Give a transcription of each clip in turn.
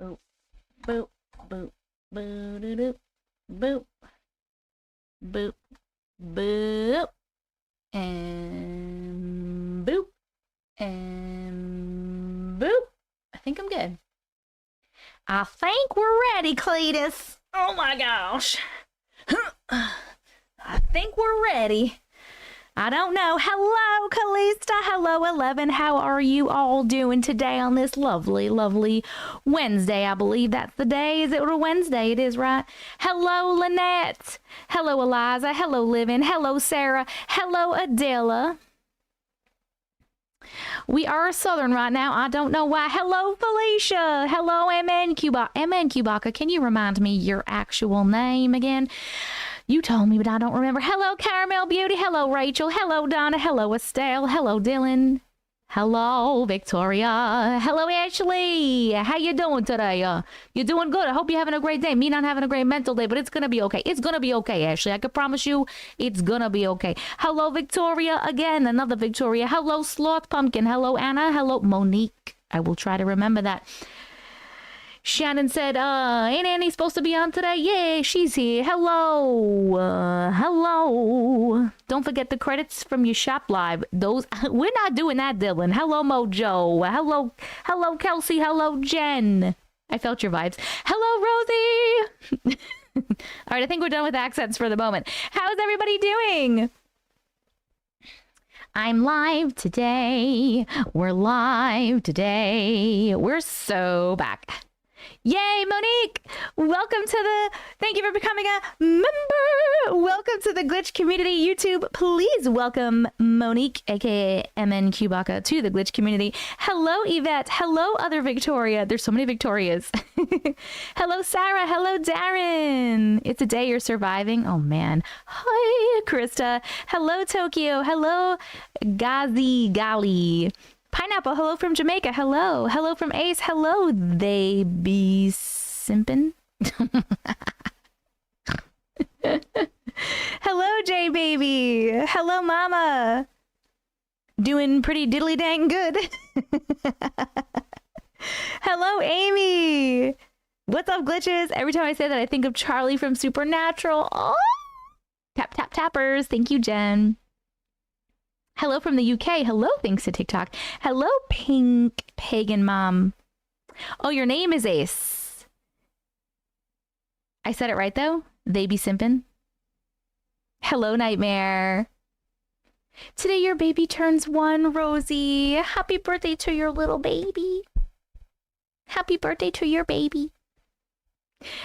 Boop, boop, boop, boop, boop, boop, boop, boop, and boop, and boop. I think I'm good. I think we're ready, Cletus. Oh my gosh. I think we're ready. I don't know. Hello, Calista. Hello, 11. How are you all doing today on this lovely, lovely Wednesday? I believe that's the day. Is it a Wednesday? It is, right? Hello, Lynette. Hello, Eliza. Hello, Livin. Hello, Sarah. Hello, Adela. We are Southern right now. I don't know why. Hello, Felicia. Hello, MN Cubaka. Can you remind me your actual name again? You told me, but I don't remember. Hello, Caramel Beauty. Hello, Rachel. Hello, Donna. Hello, Estelle. Hello, Dylan. Hello, Victoria. Hello, Ashley. How you doing today? You doing good? I hope you're having a great day. Me not having a great mental day, but it's going to be okay. It's going to be okay, Ashley. I can promise you it's going to be okay. Hello, Victoria. Again, another Victoria. Hello, Sloth Pumpkin. Hello, Anna. Hello, Monique. I will try to remember that. Shannon said, ain't Annie supposed to be on today? Yay, she's here. Hello. Hello. Don't forget the credits from your shop live. Those, we're not doing that, Dylan. Hello, Mojo. Hello, Kelsey. Hello, Jen. I felt your vibes. Hello, Rosie. All right, I think we're done with accents for the moment. How's everybody doing? I'm live today. We're live today. We're so back. Yay, Monique! Welcome to the... Thank you for becoming a member! Welcome to the Glitch Community YouTube. Please welcome Monique, aka MN Cubaka, to the Glitch Community. Hello, Yvette. Hello, other Victoria. There's so many Victorias. Hello, Sarah. Hello, Darren. It's a day you're surviving. Oh, man. Hi, Krista. Hello, Tokyo. Hello, Gazi Gali. Pineapple, hello from Jamaica. Hello. Hello from Ace. Hello, they be simpin'. Hello, J baby. Hello, mama. Doing pretty diddly dang good. Hello, Amy. What's up, glitches? Every time I say that, I think of Charlie from Supernatural. Oh! Tap, tap, tappers. Thank you, Jen. Hello from the UK. Hello, thanks to TikTok. Hello, Pink Pagan Mom. Oh, your name is Ace. I said it right, though. They be simpin'. Hello, Nightmare. Today your baby turns 1, Rosie. Happy birthday to your little baby. Happy birthday to your baby.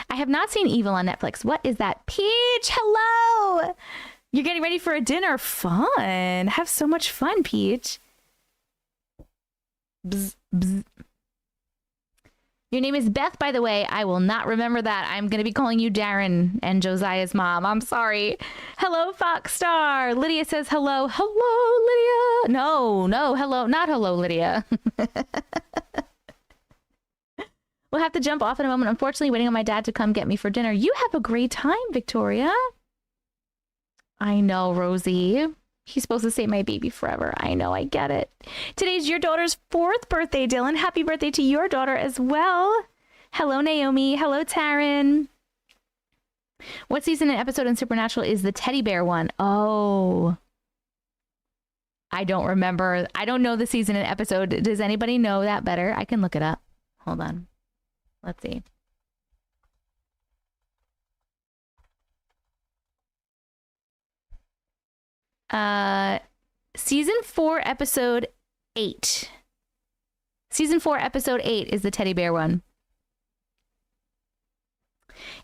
I have not seen Evil on Netflix. What is that? Peach, hello. You're getting ready for a dinner. Fun. Have so much fun, Peach. Bzz, bzz. Your name is Beth, by the way. I will not remember that. I'm going to be calling you Darren and Josiah's mom. I'm sorry. Hello, Foxstar. Lydia says hello. Hello, Lydia. No, hello. Not hello, Lydia. We'll have to jump off in a moment. Unfortunately, waiting on my dad to come get me for dinner. You have a great time, Victoria. I know, Rosie. He's supposed to stay my baby forever. I know, I get it. Today's your daughter's 4th birthday, Dylan. Happy birthday to your daughter as well. Hello, Naomi. Hello, Taryn. What season and episode in Supernatural is the teddy bear one? Oh. I don't remember. I don't know the season and episode. Does anybody know that better? I can look it up. Hold on. Let's see. Season 4, episode 8. Season 4, episode 8 is the teddy bear one.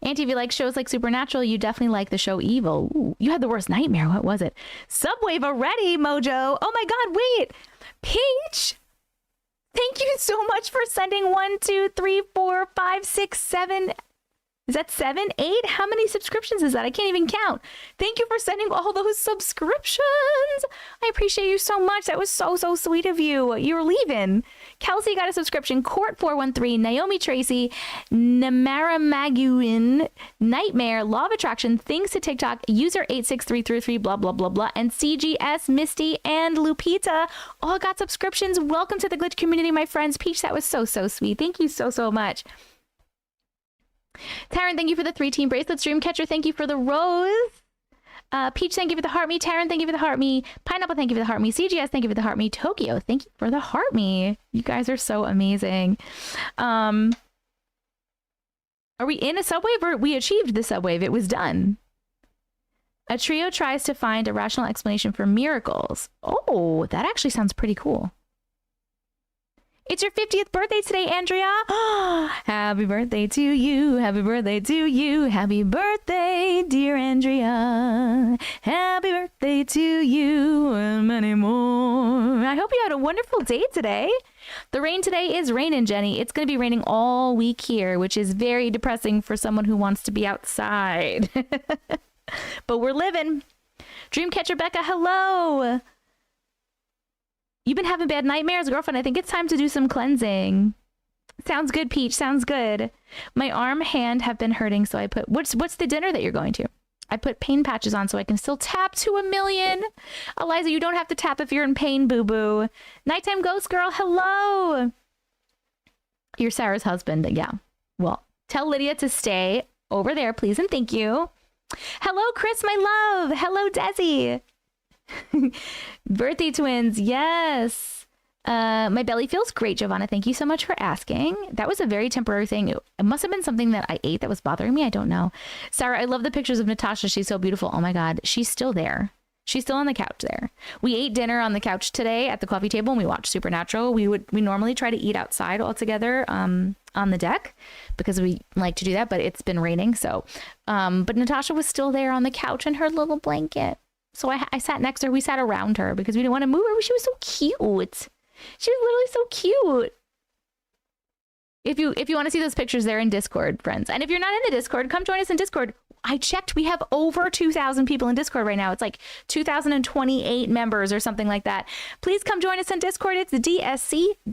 Auntie, if you like shows like Supernatural, you definitely like the show Evil. Ooh, you had the worst nightmare. What was it? Subwave already, Mojo. Oh my God, wait. Peach, thank you so much for sending 1, 2, 3, 4, 5, 6, 7. Is that 7, 8? How many subscriptions is that? I can't even count. Thank you for sending all those subscriptions. I appreciate you so much. That was so, so sweet of you. You're leaving. Kelsey got a subscription. Court413, Naomi Tracy, Namara Maguin, Nightmare, Law of Attraction, Things to TikTok, User 86333, blah, blah, blah, blah, and CGS, Misty, and Lupita all got subscriptions. Welcome to the Glitch community, my friends. Peach, that was so, so sweet. Thank you so, so much. Taryn, thank you for the 3-team bracelets. Dreamcatcher, thank you for the rose. Peach, thank you for the heart me. Taryn, thank you for the heart me. Pineapple, thank you for the heart me. CGS, thank you for the heart me. Tokyo, thank you for the heart me. You guys are so amazing. Are we in a subwave or we achieved the subwave? It was done. A trio tries to find a rational explanation for miracles. Oh, that actually sounds pretty cool. It's your 50th birthday today, Andrea. Happy birthday to you. Happy birthday to you. Happy birthday, dear Andrea. Happy birthday to you and many more. I hope you had a wonderful day today. The rain today is raining, Jenny. It's going to be raining all week here, which is very depressing for someone who wants to be outside. But we're living. Dreamcatcher Becca, hello. You've been having bad nightmares, girlfriend. I think it's time to do some cleansing. Sounds good, Peach. Sounds good. My arm, hand have been hurting, so I put... What's the dinner that you're going to? I put pain patches on so I can still tap to 1,000,000. Eliza, you don't have to tap if you're in pain, boo-boo. Nighttime ghost girl, hello. You're Sarah's husband. Yeah. Well, tell Lydia to stay over there, please, and thank you. Hello, Chris, my love. Hello, Desi. Birthday twins, yes. My belly feels great, Giovanna. Thank you so much for asking. That was a very temporary thing. It must have been something that I ate that was bothering me. I don't know. Sarah, I love the pictures of Natasha. She's so beautiful. Oh my God. She's still there. She's still on the couch there. We ate dinner on the couch today at the coffee table and we watched Supernatural. We normally try to eat outside all together on the deck because we like to do that, but it's been raining. So, but Natasha was still there on the couch in her little blanket. So I sat next to her. We sat around her because we didn't want to move her. She was so cute. She was literally so cute. If you want to see those pictures, they're in Discord, friends. And if you're not in the Discord, come join us in Discord. I checked. We have over 2,000 people in Discord right now. It's like 2,028 members or something like that. Please come join us in Discord. It's dsc.gg/Auntie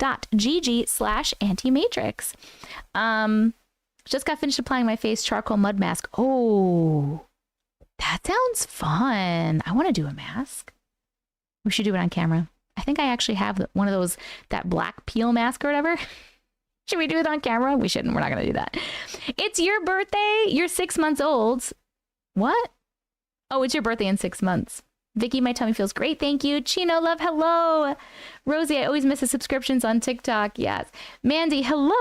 Matrix. Just got finished applying my face charcoal mud mask. Oh, that sounds fun. I want to do a mask. We should do it on camera. I think I actually have one of those, that black peel mask or whatever. Should we do it on camera? We shouldn't. We're not going to do that. It's your birthday. You're 6 months old. What? Oh, it's your birthday in 6 months. Vicky, my tummy feels great. Thank you. Chino, love, hello. Rosie, I always miss the subscriptions on TikTok. Yes. Mandy, hello.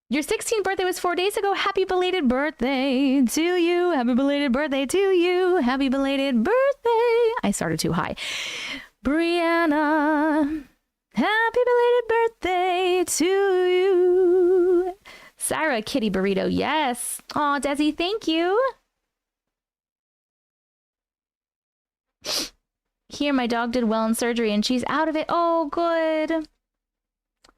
Your 16th birthday was 4 days ago. Happy belated birthday to you. Happy belated birthday to you. Happy belated birthday. I started too high. Brianna. Happy belated birthday to you. Sarah, Kitty Burrito, yes. Aw, Desi, thank you. Here, my dog did well in surgery and she's out of it. Oh, good.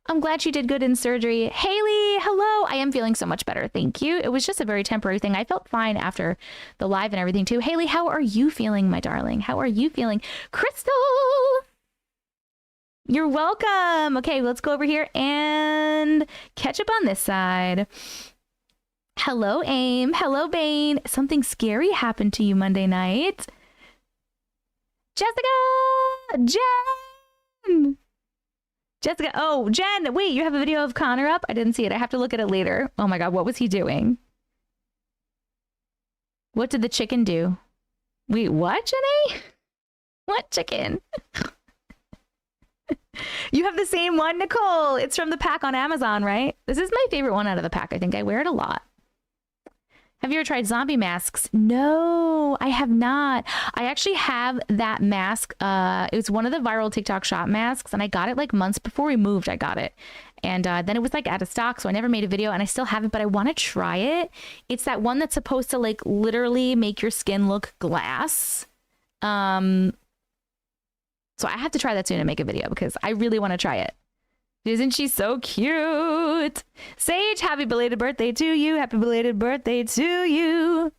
I'm glad she did good in surgery. Haley, hello. I am feeling so much better. Thank you. It was just a very temporary thing. I felt fine after the live and everything too. Haley, how are you feeling, my darling? How are you feeling? Crystal! You're welcome. Okay, let's go over here and catch up on this side. Hello, Aim. Hello, Bane. Something scary happened to you Monday night. Jessica! Jen! Jessica. Oh, Jen. Wait, you have a video of Connor up? I didn't see it. I have to look at it later. Oh my God, what was he doing? What did the chicken do? Wait, what, Jenny? What chicken? You have the same one, Nicole. It's from the pack on Amazon, right? This is my favorite one out of the pack. I think I wear it a lot. Have you ever tried zombie masks? No, I have not. I actually have that mask. It was one of the viral TikTok shop masks, and I got it like months before we moved. I got it. And then it was like out of stock, so I never made a video, and I still have it, but I want to try it. It's that one that's supposed to like literally make your skin look glass. So I have to try that soon and make a video because I really want to try it. Isn't she so cute? Sage, happy belated birthday to you. Happy belated birthday to you.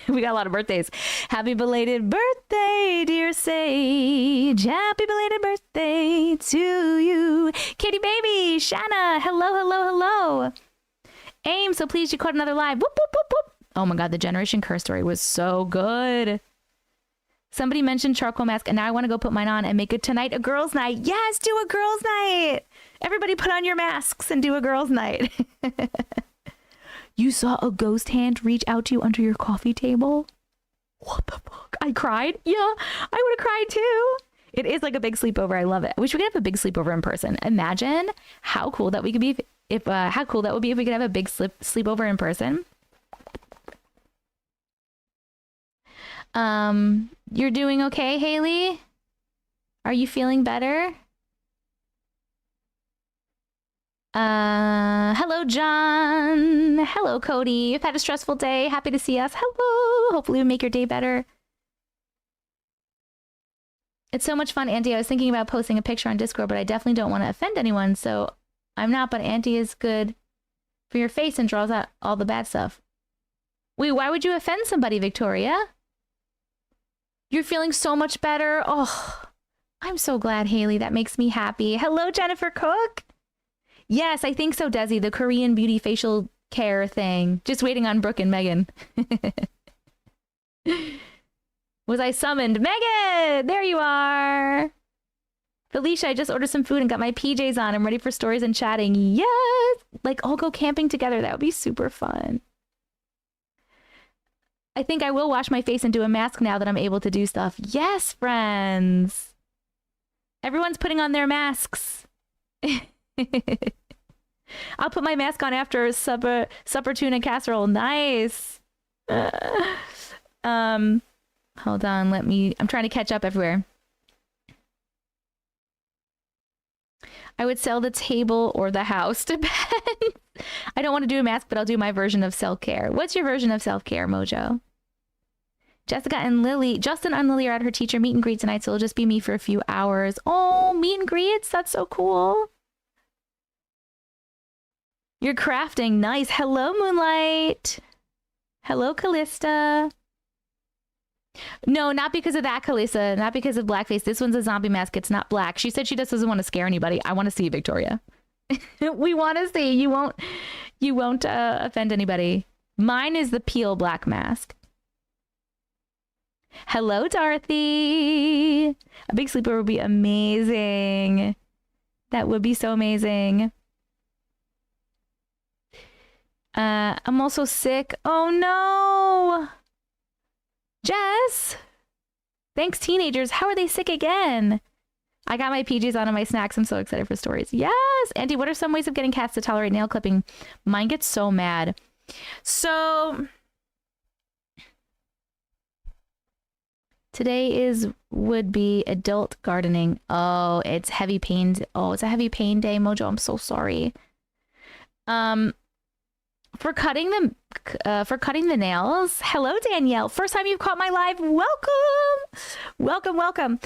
We got a lot of birthdays. Happy belated birthday, dear Sage. Happy belated birthday to you. Kitty baby, Shanna, hello, hello, hello. Aim, so pleased you caught another live. Whoop, whoop, whoop, whoop. Oh my God, the Generation Curse story was so good. Somebody mentioned charcoal mask, and now I want to go put mine on and make it tonight a girls' night. Yes, do a girls' night. Everybody put on your masks and do a girls' night. You saw a ghost hand reach out to you under your coffee table? What the fuck? I cried? Yeah, I would have cried too. It is like a big sleepover. I love it. I wish we could have a big sleepover in person. Imagine how cool that we could be if how cool that would be if we could have a big sleepover in person. You're doing okay, Haley? Are you feeling better? Hello, John. Hello, Cody. You've had a stressful day. Happy to see us. Hello. Hopefully we make your day better. It's so much fun, Auntie. I was thinking about posting a picture on Discord, but I definitely don't want to offend anyone, so I'm not, but Auntie is good for your face and draws out all the bad stuff. Wait, why would you offend somebody, Victoria? You're feeling so much better. Oh, I'm so glad, Haley. That makes me happy. Hello, Jennifer Cook. Yes, I think so, Desi. The Korean beauty facial care thing. Just waiting on Brooke and Megan. Was I summoned? Megan! There you are. Felicia, I just ordered some food and got my PJs on. I'm ready for stories and chatting. Yes! Like, all go camping together. That would be super fun. I think I will wash my face and do a mask now that I'm able to do stuff. Yes, friends. Everyone's putting on their masks. I'll put my mask on after supper tuna casserole. Nice. Hold on, I'm trying to catch up everywhere. I would sell the table or the house, depends. I don't want to do a mask, but I'll do my version of self-care. What's your version of self-care, Mojo? Jessica and Lily, Justin and Lily are at her teacher meet and greet tonight, so it'll just be me for a few hours. Oh, meet and greets, that's so cool. You're crafting, nice. Hello, Moonlight. Hello, Callista. No, not because of that, Callista. Not because of blackface. This one's a zombie mask. It's not black. She said she just doesn't want to scare anybody. I want to see Victoria. We want to see. You won't offend anybody. Mine is the peel black mask. Hello, Dorothy. A big sleeper would be amazing. That would be so amazing. I'm also sick. Oh no. Jess. Thanks, teenagers. How are they sick again? I got my PJs on and my snacks. I'm so excited for stories. Yes. Auntie, what are some ways of getting cats to tolerate nail clipping? Mine gets so mad. So today would be adult gardening. Oh, it's heavy pain. Oh, it's a heavy pain day, Mojo. I'm so sorry. For cutting the nails. Hello, Danielle. First time you've caught my live. Welcome.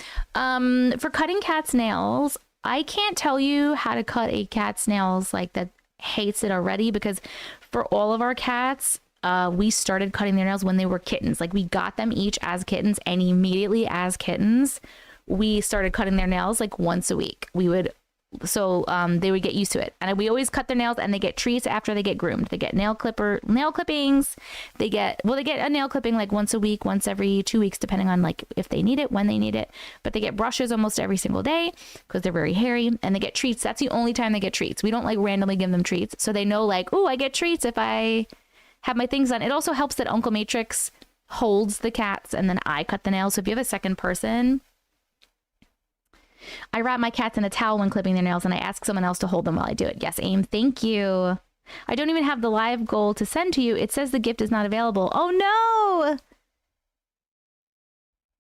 For cutting cats' nails, I can't tell you how to cut a cat's nails like that hates it already, because for all of our cats, we started cutting their nails when they were kittens. Like, we got them each as kittens, and immediately as kittens, we started cutting their nails like once a week. They would get used to it. And we always cut their nails, and they get treats after they get groomed. They get nail clippings. They get a nail clipping like once a week, once every 2 weeks, depending on like if they need it, when they need it. But they get brushes almost every single day because they're very hairy, and they get treats. That's the only time they get treats. We don't like randomly give them treats. So they know like, oh, I get treats if I have my things on. It also helps that Uncle Matrix holds the cats and then I cut the nails. So if you have a second person, I wrap my cats in a towel when clipping their nails, and I ask someone else to hold them while I do it. Yes, Aim, thank you. I don't even have the live goal to send to you. It says the gift is not available. Oh no!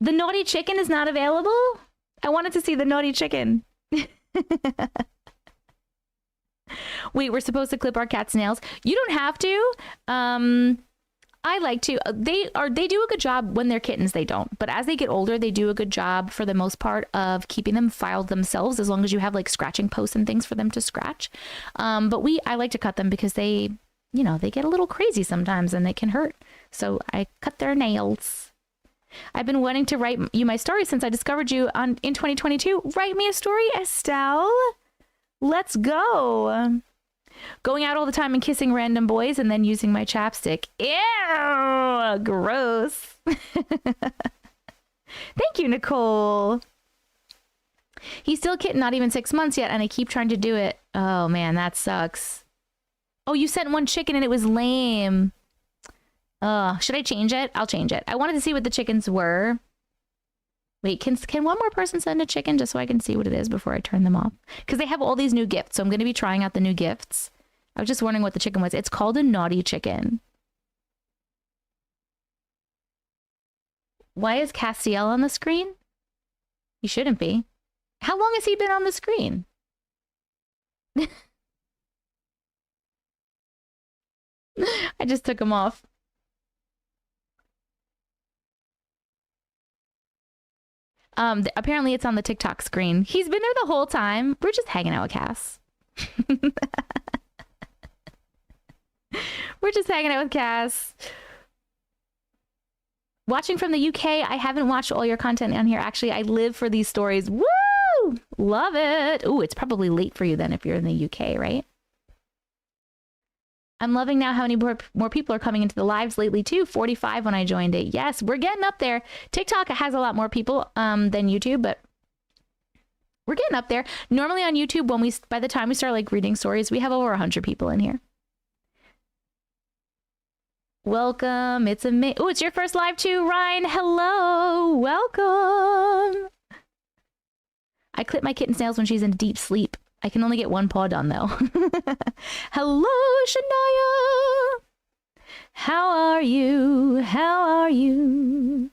The naughty chicken is not available? I wanted to see the naughty chicken. Wait, we're supposed to clip our cat's nails? You don't have to. I like to. They do a good job when they're kittens. They don't, but as they get older, they do a good job for the most part of keeping them filed themselves, as long as you have like scratching posts and things for them to scratch. But I like to cut them because they get a little crazy sometimes and they can hurt. So I cut their nails. I've been wanting to write you my story since I discovered you in 2022. Write me a story, Estelle. Let's go. Going out all the time and kissing random boys and then using my chapstick. Ew, gross. Thank you, Nicole. He's still a kitten, not even 6 months yet, and I keep trying to do it. Oh, man, that sucks. Oh, you sent one chicken and it was lame. Should I change it? I'll change it. I wanted to see what the chickens were. Wait, can one more person send a chicken just so I can see what it is before I turn them off? Because they have all these new gifts, so I'm going to be trying out the new gifts. I was just wondering what the chicken was. It's called a naughty chicken. Why is Castiel on the screen? He shouldn't be. How long has he been on the screen? I just took him off. Apparently it's on the TikTok screen. He's been there the whole time. We're just hanging out with Cass. We're just hanging out with Cass. Watching from the UK, I haven't watched all your content on here. Actually, I live for these stories. Woo! Love it. Ooh, it's probably late for you then if you're in the UK, right? I'm loving now how many more people are coming into the lives lately too. 45 when I joined it. Yes, we're getting up there. TikTok has a lot more people than YouTube, but we're getting up there. Normally on YouTube, by the time we start like reading stories, we have over 100 people in here. Welcome. It's it's your first live too, Ryan. Hello. Welcome. I clip my kitten's nails when she's in deep sleep. I can only get one paw done, though. Hello, Shania. How are you? How are you?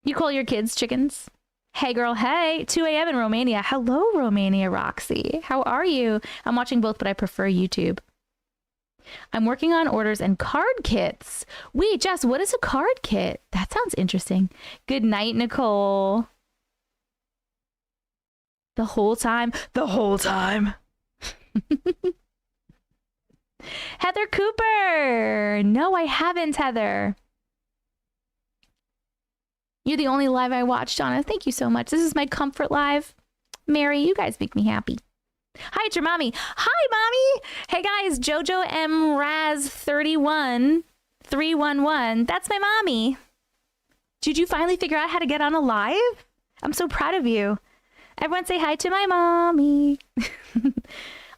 You call your kids chickens? Hey, girl. Hey, 2 a.m. in Romania. Hello, Romania, Roxy. How are you? I'm watching both, but I prefer YouTube. I'm working on orders and card kits. Wait, Jess, what is a card kit? That sounds interesting. Good night, Nicole. The whole time. The whole time. Heather Cooper. No, I haven't, Heather. You're the only live I watched, Donna. Thank you so much. This is my comfort live. Mary, you guys make me happy. Hi, it's your mommy. Hi, mommy. Hey, guys. Jojo M. Raz 311. That's my mommy. Did you finally figure out how to get on a live? I'm so proud of you. Everyone say hi to my mommy.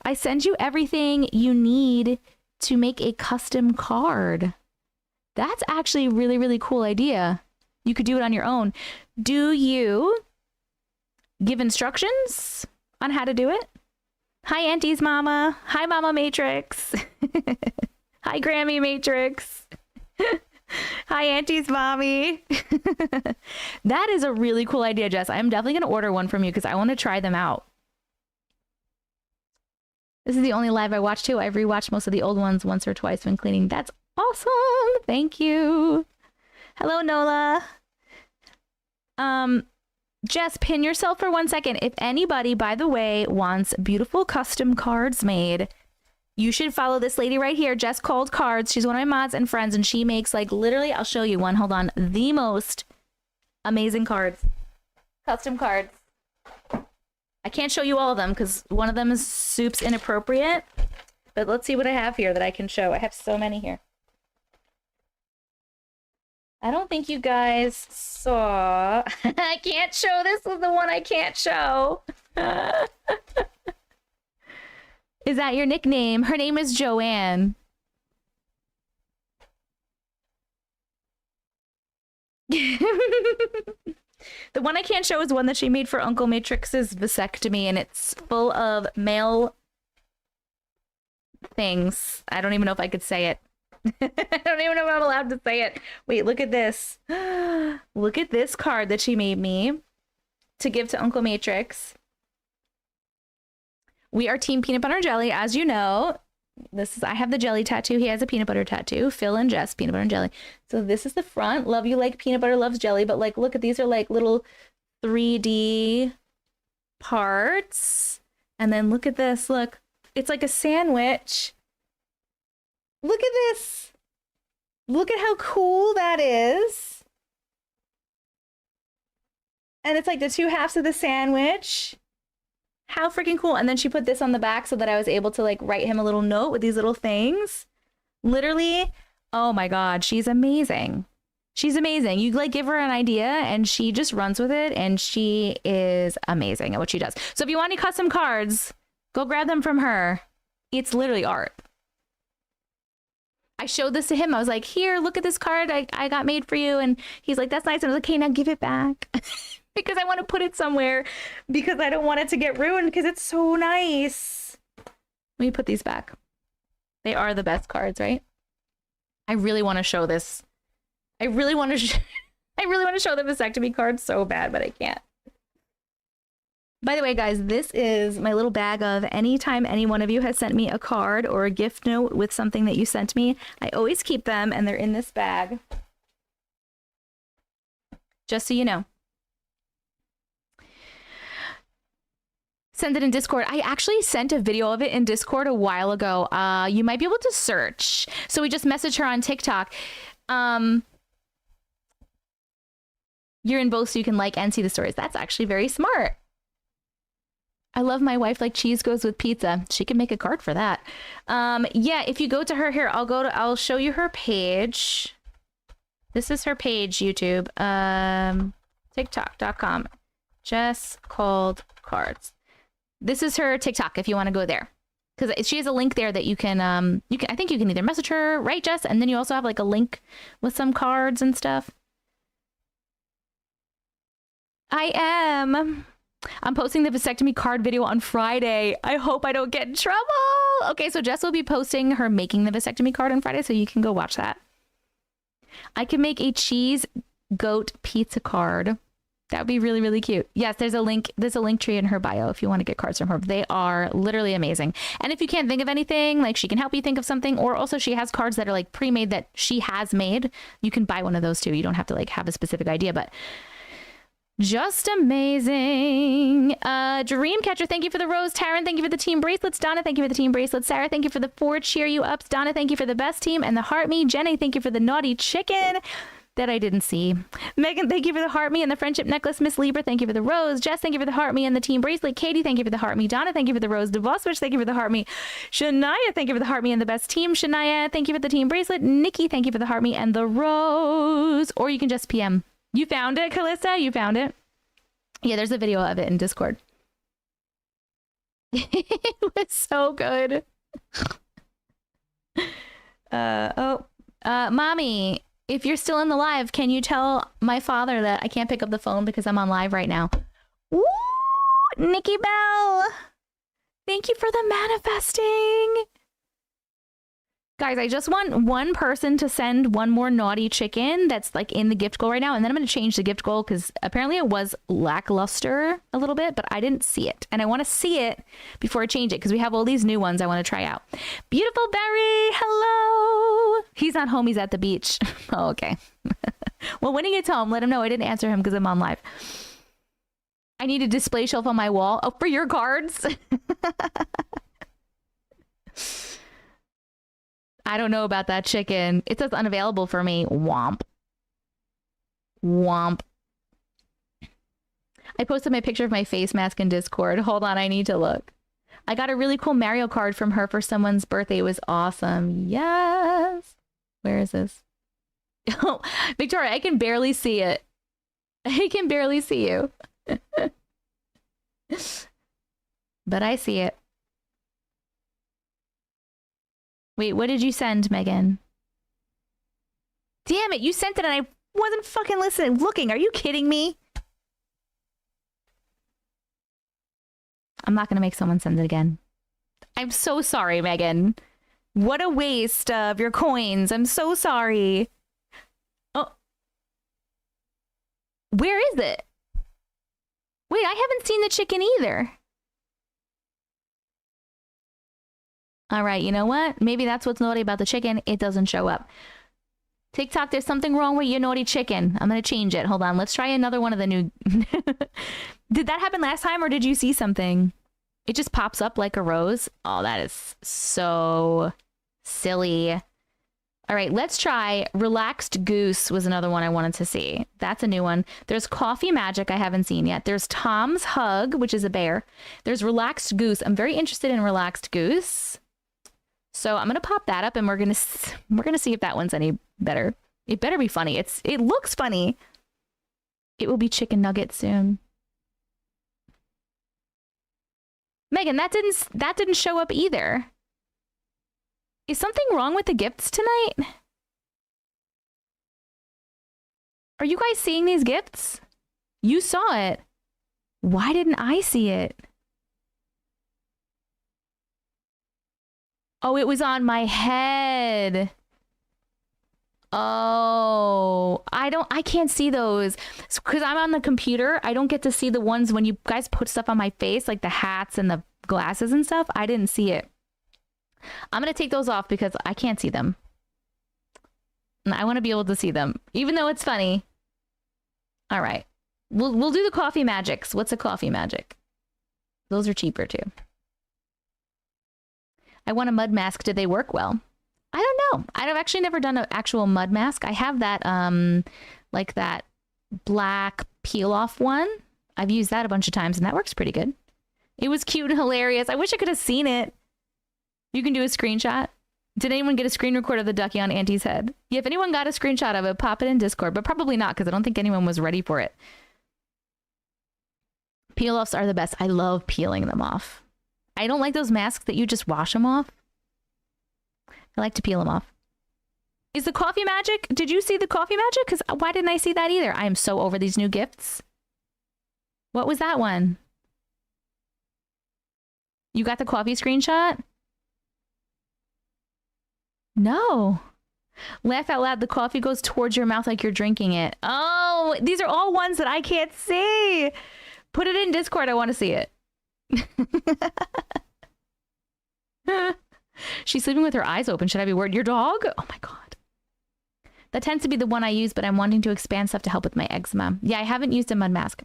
I send you everything you need to make a custom card. That's actually a really, really cool idea. You could do it on your own. Do you give instructions on how to do it? Hi, Auntie's mama. Hi, Mama Matrix. Hi, Grammy Matrix. Hi, Auntie's mommy. That is a really cool idea, Jess. I'm definitely going to order one from you because I want to try them out. This is the only live I watched too. I've rewatched most of the old ones once or twice when cleaning. That's awesome. Thank you. Hello, Nola. Jess, pin yourself for 1 second. If anybody, by the way, wants beautiful custom cards made, you should follow this lady right here, Jess Cold Cards. She's one of my mods and friends, and she makes, like, literally, I'll show you one. Hold on. The most amazing cards. Custom cards. I can't show you all of them because one of them is soups inappropriate. But let's see what I have here that I can show. I have so many here. I don't think you guys saw. I can't show. This is the one I can't show. Is that your nickname? Her name is Joanne. The one I can't show is one that she made for Uncle Matrix's vasectomy, and it's full of male things. I don't even know if I could say it. I don't even know if I'm allowed to say it. Wait, look at this. Look at this card that she made me to give to Uncle Matrix. We are Team Peanut Butter and Jelly, as you know. I have the jelly tattoo. He has a peanut butter tattoo. Phil and Jess, peanut butter and jelly. So this is the front. Love you like peanut butter, loves jelly. But like, look at these are like little 3D parts. And then look at this. Look, it's like a sandwich. Look at this. Look at how cool that is. And it's like the two halves of the sandwich. How freaking cool. And then she put this on the back so that I was able to like write him a little note with these little things. Literally, oh my God, she's amazing. She's amazing. You like give her an idea and she just runs with it, and she is amazing at what she does. So if you want any custom cards, go grab them from her. It's literally art. I showed this to him. I was like, here, look at this card I got made for you. And he's like, that's nice. And I was like, okay, now give it back. Because I want to put it somewhere because I don't want it to get ruined because it's so nice. Let me put these back. They are the best cards, right? I really want to show this. I really want to show the vasectomy card so bad, but I can't. By the way, guys, this is my little bag of anytime any one of you has sent me a card or a gift note with something that you sent me. I always keep them, and they're in this bag. Just so you know. Send it in Discord. I actually sent a video of it in Discord a while ago. You might be able to search. So we just messaged her on TikTok. You're in both so you can like and see the stories. That's actually very smart. I love my wife like cheese goes with pizza. She can make a card for that. Yeah, if you go to her here, I'll show you her page. This is her page, YouTube. TikTok.com. Jess called cards. This is her TikTok if you want to go there. Because she has a link there that you can I think you can either message her, right, Jess? And then you also have like a link with some cards and stuff. I'm posting the vasectomy card video on Friday. I hope I don't get in trouble. Okay, so Jess will be posting her making the vasectomy card on Friday, so you can go watch that. I can make a cheese goat pizza card. That would be really, really cute. Yes, there's a link tree in her bio if you want to get cards from her. They are literally amazing. And if you can't think of anything, like she can help you think of something, or also she has cards that are like pre-made that she has made. You can buy one of those too. You don't have to like have a specific idea, but just amazing. Dreamcatcher, thank you for the rose. Taryn, thank you for the team bracelets. Donna, thank you for the team bracelets. Sarah, thank you for the 4 cheer you ups. Donna, thank you for the best team and the heart me. Jenny, thank you for the naughty chicken that I didn't see. Megan, thank you for the heart me and the friendship necklace. Miss Libra, thank you for the rose. Jess, thank you for the heart me and the team bracelet. Katie, thank you for the heart me. Donna, thank you for the rose. Devoswitch, thank you for the heart me. Shania, thank you for the heart me and the best team. Shania, thank you for the team bracelet. Nikki, thank you for the heart me and the rose. Or you can just PM. You found it, Calista? You found it? Yeah, there's a video of it in Discord. It was so good. Mommy, if you're still in the live, can you tell my father that I can't pick up the phone because I'm on live right now? Woo! Nikki Bell! Thank you for the manifesting! Guys, I just want one person to send one more naughty chicken that's like in the gift goal right now. And then I'm going to change the gift goal because apparently it was lackluster a little bit, but I didn't see it. And I want to see it before I change it because we have all these new ones I want to try out. Beautiful Berry, hello. He's not home. He's at the beach. Oh, okay. Well, when he gets home, let him know I didn't answer him because I'm on live. I need a display shelf on my wall. Oh, for your cards. I don't know about that chicken. It says unavailable for me. Womp. Womp. I posted my picture of my face mask in Discord. Hold on, I need to look. I got a really cool Mario card from her for someone's birthday. It was awesome. Yes. Where is this? Oh, Victoria, I can barely see it. I can barely see you. But I see it. Wait, what did you send, Megan? Damn it, you sent it and I wasn't fucking looking. Are you kidding me? I'm not gonna make someone send it again. I'm so sorry, Megan. What a waste of your coins. I'm so sorry. Oh. Where is it? Wait, I haven't seen the chicken either. All right, you know what? Maybe that's what's naughty about the chicken. It doesn't show up. TikTok, there's something wrong with your naughty chicken. I'm going to change it. Hold on. Let's try another one of the new... Did that happen last time or did you see something? It just pops up like a rose. Oh, that is so silly. All right, let's try Relaxed Goose was another one I wanted to see. That's a new one. There's Coffee Magic I haven't seen yet. There's Tom's Hug, which is a bear. There's Relaxed Goose. I'm very interested in Relaxed Goose. So I'm going to pop that up and we're going to see if that one's any better. It better be funny. It looks funny. It will be chicken nuggets soon. Megan, that didn't show up either. Is something wrong with the gifts tonight? Are you guys seeing these gifts? You saw it. Why didn't I see it? Oh, it was on my head. Oh, I can't see those because I'm on the computer. I don't get to see the ones when you guys put stuff on my face, like the hats and the glasses and stuff. I didn't see it. I'm going to take those off because I can't see them. And I want to be able to see them, even though it's funny. All right. We'll do the coffee magics. What's a coffee magic? Those are cheaper too. I want a mud mask. Did they work well? I don't know. I've actually never done an actual mud mask. I have that, like that black peel off one. I've used that a bunch of times and that works pretty good. It was cute and hilarious. I wish I could have seen it. You can do a screenshot. Did anyone get a screen record of the ducky on Auntie's head? Yeah, if anyone got a screenshot of it, pop it in Discord, but probably not because I don't think anyone was ready for it. Peel offs are the best. I love peeling them off. I don't like those masks that you just wash them off. I like to peel them off. Is the coffee magic? Did you see the coffee magic? Because why didn't I see that either? I am so over these new gifts. What was that one? You got the coffee screenshot? No. Laugh out loud. The coffee goes towards your mouth like you're drinking it. Oh, these are all ones that I can't see. Put it in Discord. I want to see it. She's sleeping with her eyes open. Should I be worried? Your dog? Oh my God. That tends to be the one I use, but I'm wanting to expand stuff to help with my eczema. Yeah, I haven't used a mud mask.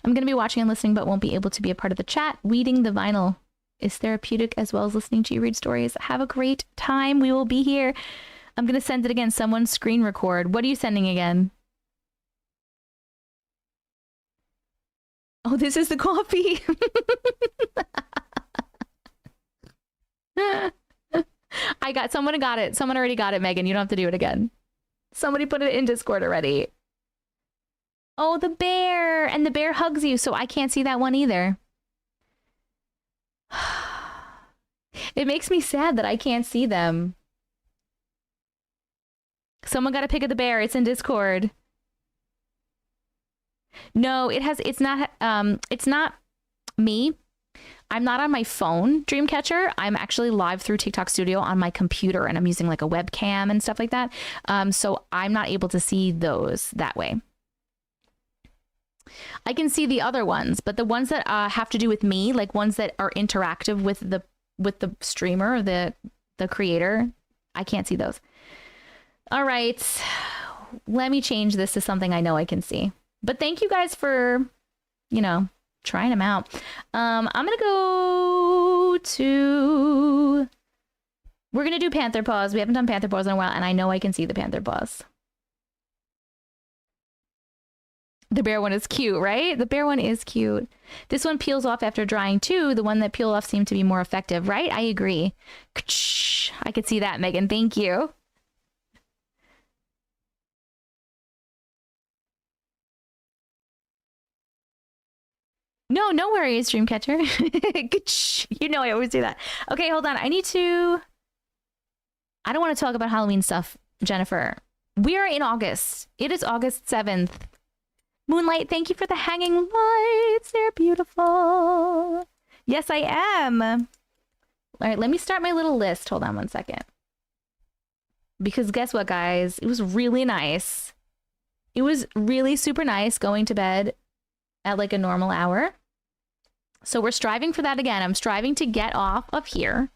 I'm going to be watching and listening, but won't be able to be a part of the chat. Weeding the vinyl is therapeutic as well as listening to you read stories. Have a great time. We will be here. I'm going to send it again. Someone screen record. What are you sending again? Oh, this is the coffee. Someone got it. Someone already got it, Megan. You don't have to do it again. Somebody put it in Discord already. Oh, the bear. And the bear hugs you, so I can't see that one either. It makes me sad that I can't see them. Someone got a pic of the bear. It's in Discord. No, it's not me. I'm not on my phone, Dreamcatcher. I'm actually live through TikTok Studio on my computer and I'm using like a webcam and stuff like that. So I'm not able to see those that way. I can see the other ones, but the ones that have to do with me, like ones that are interactive with the streamer, the creator, I can't see those. All right, let me change this to something I know I can see. But thank you guys for, you know, trying them out. I'm gonna go to. We're gonna do Panther Paws. We haven't done Panther Paws in a while, and I know I can see the Panther Paws. The bear one is cute, right? The bear one is cute. This one peels off after drying too. The one that peeled off seemed to be more effective, right? I agree. I could see that, Megan. Thank you. No, no worries, Dreamcatcher. You know I always do that. Okay, hold on. I don't want to talk about Halloween stuff, Jennifer. We are in August. It is August 7th. Moonlight, thank you for the hanging lights. They're beautiful. Yes, I am. All right, let me start my little list. Hold on one second. Because guess what, guys? It was really nice. It was really super nice going to bed at like a normal hour. So we're striving for that again. I'm striving to get off of here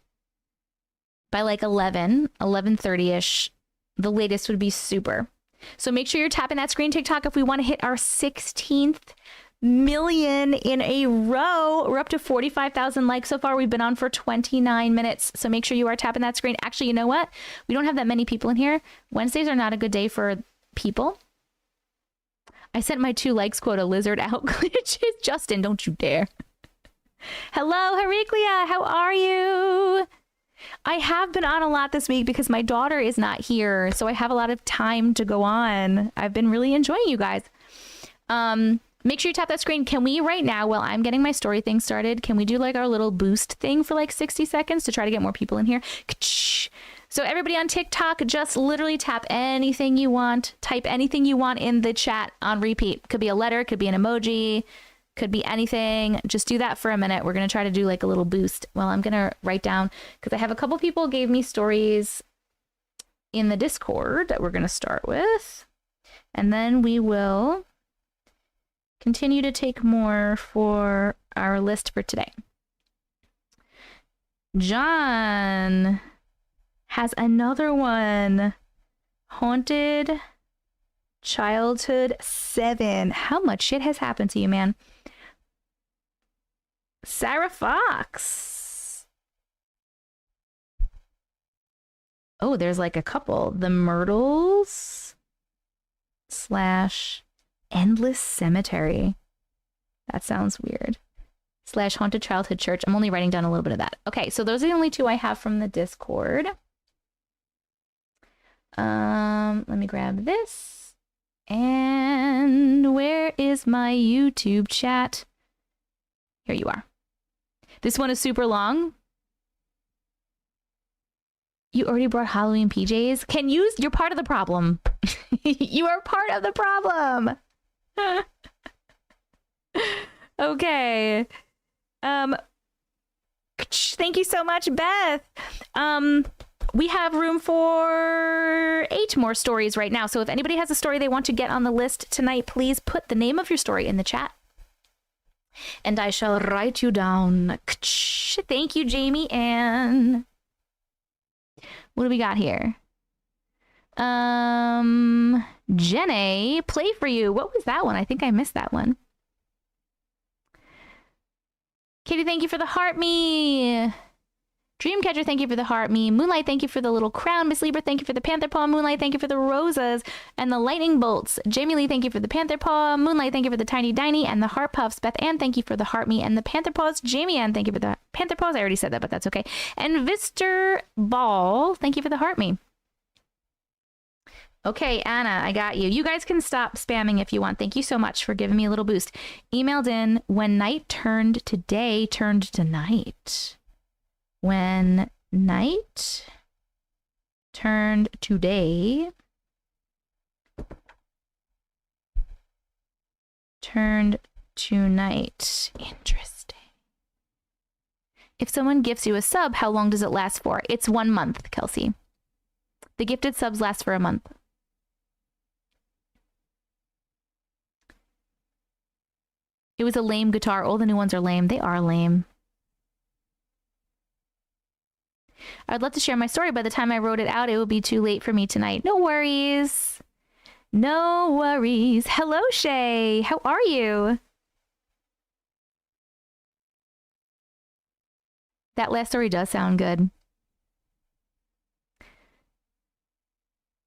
by like 11:30-ish. The latest would be super. So make sure you're tapping that screen TikTok if we want to hit our 16th million in a row. We're up to 45,000 likes so far. We've been on for 29 minutes. So make sure you are tapping that screen. Actually, you know what? We don't have that many people in here. Wednesdays are not a good day for people. I sent my 2 likes quota lizard out glitches. Justin, don't you dare. Hello, Heraclea. How are you? I have been on a lot this week because my daughter is not here, so I have a lot of time to go on. I've been really enjoying you guys. Make sure you tap that screen. Can we right now, while I'm getting my story thing started, can we do like our little boost thing for like 60 seconds to try to get more people in here? So everybody on TikTok, just literally tap anything you want, type anything you want in the chat on repeat. Could be a letter, could be an emoji, could be anything. Just do that for a minute. We're going to try to do like a little boost. Well, I'm going to write down, because I have a couple people gave me stories in the Discord that we're going to start with. And then we will continue to take more for our list for today. John has another one. Haunted Childhood 7. How much shit has happened to you, man? Sarah Fox. Oh, there's like a couple. The Myrtles / Endless Cemetery. That sounds weird. / Haunted Childhood Church. I'm only writing down a little bit of that. Okay, so those are the only two I have from the Discord. Let me grab this. And where is my YouTube chat? Here you are. This one is super long. You already brought Halloween PJs? You're part of the problem. You are part of the problem. Okay. Thank you so much, Beth. We have room for 8 more stories right now. So if anybody has a story they want to get on the list tonight, please put the name of your story in the chat. And I shall write you down. Thank you, Jamie Ann. What do we got here? Jenny, Play For You. What was that one? I think I missed that one. Katie, thank you for the heart me. Dreamcatcher, thank you for the heart me. Moonlight, thank you for the little crown. Miss Lieber, thank you for the panther paw. Moonlight, thank you for the roses and the lightning bolts. Jamie Lee, thank you for the panther paw. Moonlight, thank you for the tiny diny and the heart puffs. Beth Ann, thank you for the heart me and the panther paws. Jamie Ann, thank you for the panther paws. I already said that, but that's okay. And Vister Ball, thank you for the heart me. Okay, Anna, I got you. You guys can stop spamming if you want. Thank you so much for giving me a little boost. Emailed in, when night turned to day turned to night. When night turned to day turned to night. Interesting. If someone gifts you a sub, how long does it last for? It's 1 month, Kelsey. The gifted subs last for a month. It was a lame guitar. All the new ones are lame. They are lame. I'd love to share my story. By the time I wrote it out, it would be too late for me tonight. No worries. No worries. Hello, Shay. How are you? That last story does sound good.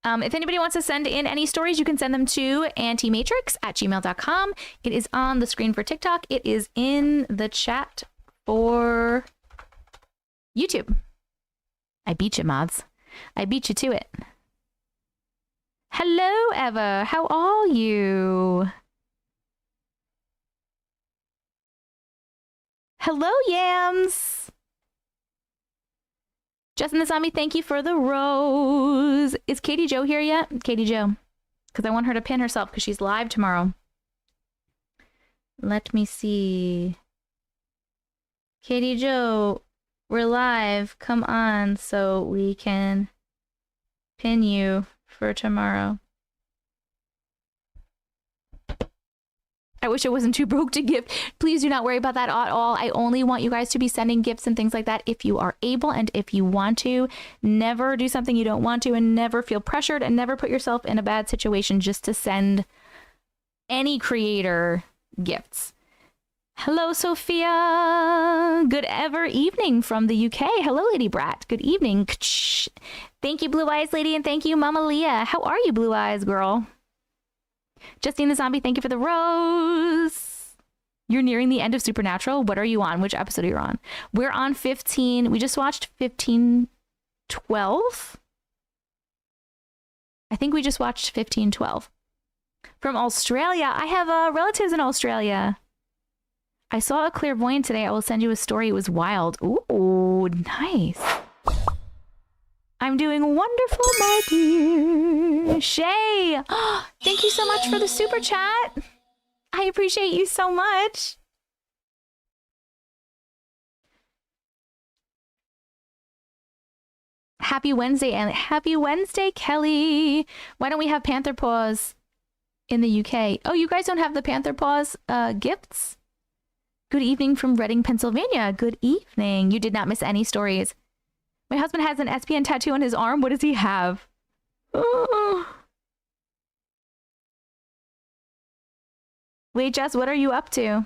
If anybody wants to send in any stories, you can send them to auntiematrix@gmail.com. It is on the screen for TikTok. It is in the chat for YouTube. I beat you, mods. I beat you to it. Hello, Eva. How are you? Hello, Yams. Justin the Zombie, thank you for the rose. Is Katie Jo here yet? Katie Jo. Because I want her to pin herself because she's live tomorrow. Let me see. Katie Jo, we're live. Come on so we can pin you for tomorrow. I wish I wasn't too broke to gift. Please do not worry about that at all. I only want you guys to be sending gifts and things like that if you are able and if you want to. Never do something you don't want to, and never feel pressured, and never put yourself in a bad situation just to send any creator gifts. Hello, Sophia. Good ever evening from the UK. Hello, Lady Brat. Good evening. Thank you, Blue Eyes Lady, and thank you, Mama Leah. How are you, Blue Eyes girl? Justine the Zombie, thank you for the rose. You're nearing the end of Supernatural. What are you on? Which episode are you on? We're on 15. We just watched 1512. I think we just watched 1512. From Australia. I have relatives in Australia. I saw a clairvoyant today. I will send you a story. It was wild. Ooh, nice. I'm doing wonderful, my dear. Shay. Thank you so much for the super chat. I appreciate you so much. Happy Wednesday, and happy Wednesday, Kelly. Why don't we have Panther Paws in the UK? Oh, you guys don't have the Panther Paws gifts? Good evening from Reading, Pennsylvania. Good evening. You did not miss any stories. My husband has an SPN tattoo on his arm. What does he have? Oh. Wait, Jess, what are you up to?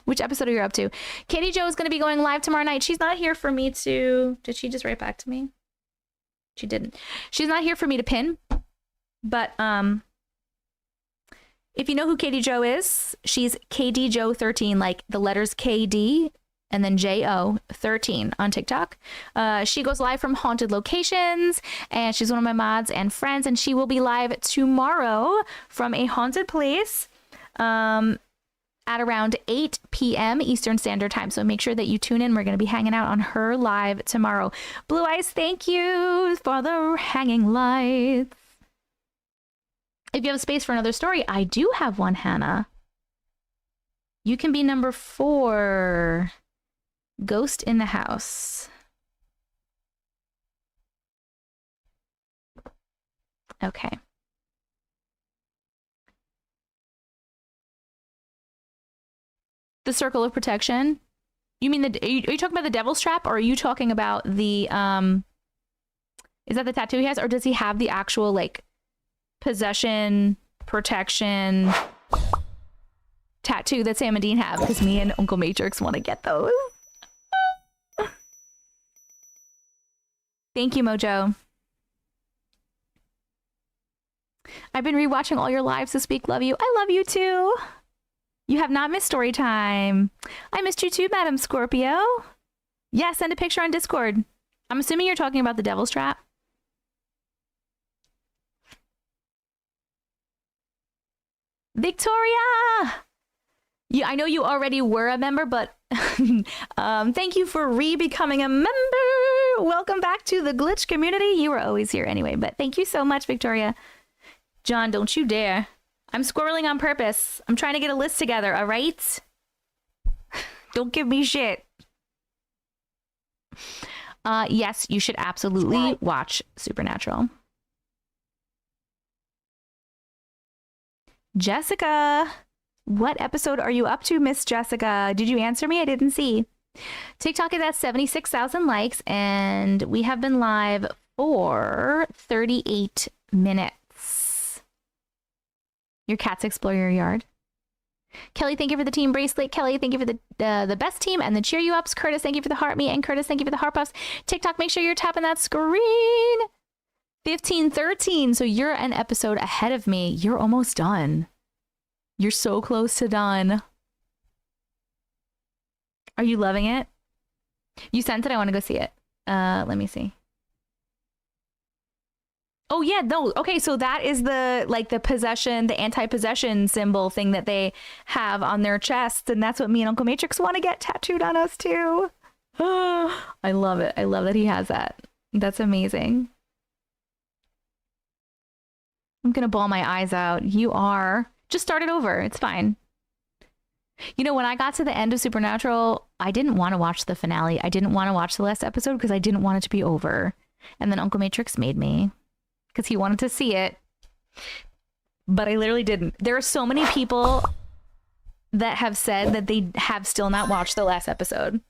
Which episode are you up to? Katie Jo is going to be going live tomorrow night. She's not here for me to... Did she just write back to me? She didn't. She's not here for me to pin. But if you know who Katie Jo is, she's KD Jo 13, like the letters KD and then JO 13 on TikTok. She goes live from haunted locations, and she's one of my mods and friends, and she will be live tomorrow from a haunted place at around 8 p.m. Eastern Standard Time. So make sure that you tune in. We're going to be hanging out on her live tomorrow. Blue Eyes, thank you for the hanging lights. If you have space for another story, I do have one, Hannah. You can be number 4. Ghost in the House. Okay. The Circle of Protection. You mean are you talking about the Devil's Trap, or are you talking about the is that the tattoo he has, or does he have the actual like possession protection tattoo that Sam and Dean have? Because me and Uncle Matrix want to get those. Thank you, Mojo. I've been rewatching all your lives this week. Love you. I love you too. You have not missed story time. I missed you too, Madam Scorpio. Yeah, send a picture on Discord. I'm assuming you're talking about the Devil's Trap. Victoria! Yeah, I know you already were a member, but thank you for re-becoming a member. Welcome back to the Glitch community. You were always here anyway, but thank you so much, Victoria. John, don't you dare. I'm squirreling on purpose. I'm trying to get a list together, all right? Don't give me shit. Yes, you should absolutely watch Supernatural. Jessica, what episode are you up to, Miss Jessica? Did you answer me? I didn't see. TikTok is at 76,000 likes, and we have been live for 38 minutes. Your cats explore your yard. Kelly, thank you for the team bracelet. Kelly, thank you for the best team and the cheer you ups. Curtis, thank you for the heart me. And Curtis, thank you for the heart puffs. TikTok, make sure you're tapping that screen. 1513. So you're an episode ahead of me. You're almost done. You're so close to done. Are you loving it? You sent it. I want to go see it. Let me see. Oh yeah, no. Okay, so that is the the possession, the anti-possession symbol thing that they have on their chests, and that's what me and Uncle Matrix want to get tattooed on us too. I love it. I love that he has that. That's amazing. I'm gonna bawl my eyes out. You are. Just start it over. It's fine. You know, when I got to the end of Supernatural, I didn't want to watch the finale. I didn't want to watch the last episode because I didn't want it to be over. And then Uncle Matrix made me because he wanted to see it. But I literally didn't. There are so many people that have said that they have still not watched the last episode.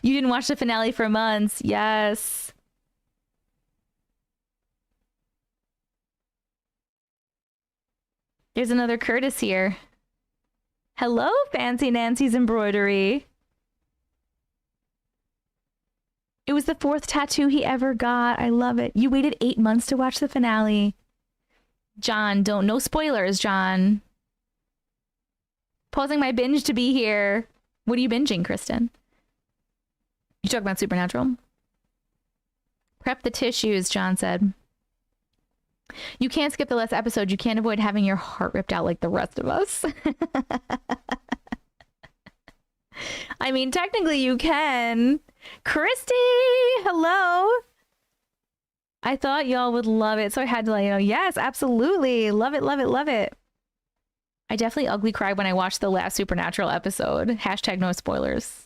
You didn't watch the finale for months. Yes. There's another Curtis here. Hello, Fancy Nancy's embroidery. It was the 4th tattoo he ever got. I love it. You waited 8 months to watch the finale. John, don't, no spoilers, John. Pausing my binge to be here. What are you binging, Kristen? You talking about Supernatural? Prep the tissues, John said. You can't skip the last episode. You can't avoid having your heart ripped out like the rest of us. I mean, technically you can. Christy, hello. I thought y'all would love it, so I had to let you know. Yes, absolutely. Love it, love it, love it. I definitely ugly cried when I watched the last Supernatural episode. Hashtag no spoilers.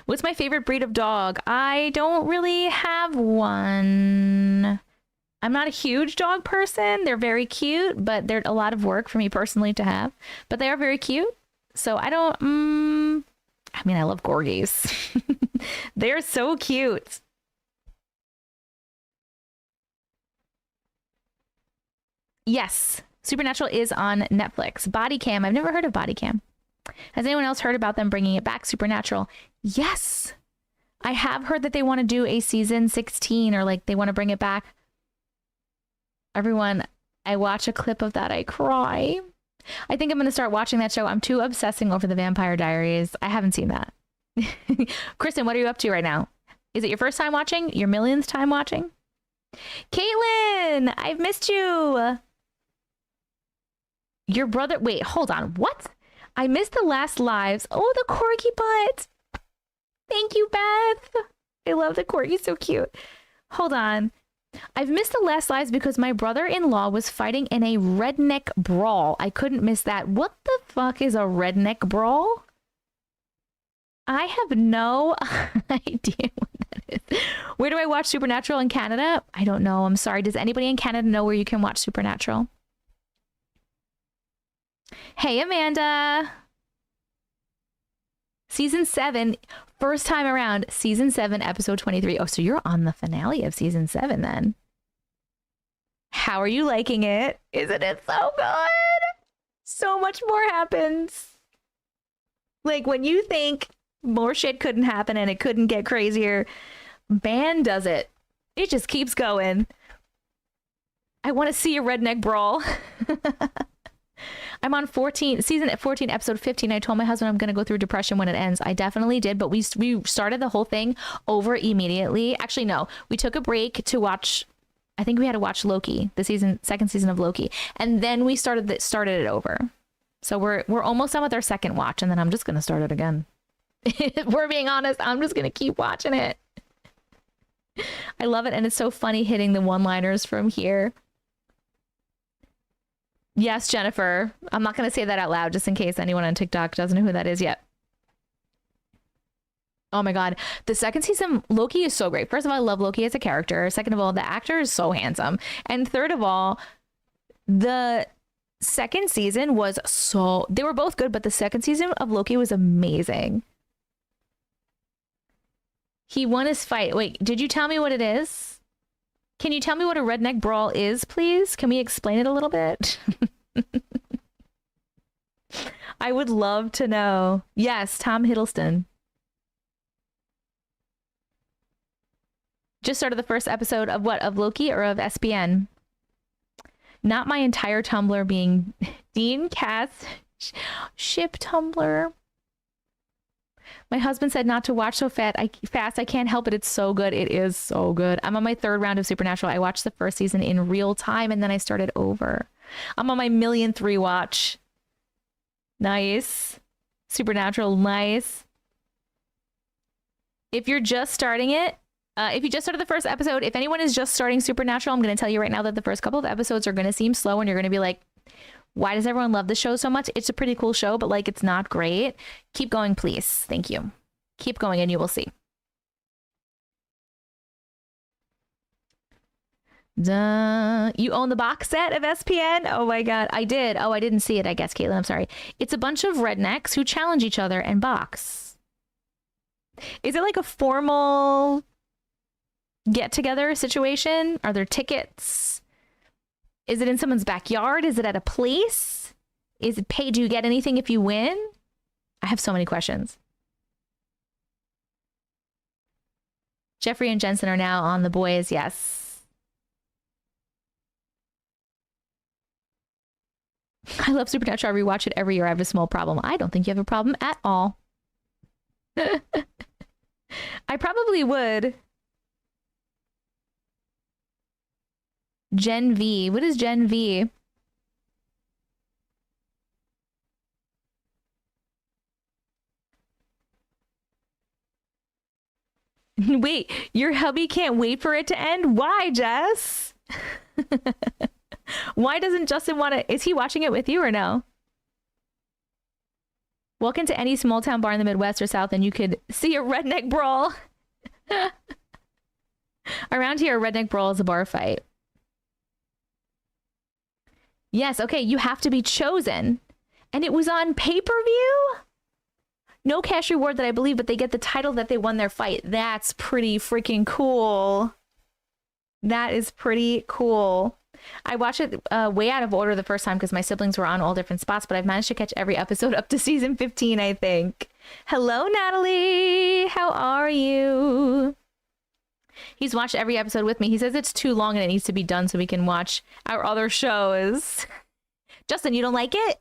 What's my favorite breed of dog? I don't really have one. I'm not a huge dog person. They're very cute, but they're a lot of work for me personally to have. But they are very cute. So I don't... I mean, I love corgis. They're so cute. Yes. Supernatural is on Netflix. Body Cam. I've never heard of Body Cam. Has anyone else heard about them bringing it back? Supernatural. Yes. I have heard that they want to do a season 16 or like they want to bring it back. Everyone, I watch a clip of that. I cry. I think I'm going to start watching that show. I'm too obsessing over the Vampire Diaries. I haven't seen that. Kristen, what are you up to right now? Is it your first time watching? Your millionth time watching? Caitlin, I've missed you. Your brother. Wait, hold on. What? I missed the last lives. Oh, the corgi butt. Thank you, Beth. I love the corgi. So cute. Hold on. I've missed the last lives because my brother-in-law was fighting in a redneck brawl. I couldn't miss that. What the fuck is a redneck brawl? I have no idea what that is. Where do I watch Supernatural in Canada? I don't know. I'm sorry. Does anybody in Canada know where you can watch Supernatural? Hey, Amanda. Season 7, first time around, season 7, episode 23. Oh, so you're on the finale of season 7 then. How are you liking it? Isn't it so good? So much more happens. Like when you think more shit couldn't happen and it couldn't get crazier, man does it. It just keeps going. I want to see a redneck brawl. I'm on season 14, episode 15. I told my husband I'm going to go through depression when it ends. I definitely did, but we started the whole thing over immediately. Actually, no, we took a break to watch. I think we had to watch Loki, the second season of Loki, and then we started it over. So we're almost done with our second watch, and then I'm just going to start it again. If we're being honest, I'm just going to keep watching it. I love it, and it's so funny hitting the one-liners from here. Yes, Jennifer. I'm not going to say that out loud just in case anyone on TikTok doesn't know who that is yet. Oh my God. The second season, Loki is so great. First of all, I love Loki as a character. Second of all, the actor is so handsome. And third of all, the second season was they were both good, but the second season of Loki was amazing. He won his fight. Wait, did you tell me what it is? Can you tell me what a redneck brawl is, please? Can we explain it a little bit? I would love to know. Yes, Tom Hiddleston. Just started the first episode of what? Of Loki or of SPN? Not my entire Tumblr being Dean Cass ship Tumblr. My husband said not to watch so fast. I can't help it. It's so good. It is so good. I'm on my third round of Supernatural. I watched the first season in real time and then I started over. I'm on my millionth rewatch. Nice. Supernatural, nice. If you're just starting it, if you just started the first episode, if anyone is just starting Supernatural, I'm going to tell you right now that the first couple of episodes are going to seem slow and you're going to be like, why does everyone love the show so much? It's a pretty cool show, but like it's not great. Keep going, please. Thank you. Keep going and you will see. Duh. You own the box set of SPN? Oh my God, I did. Oh, I didn't see it, I guess, Caitlin. I'm sorry. It's a bunch of rednecks who challenge each other and box. Is it like a formal get-together situation? Are there tickets? Is it in someone's backyard? Is it at a place? Is it paid? Do you get anything if you win? I have so many questions. Jeffrey and Jensen are now on The Boys. Yes. I love Supernatural. I rewatch it every year. I have a small problem. I don't think you have a problem at all. I probably would. Gen V. What is Gen V? Wait, your hubby can't wait for it to end? Why, Jess? Why doesn't Justin want to... Is he watching it with you or no? Walk into any small town bar in the Midwest or South and you could see a redneck brawl. Around here, a redneck brawl is a bar fight. Yes, okay, you have to be chosen. And it was on pay-per-view? No cash reward that I believe, but they get the title that they won their fight. That's pretty freaking cool. That is pretty cool. I watched it way out of order the first time because my siblings were on all different spots, but I've managed to catch every episode up to season 15, I think. Hello, Natalie. How are you? He's watched every episode with me. He says it's too long and it needs to be done so we can watch our other shows. Justin, you don't like it?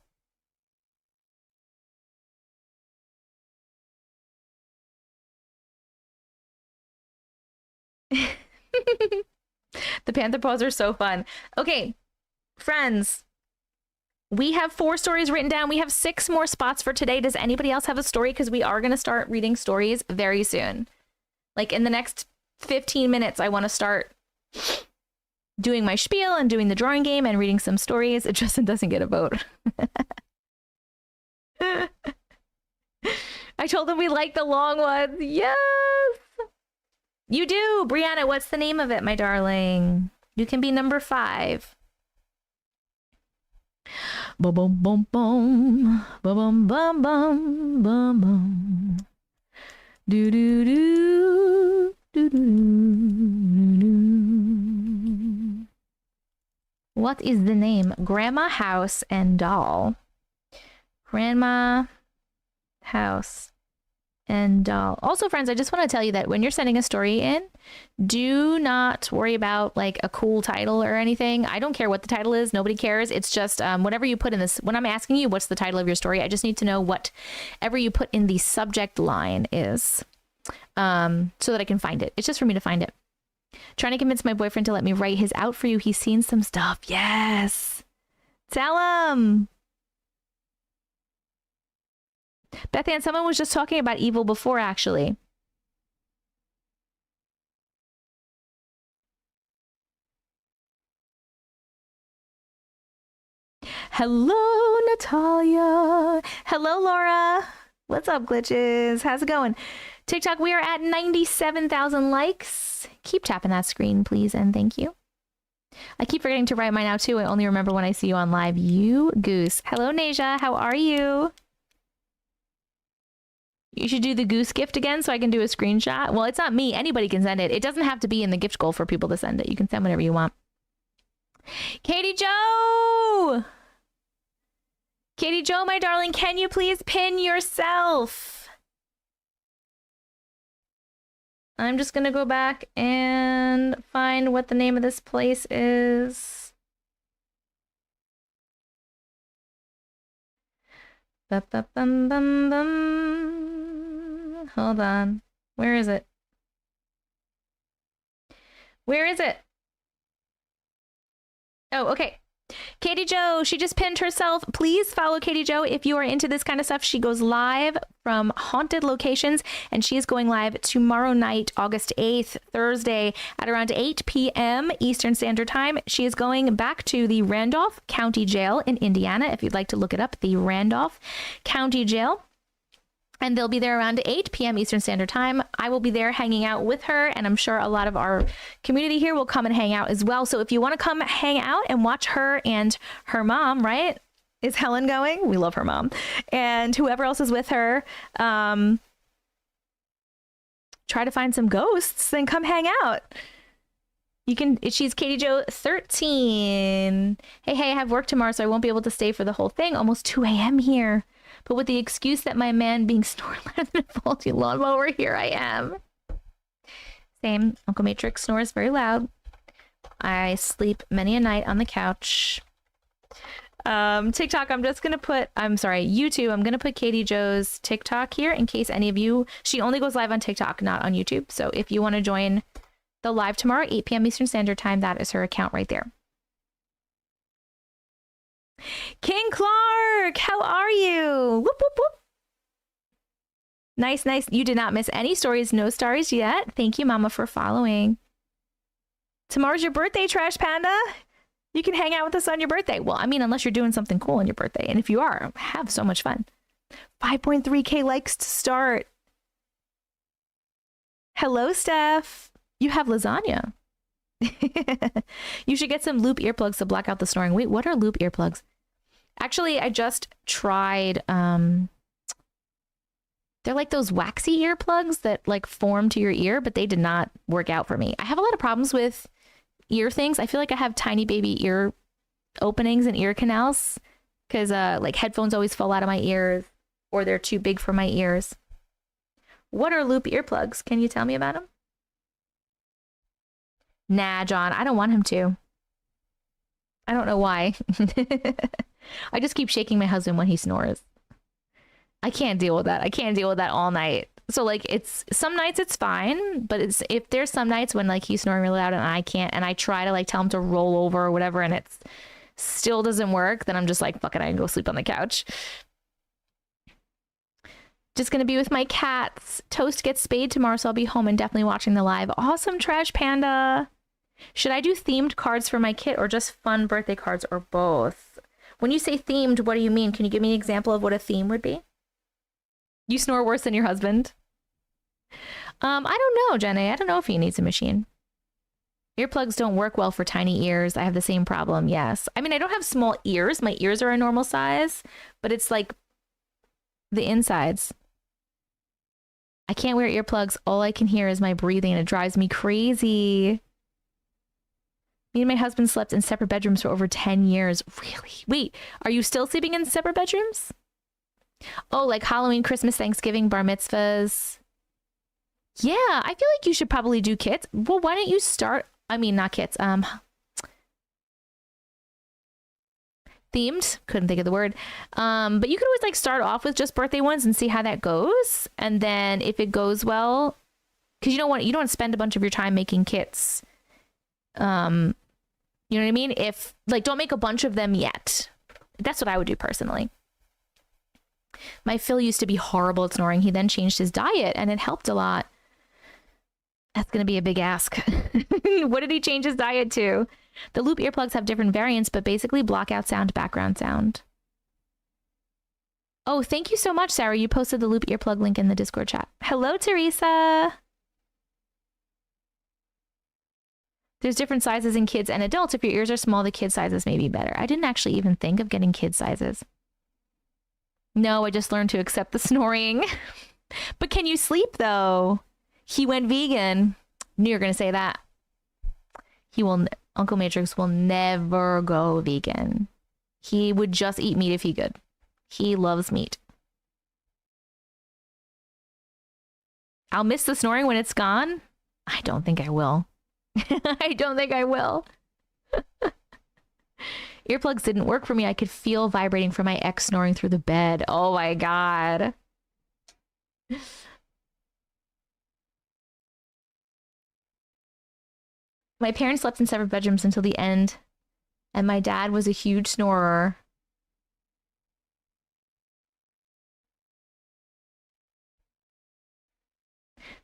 The Panther Paws are so fun. Okay, friends, we have 4 stories written down. We have 6 more spots for today. Does anybody else have a story? Because we are going to start reading stories very soon. Like in the next 15 minutes, I want to start doing my spiel and doing the drawing game and reading some stories. Justin doesn't get a vote. I told him we like the long ones. Yes! You do! Brianna, what's the name of it, my darling? You can be number 5. Boom, boom, boom, boom. Boom, boom, boom, boom, boom, boom. Do, do, do. Do, do, do, do. What is the name? Grandma, House, and Doll. Grandma, House, and Doll. Also, friends, I just want to tell you that when you're sending a story in, do not worry about like a cool title or anything. I don't care what the title is. Nobody cares. It's just whatever you put in this. When I'm asking you what's the title of your story, I just need to know whatever you put in the subject line is, so that I can find it. It's just for me to find it. Trying to convince my boyfriend to let me write his out for you. He's seen some stuff. Yes. Tell him. Beth Ann, someone was just talking about evil before, actually. Hello, Natalia. Hello, Laura. What's up, glitches? How's it going? TikTok, we are at 97,000 likes. Keep tapping that screen, please, and thank you. I keep forgetting to write mine out, too. I only remember when I see you on live. You goose. Hello, Nasia. How are you? You should do the goose gift again so I can do a screenshot. Well, it's not me. Anybody can send it. It doesn't have to be in the gift goal for people to send it. You can send whatever you want. Katie Joe! Katie Joe, my darling, can you please pin yourself? I'm just going to go back and find what the name of this place is. Ba-ba-bum-bum-bum. Hold on. Where is it? Where is it? Oh, okay. Katie Joe, she just pinned herself. Please follow Katie Joe if you are into this kind of stuff. She goes live from haunted locations, and she is going live tomorrow night, August 8th, Thursday, at around 8 p.m. Eastern Standard Time. She is going back to the Randolph County Jail in Indiana. If you'd like to look it up, the Randolph County Jail. And they'll be there around 8 p.m. Eastern Standard Time. I will be there hanging out with her, and I'm sure a lot of our community here will come and hang out as well. So if you want to come hang out and watch her and her mom, right? Is Helen going? We love her mom. And whoever else is with her, try to find some ghosts, then come hang out. You can, she's Katie Joe 13. Hey, I have work tomorrow, so I won't be able to stay for the whole thing. Almost 2 a.m. here. But with the excuse that my man being snored louder than a faulty lawnmower, here I am. Same. Uncle Matrix snores very loud. I sleep many a night on the couch. TikTok, I'm sorry, YouTube, I'm gonna put Katie Joe's TikTok here in case any of you, she only goes live on TikTok, not on YouTube. So if you want to join the live tomorrow, 8 p.m. Eastern Standard Time, that is her account right there. King Clark, how are you? Whoop, whoop, whoop. Nice, nice. You did not miss any stories, no stars yet. Thank you, Mama, for following. Tomorrow's your birthday, Trash Panda. You can hang out with us on your birthday. Well, I mean, unless you're doing something cool on your birthday. And if you are, have so much fun. 5.3K likes to start. Hello, Steph. You have lasagna. You should get some loop earplugs to block out the snoring. Wait, what are loop earplugs? Actually, I just tried, they're like those waxy earplugs that like form to your ear, but they did not work out for me. I have a lot of problems with ear things. I feel like I have tiny baby ear openings and ear canals because like headphones always fall out of my ears or they're too big for my ears. What are loop earplugs? Can you tell me about them? Nah, John, I don't want him to. I don't know why. I just keep shaking my husband when he snores. I can't deal with that. I can't deal with that all night. So like it's some nights it's fine, but it's if there's some nights when like he's snoring really loud and I can't, and I try to like tell him to roll over or whatever and it's still doesn't work, then I'm just like, fuck it, I can go sleep on the couch. Just gonna be with my cats. Toast gets spayed tomorrow, so I'll be home and definitely watching the live. Awesome, Trash Panda. Should I do themed cards for my kit or just fun birthday cards or both? When you say themed, what do you mean? Can you give me an example of what a theme would be? You snore worse than your husband? I don't know, Jenny. I don't know if he needs a machine. Earplugs don't work well for tiny ears. I have the same problem, yes. I mean, I don't have small ears. My ears are a normal size, but it's like the insides. I can't wear earplugs. All I can hear is my breathing and it drives me crazy. Me and my husband slept in separate bedrooms for over 10 years. Really? Wait, are you still sleeping in separate bedrooms? Oh, like Halloween, Christmas, Thanksgiving, bar mitzvahs. Yeah, I feel like you should probably do kits. Well, why don't you start? I mean, not kits. Themed. Couldn't think of the word. But you could always like start off with just birthday ones and see how that goes. And then if it goes well, because you don't want to spend a bunch of your time making kits. You know what I mean? If like, don't make a bunch of them yet. That's what I would do personally. My Phil used to be horrible at snoring. He then changed his diet and it helped a lot. That's going to be a big ask. What did he change his diet to? The loop earplugs have different variants, but basically block out sound, background sound. Oh, thank you so much, Sarah. You posted the loop earplug link in the Discord chat. Hello, Teresa. There's different sizes in kids and adults. If your ears are small, the kid sizes may be better. I didn't actually even think of getting kid sizes. No, I just learned to accept the snoring. But can you sleep, though? He went vegan. Knew you were going to say that. Uncle Matrix will never go vegan. He would just eat meat if he could. He loves meat. I'll miss the snoring when it's gone. I don't think I will. I don't think I will. Earplugs didn't work for me. I could feel vibrating from my ex snoring through the bed. Oh my God. My parents slept in separate bedrooms until the end, and my dad was a huge snorer.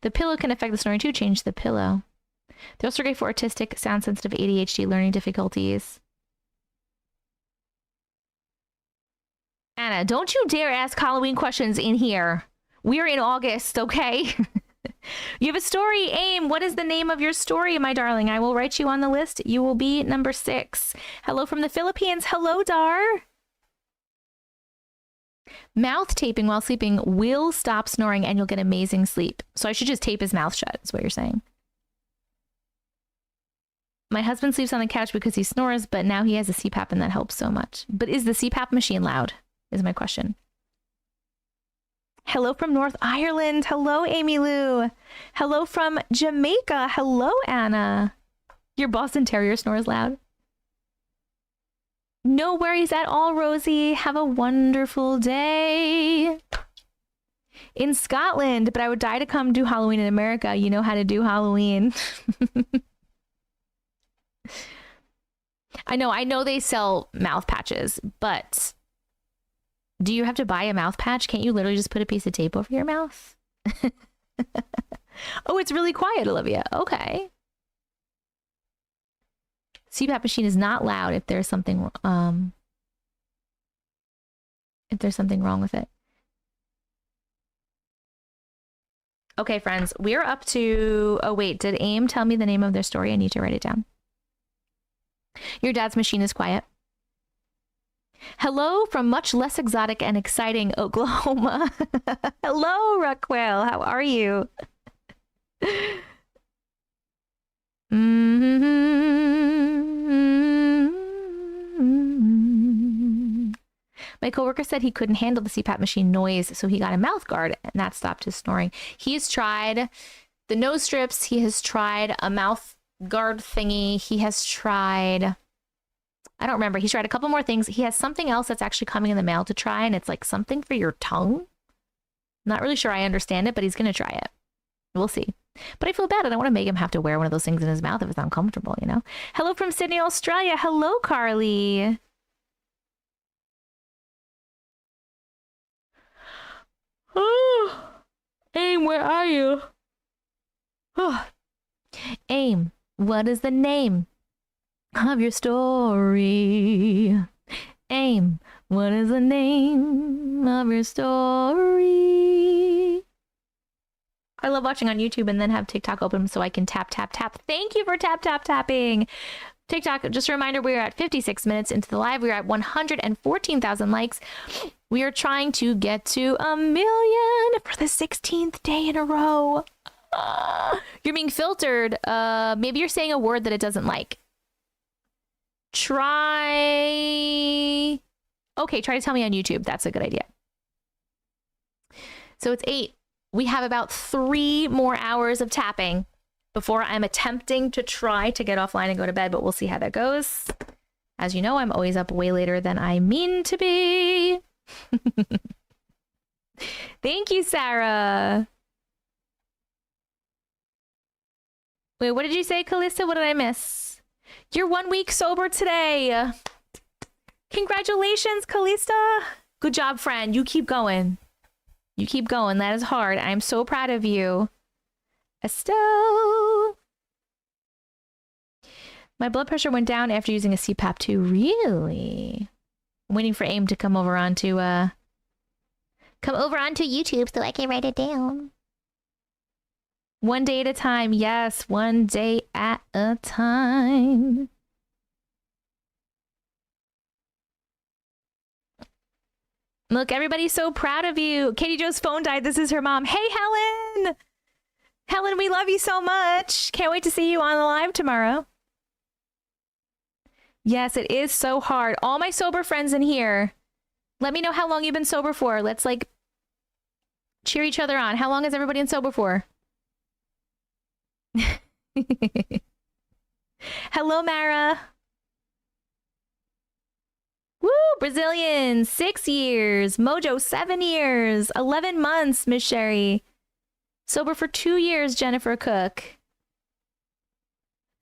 The pillow can affect the snoring too. Change the pillow. They're also great for autistic, sound-sensitive, ADHD, learning difficulties. Anna, don't you dare ask Halloween questions in here. We're in August, okay? You have a story, Aim. What is the name of your story, my darling? I will write you on the list. You will be number 6. Hello from the Philippines. Hello, Dar. Mouth taping while sleeping will stop snoring and you'll get amazing sleep. So I should just tape his mouth shut, is what you're saying. My husband sleeps on the couch because he snores, but now he has a CPAP and that helps so much. But is the CPAP machine loud? Is my question. Hello from North Ireland. Hello, Amy Lou. Hello from Jamaica. Hello, Anna. Your Boston Terrier snores loud. No worries at all, Rosie. Have a wonderful day. In Scotland, but I would die to come do Halloween in America. You know how to do Halloween. I know they sell mouth patches, but do you have to buy a mouth patch? Can't you literally just put a piece of tape over your mouth? Oh, it's really quiet, Olivia. Okay. CPAP machine is not loud if there's something wrong with it. Okay, friends, we're up to... Oh, wait, did AIM tell me the name of their story? I need to write it down. Your dad's machine is quiet. Hello from much less exotic and exciting Oklahoma. Hello, Raquel. How are you? My coworker said he couldn't handle the CPAP machine noise, so he got a mouth guard, and that stopped his snoring. He has tried the nose strips. He has tried a mouth guard thingy. He has tried... I don't remember. He's tried a couple more things. He has something else that's actually coming in the mail to try, and it's like something for your tongue. Not really sure I understand it, but he's going to try it. We'll see. But I feel bad. I don't want to make him have to wear one of those things in his mouth if it's uncomfortable, you know? Hello from Sydney, Australia. Hello, Carly. Oh, AIM, where are you? Oh. AIM, what is the name of your story? AIM, what is the name of your story? I love watching on YouTube and then have TikTok open so I can tap, tap, tap. Thank you for tap, tap, tapping. TikTok, just a reminder, we are at 56 minutes into the live. We are at 114,000 likes. We are trying to get to 1 million for the 16th day in a row. You're being filtered. Maybe you're saying a word that it doesn't like. Try... Okay, try to tell me on YouTube. That's a good idea. So it's 8. We have about 3 more hours of tapping before I'm attempting to try to get offline and go to bed, but we'll see how that goes. As you know, I'm always up way later than I mean to be. Thank you, Sarah. Wait, what did you say, Calista? What did I miss? You're 1 week sober today. Congratulations, Calista. Good job, friend. You keep going. You keep going. That is hard. I'm so proud of you. Estelle. My blood pressure went down after using a CPAP too. Really? I'm waiting for AIM to come over onto YouTube so I can write it down. 1 day at a time. Yes, 1 day at a time. Look, everybody's so proud of you. Katie Jo's phone died. This is her mom. Hey, Helen! Helen, we love you so much. Can't wait to see you on the live tomorrow. Yes, it is so hard. All my sober friends in here, let me know how long you've been sober for. Let's, like, cheer each other on. How long has everybody been sober for? Hello, Mara. Woo, Brazilian, 6 years. Mojo, 7 years. 11 months, Miss Sherry. Sober for 2 years, Jennifer Cook.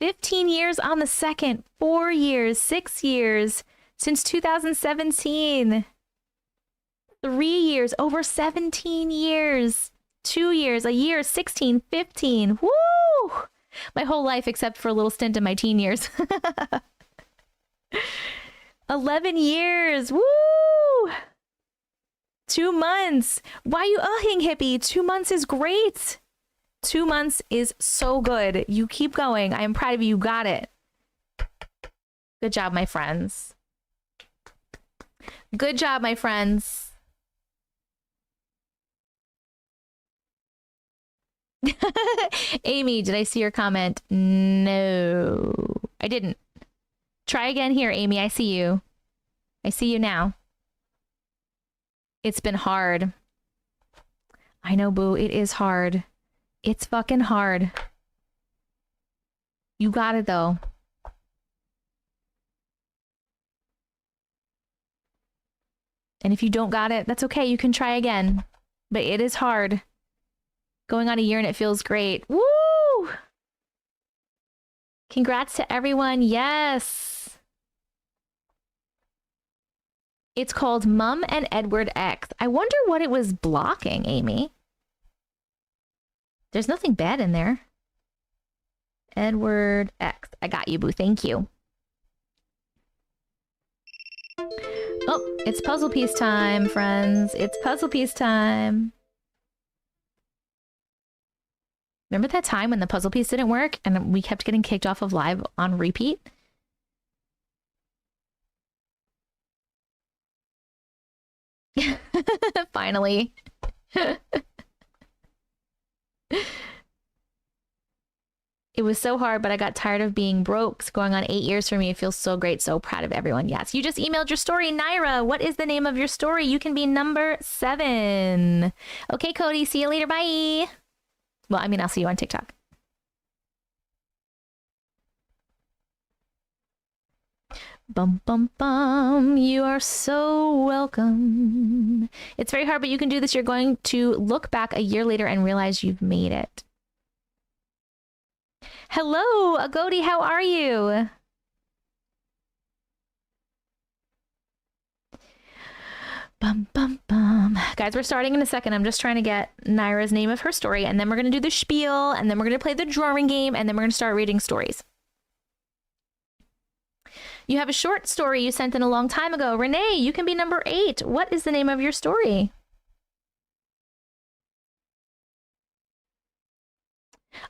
15 years on the second. 4 years, 6 years. Since 2017. 3 years, over 17 years. 2 years, a year, 16, 15. Woo! My whole life except for a little stint in my teen years. 11 years. Woo! 2 months. Why are you uhing, hippie? 2 months is great. 2 months is so good. You keep going. I am proud of you. You got it. Good job, my friends. Good job, my friends. Amy, did I see your comment? No, I didn't. Try again here, Amy. I see you. I see you now. It's been hard. I know, boo. It is hard. It's fucking hard. You got it, though. And if you don't got it, that's okay. You can try again. But it is hard. Going on a year and it feels great. Woo! Congrats to everyone. Yes. It's called Mum and Edward X. I wonder what it was blocking, Amy. There's nothing bad in there. Edward X. I got you, boo. Thank you. Oh, it's puzzle piece time, friends. It's puzzle piece time. Remember that time when the puzzle piece didn't work and we kept getting kicked off of live on repeat? Finally. It was so hard, but I got tired of being broke. It's going on 8 years for me. It feels so great. So proud of everyone. Yes. You just emailed your story, Naira. What is the name of your story? You can be number 7. Okay, Cody. See you later. Bye. Well, I mean, I'll see you on TikTok. Bum, bum, bum. You are so welcome. It's very hard, but you can do this. You're going to look back a year later and realize you've made it. Hello, Agodi. How are you? Bum, bum, bum. Guys, we're starting in a second. I'm just trying to get Naira's name of her story, and then we're going to do the spiel, and then we're going to play the drawing game, and then we're going to start reading stories. You have a short story you sent in a long time ago. Renee, you can be number 8. What is the name of your story?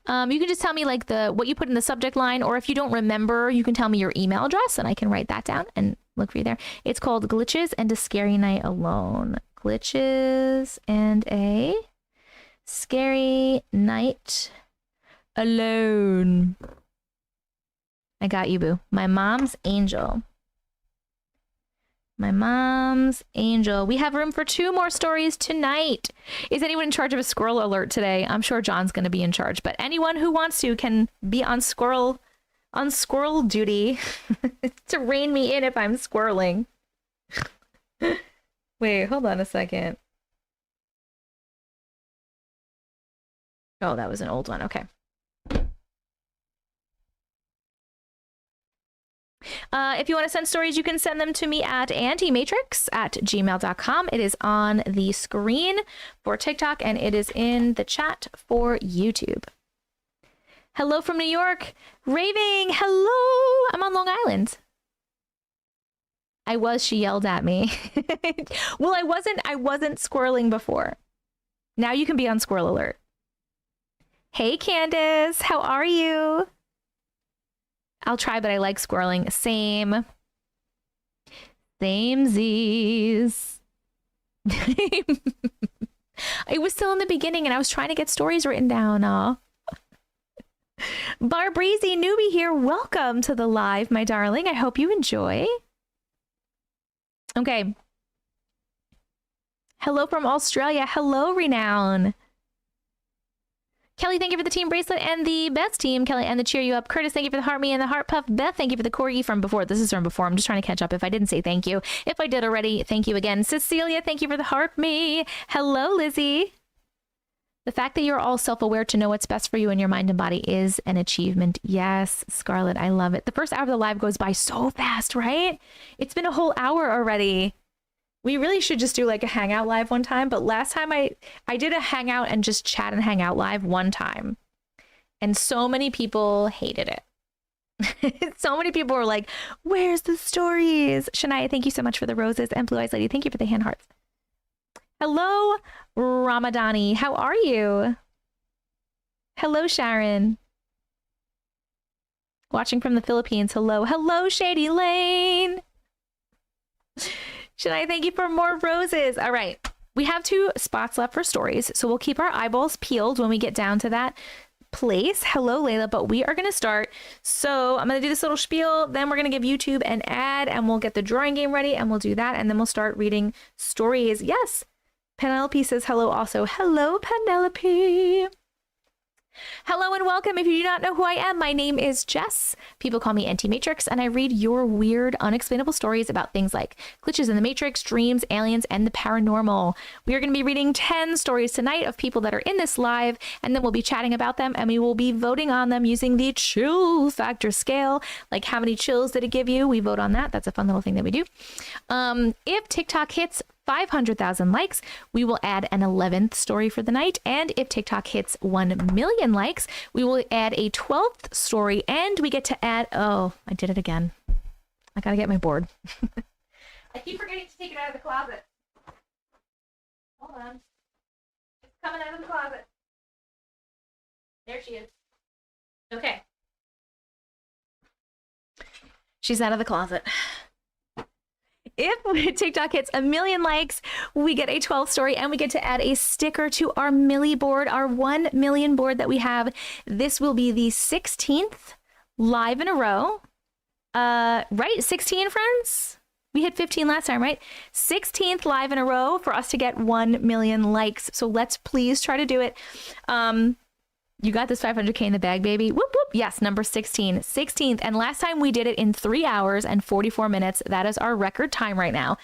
You can just tell me like what you put in the subject line, or if you don't remember, you can tell me your email address and I can write that down and look for you there. It's called Glitches and a Scary Night Alone. Glitches and a Scary Night Alone. I got you, boo. My mom's angel. My mom's angel. We have room for 2 more stories tonight. Is anyone in charge of a squirrel alert today? I'm sure John's going to be in charge, but anyone who wants to can be on squirrel duty to rein me in if I'm squirreling. Wait, hold on a second. Oh, that was an old one. Okay. If you want to send stories, you can send them to me at auntiematrix@gmail.com. It is on the screen for TikTok, and it is in the chat for YouTube. Hello from New York. Raving, hello. I'm on Long Island. She yelled at me. Well, I wasn't squirreling before. Now you can be on squirrel alert. Hey, Candace, how are you? I'll try, but I like squirreling. Same. Samesies. I was still in the beginning and I was trying to get stories written down. Barbreezy newbie here. Welcome to the live, my darling. I hope you enjoy. Okay. Hello from Australia. Hello, Renown. Kelly, thank you for the team bracelet and the best team. Kelly, and the cheer you up. Curtis, thank you for the heart me and the heart puff. Beth, thank you for the corgi from before. This is from before. I'm just trying to catch up. If I didn't say thank you. If I did already, thank you again. Cecilia, thank you for the heart me. Hello, Lizzie. The fact that you're all self-aware to know what's best for you in your mind and body is an achievement. Yes, Scarlett, I love it. The first hour of the live goes by so fast, right? It's been a whole hour already. We really should just do like a Hangout live one time. But last time I did a Hangout and just chat and Hangout live one time. And so many people hated it. So many people were like, where's the stories? Shania, thank you so much for the roses. And Blue Eyes Lady, thank you for the hand hearts. Hello, Ramadani. How are you? Hello, Sharon. Watching from the Philippines. Hello. Hello, Shady Lane. Shania, thank you for more roses. All right. We have 2 spots left for stories, so we'll keep our eyeballs peeled when we get down to that place. Hello, Layla, but we are going to start. So I'm going to do this little spiel, then we're going to give YouTube an ad, and we'll get the drawing game ready, and we'll do that, and then we'll start reading stories. Yes. Penelope says hello also. Hello, Penelope. Hello and welcome. If you do not know who I am, my name is Jess. People call me Auntie Matrix, and I read your weird, unexplainable stories about things like glitches in the Matrix, dreams, aliens, and the paranormal. We are going to be reading 10 stories tonight of people that are in this live, and then we'll be chatting about them, and we will be voting on them using the chill factor scale. Like, how many chills did it give you? We vote on that. That's a fun little thing that we do. If TikTok hits 500,000 likes, we will add an 11th story for the night. And if TikTok hits 1 million likes, we will add a 12th story, and we get to add, oh, I did it again. I gotta get my board. I keep forgetting to take it out of the closet. Hold on. It's coming out of the closet. There she is. Okay. She's out of the closet. If TikTok hits 1 million likes, we get a 12th story, and we get to add a sticker to our Millie board, our 1 million board that we have. This will be the 16th live in a row. Right? 16, friends? We hit 15 last time, right? 16th live in a row for us to get 1 million likes. So let's please try to do it. You got this 500K in the bag, baby. Whoop, whoop. Yes, number 16. 16th. And last time we did it in 3 hours and 44 minutes. That is our record time right now.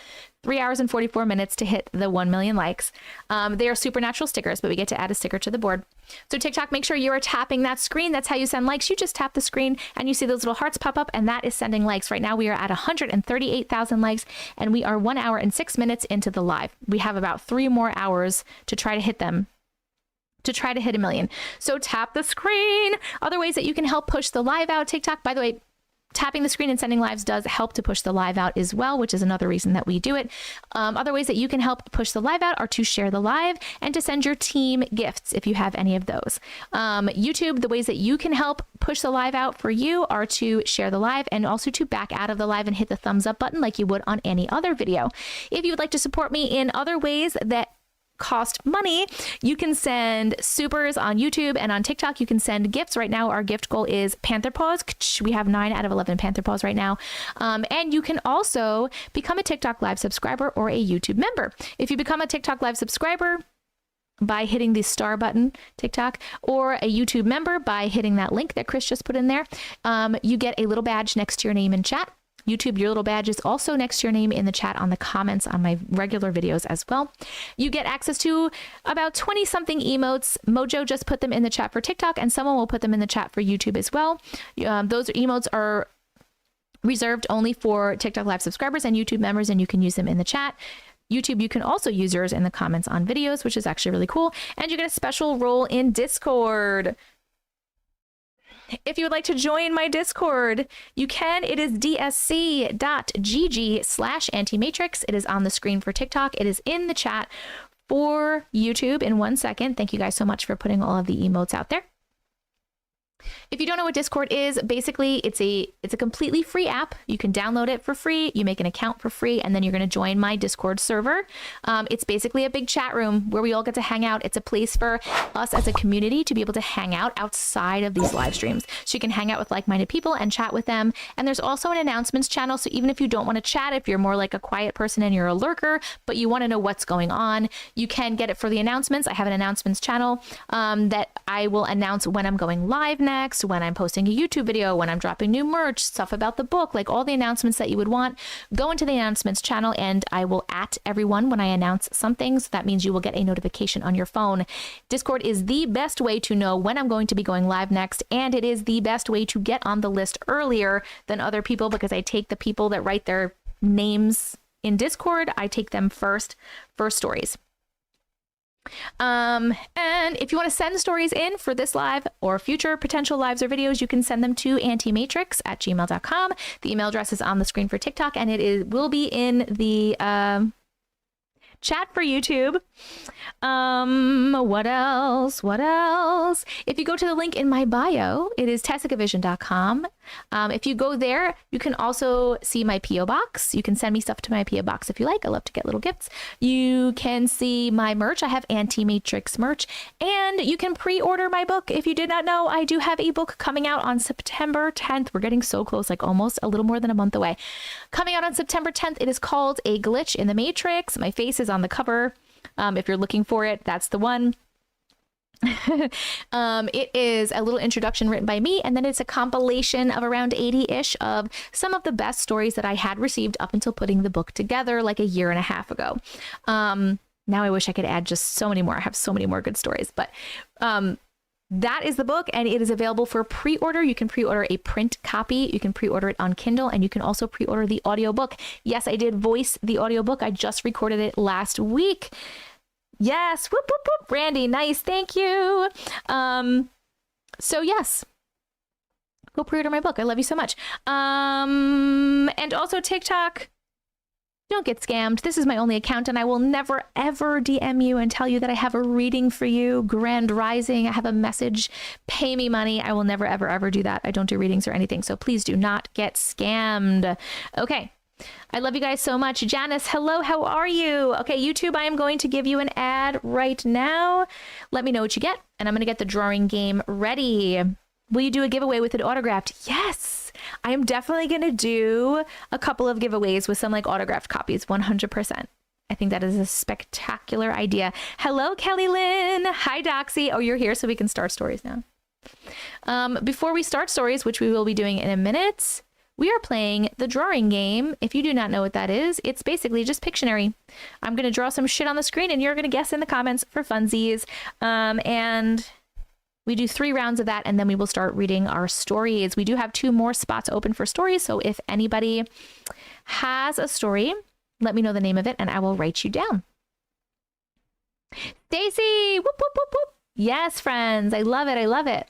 3 hours and 44 minutes to hit the 1 million likes. They are supernatural stickers, but we get to add a sticker to the board. So TikTok, make sure you are tapping that screen. That's how you send likes. You just tap the screen and you see those little hearts pop up, and that is sending likes. Right now we are at 138,000 likes, and we are 1 hour and 6 minutes into the live. We have about 3 more hours to try to hit them. To try to hit 1 million. So tap the screen. Other ways that you can help push the live out. TikTok, by the way, tapping the screen and sending lives does help to push the live out as well, which is another reason that we do it. Other ways that you can help push the live out are to share the live and to send your team gifts if you have any of those. YouTube, the ways that you can help push the live out for you are to share the live and also to back out of the live and hit the thumbs up button like you would on any other video. If you would like to support me in other ways that cost money, you can send supers on YouTube, and on TikTok you can send gifts. Right now our gift goal is panther paws. We have 9 out of 11 panther paws right now. And you can also become a TikTok live subscriber or a YouTube member. If you become a TikTok live subscriber by hitting the star button, TikTok, or a YouTube member by hitting that link that Chris just put in there, you get a little badge next to your name in chat. YouTube, your little badge is also next to your name in the chat on the comments on my regular videos as well. You get access to about 20 something emotes. Mojo just put them in the chat for TikTok, and someone will put them in the chat for YouTube as well. Those emotes are reserved only for TikTok live subscribers and YouTube members, and you can use them in the chat. YouTube, you can also use yours in the comments on videos, which is actually really cool. And you get a special role in Discord. If you would like to join my Discord, you can. It is dsc.gg/antimatrix. It is on the screen for TikTok. It is in the chat for YouTube in 1 second. Thank you guys so much for putting all of the emotes out there. If you don't know what Discord is, basically it's a completely free app. You can download it for free. You make an account for free, and then you're going to join my Discord server. It's basically a big chat room where we all get to hang out. It's a place for us as a community to be able to hang out outside of these live streams. So you can hang out with like-minded people and chat with them. And there's also an announcements channel. So even if you don't want to chat, if you're more like a quiet person and you're a lurker, but you want to know what's going on, you can get it for the announcements. I have an announcements channel that I will announce when I'm going live next, when I'm posting a YouTube video, when I'm dropping new merch, stuff about the book, like all the announcements that you would want. Go into the announcements channel, and I will @ everyone when I announce something. So that means you will get a notification on your phone. Discord is the best way to know when I'm going to be going live next, and it is the best way to get on the list earlier than other people, because I take the people that write their names in Discord, I take them first for stories. And if you want to send stories in for this live or future potential lives or videos, you can send them to antimatrix@gmail.com. The email address is on the screen for TikTok, and will be in the chat for YouTube. What else? If you go to the link in my bio, it is tessicavision.com. If you go there, you can also see my P.O. box. You can send me stuff to my P.O. box if you like. I love to get little gifts. You can see my merch. I have Auntie Matrix merch, and you can pre-order my book. If you did not know, I do have a book coming out on September 10th. We're getting so close, like almost a little more than a month away. Coming out on September 10th. It is called A Glitch in the Matrix. My face is on the cover. If you're looking for it, that's the one. It is a little introduction written by me, and then it's a compilation of around 80-ish of some of the best stories that I had received up until putting the book together like a year and a half ago. Now I wish I could add just so many more. I have so many more good stories, but that is the book, and it is available for pre-order. You can pre-order a print copy, you can pre-order it on Kindle, and you can also pre-order the audiobook. Yes, I did voice the audiobook. I just recorded it last week. Yes, whoop, whoop, whoop. Randy, nice, thank you. So yes, go pre-order my book. I love you so much. And also TikTok. Don't get scammed. This is my only account, and I will never, ever DM you and tell you that I have a reading for you. Grand Rising. I have a message. Pay me money. I will never, ever, ever do that. I don't do readings or anything, so please do not get scammed. Okay. I love you guys so much. Janice, hello. How are you? Okay, YouTube, I am going to give you an ad right now. Let me know what you get, and I'm going to get the drawing game ready. Will you do a giveaway with it autographed? Yes. I am definitely going to do a couple of giveaways with some like autographed copies, 100%. I think that is a spectacular idea. Hello, Kelly Lynn. Hi, Doxy. Oh, you're here, so we can start stories now. Before we start stories, which we will be doing in a minute, we are playing the drawing game. If you do not know what that is, it's basically just Pictionary. I'm going to draw some shit on the screen, and you're going to guess in the comments for funsies. And we do 3 rounds of that, and then we will start reading our stories. We do have 2 more spots open for stories, so if anybody has a story, let me know the name of it, and I will write you down. Stacy! Whoop, whoop, whoop, whoop. Yes, friends. I love it. I love it.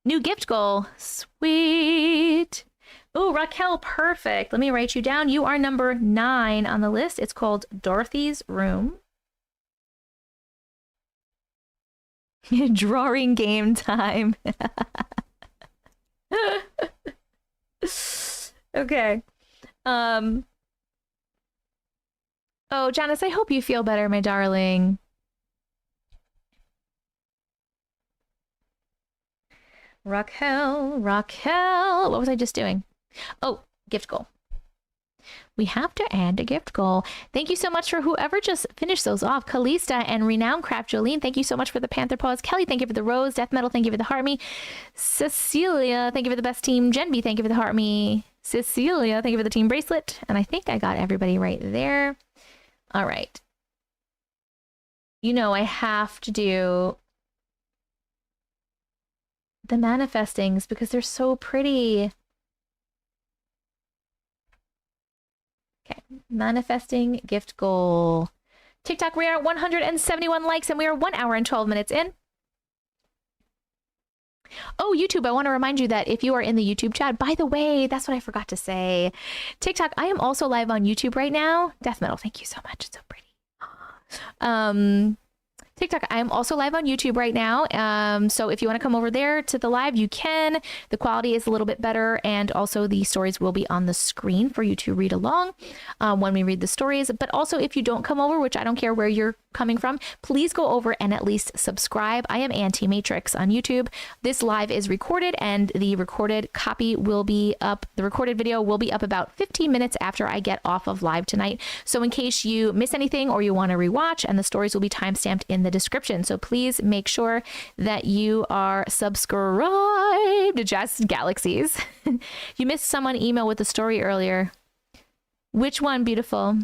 New gift goal. Sweet. Oh, Raquel, perfect. Let me write you down. You are number 9 on the list. It's called Dorothy's Room. Drawing game time. Okay. Oh, Janice, I hope you feel better, my darling. Raquel. What was I just doing? Oh, gift goal. We have to add a gift goal. Thank you so much for whoever just finished those off. Kalista and Renowned Craft Jolene, thank you so much for the Panther Paws. Kelly, thank you for the Rose. Death Metal, thank you for the Heart Me. Cecilia, thank you for the best team. Genby, thank you for the Heart Me. Cecilia, thank you for the team bracelet. And I think I got everybody right there. All right. You know, I have to do the manifestings because they're so pretty. Okay, manifesting gift goal. TikTok, we are at 171 likes and we are 1 hour and 12 minutes in. Oh, YouTube, I want to remind you that if you are in the YouTube chat, by the way, that's what I forgot to say. TikTok, I am also live on YouTube right now. Death Metal, thank you so much. It's so pretty. TikTok, I am also live on YouTube right now. So if you want to come over there to the live, you can. The quality is a little bit better, and also the stories will be on the screen for you to read along when we read the stories. But also, if you don't come over, which I don't care where you're coming from, please go over and at least subscribe. I am Auntie Matrix on YouTube. This live is recorded, and the recorded copy will be up. The recorded video will be up about 15 minutes after I get off of live tonight. So in case you miss anything or you want to rewatch, and the stories will be timestamped in the description. So please make sure that you are subscribed to Jess Galaxies. You missed someone email with the story earlier. Which one, beautiful?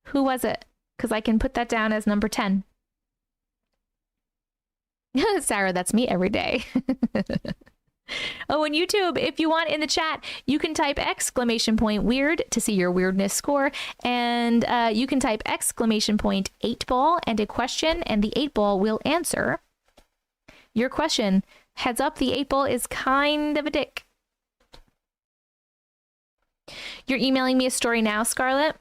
Who was it? Because I can put that down as number 10. Sarah, that's me every day. Oh, and YouTube, if you want in the chat, you can type !weird to see your weirdness score. And you can type !8ball and a question, and the 8-ball will answer your question. Heads up, the 8-ball is kind of a dick. You're emailing me a story now, Scarlett?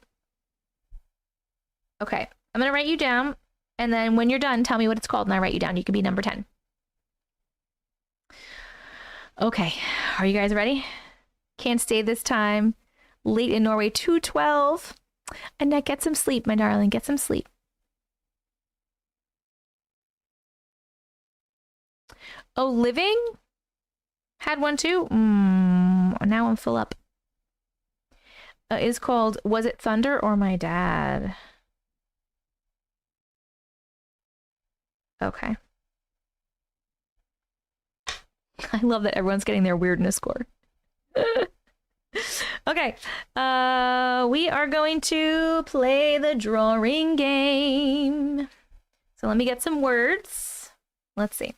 Okay, I'm going to write you down. And then when you're done, tell me what it's called and I write you down. You can be number 10. Okay, are you guys ready? Can't stay this time. Late in Norway, 2:12. Annette, get some sleep, my darling. Get some sleep. Oh, Living? Had one too? Now I'm full up. Is called Was It Thunder or My Dad? Okay. I love that everyone's getting their weirdness score. Okay. We are going to play the drawing game. So let me get some words. Let's see.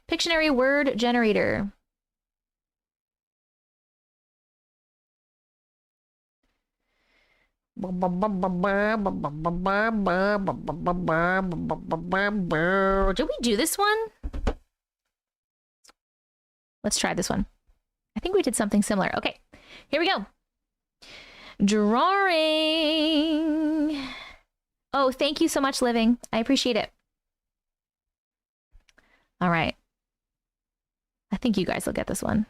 Pictionary word generator. Did we do this one? Let's try this one. I think we did something similar. Okay, here we go. Drawing. Oh, thank you so much, Living. I appreciate it. All right. I think you guys will get this one.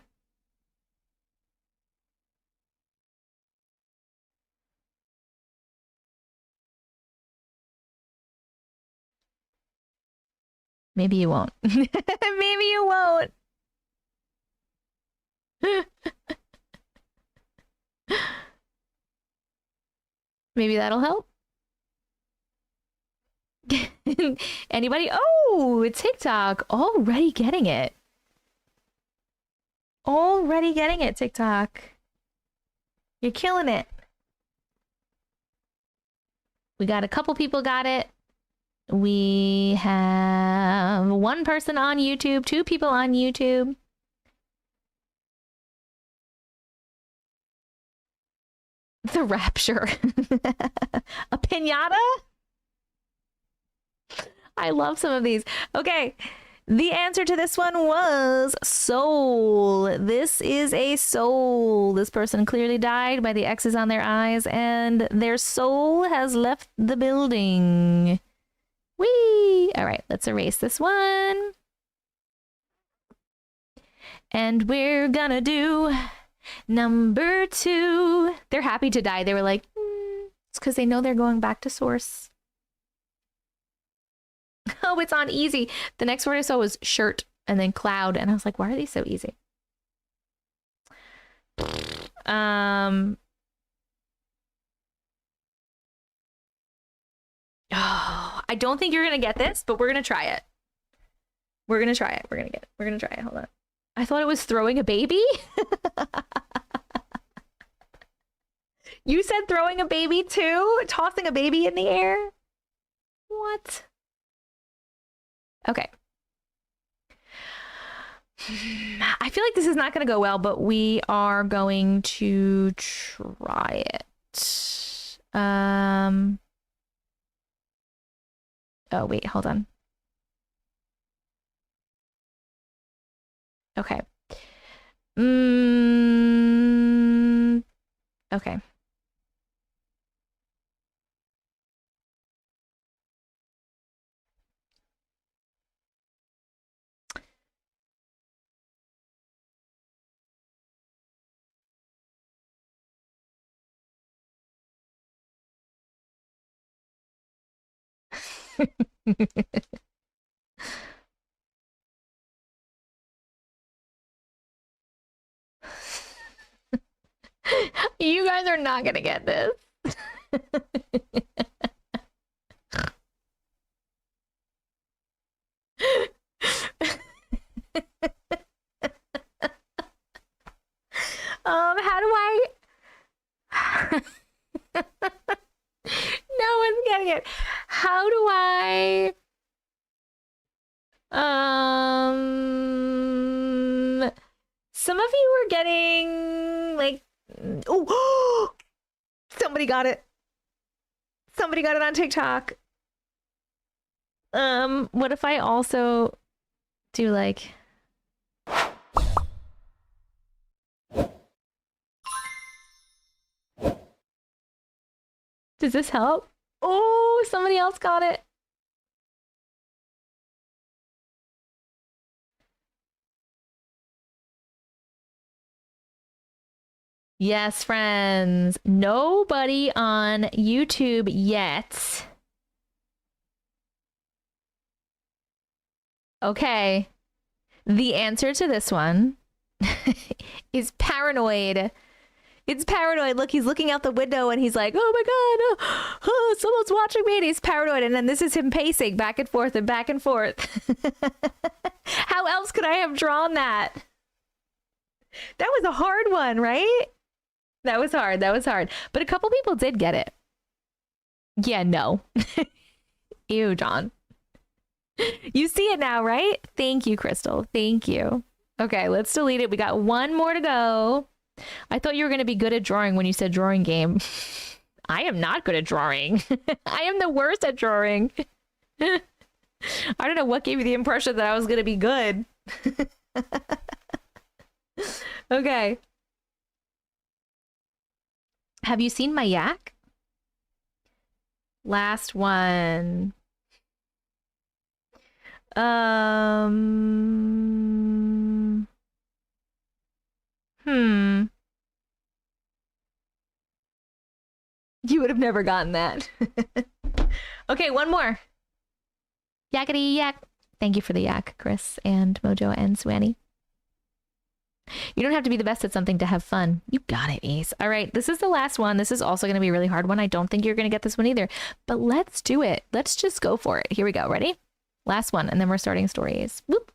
Maybe you won't. Maybe you won't. Maybe that'll help. Anybody? Oh, TikTok. Already getting it. Already getting it, TikTok. You're killing it. We got a couple people got it. We have one person on YouTube, 2 people on YouTube. The Rapture. A piñata? I love some of these. Okay. The answer to this one was soul. This is a soul. This person clearly died by the X's on their eyes, and their soul has left the building. Whee! All right, let's erase this one. And we're gonna do number 2. They're happy to die. They were like, it's because they know they're going back to source. Oh, it's on easy. The next word I saw was shirt and then cloud. And I was like, why are these so easy? Oh, I don't think you're going to get this, but we're going to try it. We're going to try it. We're going to try it. Hold on. I thought it was throwing a baby. You said throwing a baby too? Tossing a baby in the air? What? Okay. I feel like this is not going to go well, but we are going to try it. Oh, wait, hold on. Okay. Okay. You guys are not gonna get this. How do I? No one's getting it. How do I? Some of you are getting like, oh, somebody got it. Somebody got it on TikTok. What if I also do like? Does this help? Oh, somebody else got it. Yes, friends. Nobody on YouTube yet. Okay. The answer to this one is paranoid. It's paranoid. Look, he's looking out the window and he's like, oh my God, someone's watching me. And he's paranoid. And then this is him pacing back and forth and back and forth. How else could I have drawn that? That was a hard one, right? That was hard. That was hard. But a couple people did get it. Yeah, no. Ew, John. You see it now, right? Thank you, Crystal. Thank you. Okay, let's delete it. We got one more to go. I thought you were going to be good at drawing when you said drawing game. I am not good at drawing. I am the worst at drawing. I don't know what gave you the impression that I was going to be good. Okay. Have you seen my yak? Last one. You would have never gotten that. Okay, one more. Yakety yak. Thank you for the yak, Chris and Mojo and Swanny. You don't have to be the best at something to have fun. You got it, Ace. All right, this is the last one. This is also going to be a really hard one. I don't think you're going to get this one either, but let's do it. Let's just go for it. Here we go. Ready? Last one, and then we're starting stories. Whoop.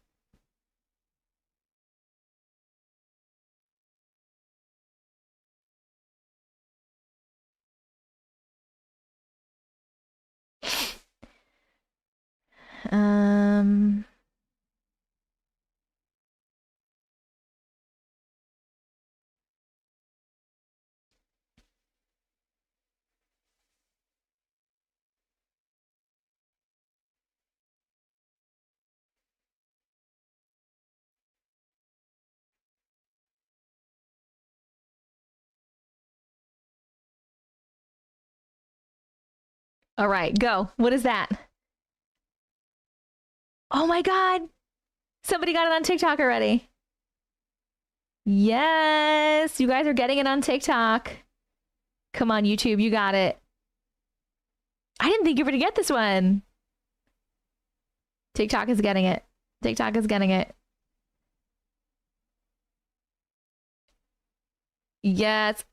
All right, go. What is that? Oh my God. Somebody got it on TikTok already. Yes, you guys are getting it on TikTok. Come on, YouTube, you got it. I didn't think you were going to get this one. TikTok is getting it. TikTok is getting it. Yes.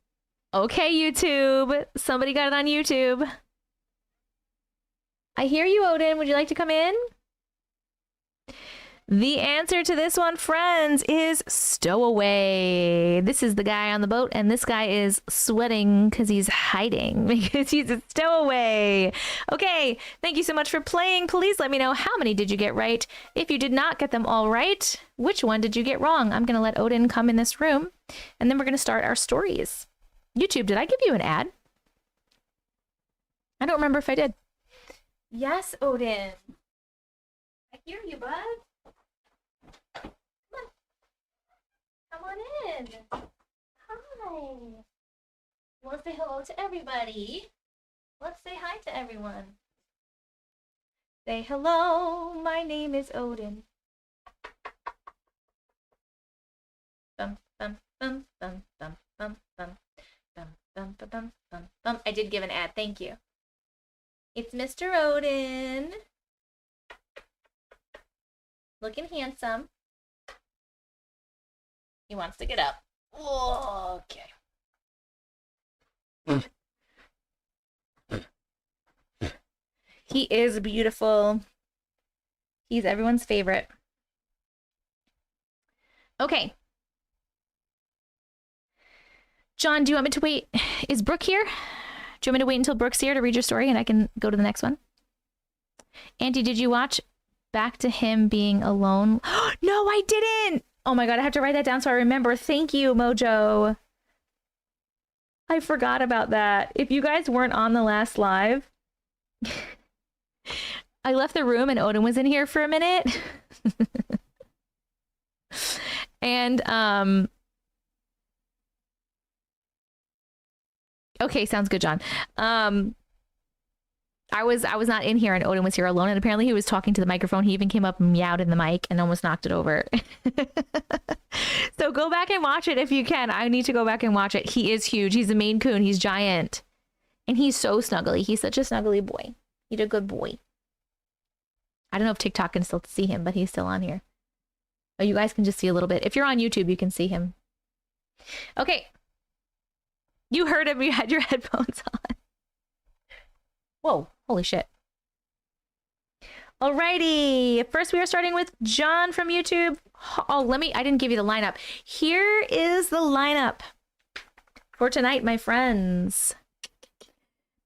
Okay, YouTube. Somebody got it on YouTube. I hear you, Odin. Would you like to come in? The answer to this one, friends, is stowaway. This is the guy on the boat, and this guy is sweating because he's hiding because he's a stowaway. Okay, thank you so much for playing. Please let me know, how many did you get right? If you did not get them all right, which one did you get wrong? I'm going to let Odin come in this room, and then we're going to start our stories. YouTube, did I give you an ad? I don't remember if I did. Yes, Odin. I hear you, bud. Come on in. Hi. You want to say hello to everybody? Let's say hi to everyone. Say hello. My name is Odin. Bum, bum, bum, bum, bum, bum, bum, bum, bum, bum, bum, bum. I did give an ad. Thank you. It's Mr. Odin. Looking handsome. He wants to get up. Okay. He is beautiful. He's everyone's favorite. Okay. John, do you want me to wait? Is Brooke here? Do you want me to wait until Brooke's here to read your story and I can go to the next one? Auntie, did you watch Back to Him Being Alone? No, I didn't! Oh my God, I have to write that down so I remember. Thank you, Mojo. I forgot about that. If you guys weren't on the last live, I left the room and Odin was in here for a minute. And, okay, sounds good, John. I was not in here and Odin was here alone, and apparently he was talking to the microphone. He even came up and meowed in the mic and almost knocked it over. So go back and watch it if you can. I need to go back and watch it. He is huge. He's a Maine Coon. He's giant. And he's so snuggly. He's such a snuggly boy. He's a good boy. I don't know if TikTok can still see him, but he's still on here. Oh, you guys can just see a little bit. If you're on YouTube, you can see him. Okay. You heard him. You had your headphones on. Whoa. Holy shit. Alrighty. First, we are starting with John from YouTube. Oh, I didn't give you the lineup. Here is the lineup for tonight, my friends.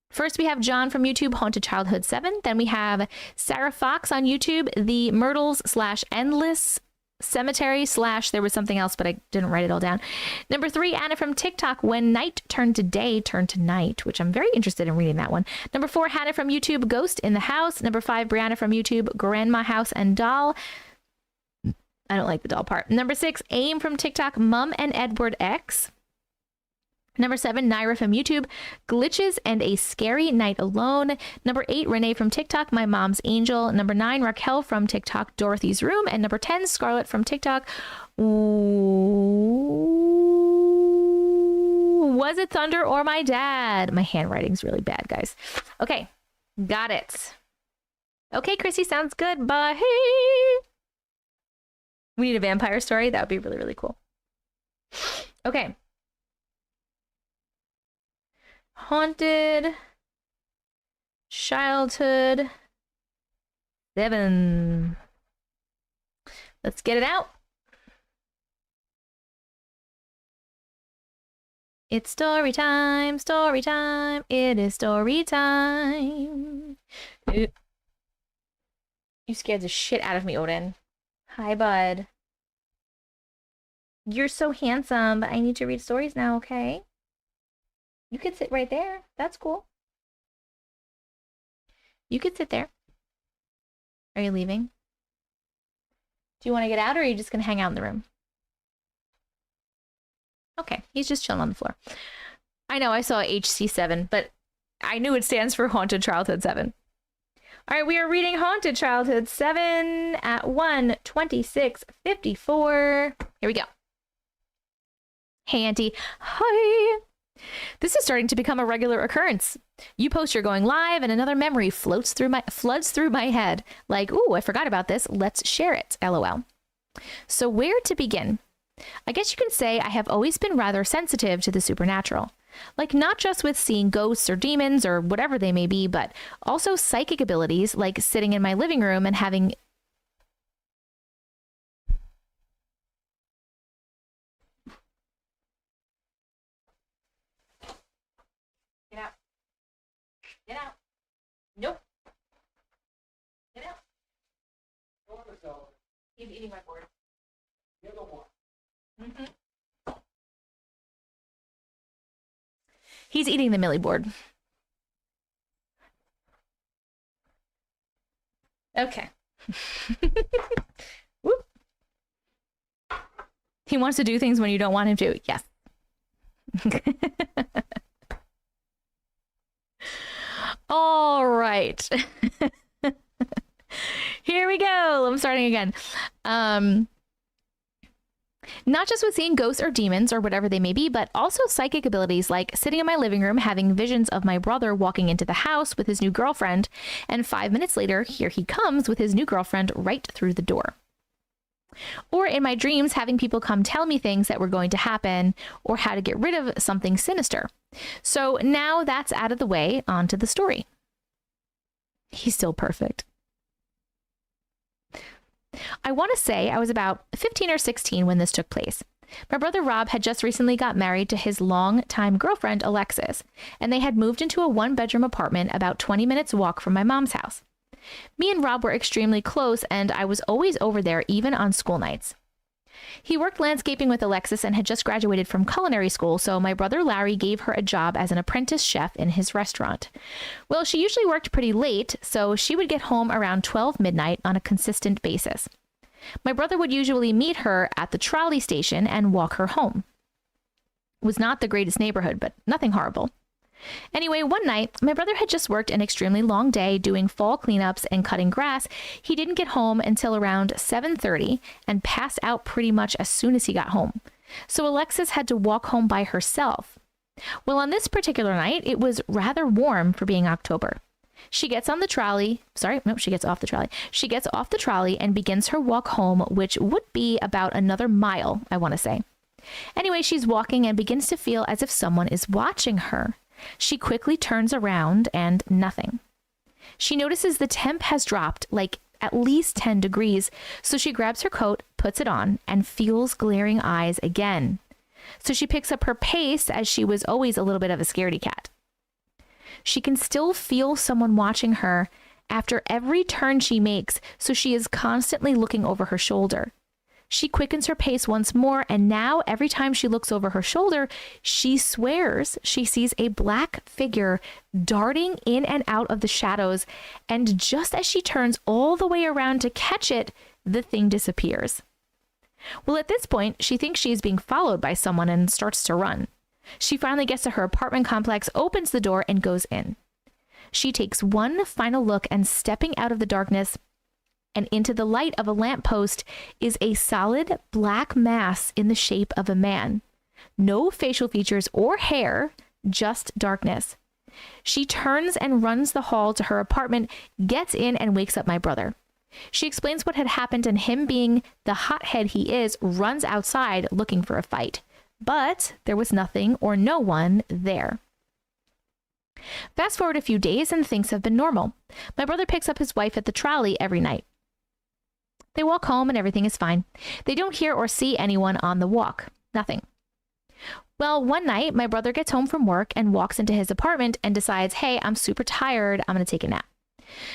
First, we have John from YouTube, Haunted Childhood 7. Then we have Sarah Fox on YouTube, the Myrtles / Endless Cemetery / there was something else, but I didn't write it all down. Number 3, Anna from TikTok, When Night Turned to Day Turned to Night, which I'm very interested in reading that one. Number 4, Hannah from YouTube, Ghost in the House. Number 5, Brianna from YouTube, Grandma House and Doll. I don't like the doll part. Number 6, Aim from TikTok, Mum and Edward X. Number 7, Naira from YouTube, Glitches and a Scary Night Alone. Number 8, Renee from TikTok, My Mom's Angel. Number 9, Raquel from TikTok, Dorothy's Room. And number 10, Scarlett from TikTok, Was It Thunder or My Dad? My handwriting's really bad, guys. Okay, got it. Okay, Chrissy, sounds good. Bye. We need a vampire story. That would be really, really cool. Okay. Haunted Childhood 7. Let's get it out. It's story time, story time. It is story time. You scared the shit out of me, Odin. Hi, bud. You're so handsome, but I need to read stories now, okay? You could sit right there. That's cool. You could sit there. Are you leaving? Do you want to get out, or are you just going to hang out in the room? Okay, he's just chilling on the floor. I know I saw HC7, but I knew it stands for Haunted Childhood 7. All right, we are reading Haunted Childhood 7 at 1:26:54. Here we go. Hey, Auntie. Hi. This is starting to become a regular occurrence. You post you're going live and another memory floods through my head. Like, ooh, I forgot about this. Let's share it. LOL. So where to begin? I guess you can say I have always been rather sensitive to the supernatural. Like not just with seeing ghosts or demons or whatever they may be, but also psychic abilities like sitting in my living room and having... Get out. Get out. Nope. Get out. He's eating my board. The other one. Mm-hmm. He's eating the Millie board. Okay. Whoop. He wants to do things when you don't want him to. Yes. All right. Here we go. I'm starting again. Not just with seeing ghosts or demons or whatever they may be, but also psychic abilities like sitting in my living room having visions of my brother walking into the house with his new girlfriend, and 5 minutes later, here he comes with his new girlfriend right through the door. Or in my dreams, having people come tell me things that were going to happen or how to get rid of something sinister. So now that's out of the way, on to the story. He's still perfect. I want to say I was about 15 or 16 when this took place. My brother Rob had just recently got married to his longtime girlfriend, Alexis, and they had moved into a one-bedroom apartment about 20 minutes walk from my mom's house. Me and Rob were extremely close, and I was always over there even on school nights. He worked landscaping with Alexis and had just graduated from culinary school, so my brother Larry gave her a job as an apprentice chef in his restaurant. Well, she usually worked pretty late, so she would get home around 12 midnight on a consistent basis. My brother would usually meet her at the trolley station and walk her home. It was not the greatest neighborhood, but nothing horrible. Anyway, one night, my brother had just worked an extremely long day doing fall cleanups and cutting grass. He didn't get home until around 7:30 and passed out pretty much as soon as he got home. So Alexis had to walk home by herself. Well, on this particular night, it was rather warm for being October. She gets on the trolley. She gets off the trolley. She gets off the trolley and begins her walk home, which would be about another mile, I want to say. Anyway, she's walking and begins to feel as if someone is watching her. She quickly turns around and nothing. She notices the temp has dropped like at least 10 degrees, so she grabs her coat, puts it on, and feels glaring eyes again. So she picks up her pace, as she was always a little bit of a scaredy cat. She can still feel someone watching her after every turn she makes, so she is constantly looking over her shoulder. She quickens her pace once more, and now every time she looks over her shoulder, she swears she sees a black figure darting in and out of the shadows, and just as she turns all the way around to catch it, the thing disappears. Well, at this point, she thinks she is being followed by someone and starts to run. She finally gets to her apartment complex, opens the door, and goes in. She takes one final look, and stepping out of the darkness and into the light of a lamppost is a solid black mass in the shape of a man. No facial features or hair, just darkness. She turns and runs the hall to her apartment, gets in, and wakes up my brother. She explains what had happened, and him, being the hothead he is, runs outside looking for a fight. But there was nothing or no one there. Fast forward a few days and things have been normal. My brother picks up his wife at the trolley every night. They walk home and everything is fine. They don't hear or see anyone on the walk. Nothing. Well, one night, my brother gets home from work and walks into his apartment and decides, hey, I'm super tired. I'm going to take a nap.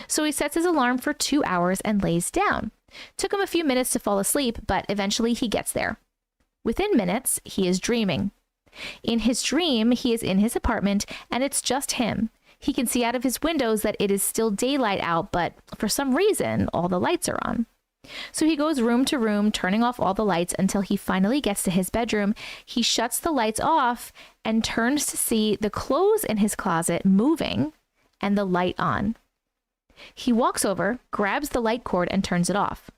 So he sets his alarm for 2 hours and lays down. Took him a few minutes to fall asleep, but eventually he gets there. Within minutes, he is dreaming. In his dream, he is in his apartment and it's just him. He can see out of his windows that it is still daylight out, but for some reason, all the lights are on. So he goes room to room, turning off all the lights until he finally gets to his bedroom. He shuts the lights off and turns to see the clothes in his closet moving and the light on. He walks over, grabs the light cord and turns it off.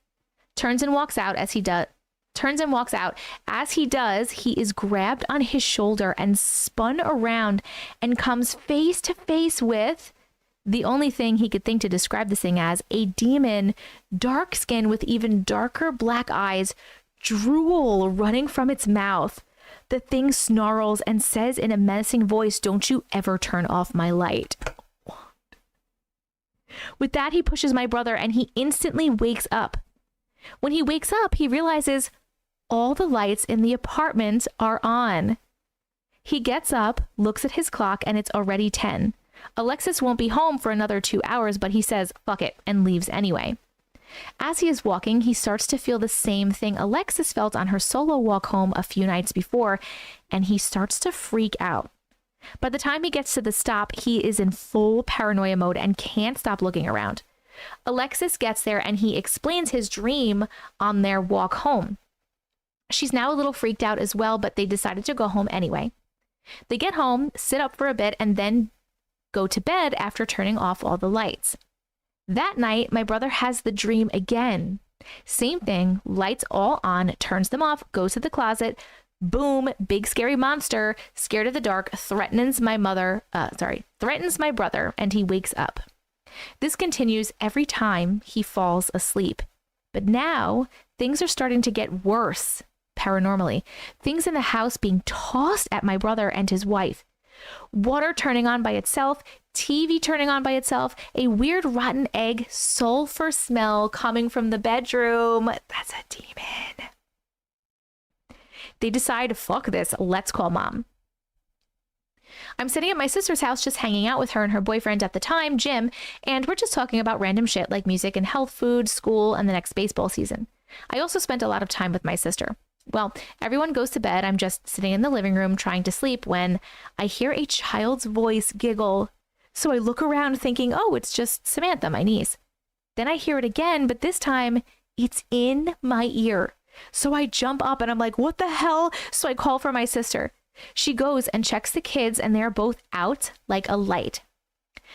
Turns and walks out. As he does, he is grabbed on his shoulder and spun around and comes face to face with the only thing he could think to describe this thing as, a demon, dark skin with even darker black eyes, drool running from its mouth. The thing snarls and says in a menacing voice, "Don't you ever turn off my light." With that, he pushes my brother and he instantly wakes up. When he wakes up, he realizes all the lights in the apartment are on. He gets up, looks at his clock, and it's already 10. Alexis won't be home for another 2 hours, but he says, fuck it, and leaves anyway. As he is walking, he starts to feel the same thing Alexis felt on her solo walk home a few nights before, and he starts to freak out. By the time he gets to the stop, he is in full paranoia mode and can't stop looking around. Alexis gets there and he explains his dream on their walk home. She's now a little freaked out as well, but they decided to go home anyway. They get home, sit up for a bit, and then go to bed after turning off all the lights. That night, my brother has the dream again. Same thing, lights all on, turns them off, goes to the closet, boom, big scary monster, scared of the dark, threatens my brother, and he wakes up. This continues every time he falls asleep. But now, things are starting to get worse, paranormally. Things in the house being tossed at my brother and his wife. Water turning on by itself, TV turning on by itself, a weird rotten egg sulfur smell coming from the bedroom. That's a demon. They decide, fuck this, let's call mom. I'm sitting at my sister's house just hanging out with her and her boyfriend at the time, Jim, and we're just talking about random shit like music and health, food, school, and the next baseball season. I also spent a lot of time with my sister. Well, everyone goes to bed. I'm just sitting in the living room trying to sleep when I hear a child's voice giggle. So I look around thinking, oh, it's just Samantha, my niece. Then I hear it again, but this time it's in my ear. So I jump up and I'm like, what the hell? So I call for my sister. She goes and checks the kids and they're both out like a light.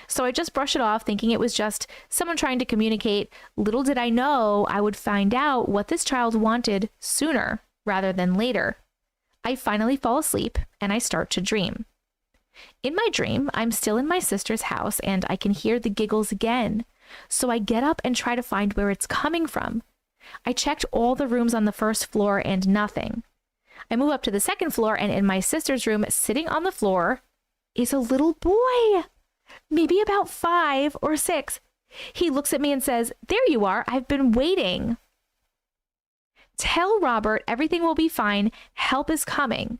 So I just brush it off thinking it was just someone trying to communicate. Little did I know I would find out what this child wanted sooner rather than later. I finally fall asleep and I start to dream. In my dream, I'm still in my sister's house and I can hear the giggles again. So I get up and try to find where it's coming from. I checked all the rooms on the first floor and nothing. I move up to the second floor, and in my sister's room, sitting on the floor, is a little boy, maybe about 5 or 6. He looks at me and says, "There you are. I've been waiting. Tell Robert everything will be fine. Help is coming."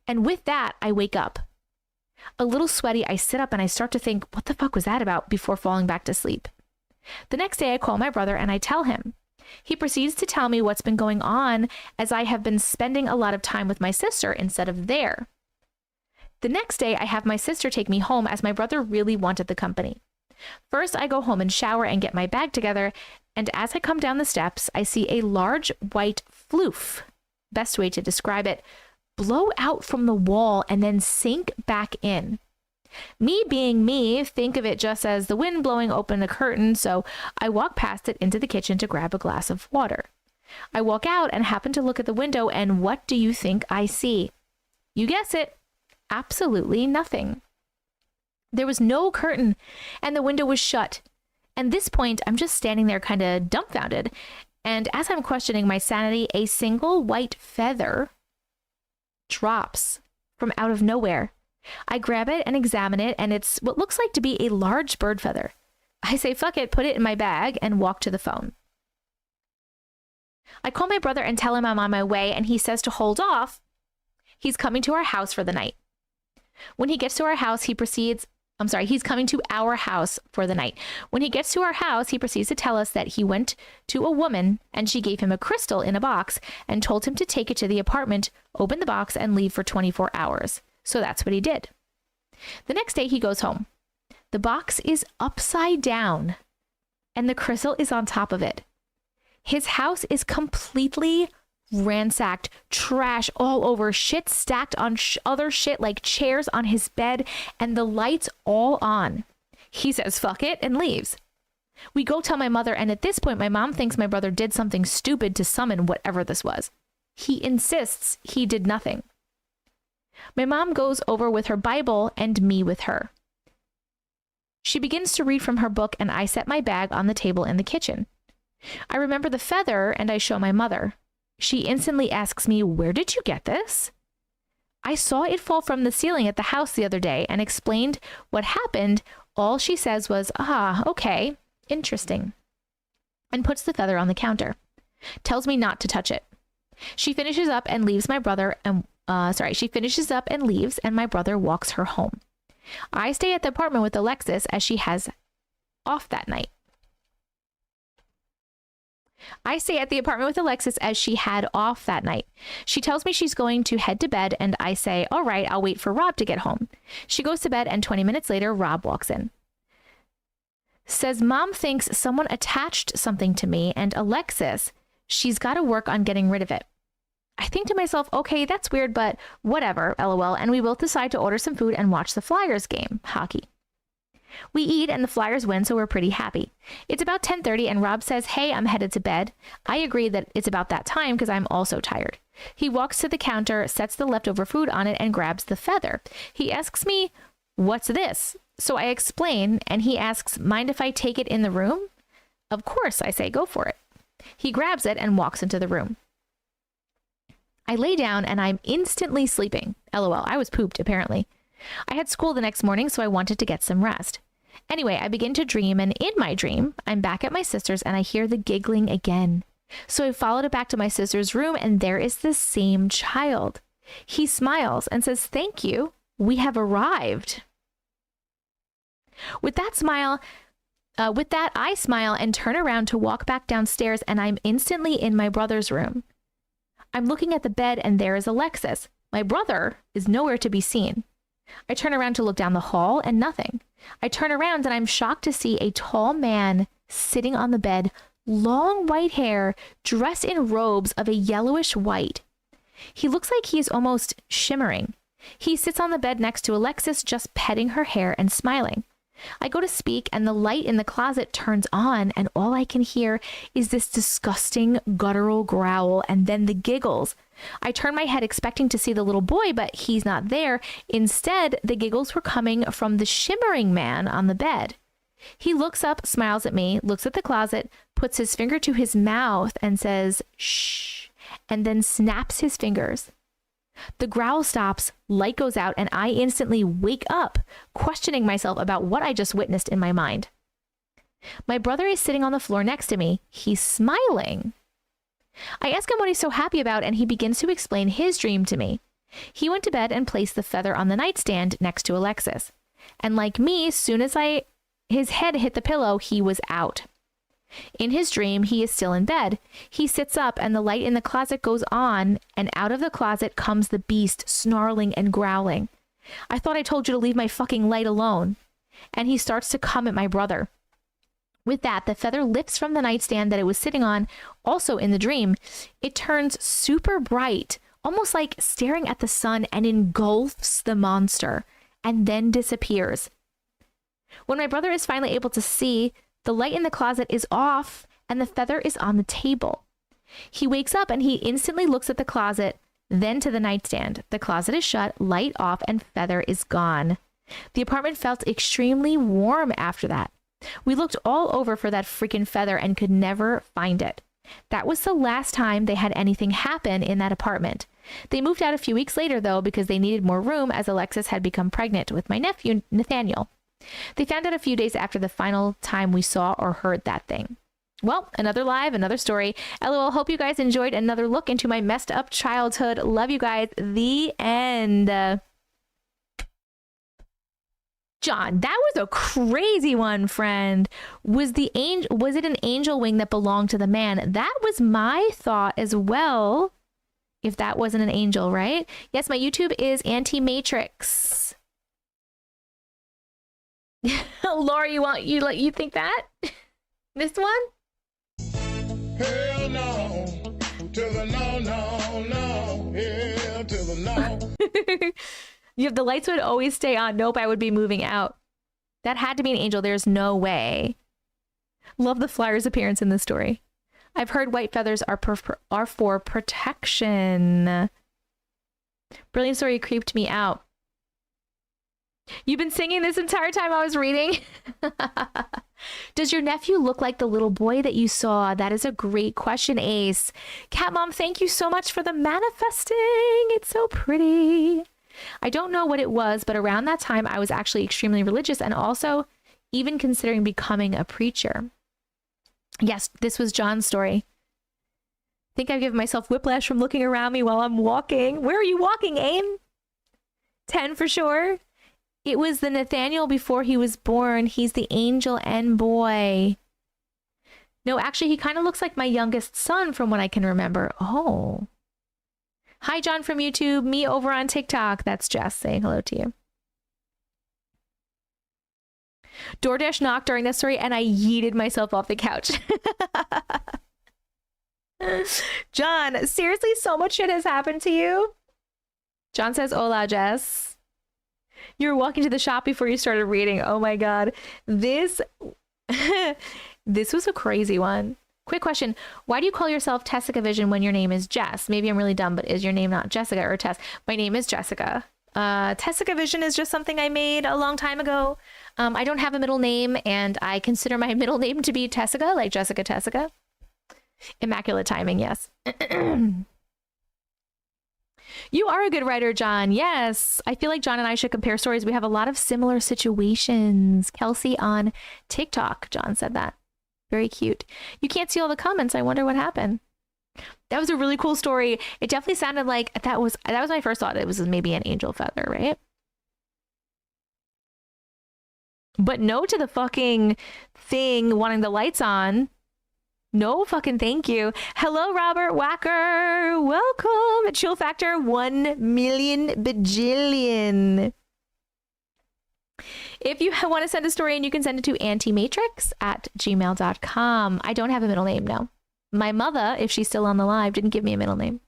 And with that, I wake up. A little sweaty, I sit up and I start to think, what the fuck was that about, before falling back to sleep. The next day, I call my brother and I tell him. He proceeds to tell me what's been going on, as I have been spending a lot of time with my sister instead of there. The next day, I have my sister take me home, as my brother really wanted the company. First, I go home and shower and get my bag together, and as I come down the steps, I see a large white floof, best way to describe it, blow out from the wall and then sink back in. Me being me, think of it just as the wind blowing open a curtain, so I walk past it into the kitchen to grab a glass of water. I walk out and happen to look at the window, and what do you think I see? You guess it. Absolutely nothing. There was no curtain, and the window was shut. At this point, I'm just standing there kind of dumbfounded, and as I'm questioning my sanity, a single white feather drops from out of nowhere. I grab it and examine it, and it's what looks like to be a large bird feather. I say, fuck it, put it in my bag, and walk to the phone. I call my brother and tell him I'm on my way, and he says to hold off. He's coming to our house for the night. When he gets to our house, he's coming to our house for the night. When he gets to our house, he proceeds to tell us that he went to a woman and she gave him a crystal in a box and told him to take it to the apartment, open the box, and leave for 24 hours. So that's what he did. The next day he goes home. The box is upside down and the crystal is on top of it. His house is completely ransacked, trash all over, shit stacked on other shit like chairs on his bed, and the lights all on. He says fuck it and leaves. We go tell my mother, and at this point my mom thinks my brother did something stupid to summon whatever this was. He insists he did nothing. My mom goes over with her Bible and me with her. She begins to read from her book, and I set my bag on the table in the kitchen. I remember the feather and I show my mother. She instantly asks me, "Where did you get this?" I saw it fall from the ceiling at the house the other day and explained what happened. All she says was, okay, interesting, and puts the feather on the counter. Tells me not to touch it. She finishes up and leaves my brother and my brother walks her home. I stay at the apartment with Alexis as she has off that night. She tells me she's going to head to bed, and I say, all right, I'll wait for Rob to get home. She goes to bed, and 20 minutes later, Rob walks in. Says mom thinks someone attached something to me, and Alexis, she's got to work on getting rid of it. I think to myself, okay, that's weird, but whatever, lol, and we both decide to order some food and watch the Flyers game, hockey. We eat and the Flyers win, so we're pretty happy. It's about 10:30 and Rob says, hey, I'm headed to bed. I agree that it's about that time because I'm also tired. He walks to the counter, sets the leftover food on it, and grabs the feather. He asks me, what's this? So I explain, and he asks, mind if I take it in the room? Of course, I say, go for it. He grabs it and walks into the room. I lay down and I'm instantly sleeping. LOL, I was pooped, apparently. I had school the next morning, so I wanted to get some rest. Anyway, I begin to dream, and in my dream, I'm back at my sister's and I hear the giggling again. So I followed it back to my sister's room, and there is the same child. He smiles and says, thank you, we have arrived. With that, I smile and turn around to walk back downstairs, and I'm instantly in my brother's room. I'm looking at the bed, and there is Alexis. My brother is nowhere to be seen. I turn around to look down the hall, and nothing. I turn around, and I'm shocked to see a tall man sitting on the bed, long white hair, dressed in robes of a yellowish white. He looks like he is almost shimmering. He sits on the bed next to Alexis, just petting her hair and smiling. I go to speak, and the light in the closet turns on, and all I can hear is this disgusting guttural growl and then the giggles. I turn my head expecting to see the little boy, but he's not there. Instead, the giggles were coming from the shimmering man on the bed. He looks up, smiles at me, looks at the closet, puts his finger to his mouth and says, shh, and then snaps his fingers. The growl stops, light goes out, and I instantly wake up, questioning myself about what I just witnessed in my mind. My brother is sitting on the floor next to me. He's smiling. I ask him what he's so happy about, and he begins to explain his dream to me. He went to bed and placed the feather on the nightstand next to Alexis. And like me, soon as his head hit the pillow, he was out. In his dream, he is still in bed. He sits up and the light in the closet goes on, and out of the closet comes the beast, snarling and growling. I thought I told you to leave my fucking light alone. And he starts to come at my brother. With that, the feather lifts from the nightstand that it was sitting on, also in the dream. It turns super bright, almost like staring at the sun, and engulfs the monster, and then disappears. When my brother is finally able to see, the light in the closet is off, and the feather is on the table. He wakes up and he instantly looks at the closet, then to the nightstand. The closet is shut, light off, and feather is gone. The apartment felt extremely warm after that. We looked all over for that freaking feather and could never find it. That was the last time they had anything happen in that apartment. They moved out a few weeks later, though, because they needed more room as Alexis had become pregnant with my nephew, Nathaniel. They found out a few days after the final time we saw or heard that thing. Well, another live, another story. LOL, hope you guys enjoyed another look into my messed up childhood. Love you guys. The end. John, that was a crazy one, friend. Was it an angel wing that belonged to the man? That was my thought as well. If that wasn't an angel, right? Yes, my YouTube is Auntie Matrix. Laura, you think that? This one? Hell no. To the no. Hell to the no. The lights would always stay on. Nope, I would be moving out. That had to be an angel. There's no way. Love the flyer's appearance in this story. I've heard white feathers are for protection. Brilliant story, creeped me out. You've been singing this entire time I was reading? Does your nephew look like the little boy that you saw? That is a great question, Ace. Cat Mom, thank you so much for the manifesting. It's so pretty. I don't know what it was, but around that time, I was actually extremely religious and also even considering becoming a preacher. Yes, this was John's story. I think I've given myself whiplash from looking around me while I'm walking. Where are you walking, Aim? 10 for sure. It was the Nathaniel before he was born. He's the angel and boy. No, actually, he kind of looks like my youngest son from what I can remember. Oh. Hi, John from YouTube. Me over on TikTok. That's Jess saying hello to you. DoorDash knocked during this story and I yeeted myself off the couch. John, seriously, so much shit has happened to you? John says, hola, Jess. You were walking to the shop before you started reading. Oh my God. This was a crazy one. Quick question. Why do you call yourself Tessica Vision when your name is Jess? Maybe I'm really dumb, but is your name not Jessica or Tess? My name is Jessica. Tessica Vision is just something I made a long time ago. I don't have a middle name, and I consider my middle name to be Tessica, like Jessica Tessica. Immaculate timing, yes. You are a good writer, John. Yes. I feel like John and I should compare stories. We have a lot of similar situations. Kelsey on TikTok, John said that. Very cute. You can't see all the comments. I wonder what happened. That was a really cool story. It definitely sounded like that was my first thought. It was maybe an angel feather, right? But no to the fucking thing wanting the lights on. No fucking thank you. Hello, Robert Wacker. Welcome. Chill factor 1 million bajillion. If you want to send a story, and you can send it to auntiematrix@gmail.com. I don't have a middle name, no. My mother, if she's still on the live, didn't give me a middle name.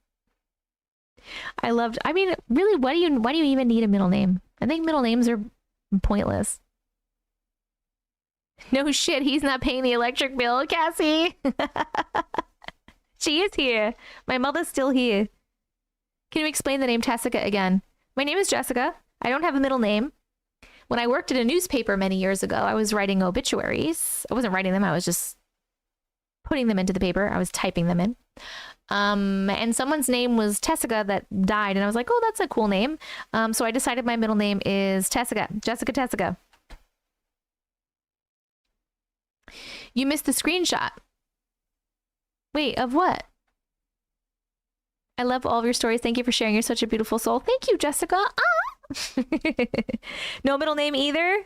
I mean, really, why do you even need a middle name? I think middle names are pointless. No shit, he's not paying the electric bill, Cassie. She is here. My mother's still here. Can you explain the name Tessica again? My name is Jessica. I don't have a middle name. When I worked at a newspaper many years ago, I was writing obituaries. I wasn't writing them. I was just putting them into the paper. I was typing them in. And someone's name was Tessica that died. And I was like, oh, that's a cool name. So I decided my middle name is Tessica. Jessica Tessica. You missed the screenshot. Wait, of what? I love all of your stories. Thank you for sharing. You're such a beautiful soul. Thank you, Jessica. Ah! No middle name either?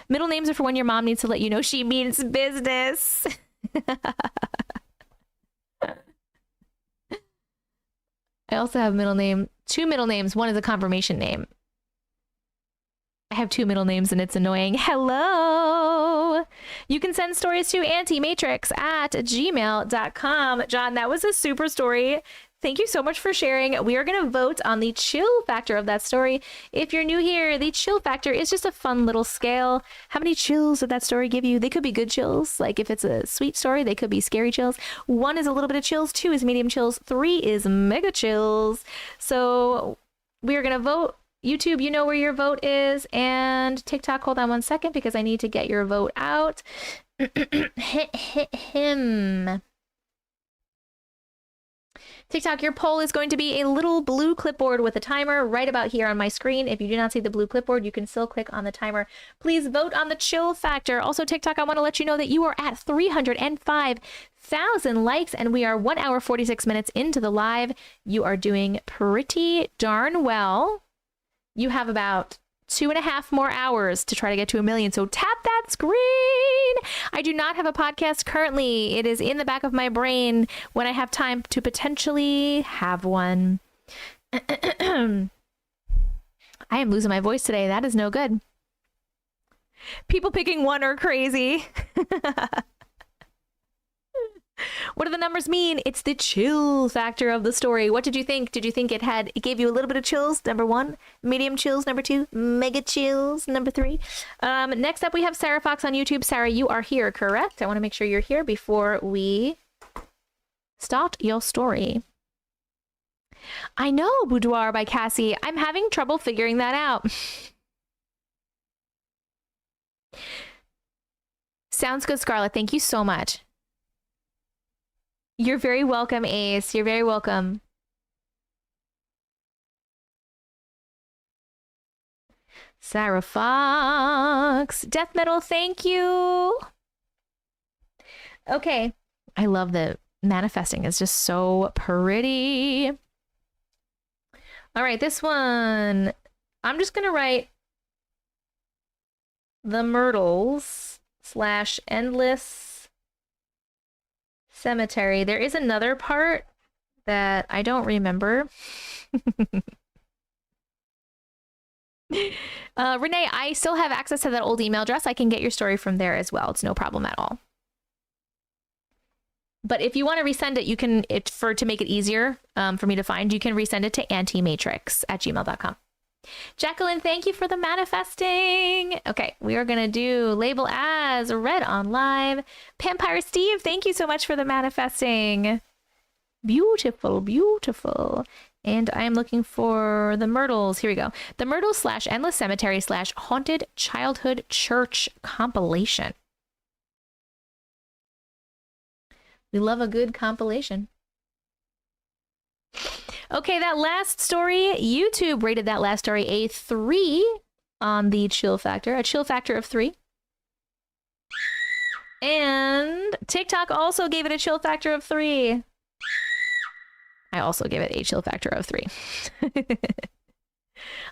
Middle names are for when your mom needs to let you know she means business. I also have middle name, 2 middle names. One is a confirmation name. I have 2 middle names and it's annoying. Hello. You can send stories to Auntie Matrix at gmail.com. John, that was a super story. Thank you so much for sharing. We are going to vote on the chill factor of that story. If you're new here, the chill factor is just a fun little scale. How many chills did that story give you? They could be good chills. Like if it's a sweet story, they could be scary chills. 1 is a little bit of chills. 2 is medium chills. 3 is mega chills. So we are going to vote. YouTube, you know where your vote is. And TikTok, hold on 1 second because I need to get your vote out. Him. TikTok, your poll is going to be a little blue clipboard with a timer right about here on my screen. If you do not see the blue clipboard, you can still click on the timer. Please vote on the chill factor. Also, TikTok, I want to let you know that you are at 305,000 likes and we are 1 hour 46 minutes into the live. You are doing pretty darn well. You have about 2.5 more hours to try to get to 1 million. So tap that screen. I do not have a podcast currently. It is in the back of my brain when I have time to potentially have one. I am losing my voice today. That is no good. People picking 1 are crazy. What do the numbers mean? It's the chill factor of the story. What did you think? Did you think it gave you a little bit of chills? Number 1, medium chills. Number 2, mega chills. Number 3. Next up, we have Sarah Fox on YouTube. Sarah, you are here, correct? I want to make sure you're here before we start your story. I know, Boudoir by Cassie. I'm having trouble figuring that out. Sounds good, Scarlett. Thank you so much. You're very welcome, Ace. You're very welcome. Sarah Fox. Death Metal, thank you. Okay. I love the manifesting. It's just so pretty. All right, this one. I'm just going to write the Myrtles / endless cemetery. There is another part that I don't remember. Renee, I still have access to that old email address. I can get your story from there as well. It's no problem at all. But if you want to resend it, you can, to make it easier for me to find, you can resend it to auntiematrix@gmail.com. Jacqueline, thank you for the manifesting. Okay, we are going to do label as read on live. Vampire Steve, thank you so much for the manifesting. Beautiful, beautiful. And I am looking for the Myrtles. Here we go. The Myrtles / endless cemetery / haunted childhood church compilation. We love a good compilation. Okay, that last story, YouTube rated that last story a 3 on the chill factor, a chill factor of 3. And TikTok also gave it a chill factor of 3. I also gave it a chill factor of 3.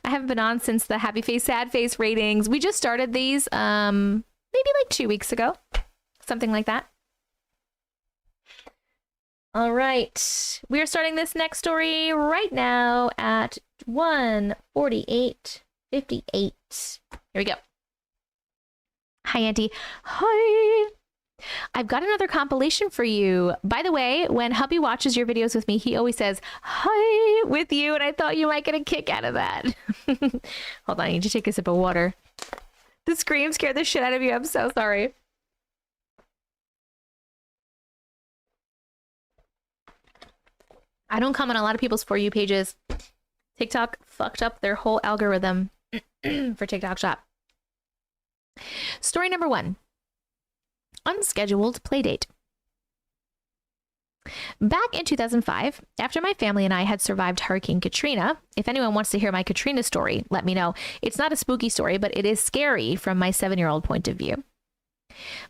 I haven't been on since the happy face, sad face ratings. We just started these maybe like 2 weeks ago, something like that. All right, we are starting this next story right now at 1:48:58. Here we go. Hi, Auntie. Hi. I've got another compilation for you. By the way, when hubby watches your videos with me, he always says, hi, with you, and I thought you might get a kick out of that. Hold on, I need to take a sip of water. The scream scared the shit out of you. I'm so sorry. I don't comment on a lot of people's For You pages. TikTok fucked up their whole algorithm for TikTok Shop. Story number 1. Unscheduled playdate. Back in 2005, after my family and I had survived Hurricane Katrina, if anyone wants to hear my Katrina story, let me know. It's not a spooky story, but it is scary from my 7-year-old point of view.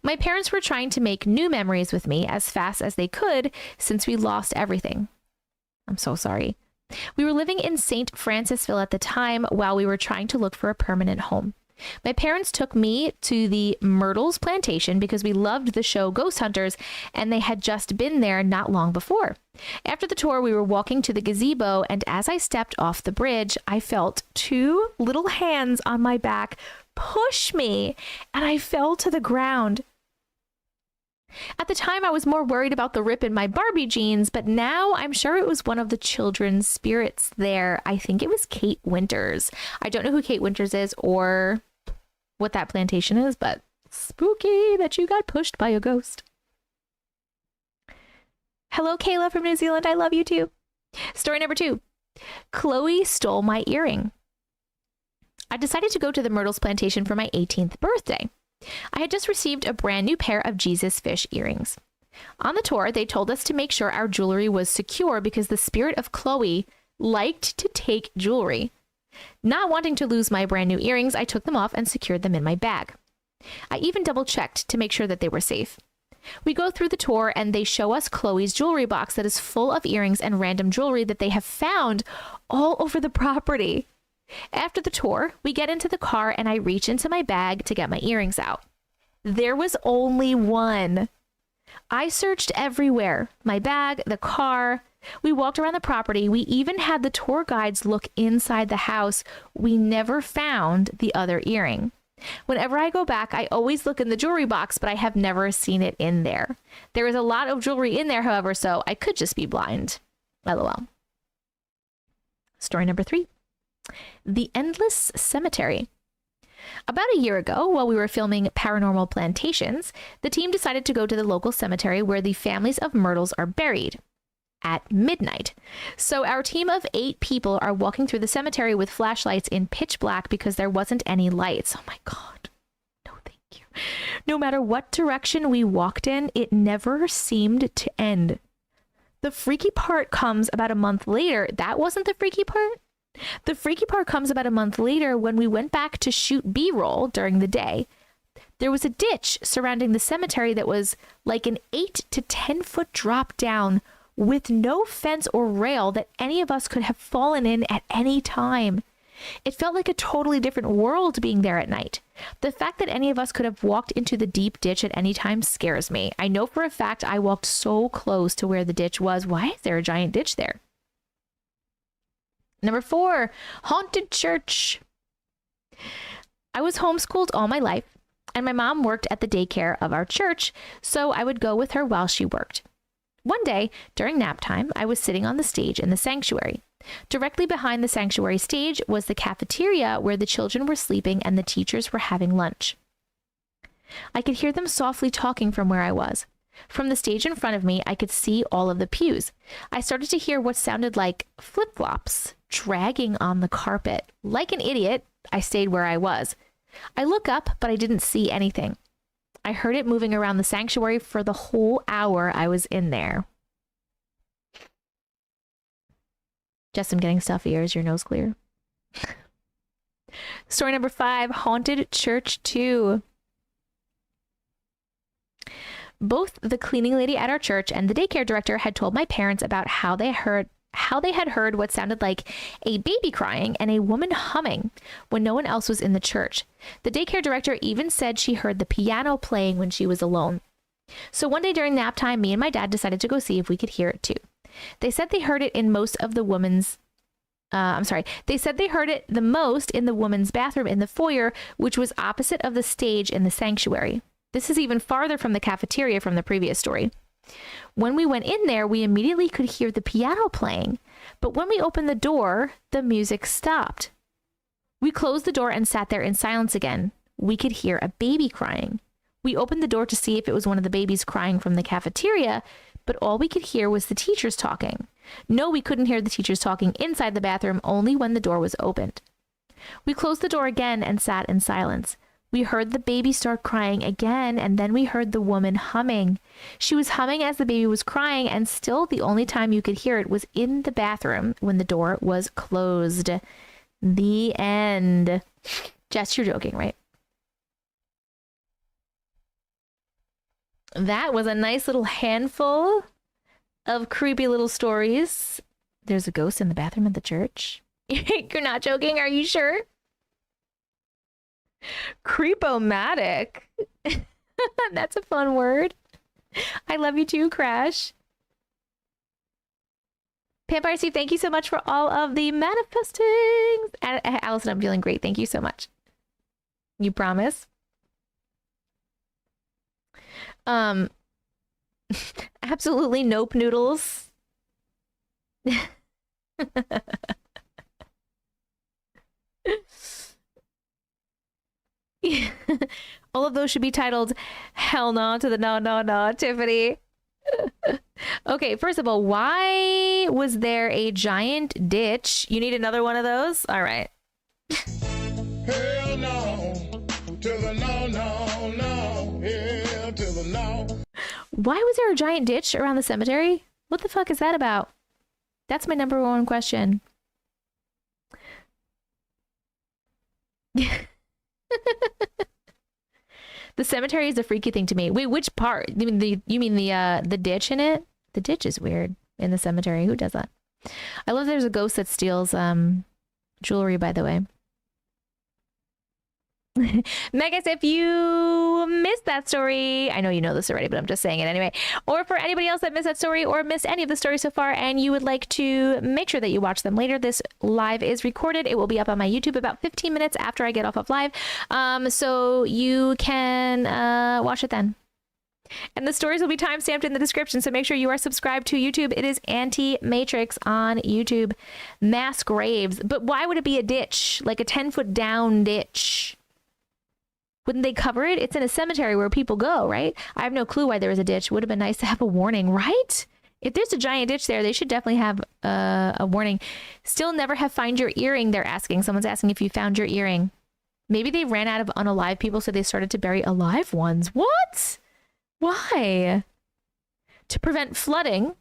My parents were trying to make new memories with me as fast as they could since we lost everything. I'm so sorry. We were living in St. Francisville at the time while we were trying to look for a permanent home. My parents took me to the Myrtles plantation because we loved the show Ghost Hunters, and they had just been there not long before. After the tour, we were walking to the gazebo, and as I stepped off the bridge, I felt 2 little hands on my back push me, and I fell to the ground. At the time, I was more worried about the rip in my Barbie jeans, but now I'm sure it was one of the children's spirits there. I think it was Kate Winters. I don't know who Kate Winters is or what that plantation is, but spooky that you got pushed by a ghost. Hello, Kayla from New Zealand. I love you too. Story number 2. Chloe stole my earring. I decided to go to the Myrtles plantation for my 18th birthday. I had just received a brand new pair of Jesus fish earrings. On the tour, they told us to make sure our jewelry was secure because the spirit of Chloe liked to take jewelry. Not wanting to lose my brand new earrings, I took them off and secured them in my bag. I even double-checked to make sure that they were safe. We go through the tour and they show us Chloe's jewelry box that is full of earrings and random jewelry that they have found all over the property. After the tour, we get into the car and I reach into my bag to get my earrings out. There was only one. I searched everywhere. My bag, the car. We walked around the property. We even had the tour guides look inside the house. We never found the other earring. Whenever I go back, I always look in the jewelry box, but I have never seen it in there. There is a lot of jewelry in there, however, so I could just be blind. LOL. Story number 3. The Endless Cemetery. About a year ago, while we were filming Paranormal Plantations, the team decided to go to the local cemetery where the families of Myrtles are buried at midnight. So our team of 8 people are walking through the cemetery with flashlights in pitch black because there wasn't any lights. Oh my God. No, thank you. No matter what direction we walked in, it never seemed to end. The freaky part comes about a month later. That wasn't the freaky part. The freaky part comes about a month later when we went back to shoot B-roll during the day. There was a ditch surrounding the cemetery that was like an 8 to 10 foot drop down with no fence or rail that any of us could have fallen in at any time. It felt like a totally different world being there at night. The fact that any of us could have walked into the deep ditch at any time scares me. I know for a fact I walked so close to where the ditch was. Why is there a giant ditch there? Number 4, haunted church. I was homeschooled all my life, and my mom worked at the daycare of our church, so I would go with her while she worked. One day, during nap time, I was sitting on the stage in the sanctuary. Directly behind the sanctuary stage was the cafeteria where the children were sleeping and the teachers were having lunch. I could hear them softly talking from where I was. From the stage in front of me, I could see all of the pews. I started to hear what sounded like flip-flops dragging on the carpet. Like an idiot, I stayed where I was. I look up, but I didn't see anything. I heard it moving around the sanctuary for the whole hour I was in there. Jess, I'm getting stuffy ears. Your nose clear? Story number 5, haunted church 2. Both the cleaning lady at our church and the daycare director had told my parents about how they had heard what sounded like a baby crying and a woman humming when no one else was in the church. The daycare director even said she heard the piano playing when she was alone. So one day during nap time, me and my dad decided to go see if we could hear it too. They said they heard it in most of the woman's They said they heard it the most in the woman's bathroom in the foyer, which was opposite of the stage in the sanctuary. This is even farther from the cafeteria from the previous story. When we went in there, we immediately could hear the piano playing, but when we opened the door, the music stopped. We closed the door and sat there in silence again. We could hear a baby crying. We opened the door to see if it was one of the babies crying from the cafeteria, but all we could hear was the teachers talking. No, we couldn't hear the teachers talking inside the bathroom, only when the door was opened. We closed the door again and sat in silence. We heard the baby start crying again, and then we heard the woman humming. She was humming as the baby was crying, and still the only time you could hear it was in the bathroom when the door was closed. The end. Jess, you're joking, right? That was a nice little handful of creepy little stories. There's a ghost in the bathroom at the church. You're not joking, are you sure? Creepomatic. That's a fun word. I love you too, Crash. Vampire Steve, thank you so much for all of the manifestings. And Allison, I'm feeling great. Thank you so much. You promise? Absolutely nope noodles. All of those should be titled Hell No to the No No No, Tiffany. Okay, first of all, why was there a giant ditch? You need another one of those? All right. Hell no to the no no no. Hell to the no. Why was there a giant ditch around the cemetery? What the fuck is that about? That's my number one question. The cemetery is a freaky thing to me. Wait, which part? You mean the ditch in it? The ditch is weird in the cemetery. Who does that? I love there's a ghost that steals jewelry, by the way. Megas, if you missed that story, I know you know this already, but I'm just saying it anyway. Or for anybody else that missed that story or missed any of the stories so far and you would like to make sure that you watch them later, this live is recorded. It will be up on my YouTube about 15 minutes after I get off of live. So you can watch it then. And the stories will be timestamped in the description, so make sure you are subscribed to YouTube. It is Auntie Matrix on YouTube. Mass graves. But why would it be a ditch? Like a 10-foot down ditch? Wouldn't they cover it? It's in a cemetery where people go, right? I have no clue why there was a ditch. Would have been nice to have a warning, right? If there's a giant ditch there, they should definitely have a warning. Still never have found your earring, they're asking. Someone's asking if you found your earring. Maybe they ran out of unalive people, so they started to bury alive ones. What? Why? To prevent flooding.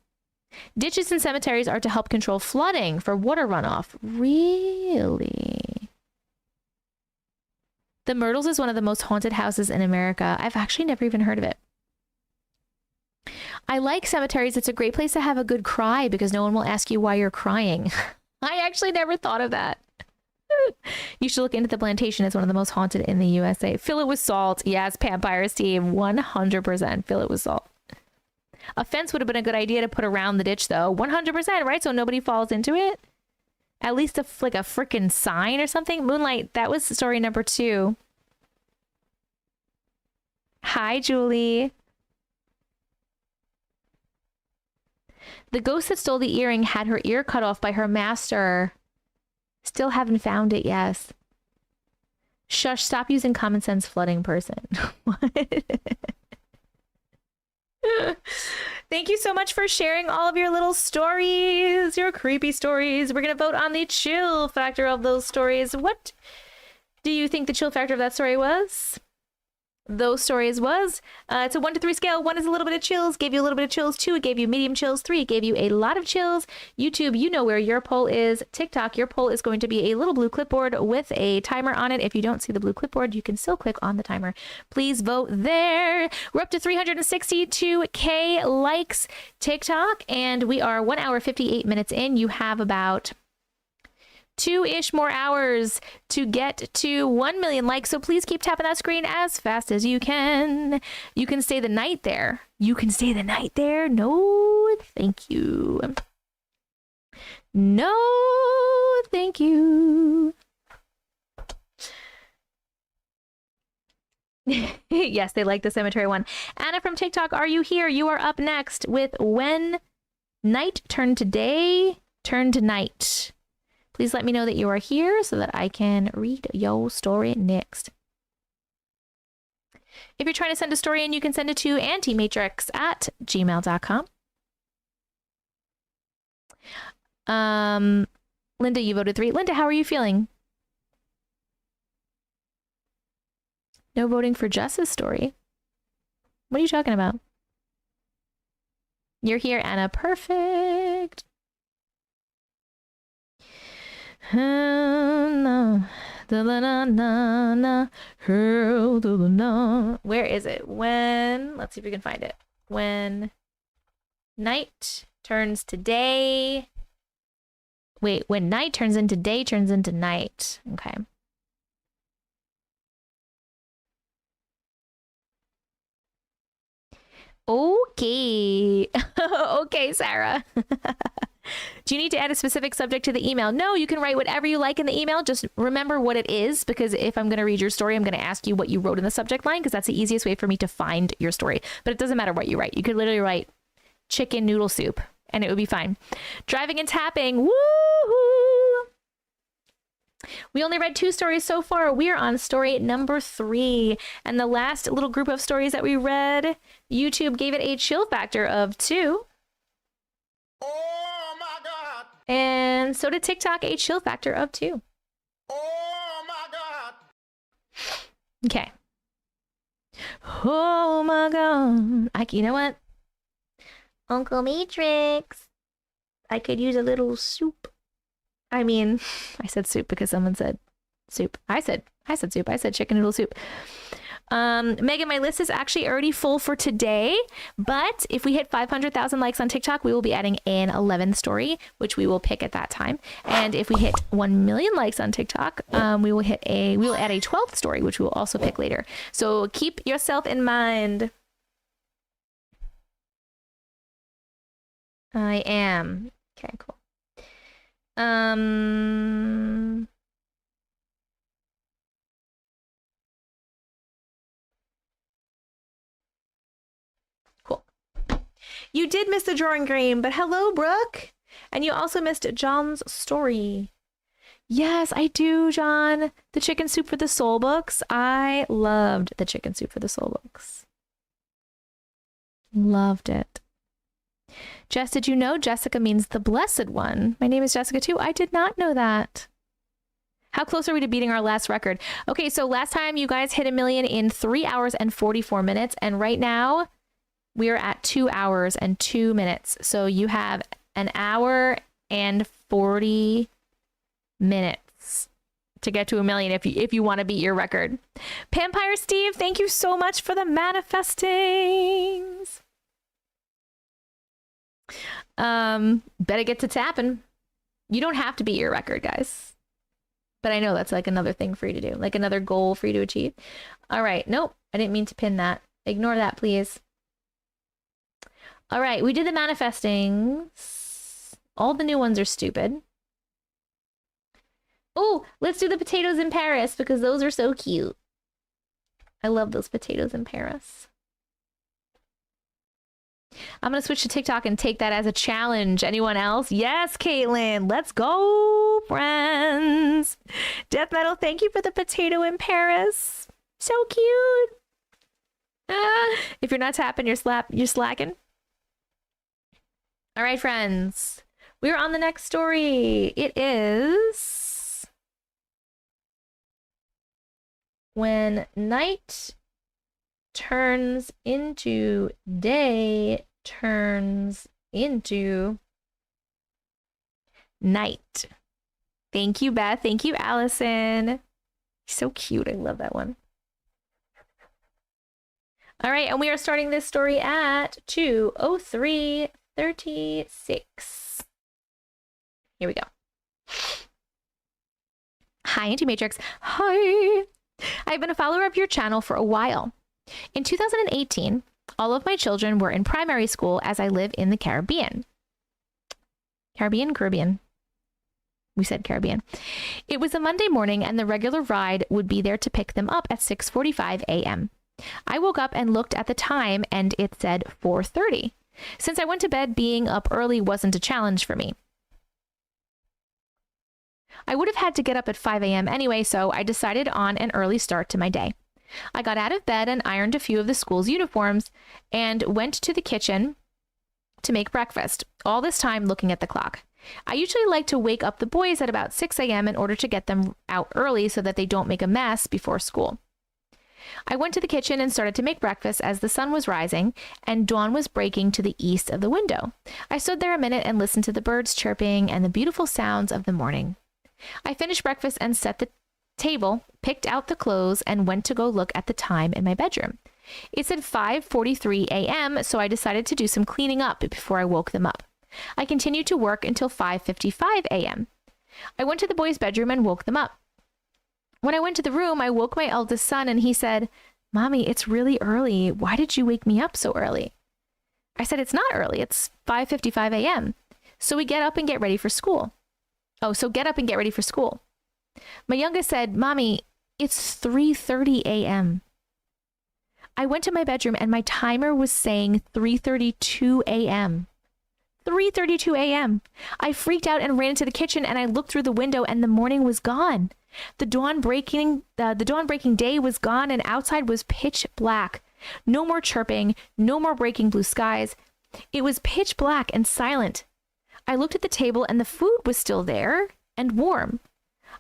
Ditches in cemeteries are to help control flooding for water runoff. Really? The Myrtles is one of the most haunted houses in America. I've actually never even heard of it. I like cemeteries. It's a great place to have a good cry because no one will ask you why you're crying. I actually never thought of that. You should look into the plantation. It's one of the most haunted in the USA. Fill it with salt. Yes, Vampires team. 100%. Fill it with salt. A fence would have been a good idea to put around the ditch, though. 100%, right? So nobody falls into it. At least like a freaking sign or something. Moonlight, that was story number 2. Hi, Julie. The ghost that stole the earring had her ear cut off by her master. Still haven't found it, yes. Shush, stop using common sense, flooding person. What? Thank you so much for sharing all of your little stories, your creepy stories. We're going to vote on the chill factor of those stories. What do you think the chill factor of that story was? Those stories was, it's a 1 to 3 scale. 1 is a little bit of chills, gave you a little bit of chills. 2, it gave you medium chills. 3, it gave you a lot of chills. YouTube, you know where your poll is. TikTok, your poll is going to be a little blue clipboard with a timer on it. If you don't see the blue clipboard, you can still click on the timer. Please vote there. We're up to 362K likes TikTok, and we are 1 hour 58 minutes in. You have about 2-ish more hours to get to 1 million likes, so please keep tapping that screen as fast as you can. You can stay the night there. You can stay the night there. No, thank you. No, thank you. Yes, they like the cemetery one. Anna from TikTok, are you here? You are up next with when night turned to day, turned to night. Please let me know that you are here so that I can read your story next. If you're trying to send a story in, you can send it to auntiematrix@gmail.com. Linda, you voted 3. Linda, how are you feeling? No voting for Jess's story. What are you talking about? You're here, Anna. Perfect. Where is it? When, let's see if we can find it. When night turns to day. Wait, when night turns into day, turns into night. Okay. Okay. Okay, Sarah. Do you need to add a specific subject to the email? No, you can write whatever you like in the email. Just remember what it is, because if I'm going to read your story, I'm going to ask you what you wrote in the subject line, because that's the easiest way for me to find your story. But it doesn't matter what you write. You could literally write chicken noodle soup and it would be fine. Driving and tapping. Woohoo! We only read 2 stories so far. We are on story number 3. And the last little group of stories that we read, YouTube gave it a chill factor of 2. Oh my God. And so did TikTok, a chill factor of 2. Oh my God. Okay. Oh my God. You know what? Uncle Matrix. I could use a little soup. I mean, I said soup because someone said soup. I said soup. I said chicken noodle soup. Megan, my list is actually already full for today, but if we hit 500,000 likes on TikTok, we will be adding an 11th story, which we will pick at that time. And if we hit 1 million likes on TikTok, we will add a 12th story, which we will also pick later. So keep yourself in mind. I am. Okay, cool. Cool. You did miss the drawing game, but hello, Brooke. And you also missed John's story. Yes, I do, John. The Chicken Soup for the Soul books. I loved the Chicken Soup for the Soul books. Loved it. Jess, did you know Jessica means the blessed one? My name is Jessica too. I did not know that. How close are we to beating our last record? Okay, so last time you guys hit 1 million in 3 hours and 44 minutes. And right now we are at 2 hours and 2 minutes. So you have 1 hour and 40 minutes to get to 1 million if you want to beat your record. Vampire Steve, thank you so much for the manifestings. Better get to tapping. You don't have to beat your record, guys. But I know that's like another thing for you to do, like another goal for you to achieve. All right. Nope. I didn't mean to pin that. Ignore that, please. All right. We did the manifestings. All the new ones are stupid. Oh, let's do the potatoes in Paris because those are so cute. I love those potatoes in Paris. I'm going to switch to TikTok and take that as a challenge. Anyone else? Yes, Caitlin. Let's go, friends. Death Metal, thank you for the potato in Paris. So cute. If you're not tapping, you're slacking. All right, friends. We're on the next story. It is when night turns into day, turns into night. Thank you, Beth. Thank you, Allison. So cute. I love that one. All right, and we are starting this story at 2:03:36. Here we go. Hi, Auntie Matrix. Hi. I've been a follower of your channel for a while. In 2018, all of my children were in primary school as I live in the Caribbean. Caribbean? We said Caribbean. It was a Monday morning and the regular ride would be there to pick them up at 6:45 a.m. I woke up and looked at the time and it said 4:30. Since I went to bed, being up early wasn't a challenge for me. I would have had to get up at 5 a.m. anyway, so I decided on an early start to my day. I got out of bed and ironed a few of the school's uniforms and went to the kitchen to make breakfast, all this time looking at the clock. I usually like to wake up the boys at about 6 a.m. in order to get them out early so that they don't make a mess before school. I went to the kitchen and started to make breakfast as the sun was rising and dawn was breaking to the east of the window. I stood there a minute and listened to the birds chirping and the beautiful sounds of the morning. I finished breakfast and set the table, picked out the clothes, and went to go look at the time in my bedroom. It said 5:43 a.m., so I decided to do some cleaning up before I woke them up. I continued to work until 5:55 a.m. I went to the boys' bedroom and woke them up. When I went to the room, I woke my eldest son and he said, "Mommy, it's really early. Why did you wake me up so early?" I said, "It's not early. It's 5:55 a.m. So we get up and get ready for school." So get up and get ready for school. My youngest said, "Mommy, it's 3:30 a.m. I went to my bedroom and my timer was saying 3:32 a.m. 3:32 a.m. I freaked out and ran into the kitchen and I looked through the window and the morning was gone. The dawn breaking day was gone and outside was pitch black. No more chirping, no more breaking blue skies. It was pitch black and silent. I looked at the table and the food was still there and warm.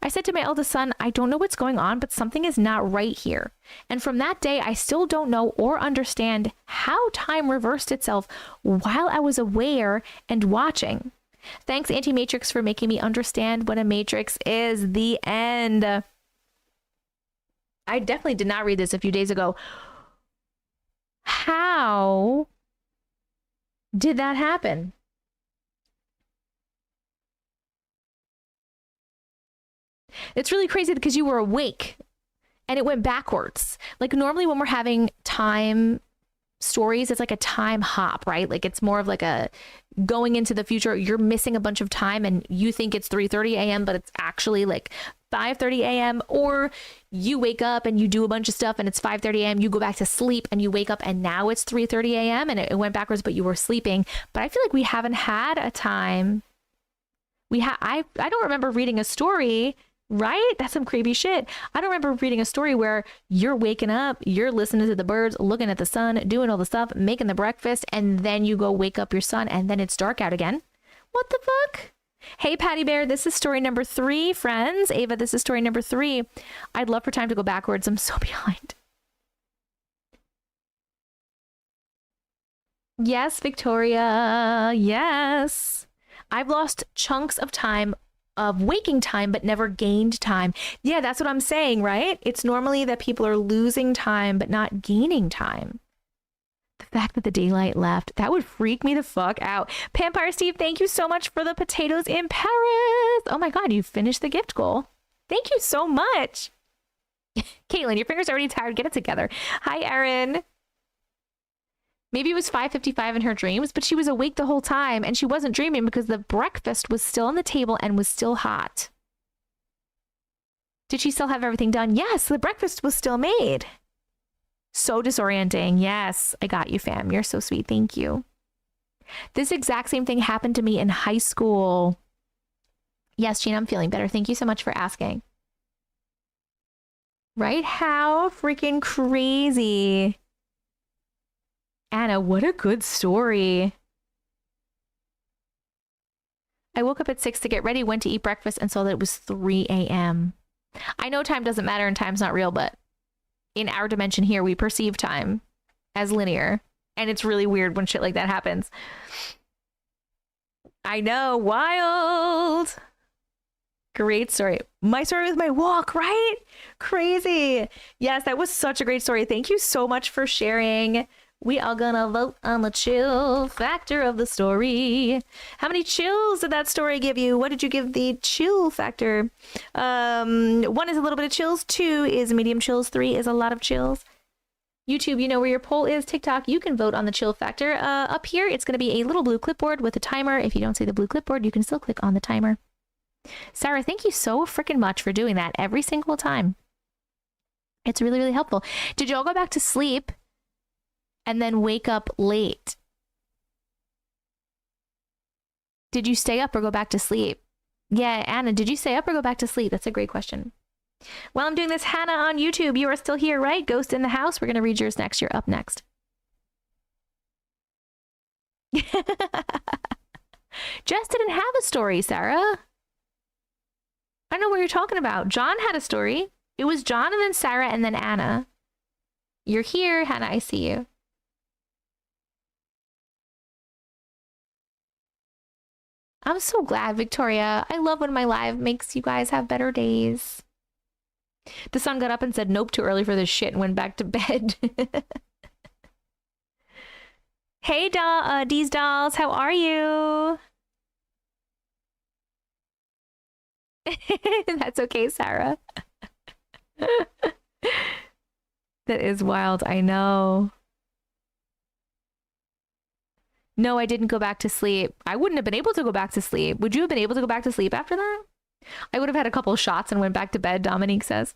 I said to my eldest son, "I don't know what's going on, but something is not right here." And from that day, I still don't know or understand how time reversed itself while I was aware and watching. Thanks, Auntie Matrix, for making me understand what a matrix is. The end. I definitely did not read this a few days ago. How did that happen? It's really crazy because you were awake and it went backwards. Like normally when we're having time stories, it's like a time hop, right? Like it's more of like a going into the future. You're missing a bunch of time and you think it's 3:30 a.m., but it's actually like 5:30 a.m. Or you wake up and you do a bunch of stuff and it's 5:30 a.m. You go back to sleep and you wake up and now it's 3:30 a.m. and it went backwards, but you were sleeping. But I feel like we haven't had a time. I don't remember reading a story. Right? That's some creepy shit. I don't remember reading a story where you're waking up, you're listening to the birds, looking at the sun, doing all the stuff, making the breakfast, and then you go wake up your son and then it's dark out again. What the fuck? Hey, Patty Bear, this is story number 3, friends. Ava, this is story number 3. I'd love for time to go backwards. I'm so behind. Yes, Victoria. Yes. I've lost chunks of time of waking time, but never gained time. Yeah, that's what I'm saying, right? It's normally that people are losing time, but not gaining time. The fact that the daylight left, that would freak me the fuck out. Vampire Steve, thank you so much for the potatoes in Paris. Oh my God, you finished the gift goal. Thank you so much. Caitlin, your fingers are already tired. Get it together. Hi, Erin. Maybe it was 5:55 in her dreams, but she was awake the whole time and she wasn't dreaming because the breakfast was still on the table and was still hot. Did she still have everything done? Yes, the breakfast was still made. So disorienting. Yes, I got you, fam. You're so sweet. Thank you. This exact same thing happened to me in high school. Yes, Gina, I'm feeling better. Thank you so much for asking. Right? How freaking crazy. Anna, what a good story. I woke up at 6 to get ready, went to eat breakfast, and saw that it was 3 a.m. I know time doesn't matter and time's not real, but in our dimension here, we perceive time as linear. And it's really weird when shit like that happens. I know, wild. Great story. My story was my walk, right? Crazy. Yes, that was such a great story. Thank you so much for sharing. We are gonna vote on the chill factor of the story. How many chills did that story give you? What did you give the chill factor? 1 is a little bit of chills. 2 is medium chills. 3 is a lot of chills. YouTube, you know where your poll is. TikTok, you can vote on the chill factor. Up here, it's gonna be a little blue clipboard with a timer. If you don't see the blue clipboard, you can still click on the timer. Sarah, thank you so freaking much for doing that every single time. It's really, really helpful. Did you all go back to sleep and then wake up late? Did you stay up or go back to sleep? Yeah, Anna, did you stay up or go back to sleep? That's a great question. While I'm doing this, Hannah on YouTube, you are still here, right? Ghost in the house. We're going to read yours next. You're up next. Jess didn't have a story, Sarah. I don't know what you're talking about. John had a story. It was John and then Sarah and then Anna. You're here, Hannah. I see you. I'm so glad, Victoria. I love when my live makes you guys have better days. The sun got up and said, nope, too early for this shit, and went back to bed. Hey, D's dolls, how are you? That's okay, Sarah. That is wild, I know. No, I didn't go back to sleep. I wouldn't have been able to go back to sleep. Would you have been able to go back to sleep after that? I would have had a couple shots and went back to bed, Dominique says.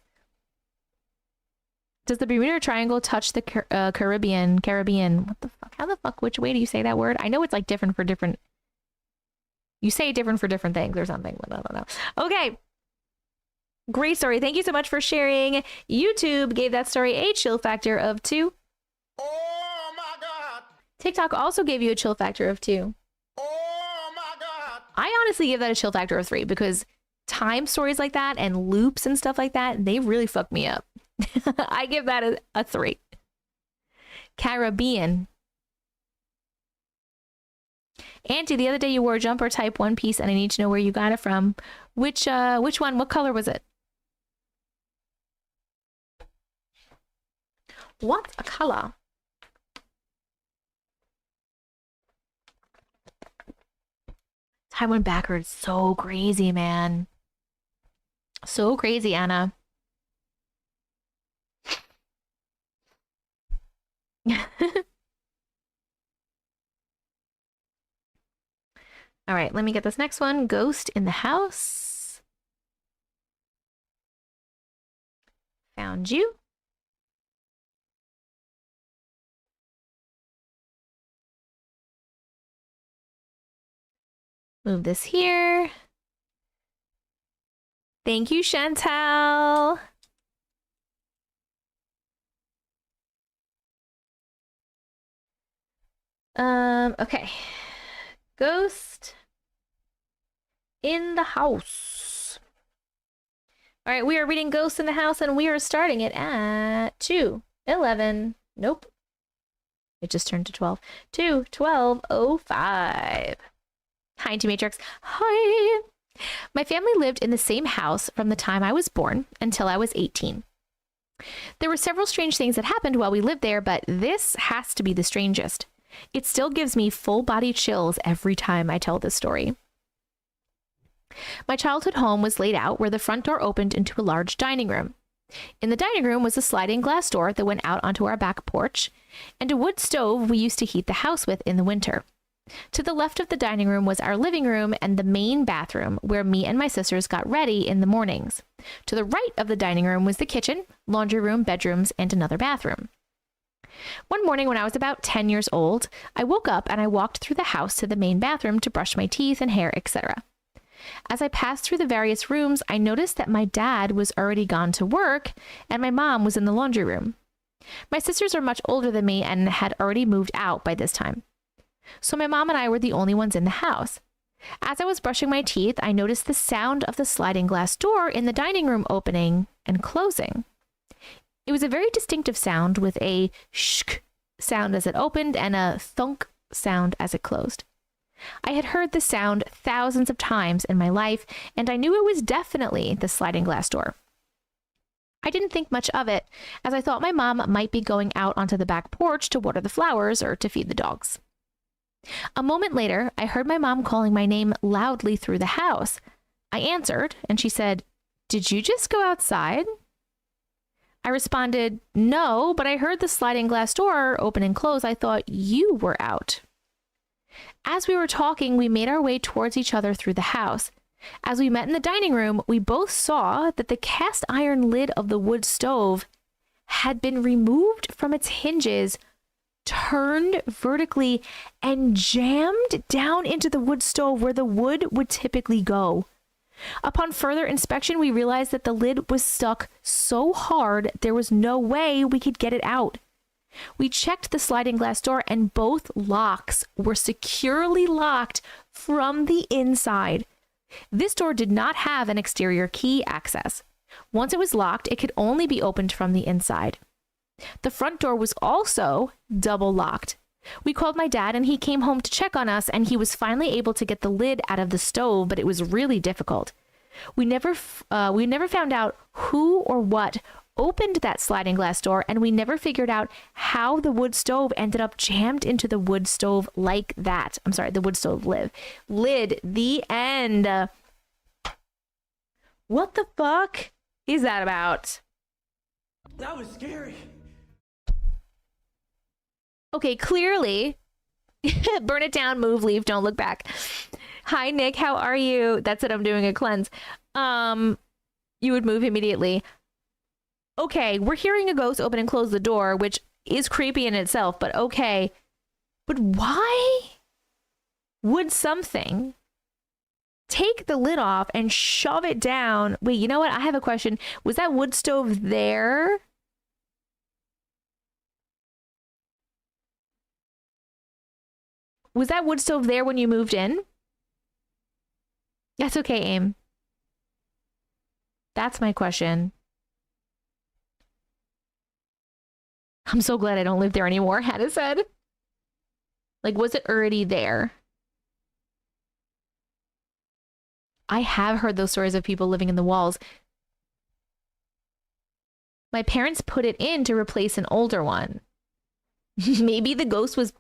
Does the Bermuda Triangle touch the Caribbean? What the fuck? How the fuck? Which way do you say that word? I know it's like different for different... You say it different for different things or something, but I don't know. Okay. Great story. Thank you so much for sharing. YouTube gave that story a chill factor of 2. Oh my God. TikTok also gave you a chill factor of 2. Oh my God. I honestly give that a chill factor of 3 because time stories like that and loops and stuff like that, they really fuck me up. I give that a 3. Caribbean. Auntie, the other day you wore a jumper type one piece and I need to know where you got it from. Which one? What color was it? What a color. Time went backwards. So crazy, man. So crazy, Anna. All right, let me get this next one. Ghost in the house. Found you. Move this here. Thank you, Chantal. Okay. Ghost in the house. All right, we are reading Ghost in the House and we are starting it at 2:11. Nope. It just turned to 12. 2:12:05. Hi, Auntie Matrix. Hi. My family lived in the same house from the time I was born until I was 18. There were several strange things that happened while we lived there, but this has to be the strangest. It still gives me full body chills every time I tell this story. My childhood home was laid out where the front door opened into a large dining room. In the dining room was a sliding glass door that went out onto our back porch, and a wood stove we used to heat the house with in the winter. To the left of the dining room was our living room and the main bathroom where me and my sisters got ready in the mornings. To the right of the dining room was the kitchen, laundry room, bedrooms, and another bathroom. One morning when I was about 10 years old, I woke up and I walked through the house to the main bathroom to brush my teeth and hair, etc. As I passed through the various rooms, I noticed that my dad was already gone to work and my mom was in the laundry room. My sisters are much older than me and had already moved out by this time. So my mom and I were the only ones in the house. As I was brushing my teeth, I noticed the sound of the sliding glass door in the dining room opening and closing. It was a very distinctive sound with a shk sound as it opened and a thunk sound as it closed. I had heard the sound thousands of times in my life, and I knew it was definitely the sliding glass door. I didn't think much of it, as I thought my mom might be going out onto the back porch to water the flowers or to feed the dogs. A moment later, I heard my mom calling my name loudly through the house. I answered, and she said, "Did you just go outside?" I responded, "No, but I heard the sliding glass door open and close. I thought you were out." As we were talking, we made our way towards each other through the house. As we met in the dining room, we both saw that the cast iron lid of the wood stove had been removed from its hinges, turned vertically, and jammed down into the wood stove where the wood would typically go. Upon further inspection, we realized that the lid was stuck so hard there was no way we could get it out. We checked the sliding glass door and both locks were securely locked from the inside. This door did not have an exterior key access. Once it was locked, it could only be opened from the inside. The front door was also double locked. We called my dad and he came home to check on us, and he was finally able to get the lid out of the stove, but it was really difficult. We never found out who or what opened that sliding glass door, and we never figured out how the wood stove ended up jammed into the wood stove like that. I'm sorry, the wood stove lid. The end. What the fuck is that about? That was scary. Okay, clearly. Burn it down, move, leave, don't look back. Hi, Nick, how are you? That's it, I'm doing a cleanse. You would move immediately. Okay, we're hearing a ghost open and close the door, which is creepy in itself, but okay. But why would something take the lid off and shove it down? Wait, you know what? I have a question. Was that wood stove there? Was that wood stove there when you moved in? That's okay, Aim. That's my question. I'm so glad I don't live there anymore, Hannah said. Like, was it already there? I have heard those stories of people living in the walls. My parents put it in to replace an older one. Maybe the ghost was...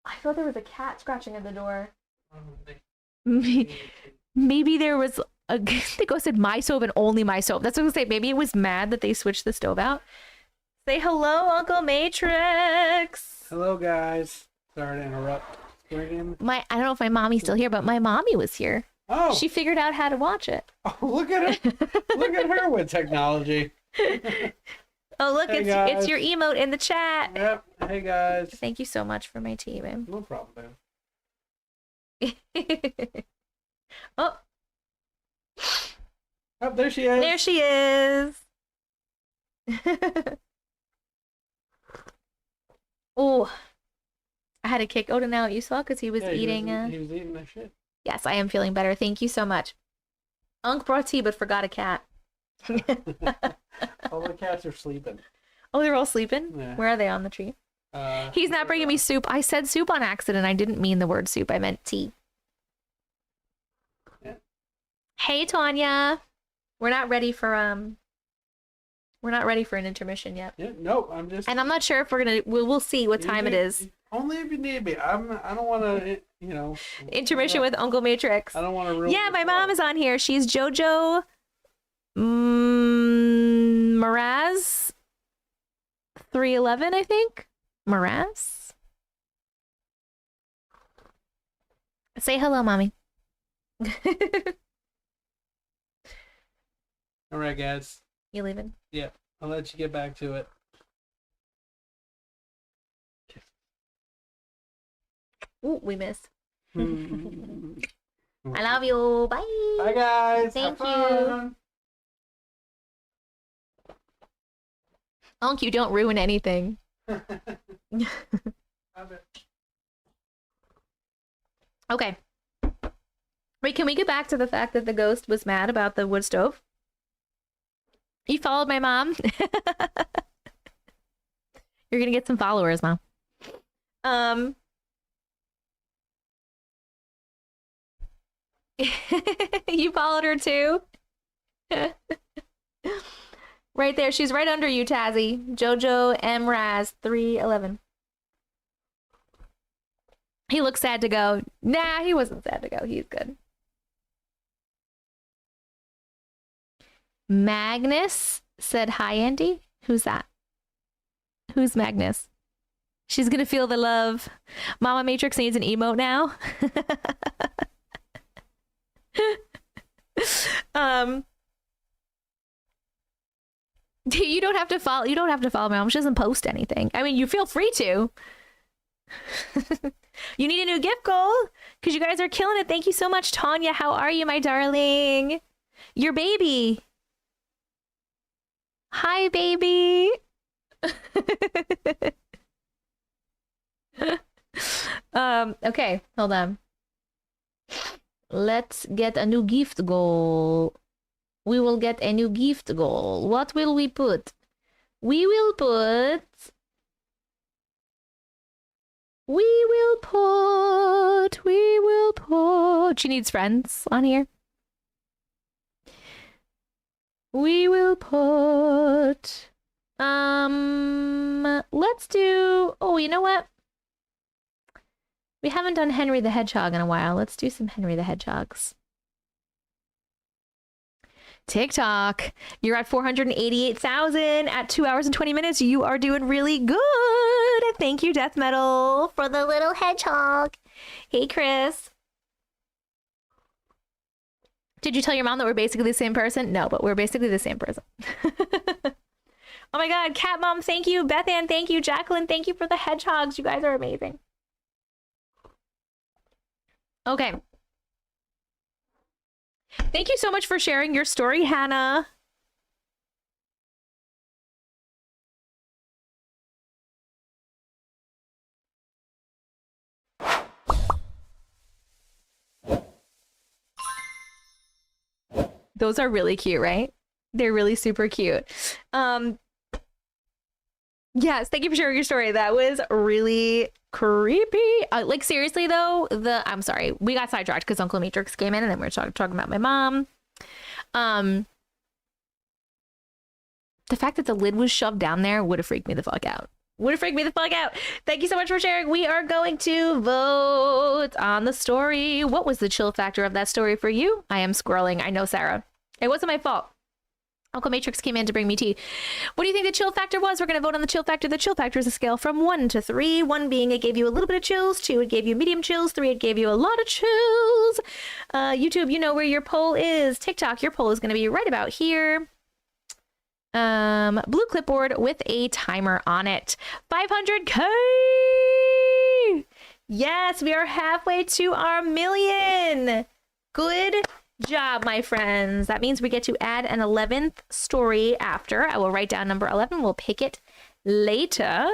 I thought there was a cat scratching at the door. Maybe there was a... The ghost said my stove and only my stove. That's what I was going to say. Maybe it was mad that they switched the stove out. Say hello, Uncle Matrix. Hello, guys. Sorry to interrupt. I don't know if my mommy's still here, but my mommy was here. Oh. She figured out how to watch it. Oh, look at her. Look at her with technology. Oh, look, hey, it's your emote in the chat. Yep. Hey, guys. Thank you so much for my tea, babe. No problem, Oh. Oh, there she is. There she is. Oh. I had to kick Odin out, you saw, because he was eating... He was eating that shit. Yes, I am feeling better. Thank you so much. Unc brought tea, but forgot a cat. All the cats are sleeping. Oh, they're all sleeping? Yeah. Where are they on the tree? He's not bringing me soup. I said soup on accident. I didn't mean the word soup. I meant tea. Yeah. Hey, Tanya. We're not ready for an intermission yet. Yeah, nope. I'm just... And I'm not sure if we're gonna... We'll see what time it is. Only if you need me. I don't want to, you know... Intermission with Uncle Matrix. I don't want to ruin... Yeah, my mom is on here. She's JoJo... Mraz 311, I think. Mraz. Say hello, mommy. All right, guys. You leaving? Yeah, I'll let you get back to it. Ooh, we missed. I I love you. Bye. Bye, guys. Thank Have you. fun. Unc, you don't ruin anything. Okay. Wait, can we get back to the fact that the ghost was mad about the wood stove? You followed my mom? You're gonna get some followers, Mom. You followed her too? Right there. She's right under you, Tazzy. Jojo M. Raz 311. He looks sad to go. Nah, he wasn't sad to go. He's good. Magnus said hi, Andy. Who's that? Who's Magnus? She's gonna feel the love. Mama Matrix needs an emote now. You don't have to follow. You don't have to follow my mom. She doesn't post anything. I mean, you feel free to. You need a new gift goal because you guys are killing it. Thank you so much, Tanya. How are you, my darling? Your baby. Hi, baby. Okay, hold on. Let's get a new gift goal. we will get a new gift goal. What will we put? We will put... She needs friends on here. We will put... let's do... Oh, you know what? We haven't done Henry the Hedgehog in a while. Let's do some Henry the Hedgehogs. TikTok, you're at 488,000 at 2 hours and 20 minutes. You are doing really good. Thank you, Death Metal, for the little hedgehog. Hey, Chris. Did you tell your mom that we're basically the same person? No, but we're basically the same person. Oh my God, Cat Mom, thank you. Beth Ann, thank you. Jacqueline, thank you for the hedgehogs. You guys are amazing. Okay. Thank you so much for sharing your story, Hannah. Those are really cute, right? They're really super cute. Yes, thank you for sharing your story. That was really creepy. Like, seriously, though, I'm sorry. We got sidetracked because Uncle Matrix came in and then we were talking about my mom. The fact that the lid was shoved down there would have freaked me the fuck out. Would have freaked me the fuck out. Thank you so much for sharing. We are going to vote on the story. What was the chill factor of that story for you? I am scrolling. I know, Sarah. It wasn't my fault. Uncle Matrix came in to bring me tea. What do you think the chill factor was? We're going to vote on the chill factor. The chill factor is a scale from 1 to 3. 1 being it gave you a little bit of chills. 2, it gave you medium chills. 3, it gave you a lot of chills. YouTube, you know where your poll is. TikTok, your poll is going to be right about here. Blue clipboard with a timer on it. 500K! Yes, we are halfway to our million. Good job, my friends. That means we get to add an 11th story after. I will write down number 11. We'll pick it later.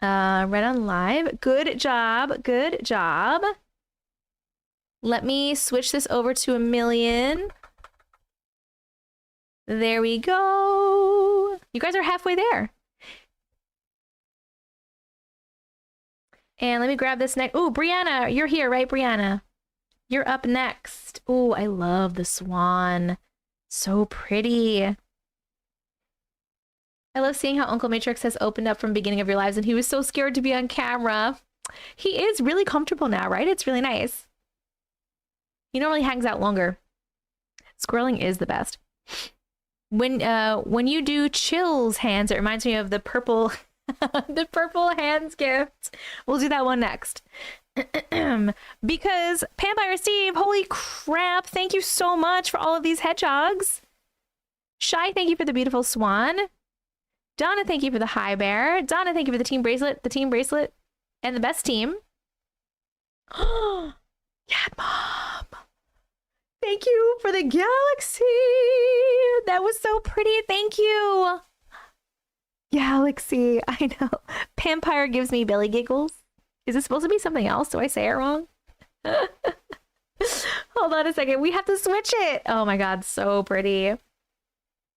Read on live. Good job. Good job. Let me switch this over to a million. There we go. You guys are halfway there. And let me grab this next. Ooh, Brianna, you're here, right, Brianna? You're up next. Ooh, I love the swan. So pretty. I love seeing how Uncle Matrix has opened up from beginning of your lives and he was so scared to be on camera. He is really comfortable now, right? It's really nice. He normally hangs out longer. Squirreling is the best. When you do chills hands, it reminds me of the purple the purple hands gift. We'll do that one next. Because Vampire Steve, holy crap, thank you so much for all of these hedgehogs. Shy, thank you for the beautiful swan. Donna, thank you for the high bear. Donna, thank you for the team bracelet, and the best team. Cat Mom, thank you for the galaxy. That was so pretty. Thank you. Galaxy, I know. Vampire gives me belly giggles. Is it supposed to be something else? Do I say it wrong? Hold on a second. We have to switch it. Oh my God, so pretty.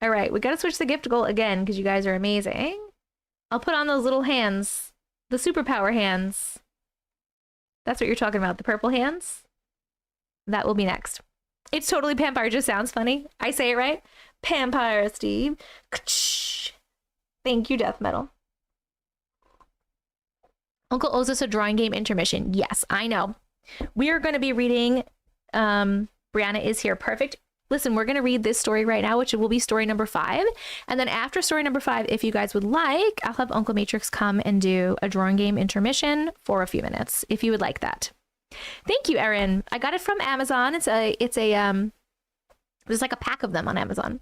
All right, we got to switch the gift goal again because you guys are amazing. I'll put on those little hands, the superpower hands. That's what you're talking about, the purple hands. That will be next. It's totally Vampire, just sounds funny. I say it right. Vampire Steve. Thank you, Death Metal. Uncle owes us a drawing game intermission. Yes, I know. We are going to be reading, Brianna is here. Perfect. Listen, we're going to read this story right now, which will be story number 5. And then after story number 5, if you guys would like, I'll have Uncle Matrix come and do a drawing game intermission for a few minutes, if you would like that. Thank you, Erin. I got it from Amazon. There's like a pack of them on Amazon.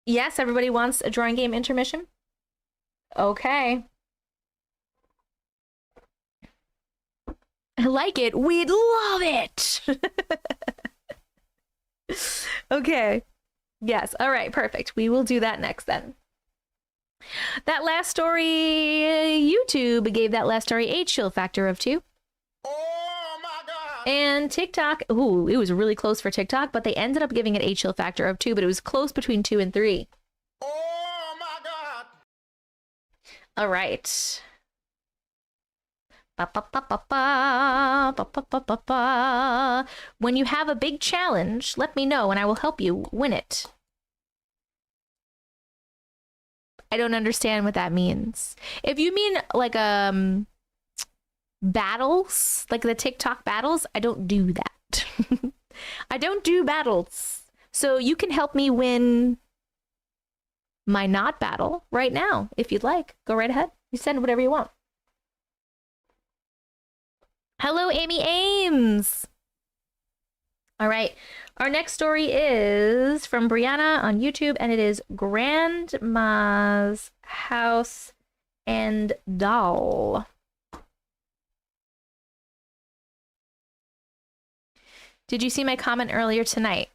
Yes, everybody wants a drawing game intermission? Okay. I like it. We'd love it. Okay. Yes. All right. Perfect. We will do that next then. That last story, YouTube gave that last story a chill factor of 2. Oh my God. And TikTok, ooh, it was really close for TikTok, but they ended up giving it a chill factor of 2, but it was close between 2 and 3. Oh my God. All right. Ba, ba, ba, ba, ba, ba, ba, ba, ba, ba. When you have a big challenge, let me know and I will help you win it. I don't understand what that means. If you mean like battles, like the TikTok battles, I don't do that. I don't do battles. So you can help me win my not battle right now if you'd like. Go right ahead. You send whatever you want. Hello, Amy Ames. All right. Our next story is from Brianna on YouTube, and it is Grandma's House and Doll. Did you see my comment earlier tonight?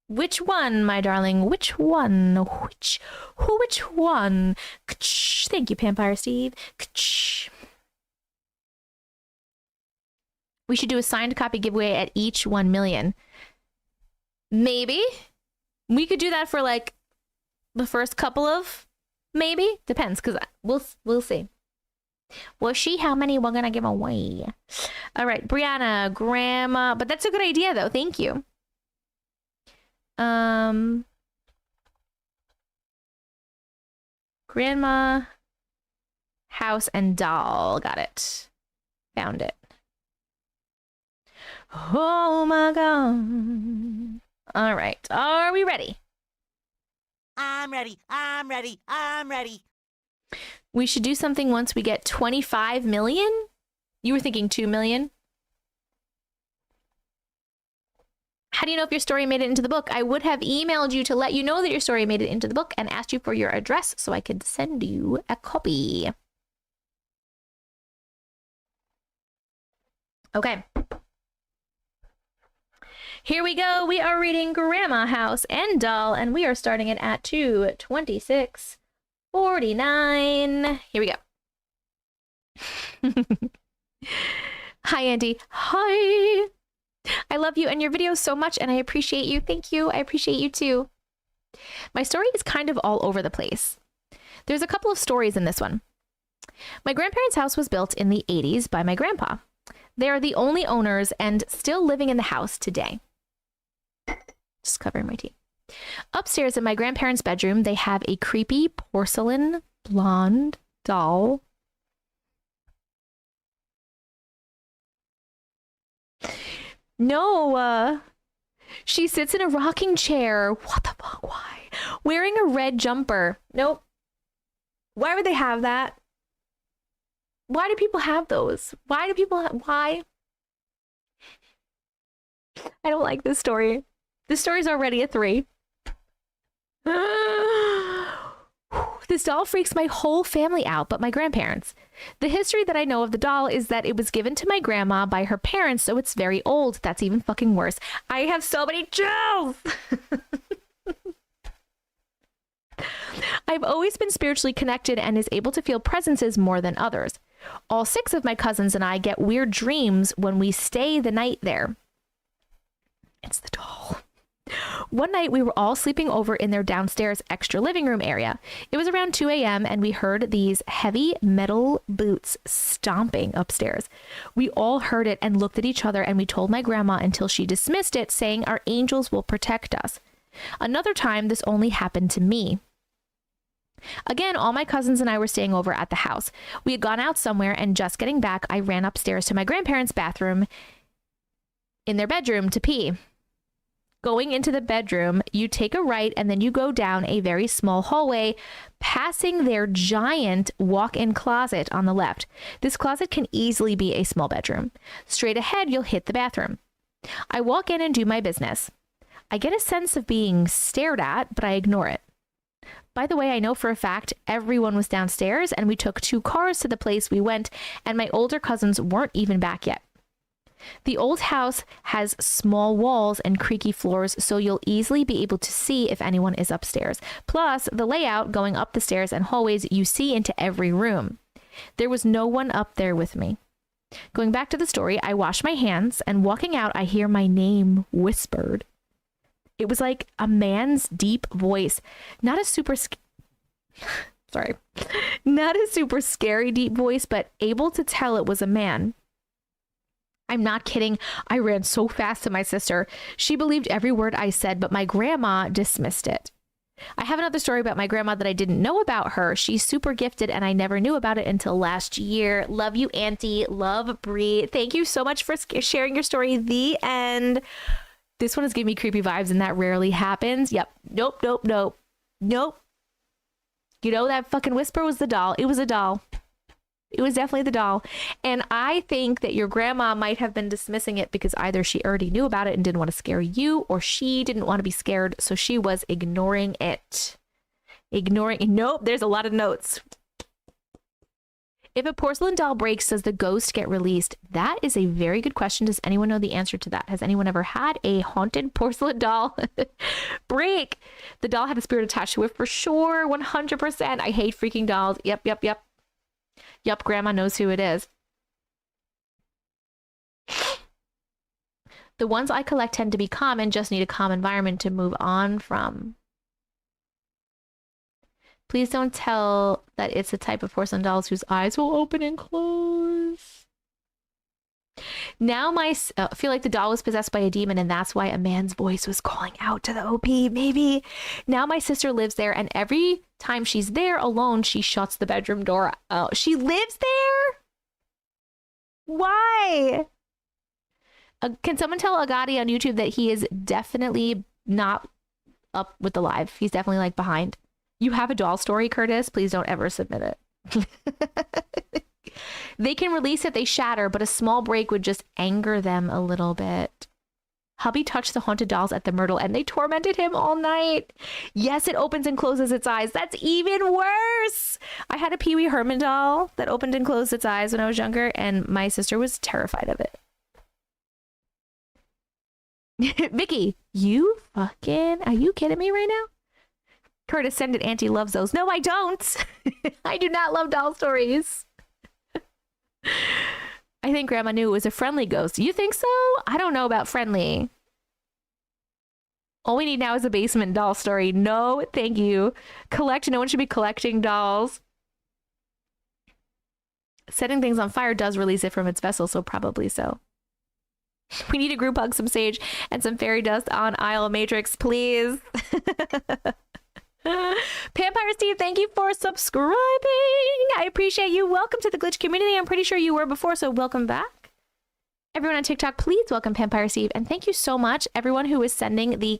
Which one, my darling? Which one? Which one? Thank you, Vampire Steve. We should do a signed copy giveaway at each 1 million. Maybe. We could do that for like the first couple of, maybe. Depends, because we'll see. We'll see how many we're going to give away. All right, Brianna, Grandma. But that's a good idea, though. Thank you. Grandma, House, and Doll. Got it. Found it. Oh my God. All right. Are we ready? I'm ready. I'm ready. I'm ready. We should do something once we get 25 million? You were thinking 2 million? How do you know if your story made it into the book? I would have emailed you to let you know that your story made it into the book and asked you for your address so I could send you a copy. Okay. Here we go. We are reading Grandma, House, and Doll, and we are starting it at 2:26:49. Here we go. Hi, Auntie. Hi. I love you and your videos so much, and I appreciate you. Thank you. I appreciate you too. My story is kind of all over the place. There's a couple of stories in this one. My grandparents' house was built in the 80s by my grandpa. They are the only owners and still living in the house today. Just covering my teeth. Upstairs in my grandparents' bedroom, they have a creepy porcelain blonde doll. No, she sits in a rocking chair. What the fuck? Why? Wearing a red jumper. Nope. Why would they have that? Why do people have those? Why do people why? I don't like this story. This story's already a 3. This doll freaks my whole family out, but my grandparents. The history that I know of the doll is that it was given to my grandma by her parents, so it's very old. That's even fucking worse. I have so many chills! I've always been spiritually connected and is able to feel presences more than others. All 6 of my cousins and I get weird dreams when we stay the night there. It's the doll. One night we were all sleeping over in their downstairs extra living room area. It was around 2 a.m. and we heard these heavy metal boots stomping upstairs. We all heard it and looked at each other, and we told my grandma until she dismissed it, saying our angels will protect us. Another time this only happened to me. Again, all my cousins and I were staying over at the house. We had gone out somewhere, and just getting back, I ran upstairs to my grandparents' bathroom in their bedroom to pee. Going into the bedroom, you take a right and then you go down a very small hallway, passing their giant walk-in closet on the left. This closet can easily be a small bedroom. Straight ahead, you'll hit the bathroom. I walk in and do my business. I get a sense of being stared at, but I ignore it. By the way, I know for a fact everyone was downstairs, and we took 2 cars to the place we went, and my older cousins weren't even back yet. The old house has small walls and creaky floors, so you'll easily be able to see if anyone is upstairs. Plus, the layout going up the stairs and hallways, you see into every room. There was no one up there with me. Going back to the story, I wash my hands and walking out, I hear my name whispered. It was like a man's deep voice, not a super sorry, not a super scary deep voice, but able to tell it was a man. I'm not kidding. I ran so fast to my sister. She believed every word I said, but my grandma dismissed it. I have another story about my grandma that I didn't know about her. She's super gifted and I never knew about it until last year. Love you, Auntie. Love, Bree. Thank you so much for sharing your story. The end. This one is giving me creepy vibes and that rarely happens. Yep. Nope, nope, nope. Nope. You know, that fucking whisper was the doll. It was a doll. It was definitely the doll. And I think that your grandma might have been dismissing it because either she already knew about it and didn't want to scare you, or she didn't want to be scared, so she was ignoring it. Nope, there's a lot of notes. If a porcelain doll breaks, does the ghost get released? That is a very good question. Does anyone know the answer to that? Has anyone ever had a haunted porcelain doll break? The doll had a spirit attached to it for sure. 100%. I hate freaking dolls. Yep, yep, yep. Yup, grandma knows who it is. The ones I collect tend to be calm and just need a calm environment to move on from. Please don't tell that it's the type of porcelain dolls whose eyes will open and close. Now I feel like the doll was possessed by a demon and that's why a man's voice was calling out to the OP, maybe. Now my sister lives there and every time she's there alone, she shuts the bedroom door. Oh, she lives there? Why? Can someone tell Agati on YouTube that he is definitely not up with the live? He's definitely like behind. You have a doll story, Curtis? Please don't ever submit it. They can release it, they shatter, but a small break would just anger them a little bit. Hubby touched the haunted dolls at the Myrtle and they tormented him all night. Yes, it opens and closes its eyes. That's even worse. I had a Pee Wee Herman doll that opened and closed its eyes when I was younger and my sister was terrified of it. Vicky, you fucking, are you kidding me right now? Curtis, send it. Auntie loves those. No, I don't. I do not love doll stories. I think grandma knew it was a friendly ghost. You think so? I don't know about friendly. All we need now is a basement doll story. No, thank you. Collect. No one should be collecting dolls. Setting things on fire does release it from its vessel, so probably so. We need a group hug, some sage, and some fairy dust on Aisle Matrix, please. Vampire Steve, thank you for subscribing. I appreciate you. Welcome to the Glitch community. I'm pretty sure you were before, so welcome back. Everyone on TikTok, please welcome Vampire Steve. And thank you so much, everyone who is sending the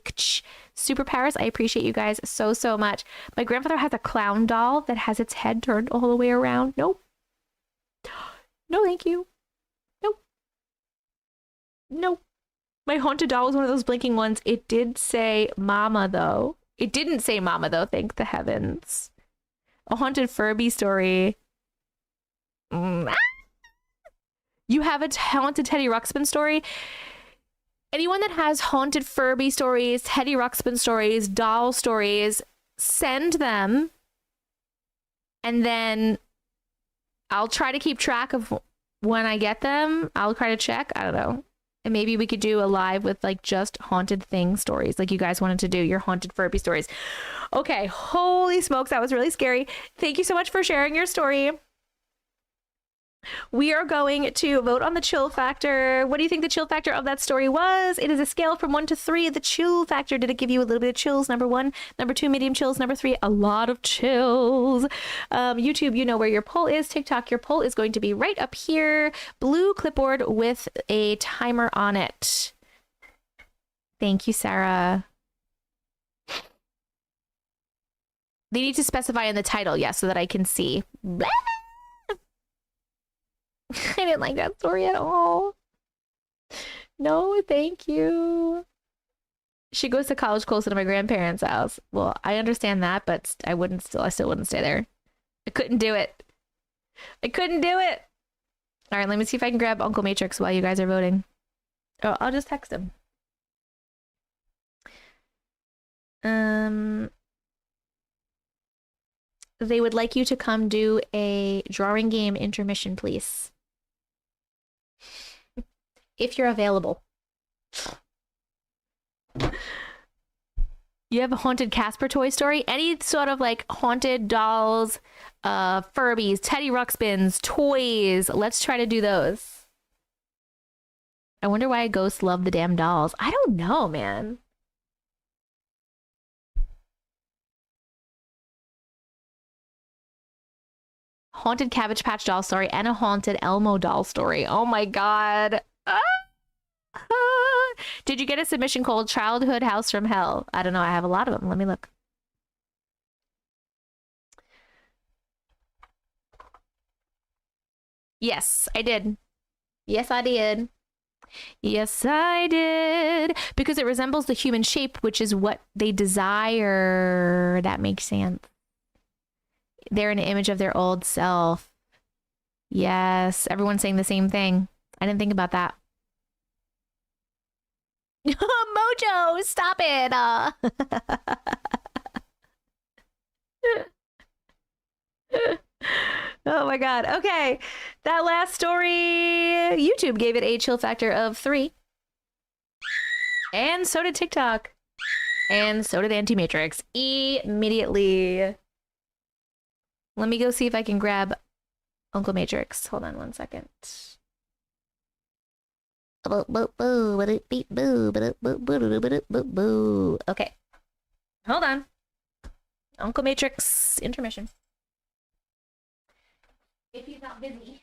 superpowers. I appreciate you guys so, so much. My grandfather has a clown doll that has its head turned all the way around. Nope. No, thank you. Nope. Nope. My haunted doll was one of those blinking ones. It did say mama, though. It didn't say mama, though, thank the heavens. A haunted Furby story. You have a haunted Teddy Ruxpin story? Anyone that has haunted Furby stories, Teddy Ruxpin stories, doll stories, send them. And then I'll try to keep track of when I get them. I'll try to check. I don't know. And maybe we could do a live with like just haunted thing stories like you guys wanted to do, your haunted Furby stories. Okay, holy smokes, that was really scary. Thank you so much for sharing your story. We are going to vote on the chill factor. What do you think the chill factor of that story was? It is a scale from 1 to 3. The chill factor, did it give you a little bit of chills? Number 1. Number 2, medium chills. Number 3, a lot of chills. YouTube, you know where your poll is. TikTok, your poll is going to be right up here. Blue clipboard with a timer on it. Thank you, Sarah. They need to specify in the title, yes, so that I can see. I didn't like that story at all. No, thank you. She goes to college closer to my grandparents' house. Well, I understand that, but I still wouldn't stay there. I couldn't do it. I couldn't do it. All right, let me see if I can grab Uncle Matrix while you guys are voting. Oh, I'll just text him. They would like you to come do a drawing game intermission, please. if you're available. You have a haunted Casper toy story? Any sort of like haunted dolls, Furbies, Teddy Ruxpins, toys. Let's try to do those. I wonder why ghosts love the damn dolls. I don't know, man. Haunted Cabbage Patch doll story and a haunted Elmo doll story. Oh my god. Ah! Did you get a submission called Childhood House from Hell? I don't know. I have a lot of them. Let me look. Yes, I did. Yes, I did. Yes, I did. Because it resembles the human shape, which is what they desire. That makes sense. They're an image of their old self. Yes, everyone's saying the same thing. I didn't think about that. Mojo, stop it. Oh my god. Okay. That last story, YouTube gave it a chill factor of 3. And so did TikTok. And so did Auntie Matrix. Immediately. Let me go see if I can grab Uncle Matrix. Hold on one second. Okay. Hold on. Uncle Matrix intermission. If he's not busy.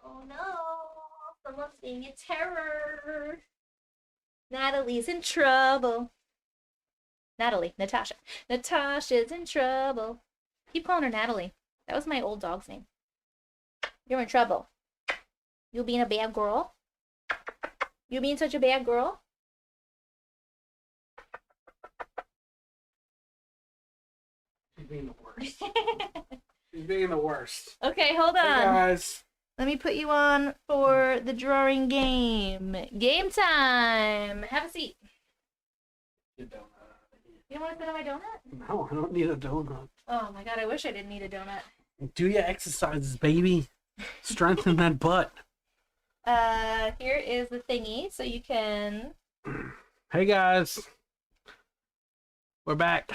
Oh no, someone's being a terror. Natalie's in trouble. Natasha. Natasha's in trouble. Keep calling her Natalie. That was my old dog's name. You're in trouble. You being a bad girl? You being such a bad girl? She's being the worst. She's being the worst. Okay, hold on. Hey guys. Let me put you on for the drawing game. Game time. Have a seat. Your donut. You don't want to sit on my donut? No, I don't need a donut. Oh my god, I wish I didn't need a donut. Do your exercises, baby. Strengthen that butt. Here is the thingy, so you can... Hey guys. We're back.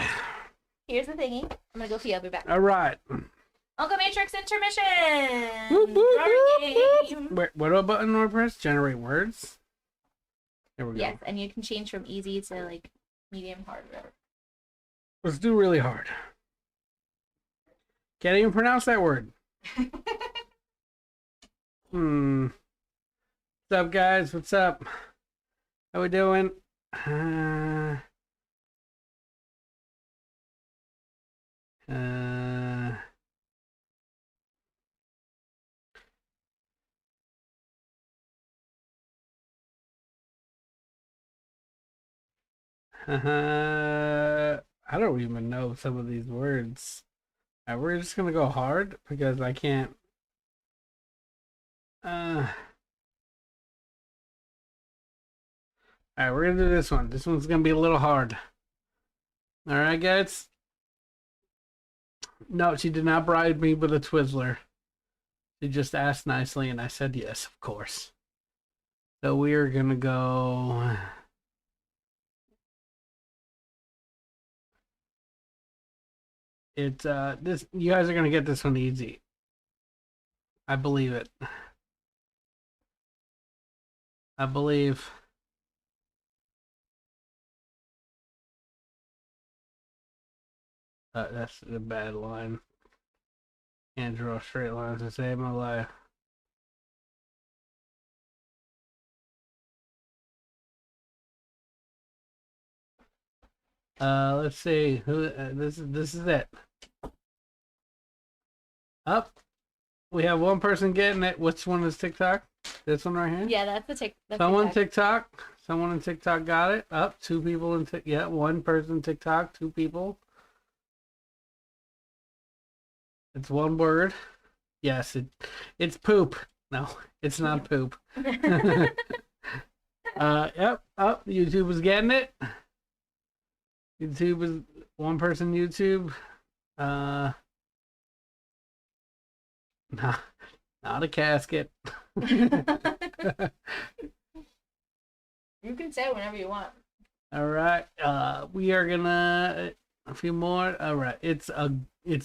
Here's the thingy. I'm gonna go pee, I'll be back. All right. Uncle Matrix intermission! Whoop, whoop, Drawing whoop, game. Wait, what do a button or press? Generate words? There we go. Yes, and you can change from easy to like medium, hard, whatever. Let's do really hard. Can't even pronounce that word. What's up, guys? What's up? How we doing? I don't even know some of these words. We're just gonna go hard because I can't. Alright, we're gonna do this one. This one's gonna be a little hard. Alright, guys. No, she did not bribe me with a Twizzler. She just asked nicely, and I said yes, of course. So we are gonna go. It's this. You guys are gonna get this one easy. I believe it. I believe. That's a bad line. Can't draw straight lines to save my life. Let's see who this is it. Up. We have one person getting it. Which one is TikTok? This one right here? Yeah, that's the Someone TikTok. Someone in TikTok got it. Up. Two people in yeah, one person TikTok, two people. It's one word. Yes, it's poop. No, it's not poop. Yep. Up. YouTube is getting it. YouTube is one person YouTube. Not a casket. You can say whenever you want. All right. We are gonna a few more. All right. It's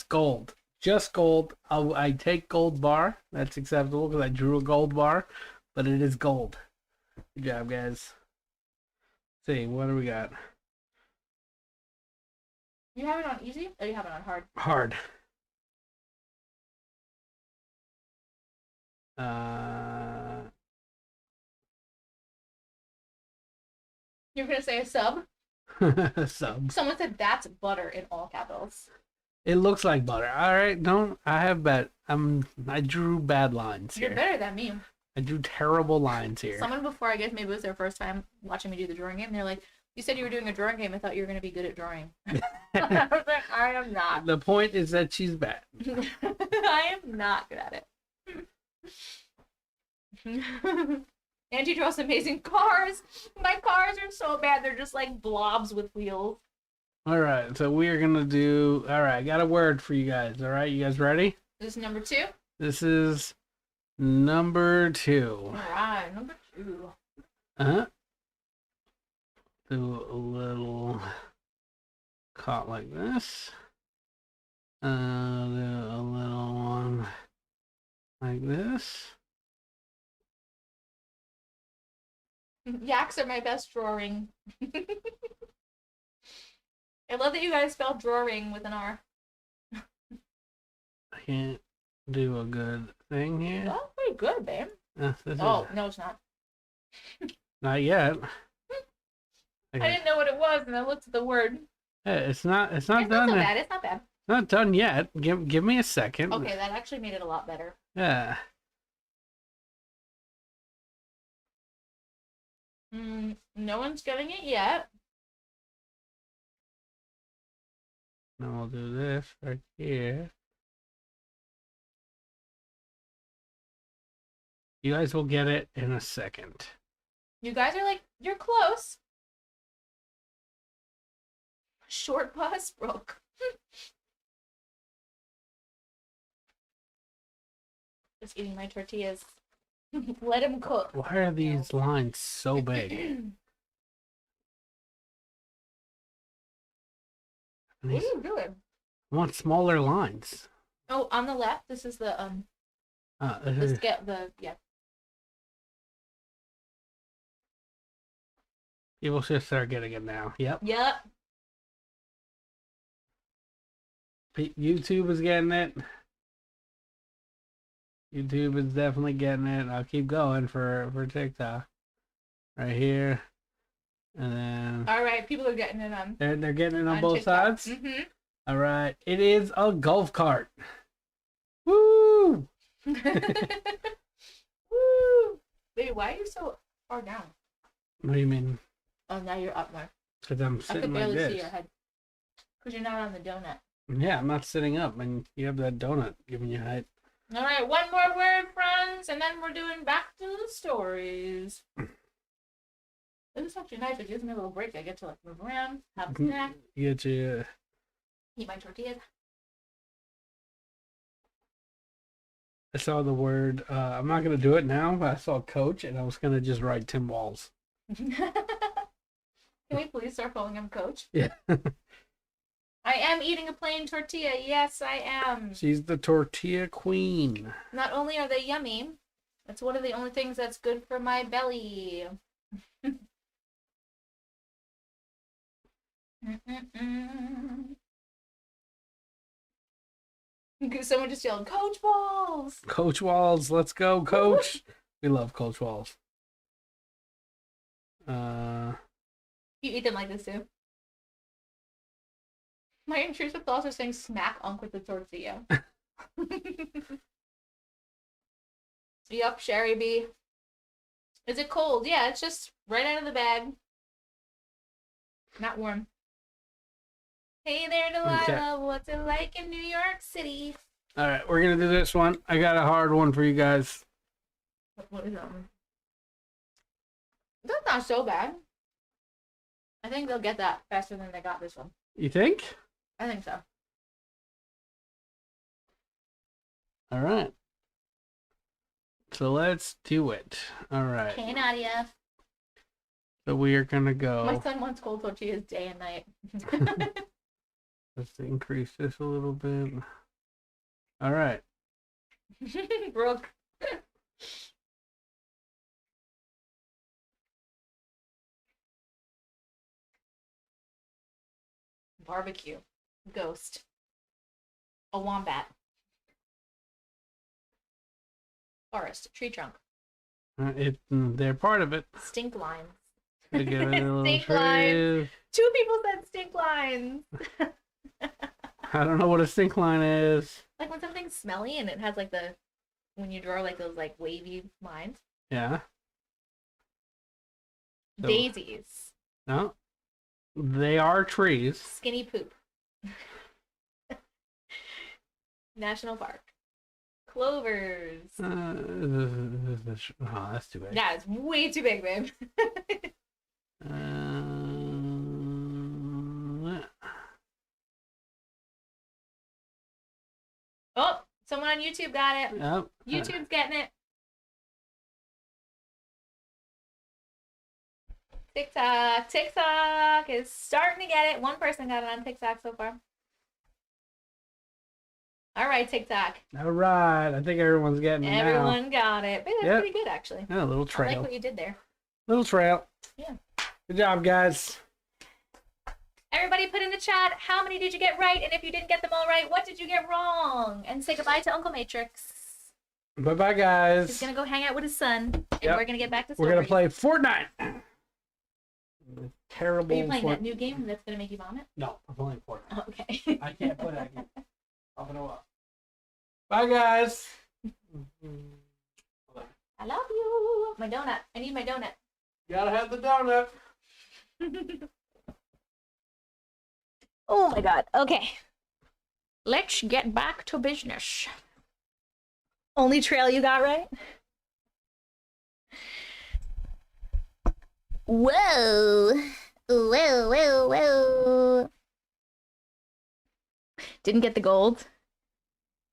gold. Just gold. I take gold bar. That's acceptable because I drew a gold bar, but it is gold. Good job, guys. Let's see, what do we got? You have it on easy or you have it on hard? Hard. You're gonna say a sub? Sub. Someone said that's butter in all capitals. It looks like butter. All right, don't. I have bad. I drew bad lines You're here. better than me. I drew terrible lines here. Someone before, I guess maybe it was their first time watching me do the drawing game, they're like, you said you were doing a drawing game. I thought you were going to be good at drawing. I was like, I am not. The point is that she's bad. I am not good at it. Angie draws amazing cars. My cars are so bad. They're just like blobs with wheels. All right, so we are going to do... All right, I got a word for you guys. All right, you guys ready? This is number 2? This is number 2. All right, number 2. Uh-huh. Do a little cut like this. Do a little one like this. Yaks are my best drawing. I love that you guys spell drawing with an R. I can't do a good thing here. Oh, pretty good, babe. This Oh, is no, it's not. not yet. I didn't know what it was, and I looked at the word. Hey, it's not It's done. not so bad. It's not bad. It's not done yet. Give me a second. Okay, that actually made it a lot better. Yeah. No one's getting it yet. Then we'll do this right here. You guys will get it in a second. You guys are like, you're close. Short bus broke. Just eating my tortillas. Let him cook. Why are these lines so big? What are you doing? I want smaller lines. Oh, on the left, this is the This yeah. People should start getting it now. Yep. Yep. YouTube is getting it. YouTube is definitely getting it. I'll keep going for TikTok. Right here. And then All right, people are getting it on. they're getting it on On both TikTok. sides. Mm-hmm. All right. It is a golf cart. Woo! Woo! Wait, why are you so far down? What do you mean? Oh, now you're up more. Because I'm I could sitting like barely see this. your head. Because you're not on the donut. Yeah, I'm not sitting up, and you have that donut giving you height. All right, one more word, friends, and then we're doing back to the stories. This is actually nice. It gives me a little break. I get to like move around, have a snack, You get you. eat my tortillas. I saw the word. I'm not gonna do it now, but I saw coach, and I was gonna just write Tim Walls. Can we please start calling him Coach? Yeah. I am eating a plain tortilla. Yes, I am. She's the tortilla queen. Not only are they yummy, it's one of the only things that's good for my belly. Someone just yelled, Coach Balls! Coach Walls, let's go, Coach. We love Coach Walls. You eat them like this too? My intrusive thoughts are saying smack Unc with the tortilla. Yup, Sherry B. Is it cold? Yeah, it's just right out of the bag. Not warm. Hey there, Delilah. Okay. What's it like in New York City? All right, we're gonna do this one. I got a hard one for you guys. What is that one? That's not so bad. I think they'll get that faster than they got this one. You think? I think so. All right. So let's do it. All right. Okay, Nadia. So we are gonna go. My son wants cold tortillas day and night. Let's increase this a little bit. All right. Brooke. Barbecue. Ghost. A wombat. Forest. Tree trunk. They're part of it. Stink lines. To give it a little Stink lines. truth. 2 people said stink lines. I don't know what a stink line is. Like when something's smelly and it has like the, when you draw like those like wavy lines. Yeah. So- Daisies. No. They are trees. Skinny poop. National Park. Clovers. Oh, that's too big. Yeah, it's way too big, babe. Oh, someone on YouTube got it. Yep. YouTube's getting it. TikTok. TikTok is starting to get it. One person got it on TikTok so far. All right, TikTok. All right. I think everyone's getting it now. Everyone got it. But that's Yep. pretty good, actually. Yeah, a little I trail. like what you did there. Little trail. Yeah. Good job, guys. Everybody put in the chat, how many did you get right? And if you didn't get them all right, what did you get wrong? And say goodbye to Uncle Matrix. Bye-bye, guys. He's going to go hang out with his son. And Yep. we're going to get back to We're stories. going to play Fortnite. Terrible. Are you playing that new game that's going to make you vomit? No, I'm playing Fortnite. Oh, okay. I can't play that game. I'll put it up. Bye, guys. I love you. My donut. I need my donut. Gotta have the donut. Oh my god. Okay. Let's get back to business. Only trail you got right? Whoa. Whoa, whoa, whoa. Didn't get the gold.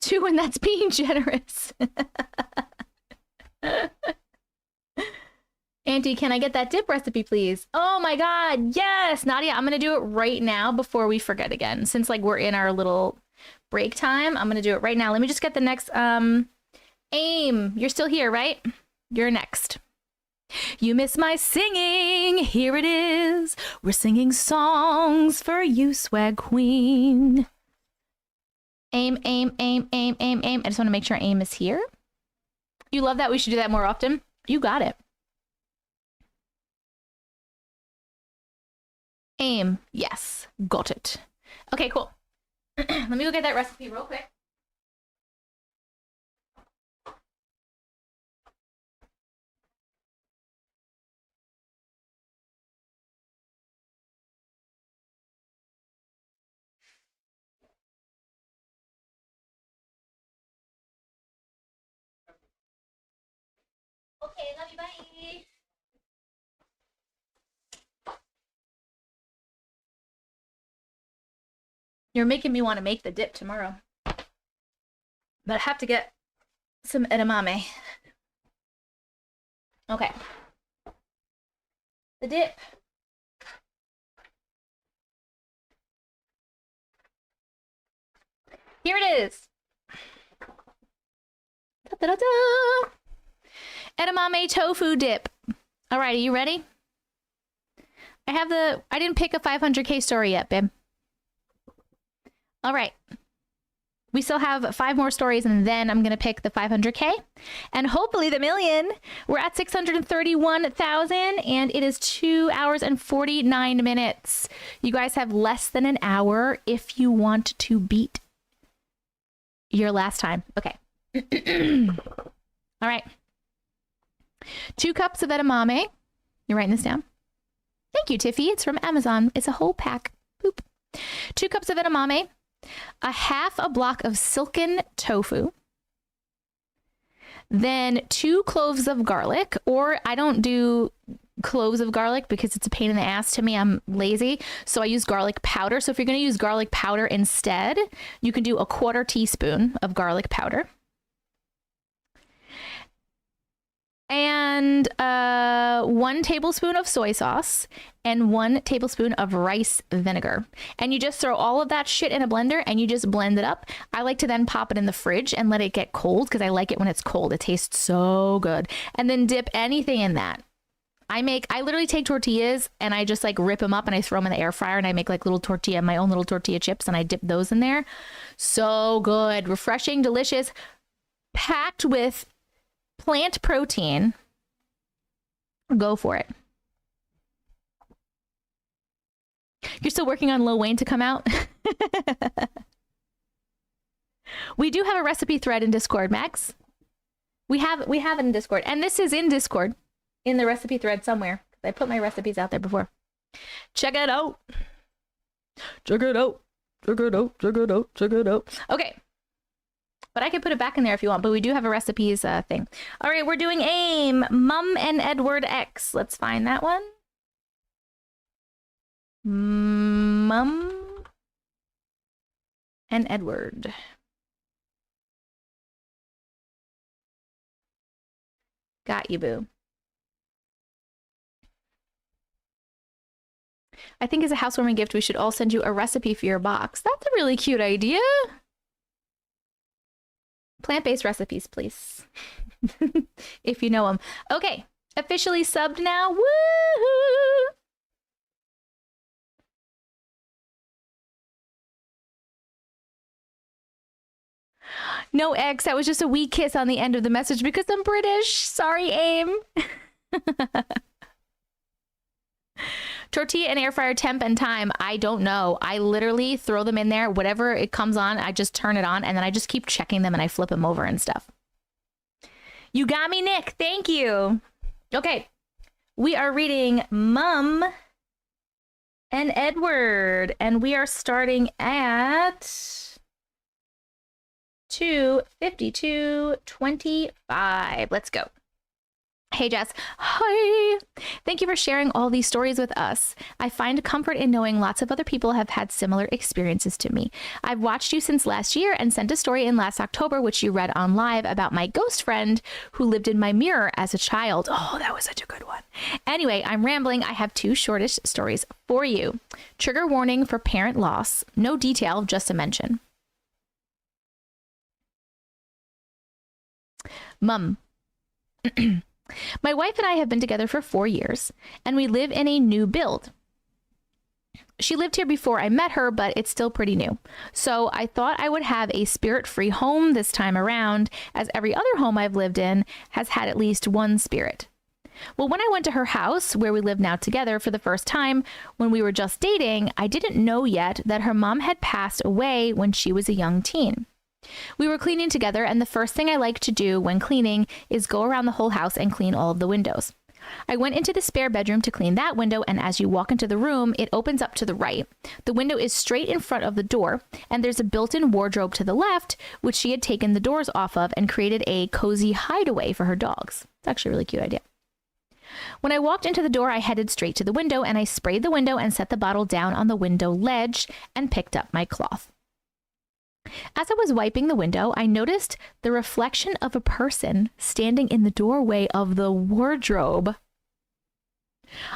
2, and that's being generous. Auntie, can I get that dip recipe, please? Oh my god, yes! Nadia, I'm gonna do it right now before we forget again. Since like we're in our little break time, I'm gonna do it right now. Let me just get the next Aim, you're still here, right? You're next. You miss my singing, here it is. We're singing songs for you, swag queen. Aim, aim, aim, aim, aim, aim. I just want to make sure Aim is here. You love that? We should do that more often. You got it. Aim. Yes. Got it. Okay, cool. Let me go get that recipe real quick. Okay, love you, bye. You're making me want to make the dip tomorrow. But I have to get some edamame. Okay. The dip. Here it is. Da-da-da-da. Edamame tofu dip. All right, are you ready? I didn't pick a 500k story yet, babe. All right. We still have 5 more stories, and then I'm going to pick the 500K and hopefully the million. We're at 631,000, and it is 2 hours and 49 minutes. You guys have less than an hour if you want to beat your last time. Okay. All right. 2 cups of edamame. You're writing this down? Thank you, Tiffy. It's from Amazon. It's a whole pack. Boop. 2 cups of edamame. A half a block of silken tofu, then 2 cloves of garlic, or I don't do cloves of garlic because it's a pain in the ass to me. I'm lazy, so I use garlic powder. So if you're going to use garlic powder instead, you can do a 1/4 teaspoon of garlic powder. And 1 tablespoon of soy sauce and 1 tablespoon of rice vinegar. And you just throw all of that shit in a blender and you just blend it up. I like to then pop it in the fridge and let it get cold because I like it when it's cold. It tastes so good. And then dip anything in that. I literally take tortillas and I just like rip them up and I throw them in the air fryer and I make like my own little tortilla chips and I dip those in there. So good. Refreshing, delicious, packed with plant protein. Go for it. You're still working on Lil Wayne to come out? We do have a recipe thread in Discord, Max. We have it in Discord. And this is in Discord in the recipe thread somewhere. I put my recipes out there before. Check it out. Check it out. Check it out. Check it out. Check it out. Okay. But I can put it back in there if you want, but we do have a recipes thing. All right, we're doing AIM, Mum and Edward X. Let's find that one. Mum and Edward. Got you, boo. I think as a housewarming gift, we should all send you a recipe for your box. That's a really cute idea. Plant-based recipes, please. If you know them. Okay, officially subbed now. Woohoo! No X, that was just a wee kiss on the end of the message because I'm British. Sorry, AIM. Tortilla and air fryer temp and time. I don't know. I literally throw them in there. Whatever it comes on, I just turn it on and then I just keep checking them and I flip them over and stuff. You got me, Nick. Thank you. Okay. We are reading Mum and Edward and we are starting at 2:52:25. Let's go. Hey Jess, hi! Thank you for sharing all these stories with us. I find comfort in knowing lots of other people have had similar experiences to me. I've watched you since last year and sent a story in last October, which you read on live about my ghost friend who lived in my mirror as a child. Oh, that was such a good one. Anyway, I'm rambling. I have 2 shortish stories for you. Trigger warning for parent loss. No detail, just a mention. Mum. My wife and I have been together for 4 years, and we live in a new build. She lived here before I met her, but it's still pretty new. So I thought I would have a spirit-free home this time around, as every other home I've lived in has had at least one spirit. Well, when I went to her house, where we live now together for the first time, when we were just dating, I didn't know yet that her mom had passed away when she was a young teen. We were cleaning together, and the first thing I like to do when cleaning is go around the whole house and clean all of the windows. I went into the spare bedroom to clean that window, and as you walk into the room, it opens up to the right. The window is straight in front of the door, and there's a built-in wardrobe to the left, which she had taken the doors off of and created a cozy hideaway for her dogs. It's actually a really cute idea. When I walked into the door, I headed straight to the window, and I sprayed the window and set the bottle down on the window ledge and picked up my cloth. As I was wiping the window, I noticed the reflection of a person standing in the doorway of the wardrobe.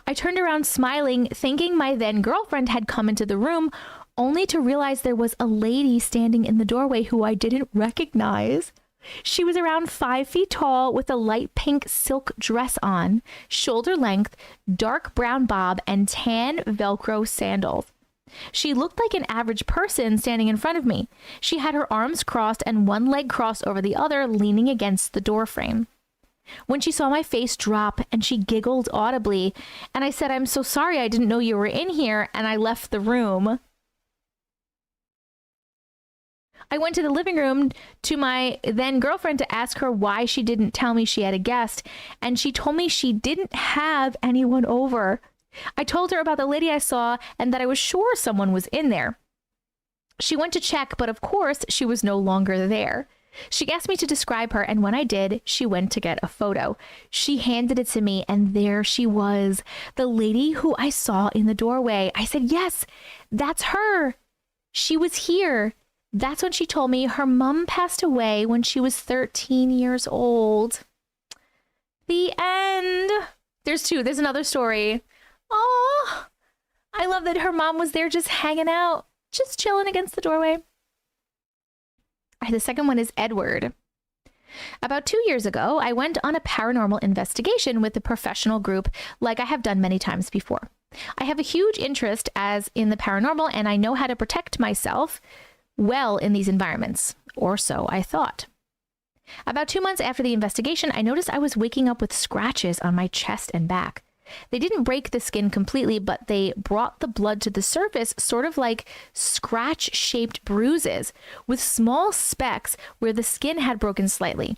I turned around smiling, thinking my then girlfriend had come into the room, only to realize there was a lady standing in the doorway who I didn't recognize. She was around 5 feet tall with a light pink silk dress on, shoulder length, dark brown bob, and tan Velcro sandals. She looked like an average person standing in front of me. She had her arms crossed and one leg crossed over the other, leaning against the door frame. When she saw my face drop and she giggled audibly, and I said, "I'm so sorry, I didn't know you were in here," and I left the room. I went to the living room to my then girlfriend to ask her why she didn't tell me she had a guest, and she told me she didn't have anyone over. I told her about the lady I saw and that I was sure someone was in there. She went to check, but of course she was no longer there. She asked me to describe her, and when I did, she went to get a photo. She handed it to me, and there she was, the lady who I saw in the doorway. I said, "Yes, that's her. She was here." That's when she told me her mom passed away when she was 13 years old. The end. There's another story. Oh, I love that her mom was there just hanging out, just chilling against the doorway. All right, the second one is Edward. About 2 years ago, I went on a paranormal investigation with a professional group like I have done many times before. I have a huge interest as in the paranormal, and I know how to protect myself well in these environments, or so I thought. About 2 months after the investigation, I noticed I was waking up with scratches on my chest and back. They didn't break the skin completely, but they brought the blood to the surface, sort of like scratch-shaped bruises, with small specks where the skin had broken slightly.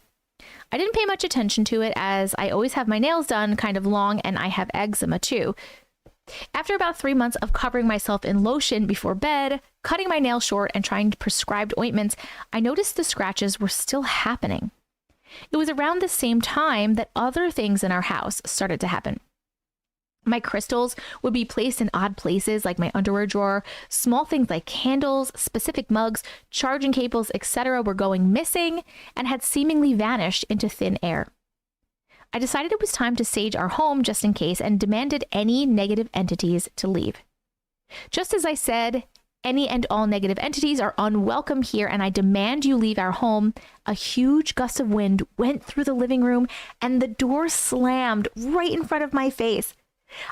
I didn't pay much attention to it, as I always have my nails done kind of long, and I have eczema too. After about 3 months of covering myself in lotion before bed, cutting my nails short, and trying prescribed ointments, I noticed the scratches were still happening. It was around the same time that other things in our house started to happen. My crystals would be placed in odd places, like my underwear drawer. Small things like candles, specific mugs, charging cables, etc. were going missing and had seemingly vanished into thin air. I decided it was time to sage our home just in case and demanded any negative entities to leave. Just as I said, any and all negative entities are unwelcome here, and I demand you leave our home, a huge gust of wind went through the living room and the door slammed right in front of my face.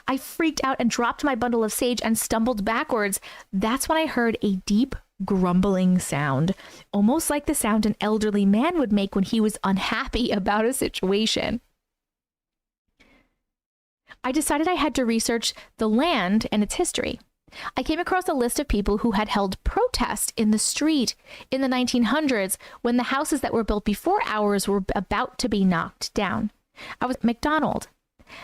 I freaked out and dropped my bundle of sage and stumbled backwards. That's when I heard a deep grumbling sound, almost like the sound an elderly man would make when he was unhappy about a situation. I decided I had to research the land and its history. I came across a list of people who had held protests in the street in the 1900s when the houses that were built before ours were about to be knocked down. I was at McDonald.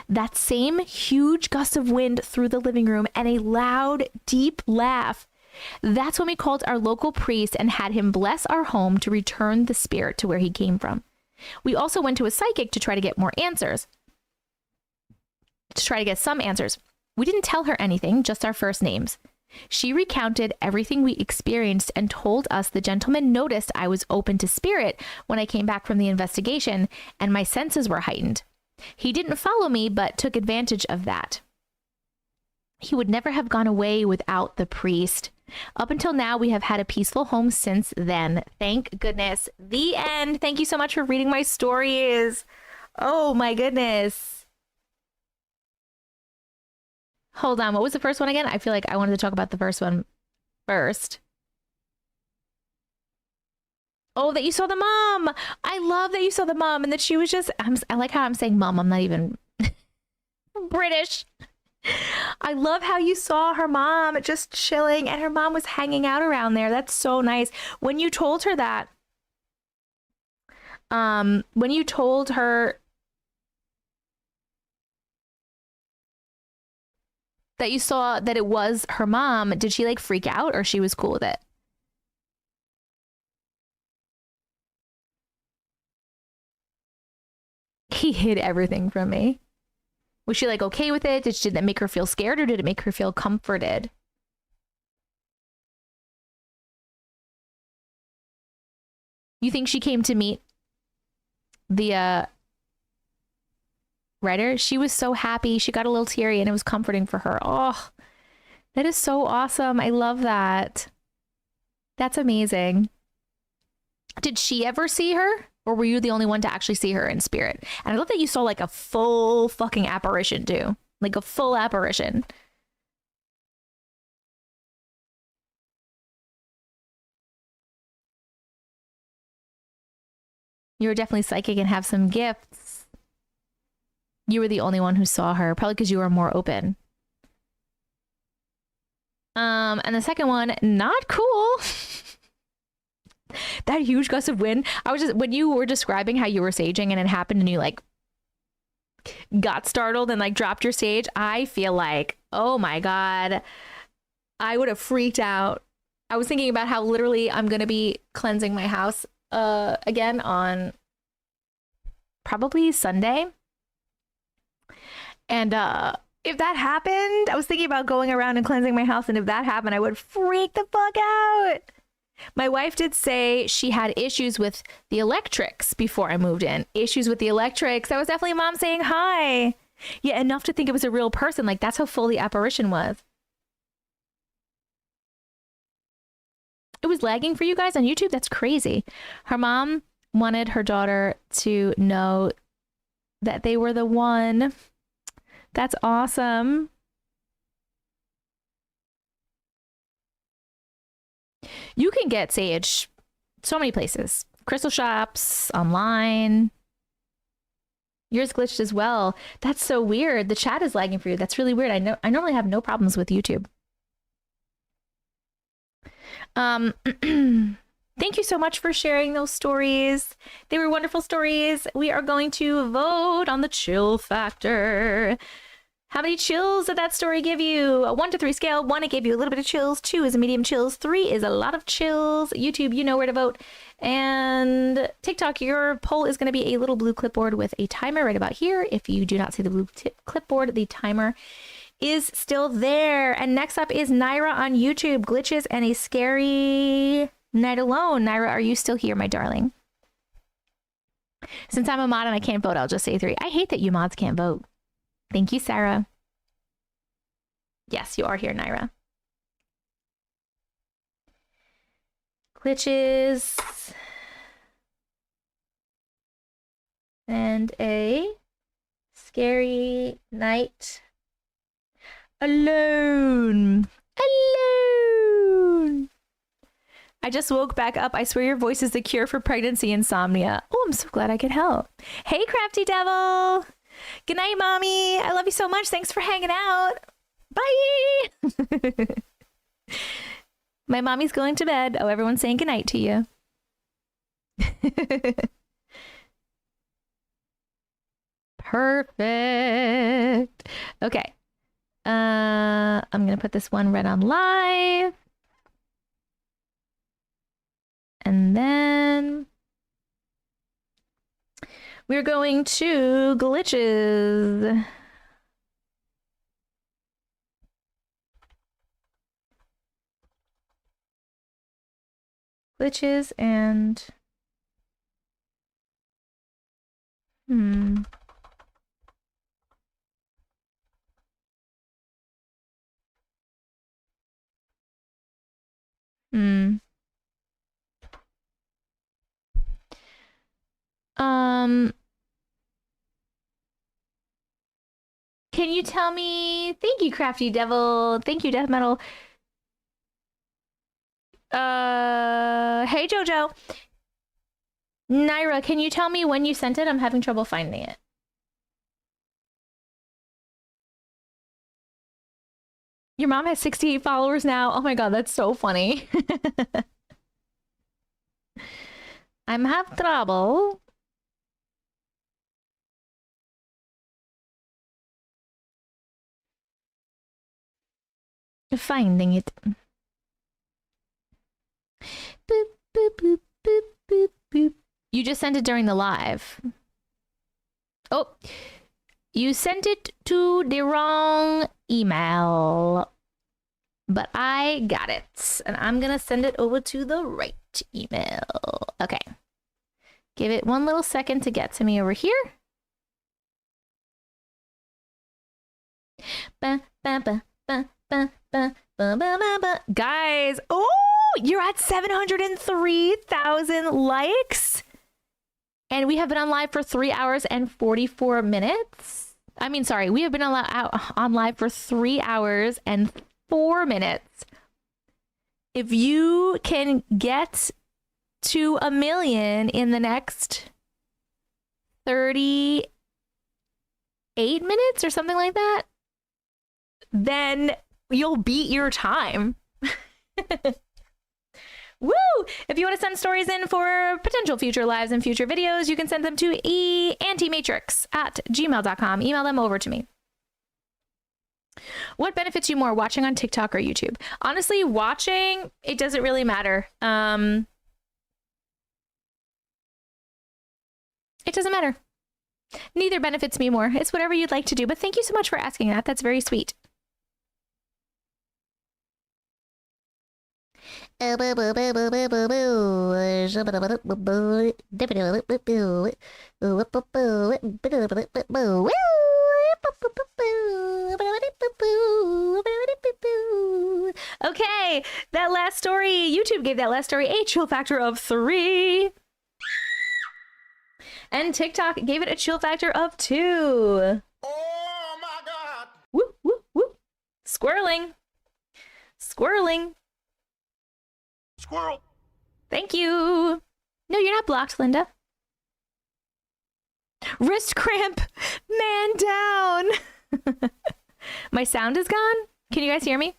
That same huge gust of wind through the living room and a loud, deep laugh. That's when we called our local priest and had him bless our home to return the spirit to where he came from. We also went to a psychic to try to get more answers. To try to get some answers. We didn't tell her anything, just our first names. She recounted everything we experienced and told us the gentleman noticed I was open to spirit when I came back from the investigation and my senses were heightened. He didn't follow me, but took advantage of that. He would never have gone away without the priest. Up until now, we have had a peaceful home since then. Thank goodness. The end. Thank you so much for reading my stories. Oh my goodness. Hold on. What was the first one again? I feel like I wanted to talk about the first one first. Oh, that you saw the mom. I love that you saw the mom and that she was just, I like how I'm saying mom. I'm not even British. I love how you saw her mom just chilling and her mom was hanging out around there. That's so nice. When you told her that, when you told her that you saw that it was her mom, did she like freak out or she was cool with it? He hid everything from me. Was she like okay with it? Did that make her feel scared or did it make her feel comforted? You think she came to meet the writer? She was so happy. She got a little teary and it was comforting for her. Oh, that is so awesome. I love that. That's amazing. Did she ever see her? Or were you the only one to actually see her in spirit? And I love that you saw like a full fucking apparition too. Like a full apparition. You were definitely psychic and have some gifts. You were the only one who saw her, probably because you were more open. And the second one, not cool. That huge gust of wind. I was just, when you were describing how you were saging and it happened and you like got startled and like dropped your sage, I feel like, oh my God, I would have freaked out. I was thinking about how literally I'm going to be cleansing my house again on probably Sunday. And if that happened, I was thinking about going around and cleansing my house. And if that happened, I would freak the fuck out. My wife did say she had issues with the electrics before I moved in. Issues with the electrics. That was definitely mom saying hi. Yeah, enough to think it was a real person. Like, that's how full the apparition was. It was lagging for you guys on YouTube? That's crazy. Her mom wanted her daughter to know that they were the one. That's awesome. You can get sage so many places. Crystal shops, online. Yours glitched as well. That's so weird. The chat is lagging for you. That's really weird. I normally have no problems with YouTube. Thank you so much for sharing those stories. They were wonderful stories. We are going to vote on the chill factor. How many chills did that story give you? A 1 to 3 scale. 1, it gave you a little bit of chills. 2 is a medium chills. 3 is a lot of chills. YouTube, you know where to vote. And TikTok, your poll is going to be a little blue clipboard with a timer right about here. If you do not see the blue clipboard, the timer is still there. And next up is Naira on YouTube. Glitches and a scary night alone. Naira, are you still here, my darling? Since I'm a mod and I can't vote, I'll just say 3. I hate that you mods can't vote. Thank you, Sarah. Yes, you are here, Naira. Glitches. And a scary night alone. Alone. I just woke back up. I swear your voice is the cure for pregnancy insomnia. Oh, I'm so glad I could help. Hey, Crafty Devil. Good night, Mommy. I love you so much. Thanks for hanging out. Bye. My mommy's going to bed. Oh, everyone's saying goodnight to you. Perfect. Okay. I'm going to put this one right on live. And then we're going to glitches. Glitches and Can you tell me? Thank you, Crafty Devil. Thank you, Death Metal. Hey, Jojo. Naira, can you tell me when you sent it? I'm having trouble finding it. Your mom has 68 followers now. Oh my God, that's so funny. I'm having trouble finding it. Boop, boop, boop, boop, boop, boop. You just sent it during the live. Oh, you sent it to the wrong email. But I got it. And I'm going to send it over to the right email. Okay. Give it one little second to get to me over here. Ba, ba, ba, ba, ba, ba, ba, ba, ba. Guys, oh, you're at 703,000 likes. And we have been on live for 3 hours and 44 minutes. I mean, sorry, we have been on live for 3 hours and 4 minutes. If you can get to 1 million in the next 38 minutes or something like that, then you'll beat your time. Woo! If you want to send stories in for potential future lives and future videos, you can send them to Auntie Matrix at gmail.com. Email them over to me. What benefits you more, watching on TikTok or YouTube? Honestly, watching, it doesn't really matter. It doesn't matter. Neither benefits me more. It's whatever you'd like to do. But thank you so much for asking that. That's very sweet. Okay, that last story, YouTube gave that last story a chill factor of 3. And TikTok gave it a chill factor of 2. Oh my God. Whoop, whoop, whoop. Squirreling. Squirreling. Squirrel. Thank you. No, you're not blocked, Linda. Wrist cramp. Man down. My sound is gone. Can you guys hear me?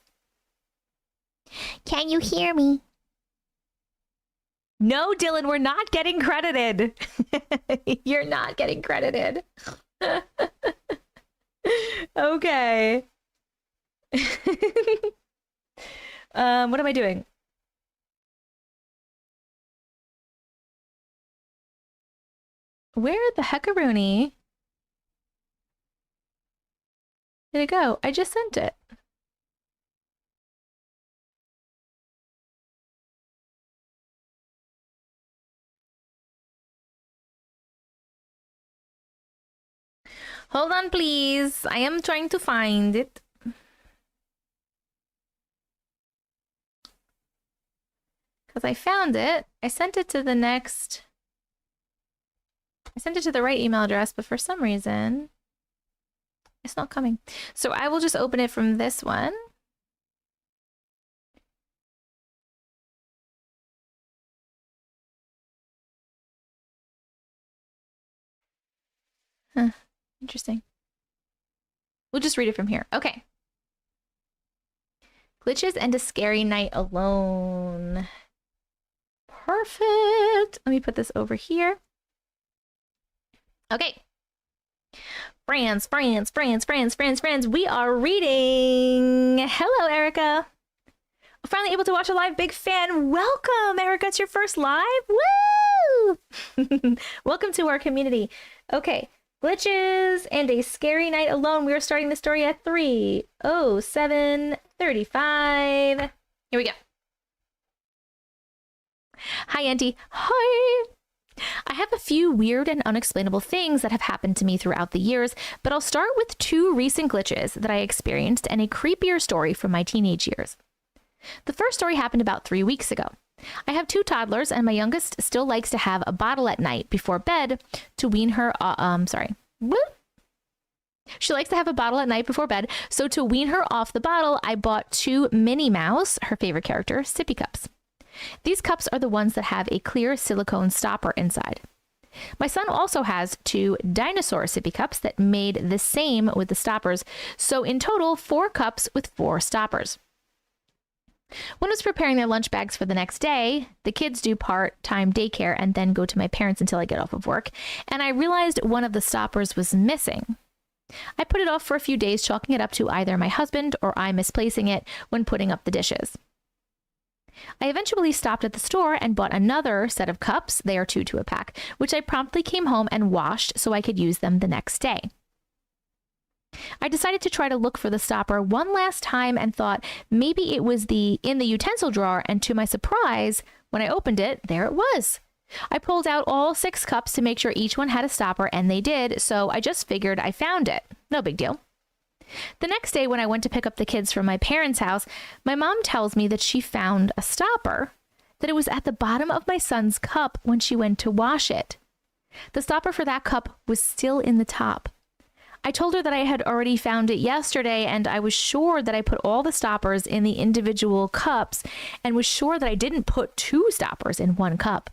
Can you hear me? No, Dylan, we're not getting credited. You're not getting credited. Okay. What am I doing? Where the heckaroony did it go? I just sent it. Hold on, please. I am trying to find it. Because I found it. I sent it to the next... I sent it to the right email address, but for some reason, it's not coming. So I will just open it from this one. Huh. Interesting. We'll just read it from here. Okay. Glitches and a scary night alone. Perfect. Let me put this over here. Okay. Friends. We are reading. Hello, Erica. Finally able to watch a live. Big fan. Welcome, Erica. It's your first live. Woo! Welcome to our community. Okay. Glitches and a scary night alone. We are starting the story at 3:07:35. Here we go. Hi, Auntie. Hi. I have a few weird and unexplainable things that have happened to me throughout the years, but I'll start with 2 recent glitches that I experienced and a creepier story from my teenage years. The first story happened about 3 weeks ago. I have 2 toddlers, and my youngest still likes to have a bottle at night before bed to wean her, She likes to have a bottle at night before bed, so to wean her off the bottle, I bought 2 Minnie Mouse, her favorite character, sippy cups. These cups are the ones that have a clear silicone stopper inside. My son also has 2 dinosaur sippy cups that made the same with the stoppers, so in total 4 cups with 4 stoppers. When I was preparing their lunch bags for the next day, the kids do part-time daycare and then go to my parents until I get off of work, and I realized one of the stoppers was missing. I put it off for a few days, chalking it up to either my husband or I misplacing it when putting up the dishes. I eventually stopped at the store and bought another set of cups, they are 2 to a pack, which I promptly came home and washed so I could use them the next day. I decided to try to look for the stopper one last time and thought maybe it was in the utensil drawer, and to my surprise, when I opened it, there it was. I pulled out all 6 cups to make sure each one had a stopper, and they did, so I just figured I found it. No big deal. The next day when I went to pick up the kids from my parents' house, my mom tells me that she found a stopper, that it was at the bottom of my son's cup when she went to wash it. The stopper for that cup was still in the top. I told her that I had already found it yesterday, and I was sure that I put all the stoppers in the individual cups and was sure that I didn't put 2 stoppers in one cup.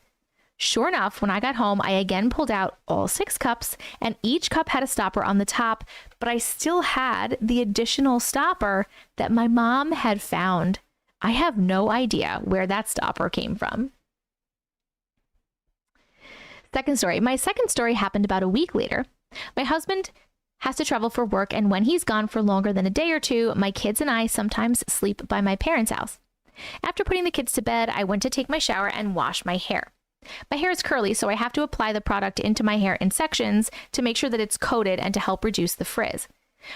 Sure enough, when I got home, I again pulled out all 6 cups, and each cup had a stopper on the top, but I still had the additional stopper that my mom had found. I have no idea where that stopper came from. Second story. My second story happened about a week later. My husband has to travel for work, and when he's gone for longer than a day or two, my kids and I sometimes sleep by my parents' house. After putting the kids to bed, I went to take my shower and wash my hair. My hair is curly, so I have to apply the product into my hair in sections to make sure that it's coated and to help reduce the frizz.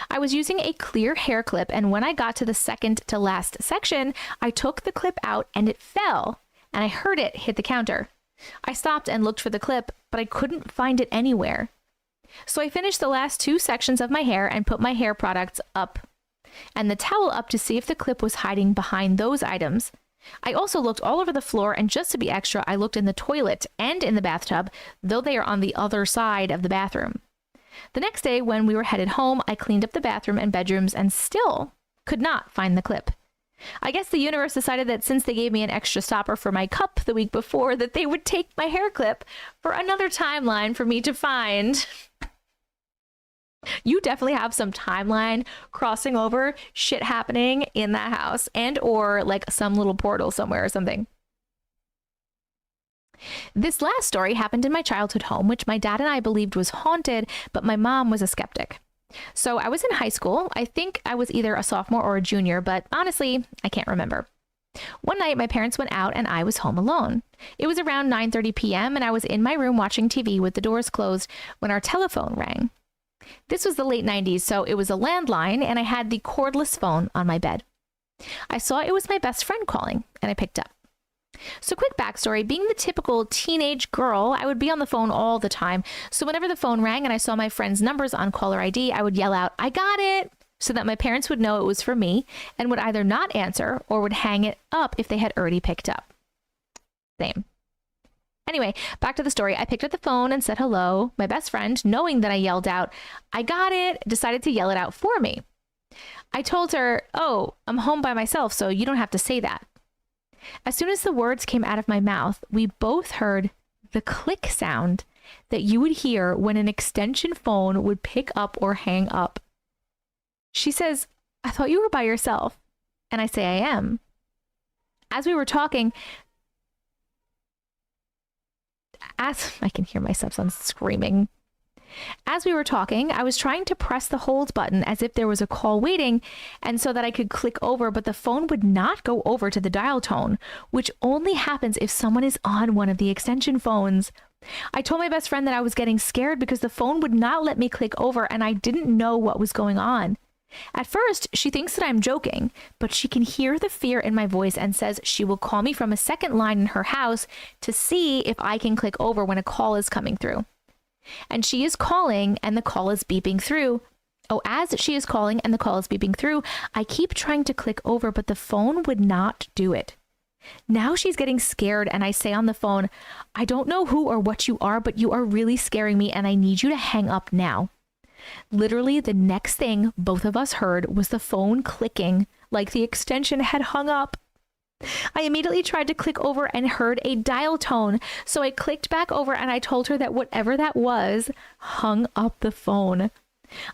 I was using a clear hair clip, and when I got to the second to last section, I took the clip out and it fell, and I heard it hit the counter. I stopped and looked for the clip, but I couldn't find it anywhere. So I finished the last 2 sections of my hair and put my hair products up and the towel up to see if the clip was hiding behind those items. I also looked all over the floor, and just to be extra, I looked in the toilet and in the bathtub, though they are on the other side of the bathroom. The next day, when we were headed home, I cleaned up the bathroom and bedrooms and still could not find the clip. I guess the universe decided that since they gave me an extra stopper for my cup the week before, that they would take my hair clip for another timeline for me to find. You definitely have some timeline crossing over shit happening in that house, and or like some little portal somewhere or something. This last story happened in my childhood home, which my dad and I believed was haunted, but my mom was a skeptic. So I was in high school. I think I was either a sophomore or a junior, but honestly, I can't remember. One night, my parents went out and I was home alone. It was around 9:30 p.m. and I was in my room watching TV with the doors closed when our telephone rang. This was the late 90s, so it was a landline, and I had the cordless phone on my bed. I saw it was my best friend calling, and I picked up. So quick backstory, being the typical teenage girl, I would be on the phone all the time. So whenever the phone rang and I saw my friend's numbers on caller ID, I would yell out, "I got it," so that my parents would know it was for me and would either not answer or would hang it up if they had already picked up. Same. Anyway, back to the story. I picked up the phone and said hello. My best friend, knowing that I yelled out, "I got it," decided to yell it out for me. I told her, "Oh, I'm home by myself, so you don't have to say that." As soon as the words came out of my mouth, we both heard the click sound that you would hear when an extension phone would pick up or hang up. She says, "I thought you were by yourself." And I say, "I am." As we were talking, I can hear my stepson screaming. As we were talking, I was trying to press the hold button as if there was a call waiting, and so that I could click over, but the phone would not go over to the dial tone, which only happens if someone is on one of the extension phones. I told my best friend that I was getting scared because the phone would not let me click over, and I didn't know what was going on. At first, she thinks that I'm joking, but she can hear the fear in my voice and says she will call me from a second line in her house to see if I can click over when a call is coming through. And she is calling and the call is beeping through. Oh, as she is calling and the call is beeping through, I keep trying to click over, but the phone would not do it. Now she's getting scared and I say on the phone, "I don't know who or what you are, but you are really scaring me and I need you to hang up now." Literally, the next thing both of us heard was the phone clicking like the extension had hung up. I immediately tried to click over and heard a dial tone, so I clicked back over and I told her that whatever that was hung up the phone.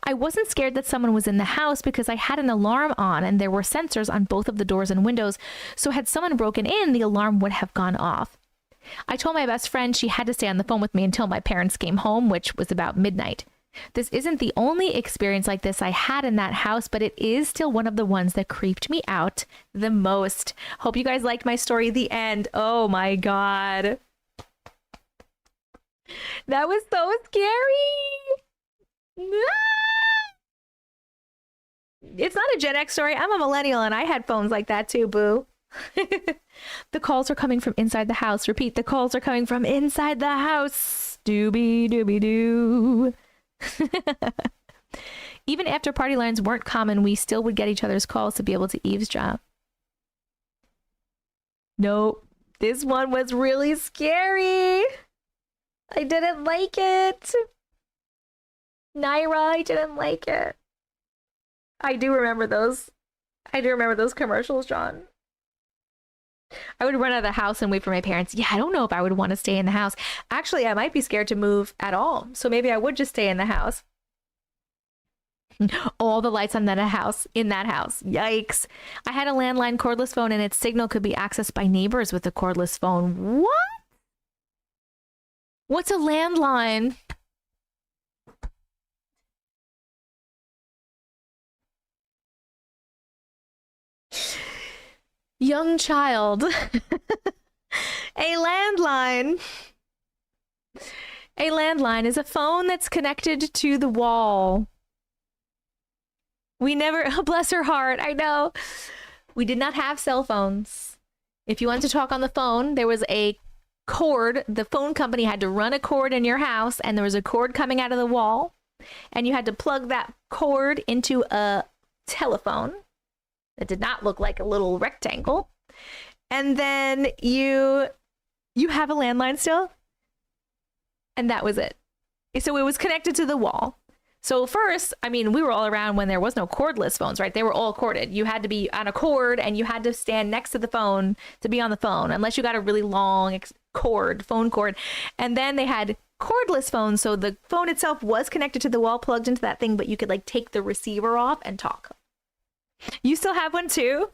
I wasn't scared that someone was in the house because I had an alarm on and there were sensors on both of the doors and windows, so had someone broken in, the alarm would have gone off. I told my best friend she had to stay on the phone with me until my parents came home, which was about midnight. This isn't the only experience like this I had in that house, but it is still one of the ones that creeped me out the most. Hope you guys liked my story, the end. Oh my God. That was so scary. It's not a Gen X story. I'm a millennial and I had phones like that too, boo. The calls are coming from inside the house. Repeat, the calls are coming from inside the house. Doobie doobie doo. Even after party lines weren't common, we still would get each other's calls to be able to eavesdrop. Nope, this one was really scary. I didn't like it. Naira, I didn't like it. I do remember those. I do remember those commercials, John. I would run out of the house and wait for my parents. Yeah, I don't know if I would want to stay in the house. Actually, I might be scared to move at all. So maybe I would just stay in the house. All the lights on that house, in that house. Yikes. I had a landline cordless phone and its signal could be accessed by neighbors with a cordless phone. What? What's a landline? Young child. A landline. A landline is a phone that's connected to the wall. We never, bless her heart, I know. We did not have cell phones. If you wanted to talk on the phone, there was a cord. The phone company had to run a cord in your house, and there was a cord coming out of the wall, and you had to plug that cord into a telephone that did not look like a little rectangle. And then you have a landline still? And that was it. So it was connected to the wall. So first, I mean, we were all around when there was no cordless phones, right? They were all corded. You had to be on a cord and you had to stand next to the phone to be on the phone, unless you got a really long phone cord. And then they had cordless phones. So the phone itself was connected to the wall, plugged into that thing, but you could like take the receiver off and talk. You still have one too?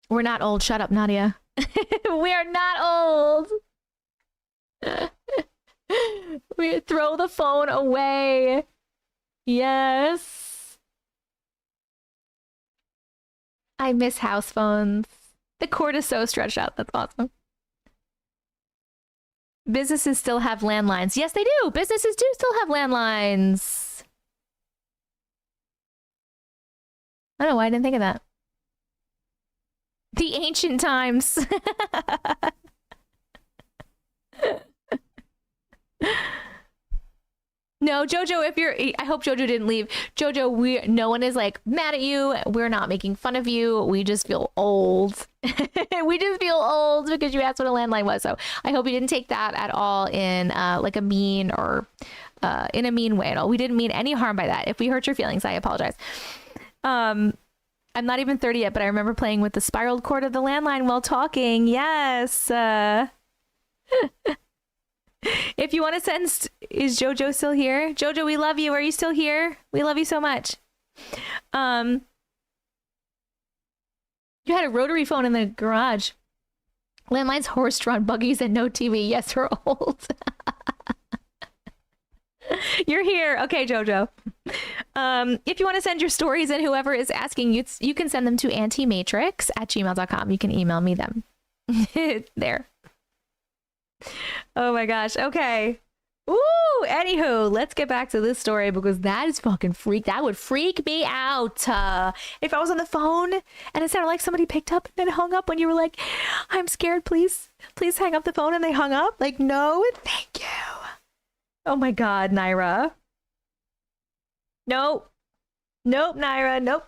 We're not old. Shut up, Nadia. We are not old. We throw the phone away. Yes. I miss house phones. The cord is so stretched out. That's awesome. Businesses still have landlines. Yes, they do. Businesses do still have landlines. I don't know why I didn't think of that. The ancient times. No, Jojo, if you're, I hope Jojo didn't leave. Jojo, no one is like mad at you. We're not making fun of you. We just feel old. We just feel old because you asked what a landline was. So I hope you didn't take that at all in like a mean or in a mean way at all. We didn't mean any harm by that. If we hurt your feelings, I apologize. I'm not even 30 yet, but I remember playing with the spiraled cord of the landline while talking. Yes. If you want to send, is Jojo still here? Jojo, we love you. Are you still here? We love you so much. You had a rotary phone in the garage. Landlines, horse-drawn buggies, and no TV. Yes, we're old. You're here. Okay, Jojo. If you want to send your stories and whoever is asking you, you can send them to auntiematrix@gmail.com. You can email me them. There. Oh my gosh. Okay. Ooh, anywho, let's get back to this story because that is fucking that would freak me out. If I was on the phone and it sounded like somebody picked up and then hung up when you were like, I'm scared, please hang up the phone, and they hung up. Like, no, thank you. Oh my God, Naira. Nope. Nope, Naira. Nope.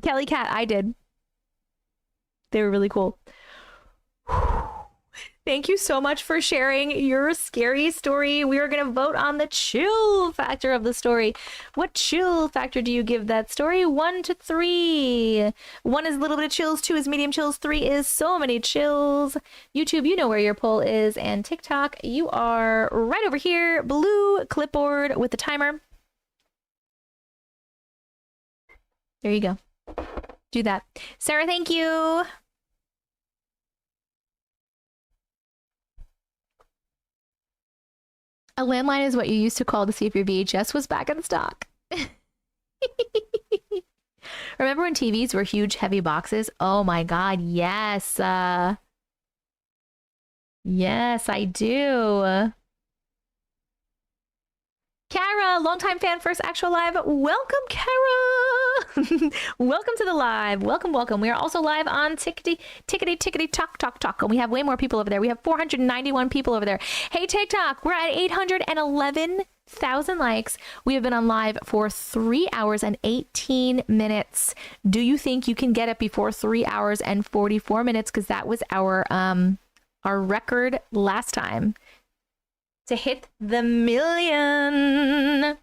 Kelly Cat, I did. They were really cool. Thank you so much for sharing your scary story. We are going to vote on the chill factor of the story. What chill factor do you give that story? 1 to 3. 1 is a little bit of chills, 2 is medium chills, 3 is so many chills. YouTube, you know where your poll is, and TikTok, you are right over here. Blue clipboard with the timer. There you go. Do that. Sarah, thank you. A landline is what you used to call to see if your VHS was back in stock. Remember when TVs were huge, heavy boxes? Oh my God, yes. Yes, I do. Kara, longtime fan, first actual live. Welcome, Kara. Welcome to the live. Welcome. We are also live on tickety talk. And we have way more people over there. We have 491 people over there. Hey, TikTok, we're at 811,000 likes. We have been on live for 3 hours and 18 minutes. Do you think you can get it before 3 hours and 44 minutes? Because that was our record last time. To hit the million.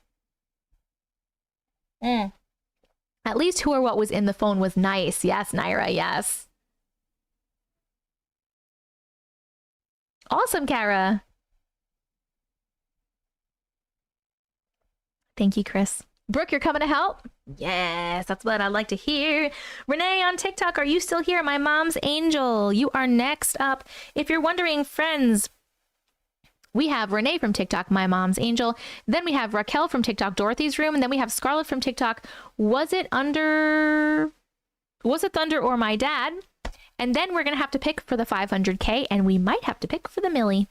At least who or what was in the phone was nice. Yes, Naira, yes. Awesome, Kara. Thank you, Chris. Brooke, you're coming to help? Yes, that's what I'd like to hear. Renee on TikTok, are you still here? My mom's angel. You are next up. If you're wondering, friends, we have Renee from TikTok, my mom's angel. Then we have Raquel from TikTok, Dorothy's room. And then we have Scarlett from TikTok. Was it Thunder or my dad? And then we're going to have to pick for the 500K, and we might have to pick for the milli.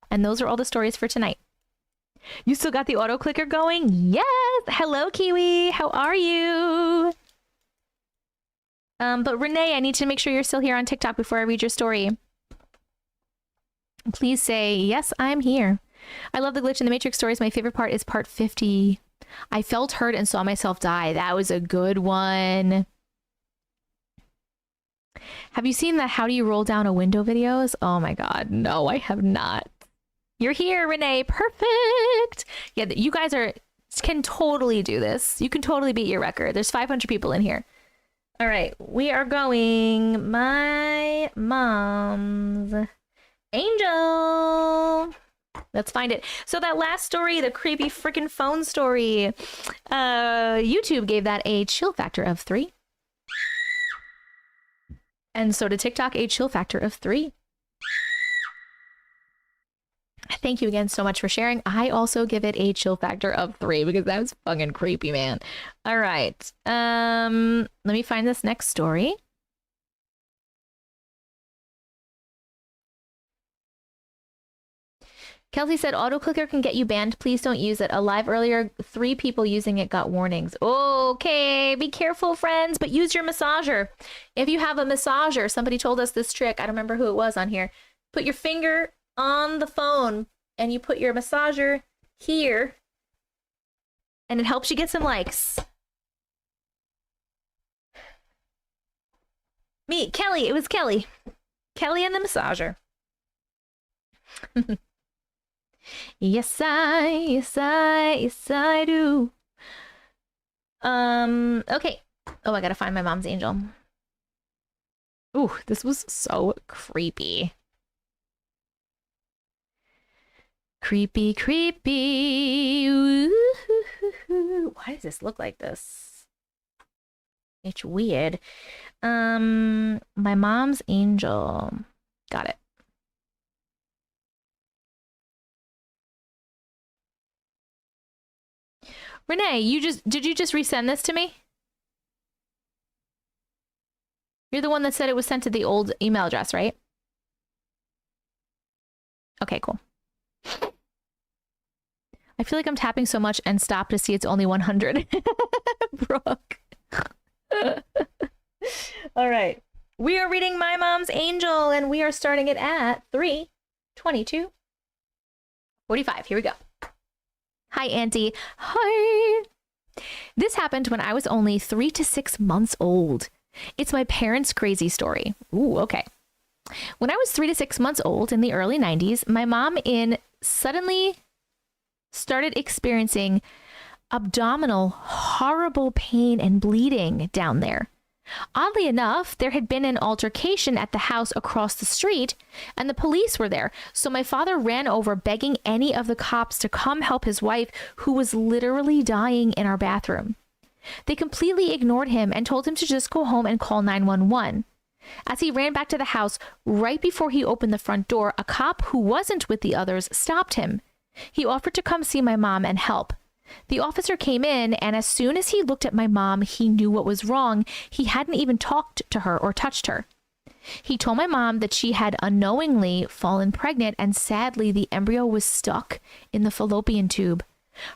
And those are all the stories for tonight. You still got the auto clicker going? Yes. Hello, Kiwi. How are you? But Renee, I need to make sure you're still here on TikTok before I read your story. Please say, yes, I'm here. I love the glitch in the Matrix stories. My favorite part is part 50. I felt hurt and saw myself die. That was a good one. Have you seen the how do you roll down a window videos? Oh my God. No, I have not. You're here, Renee. Perfect. Yeah, you guys can totally do this. You can totally beat your record. There's 500 people in here. All right. We are going my mom's angel. Let's find it. So that last story, the creepy freaking phone story, YouTube gave that a chill factor of 3. And so did TikTok, a chill factor of 3. Thank you again so much for sharing. I also give it a chill factor of 3 because that was fucking creepy, man. All right. Let me find this next story. Kelsey said, auto clicker can get you banned. Please don't use it. Alive earlier, 3 people using it got warnings. Okay, be careful, friends, but use your massager. If you have a massager, somebody told us this trick. I don't remember who it was on here. Put your finger on the phone and you put your massager here and it helps you get some likes. Kelly, it was Kelly. Kelly and the massager. Yes, I do. Okay. Oh, I gotta find my mom's angel. Ooh, this was so creepy. Creepy, creepy. Ooh. Why does this look like this? It's weird. My mom's angel. Got it. Renee, did you just resend this to me? You're the one that said it was sent to the old email address, right? Okay, cool. I feel like I'm tapping so much and stop to see it's only 100. Brooke. All right. We are reading My Mom's Angel, and we are starting it at 3:22:45. Here we go. Hi, Auntie. Hi. This happened when I was only 3 to 6 months old. It's my parents' crazy story. Ooh, okay. When I was 3 to 6 months old in the early 90s, my mom suddenly started experiencing abdominal horrible pain and bleeding down there. Oddly enough, there had been an altercation at the house across the street, and the police were there. So my father ran over begging any of the cops to come help his wife, who was literally dying in our bathroom. They completely ignored him and told him to just go home and call 911. As he ran back to the house, right before he opened the front door, a cop who wasn't with the others stopped him. He offered to come see my mom and help. The officer came in, and as soon as he looked at my mom, he knew what was wrong. He hadn't even talked to her or touched her. He told my mom that she had unknowingly fallen pregnant, and sadly, the embryo was stuck in the fallopian tube.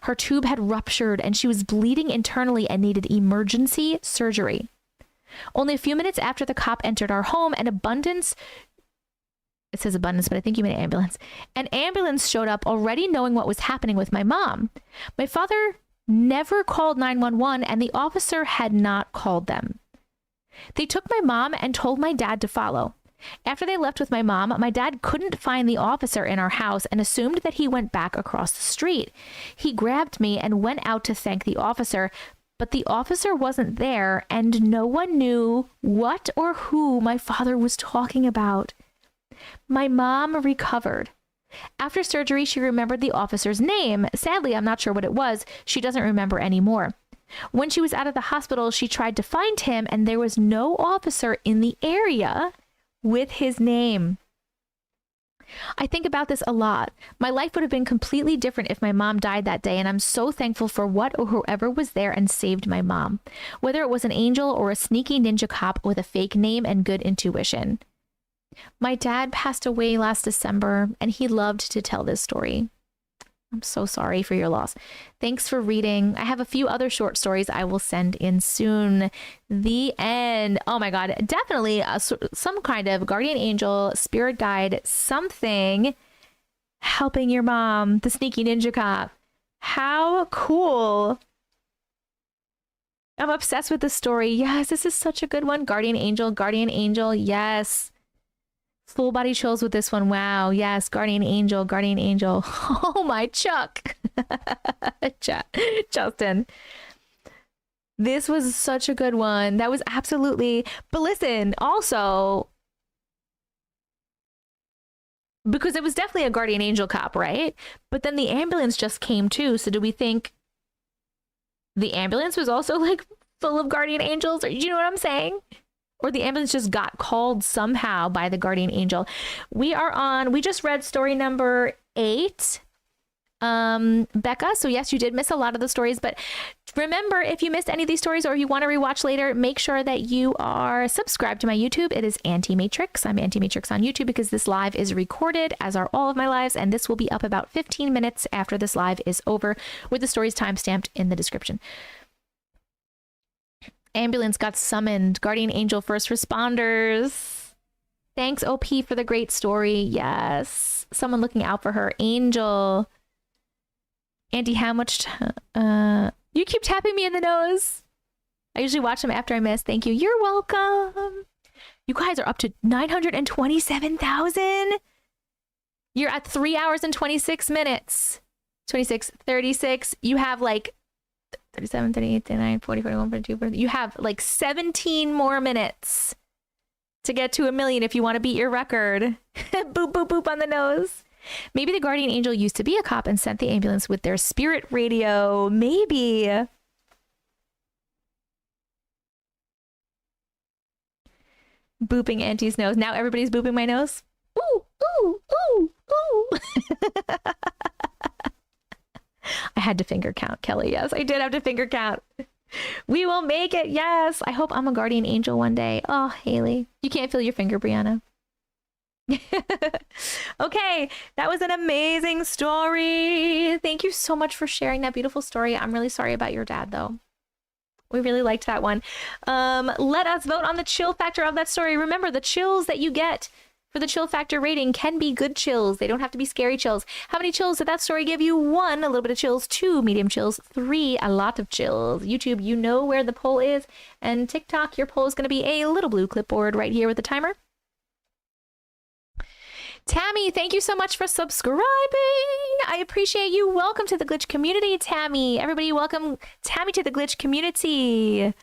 Her tube had ruptured, and she was bleeding internally and needed emergency surgery. Only a few minutes after the cop entered our home, it says abundance, but I think you mean ambulance. An ambulance showed up already knowing what was happening with my mom. My father never called 911, and the officer had not called them. They took my mom and told my dad to follow. After they left with my mom, my dad couldn't find the officer in our house and assumed that he went back across the street. He grabbed me and went out to thank the officer, but the officer wasn't there and no one knew what or who my father was talking about. My mom recovered. After surgery, she remembered the officer's name. Sadly, I'm not sure what it was. She doesn't remember anymore. When she was out of the hospital, she tried to find him, and there was no officer in the area with his name. I think about this a lot. My life would have been completely different if my mom died that day, and I'm so thankful for what or whoever was there and saved my mom. Whether it was an angel or a sneaky ninja cop with a fake name and good intuition. My dad passed away last December, and he loved to tell this story. I'm so sorry for your loss. Thanks for reading. I have a few other short stories I will send in soon. The end. Oh my God. Definitely some kind of guardian angel, spirit guide, something helping your mom, the sneaky ninja cop. How cool. I'm obsessed with this story. Yes, this is such a good one. Guardian angel, guardian angel. Yes. Full body chills with this one. Wow. Yes. Guardian angel, guardian angel. Oh my Chuck. Justin. This was such a good one. That was absolutely, but listen, also, because it was definitely a guardian angel cop, right? But then the ambulance just came too. So do we think the ambulance was also like full of guardian angels? Or you know what I'm saying? Or the ambulance just got called somehow by the guardian angel. We just read story number 8. Becca, so yes, you did miss a lot of the stories, but remember, if you missed any of these stories or you want to rewatch later, make sure that you are subscribed to my YouTube. It is Auntie Matrix. I'm Auntie Matrix on YouTube because this live is recorded, as are all of my lives, and this will be up about 15 minutes after this live is over, with the stories timestamped in the description. Ambulance got summoned. Guardian angel, first responders. Thanks, OP, for the great story. Yes. Someone looking out for her. Angel. Auntie, how much... you keep tapping me in the nose. I usually watch them after I miss. Thank you. You're welcome. You guys are up to 927,000. You're at 3 hours and 26 minutes. 26, 36. You have like 37, 38, 39, 40, 41, 42, 43. You have like 17 more minutes to get to 1 million if you want to beat your record. Boop, boop, boop on the nose. Maybe the guardian angel used to be a cop and sent the ambulance with their spirit radio. Maybe. Booping Auntie's nose. Now everybody's booping my nose. Ooh, ooh, ooh, ooh. I had to finger count, Kelly. Yes, I did have to finger count. We will make it. Yes. I hope I'm a guardian angel one day. Oh, Haley. You can't feel your finger, Brianna. Okay. That was an amazing story. Thank you so much for sharing that beautiful story. I'm really sorry about your dad, though. We really liked that one. Let us vote on the chill factor of that story. Remember, the chills that you get for the chill factor rating can be good chills. They don't have to be scary chills. How many chills did that story give you? 1, a little bit of chills. 2, medium chills. 3, a lot of chills. YouTube, you know where the poll is. And TikTok, your poll is going to be a little blue clipboard right here with the timer. Tammy, thank you so much for subscribing. I appreciate you. Welcome to the Glitch community, Tammy. Everybody, welcome Tammy to the Glitch community.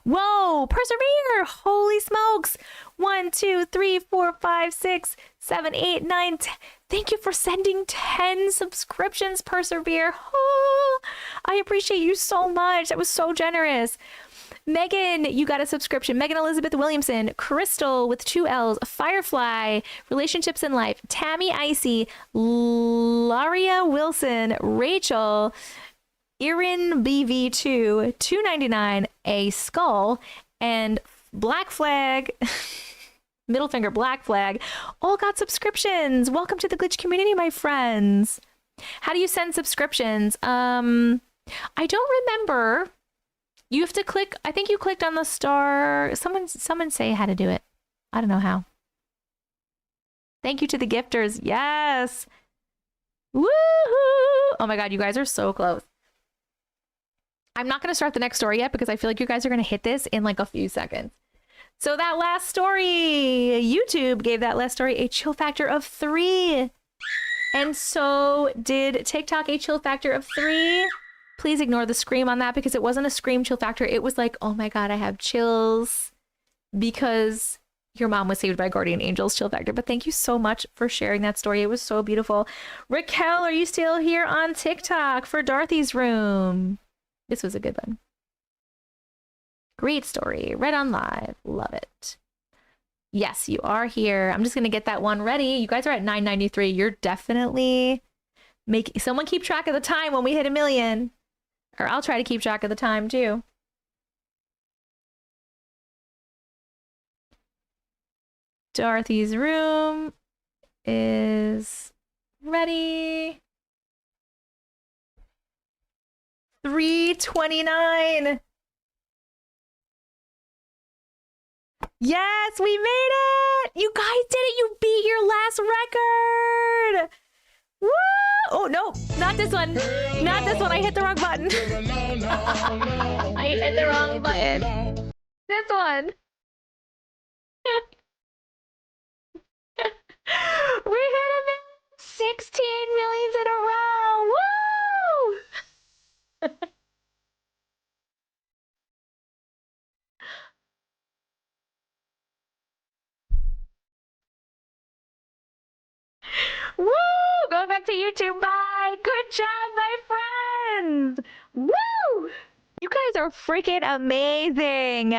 Whoa, persevere. Holy smokes. 1, 2, 3, 4, 5, 6, 7, 8, 9, 10. Thank you for sending 10 subscriptions, persevere. Oh, I appreciate you so much. That was so generous. Megan, you got a subscription. Megan Elizabeth Williamson, Crystal with 2 L's, Firefly, Relationships in Life, Tammy Icy, Laria Wilson, Rachel, Erin BV2, $2.99, a skull, and Black Flag, middle finger Black Flag, all got subscriptions. Welcome to the Glitch community, my friends. How do you send subscriptions? I don't remember. You have to click, I think you clicked on the star. Someone say how to do it. I don't know how. Thank you to the gifters. Yes. Woohoo! Oh my God, you guys are so close. I'm not going to start the next story yet because I feel like you guys are going to hit this in like a few seconds. So that last story, YouTube gave that last story a chill factor of 3. And so did TikTok a chill factor of 3. Please ignore the scream on that because it wasn't a scream chill factor. It was like, oh my God, I have chills because your mom was saved by guardian angels chill factor. But thank you so much for sharing that story. It was so beautiful. Raquel, are you still here on TikTok for Dorothy's room? This was a good one. Great story. Read on live. Love it. Yes, you are here. I'm just going to get that one ready. You guys are at 993. You're definitely making... Someone keep track of the time when we hit 1 million. Or I'll try to keep track of the time too. Dorothy's room is ready. 3:29. Yes, we made it! You guys did it! You beat your last record! Woo! Oh, no, not this one. Not this one. I hit the wrong button. I hit the wrong button. This one. We hit 16 millions in a row. Woo! Woo! Going back to YouTube. Bye. Good job, my friends. Woo! You guys are freaking amazing.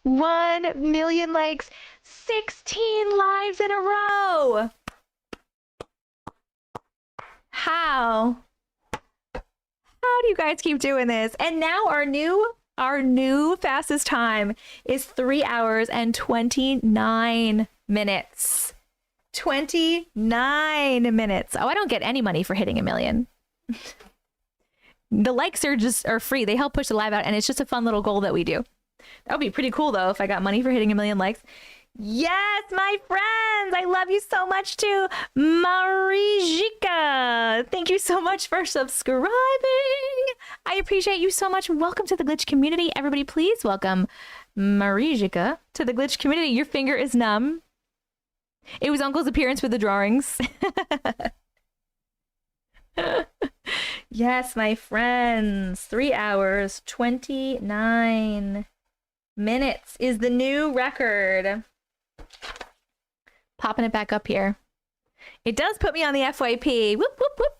1 million likes, 16 lives in a row. How? How do you guys keep doing this? And now our new fastest time is 3 hours and 29 minutes. 29 minutes. Oh, I don't get any money for hitting 1 million. The likes are free. They help push the live out, and it's just a fun little goal that we do. That would be pretty cool though if I got money for hitting 1 million likes. Yes, my friends, I love you so much too. Marijika, thank you so much for subscribing. I appreciate you so much. Welcome to the glitch community. Everybody, please welcome Marijika to the glitch community. Your finger is numb. It was Uncle's appearance with the drawings. Yes, my friends. 3 hours, 29 minutes is the new record. Popping it back up here. It does put me on the FYP. Whoop, whoop, whoop.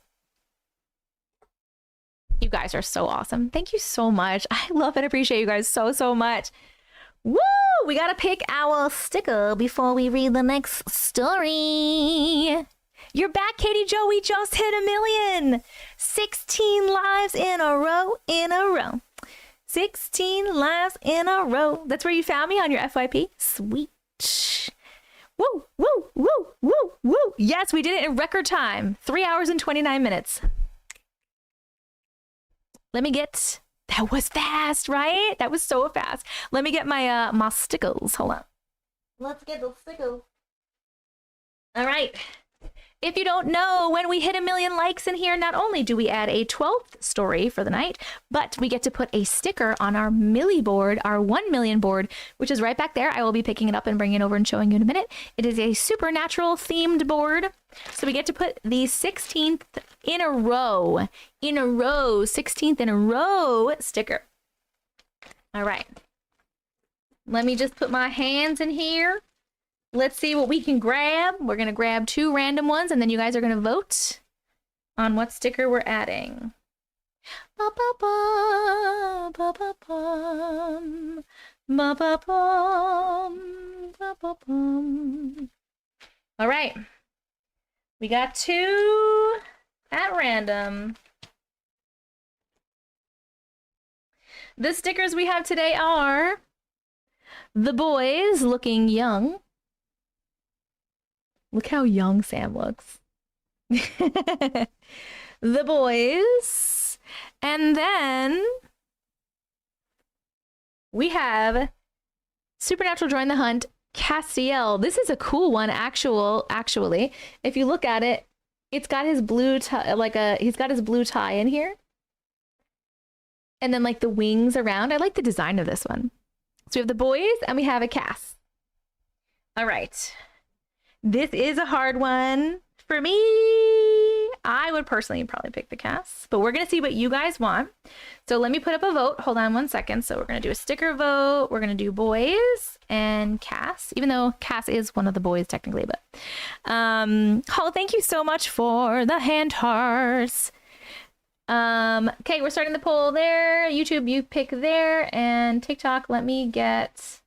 You guys are so awesome. Thank you so much. I love and appreciate you guys so, so much. Woo! We gotta pick our sticker before we read the next story. You're back, Katie Joe. We just hit 1 million. 16 lives in a row, 16 lives in a row. That's where you found me on your FYP? Sweet. Woo, woo, woo, woo, woo. Yes, we did it in record time. 3 hours and 29 minutes. Let me get... That was fast, right? That was so fast. Let me get my my stickers. Hold on. Let's get the stickers. All right. If you don't know, when we hit 1 million likes in here, not only do we add a 12th story for the night, but we get to put a sticker on our milli board, our 1 million board, which is right back there. I will be picking it up and bringing it over and showing you in a minute. It is a supernatural themed board. So we get to put the 16th in a row, 16th in a row sticker. All right. Let me just put my hands in here. Let's see what we can grab. We're going to grab 2 random ones, and then you guys are going to vote on what sticker we're adding. Ba-ba-bum, ba-ba-bum, ba-ba-bum, ba-ba-bum. All right. We got 2 at random. The stickers we have today are the boys looking young. Look how young Sam looks. The boys. And then we have Supernatural Join the Hunt, Castiel. This is a cool one, actually. If you look at it, it's got his blue tie, he's got his blue tie in here. And then like the wings around. I like the design of this one. So we have the boys and we have a Cass. All right. This is a hard one for me. I would personally probably pick the Cass, but we're going to see what you guys want. So let me put up a vote. Hold on 1 second. So we're going to do a sticker vote. We're going to do boys and Cass, even though Cass is one of the boys technically, but oh, thank you so much for the hand hearts. Okay, we're starting the poll there. YouTube, you pick there, and TikTok, let me get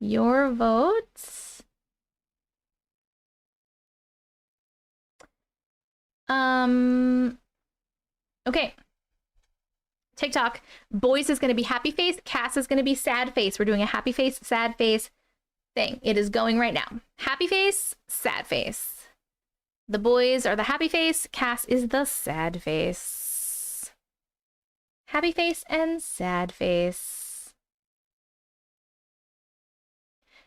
your votes. Okay. TikTok, boys is going to be happy face. Cass is going to be sad face. We're doing a happy face, sad face thing. It is going right now. Happy face, sad face. The boys are the happy face. Cass is the sad face. Happy face and sad face.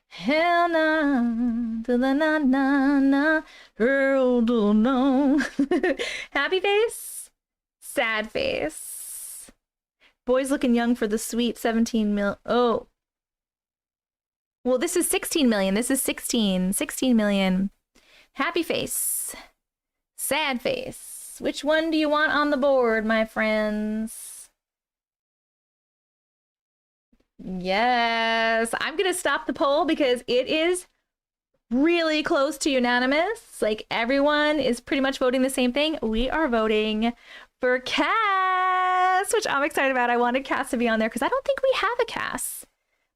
Hell no, to the na na na, hell to no. Happy face, sad face. Boys looking young for the sweet 17 mil. Oh. Well, this is 16 million. This is 16 million. Happy face, sad face. Which one do you want on the board, my friends? Yes, I'm gonna stop the poll because it is really close to unanimous. Like, everyone is pretty much voting the same thing. We are voting for Cass, which I'm excited about. I wanted Cass to be on there because I don't think we have a Cass.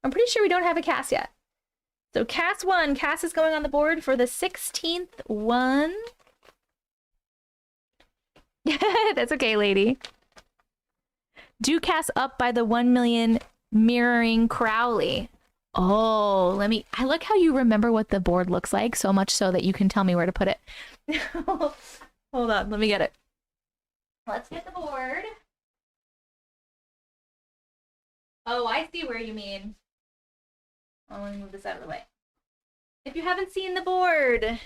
I'm pretty sure we don't have a Cass yet. So Cass won. Cass is going on the board for the 16th one. That's okay, lady. Do Cass up by the 1 million mirroring Crowley. Oh, I like how you remember what the board looks like so much so that you can tell me where to put it. Hold on, let me get it. Let's get the board. Oh, I see where you mean. Oh, let me move this out of the way. If you haven't seen the board,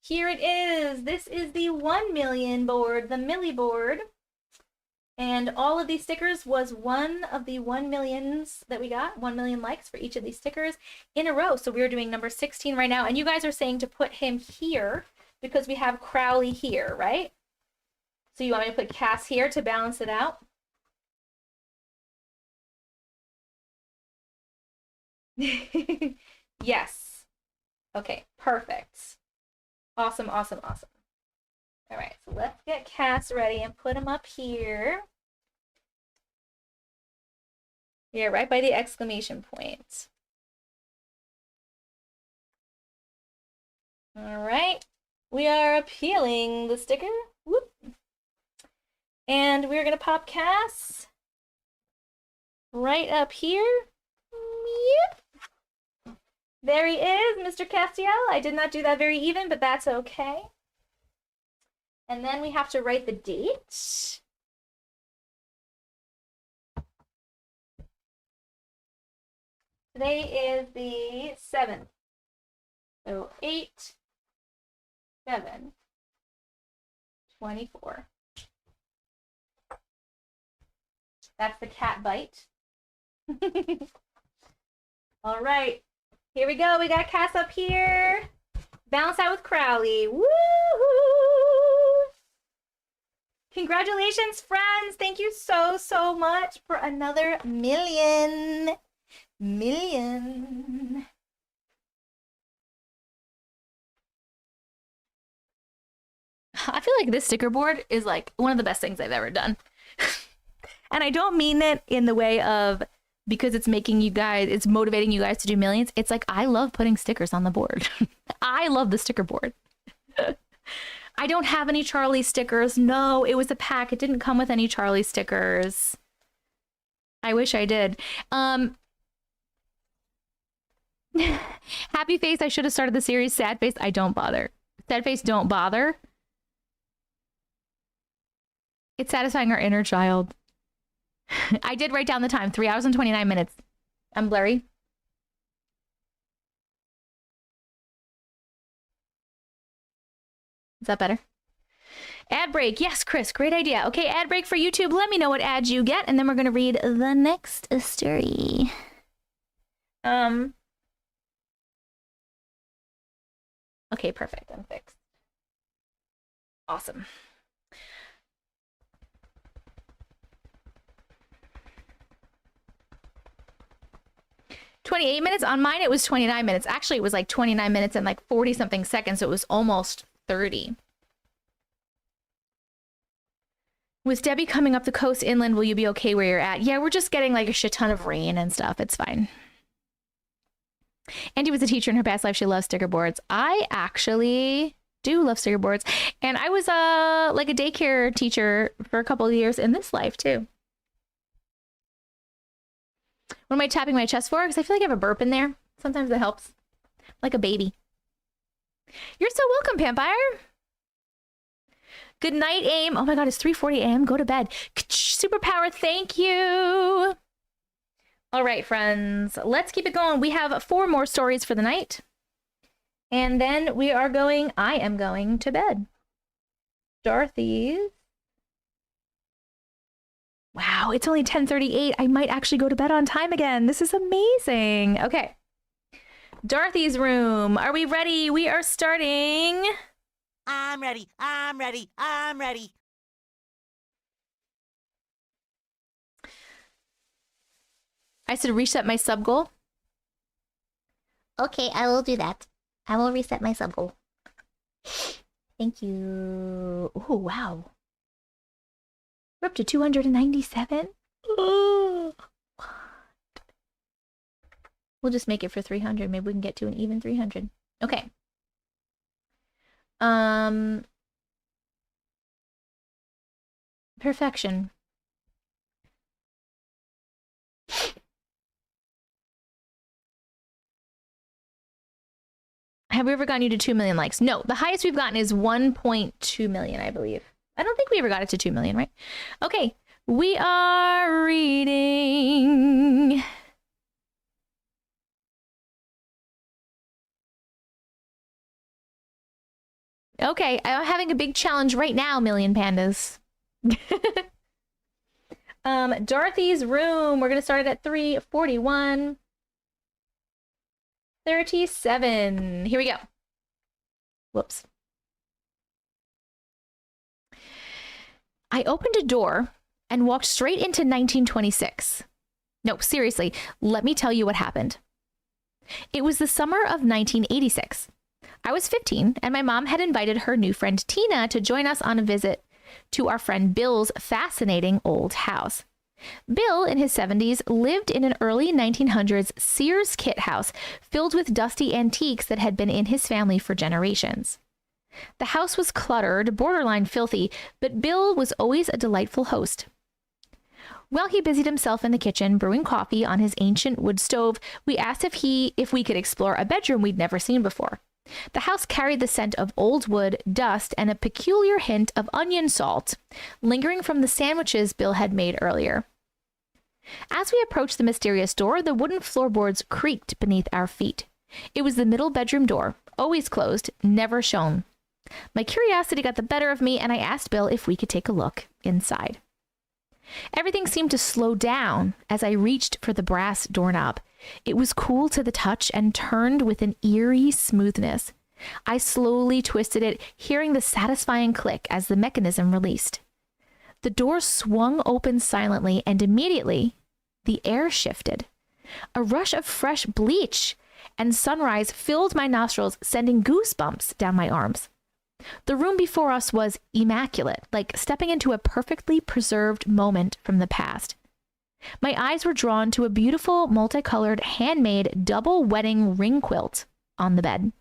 here it is. This is the 1 million board, the Millie board. And all of these stickers was one of the 1 millions that we got, 1 million likes for each of these stickers in a row. So we're doing number 16 right now. And you guys are saying to put him here because we have Crowley here, right? So you want me to put Cass here to balance it out? Yes. Okay, perfect. Awesome, awesome, awesome. All right, so let's get Cass ready and put him up here. Yeah, right by the exclamation point. All right, we are appealing the sticker. Whoop. And we're gonna pop Cass right up here. Yep. There he is, Mr. Castiel. I did not do that very even, but that's okay. And then we have to write the date. Today is the 7th. So 8/7/24. That's the cat bite. All right, here we go. We got Cass up here. Balance out with Crowley. Woo! Congratulations, friends. Thank you so, so much for another million. I feel like this sticker board is like one of the best things I've ever done. And I don't mean it in the way of because it's making you guys, it's motivating you guys to do millions. It's like, I love putting stickers on the board. I love the sticker board. I don't have any Charlie stickers. No, it was a pack. It didn't come with any Charlie stickers. I wish I did. Happy face, I should have started the series. Sad face, I don't bother. Sad face, don't bother. It's satisfying our inner child. I did write down the time, 3 hours and 29 minutes. I'm blurry. Is that better? Ad break. Yes, Chris, great idea. Okay, ad break for YouTube. Let me know what ads you get, and then we're going to read the next story. Okay, perfect. I'm fixed. Awesome. $28 on mine. It was 29 minutes. Actually, it was like 29 minutes and like 40 something seconds. So it was almost 30. With Debbie coming up the coast inland, will you be okay where you're at? Yeah, we're just getting like a shit ton of rain and stuff. It's fine. Andy was a teacher in her past life. She loves sticker boards. I actually do love sticker boards. And I was like a daycare teacher for a couple of years in this life too. What am I tapping my chest for? Because I feel like I have a burp in there. Sometimes it helps. Like a baby. You're so welcome, Pampire. Good night, AIM. Oh my god, it's 3:40 a.m. Go to bed. Superpower, thank you. All right, friends. Let's keep it going. We have 4 more stories for the night. And then I am going to bed. Dorothy's. Wow, it's only 10:38. I might actually go to bed on time again. This is amazing. Okay. Dorothy's room. Are we ready? We are starting. I'm ready. I'm ready. I'm ready. I said reset my sub goal. Okay, I will do that. I will reset my sub goal. Thank you. Oh, wow. We're up to 297. Oh, what? We'll just make it for 300. Maybe we can get to an even 300. Okay. Perfection. Have we ever gotten you to 2 million likes? No, the highest we've gotten is 1.2 million, I believe. I don't think we ever got it to 2 million, right? Okay, we are reading. Okay, I'm having a big challenge right now, Million Pandas. Dorothy's room. We're gonna start it at 3:41. 37. Here we go. Whoops. I opened a door and walked straight into 1926. No, seriously, let me tell you what happened. It was the summer of 1986. I was 15, and my mom had invited her new friend Tina to join us on a visit to our friend Bill's fascinating old house. Bill, in his 70s, lived in an early 1900s Sears kit house filled with dusty antiques that had been in his family for generations. The house was cluttered, borderline filthy, but Bill was always a delightful host. While he busied himself in the kitchen brewing coffee on his ancient wood stove, we asked if we could explore a bedroom we'd never seen before. The house carried the scent of old wood, dust, and a peculiar hint of onion salt, lingering from the sandwiches Bill had made earlier. As we approached the mysterious door, the wooden floorboards creaked beneath our feet. It was the middle bedroom door, always closed, never shown. My curiosity got the better of me, and I asked Bill if we could take a look inside. Everything seemed to slow down as I reached for the brass doorknob. It was cool to the touch and turned with an eerie smoothness. I slowly twisted it, hearing the satisfying click as the mechanism released. The door swung open silently, and immediately the air shifted. A rush of fresh bleach and sunrise filled my nostrils, sending goosebumps down my arms. The room before us was immaculate, like stepping into a perfectly preserved moment from the past. My eyes were drawn to a beautiful, multicolored, handmade double wedding ring quilt on the bed.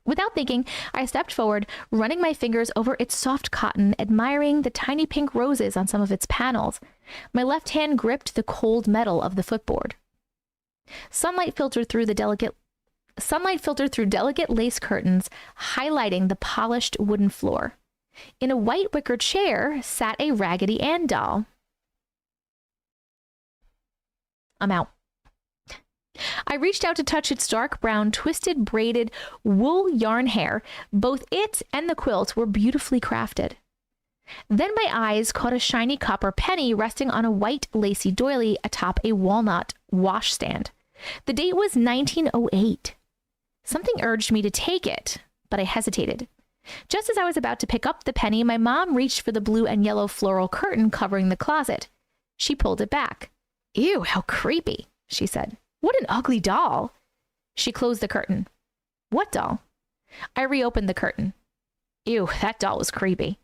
Without thinking, I stepped forward, running my fingers over its soft cotton, admiring the tiny pink roses on some of its panels. My left hand gripped the cold metal of the footboard. Sunlight filtered through delicate lace curtains, highlighting the polished wooden floor. In a white wicker chair sat a Raggedy Ann doll. I'm out. I reached out to touch its dark brown, twisted, braided wool yarn hair. Both it and the quilt were beautifully crafted. Then my eyes caught a shiny copper penny resting on a white lacy doily atop a walnut washstand. The date was 1908. Something urged me to take it, but I hesitated. Just as I was about to pick up the penny, my mom reached for the blue and yellow floral curtain covering the closet. She pulled it back. Ew, how creepy, she said. What an ugly doll. She closed the curtain. What doll? I reopened the curtain. Ew, that doll was creepy.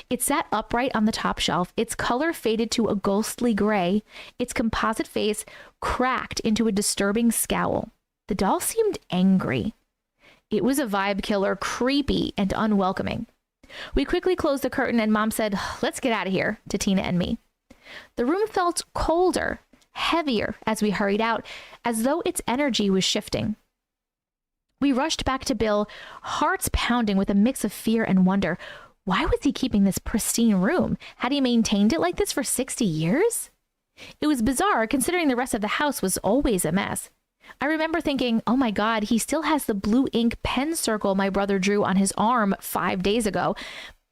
It sat upright on the top shelf, its color faded to a ghostly gray, its composite face cracked into a disturbing scowl. The doll seemed angry. It was a vibe killer, creepy and unwelcoming. We quickly closed the curtain and Mom said, let's get out of here, to Tina and me. The room felt colder, heavier as we hurried out, as though its energy was shifting. We rushed back to Bill, hearts pounding with a mix of fear and wonder. Why was he keeping this pristine room? Had he maintained it like this for 60 years? It was bizarre, considering the rest of the house was always a mess. I remember thinking, oh my God, he still has the blue ink pen circle my brother drew on his arm 5 days ago.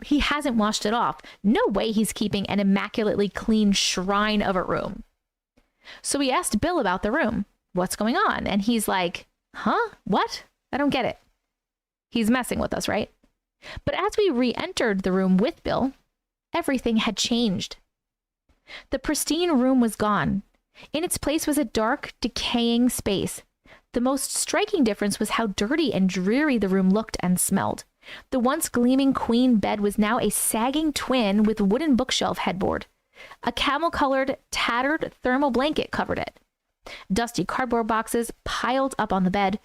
He hasn't washed it off. No way he's keeping an immaculately clean shrine of a room. So we asked Bill about the room. What's going on? And he's like, huh? What? I don't get it. He's messing with us, right? But as we re-entered the room with Bill, everything had changed. The pristine room was gone. In its place was a dark, decaying space. The most striking difference was how dirty and dreary the room looked and smelled. The once gleaming queen bed was now a sagging twin with wooden bookshelf headboard. A camel-colored, tattered thermal blanket covered it. Dusty cardboard boxes piled up on the bed.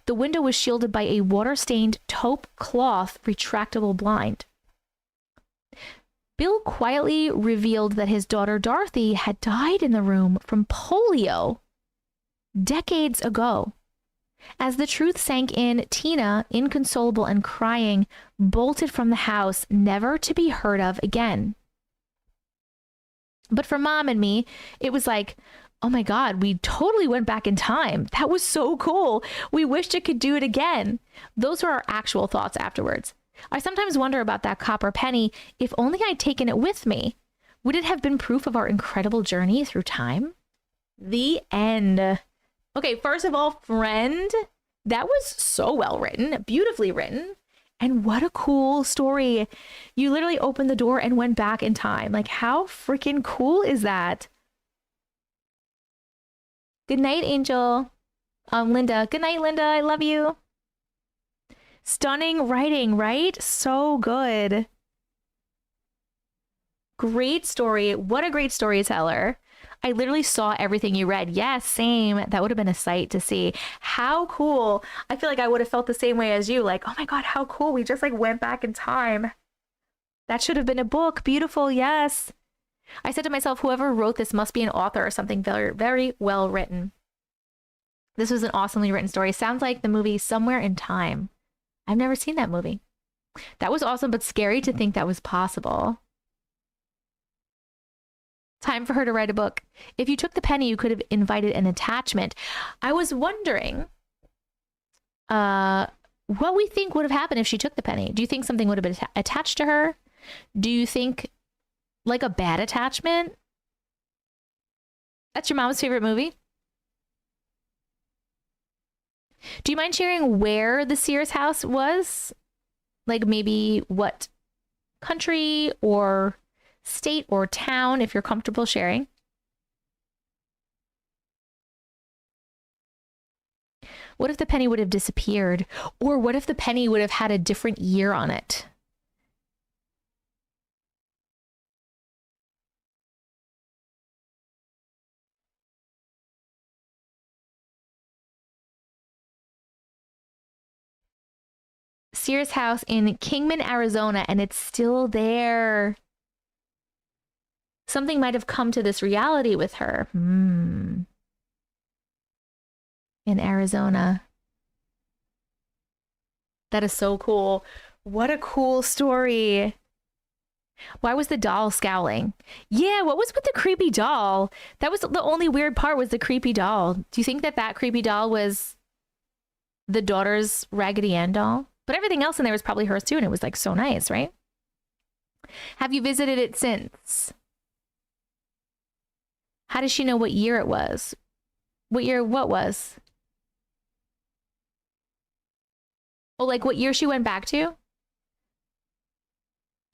The window was shielded by a water-stained taupe cloth retractable blind. Bill quietly revealed that his daughter Dorothy had died in the room from polio decades ago. As the truth sank in, Tina, inconsolable and crying, bolted from the house, never to be heard of again. But for Mom and me, it was like, oh my God, we totally went back in time. That was so cool. We wished it could do it again. Those were our actual thoughts afterwards. I sometimes wonder about that copper penny. If only I'd taken it with me, would it have been proof of our incredible journey through time? The end. Okay, first of all, friend, that was so well written, beautifully written. And what a cool story. You literally opened the door and went back in time. Like, how freaking cool is that? Good night, Angel. Linda. Good night, Linda. I love you. Stunning writing, right? So good. Great story. What a great storyteller. I literally saw everything you read. Yes, same. That would have been a sight to see. How cool. I feel like I would have felt the same way as you. Like, oh my God, how cool. We just like went back in time. That should have been a book. Beautiful. Yes. I said to myself, whoever wrote this must be an author or something very, very well written. This was an awesomely written story. Sounds like the movie Somewhere in Time. I've never seen that movie. That was awesome, but scary to think that was possible. Time for her to write a book. If you took the penny, you could have invited an attachment. I was wondering what we think would have happened if she took the penny. Do you think something would have been attached to her? Do you think like a bad attachment? That's your mom's favorite movie? Do you mind sharing where the Sears house was? Like maybe what country or state or town, if you're comfortable sharing. What if the penny would have disappeared? Or what if the penny would have had a different year on it? Sears house in Kingman, Arizona, and it's still there. Something might have come to this reality with her. In Arizona. That is so cool. What a cool story. Why was the doll scowling? Yeah, what was with the creepy doll? That was the only weird part, was the creepy doll. Do you think that that creepy doll was the daughter's Raggedy Ann doll? But everything else in there was probably hers too, and it was like so nice, right? Have you visited it since? How does she know what year it was? What year what was? Oh, like what year she went back to?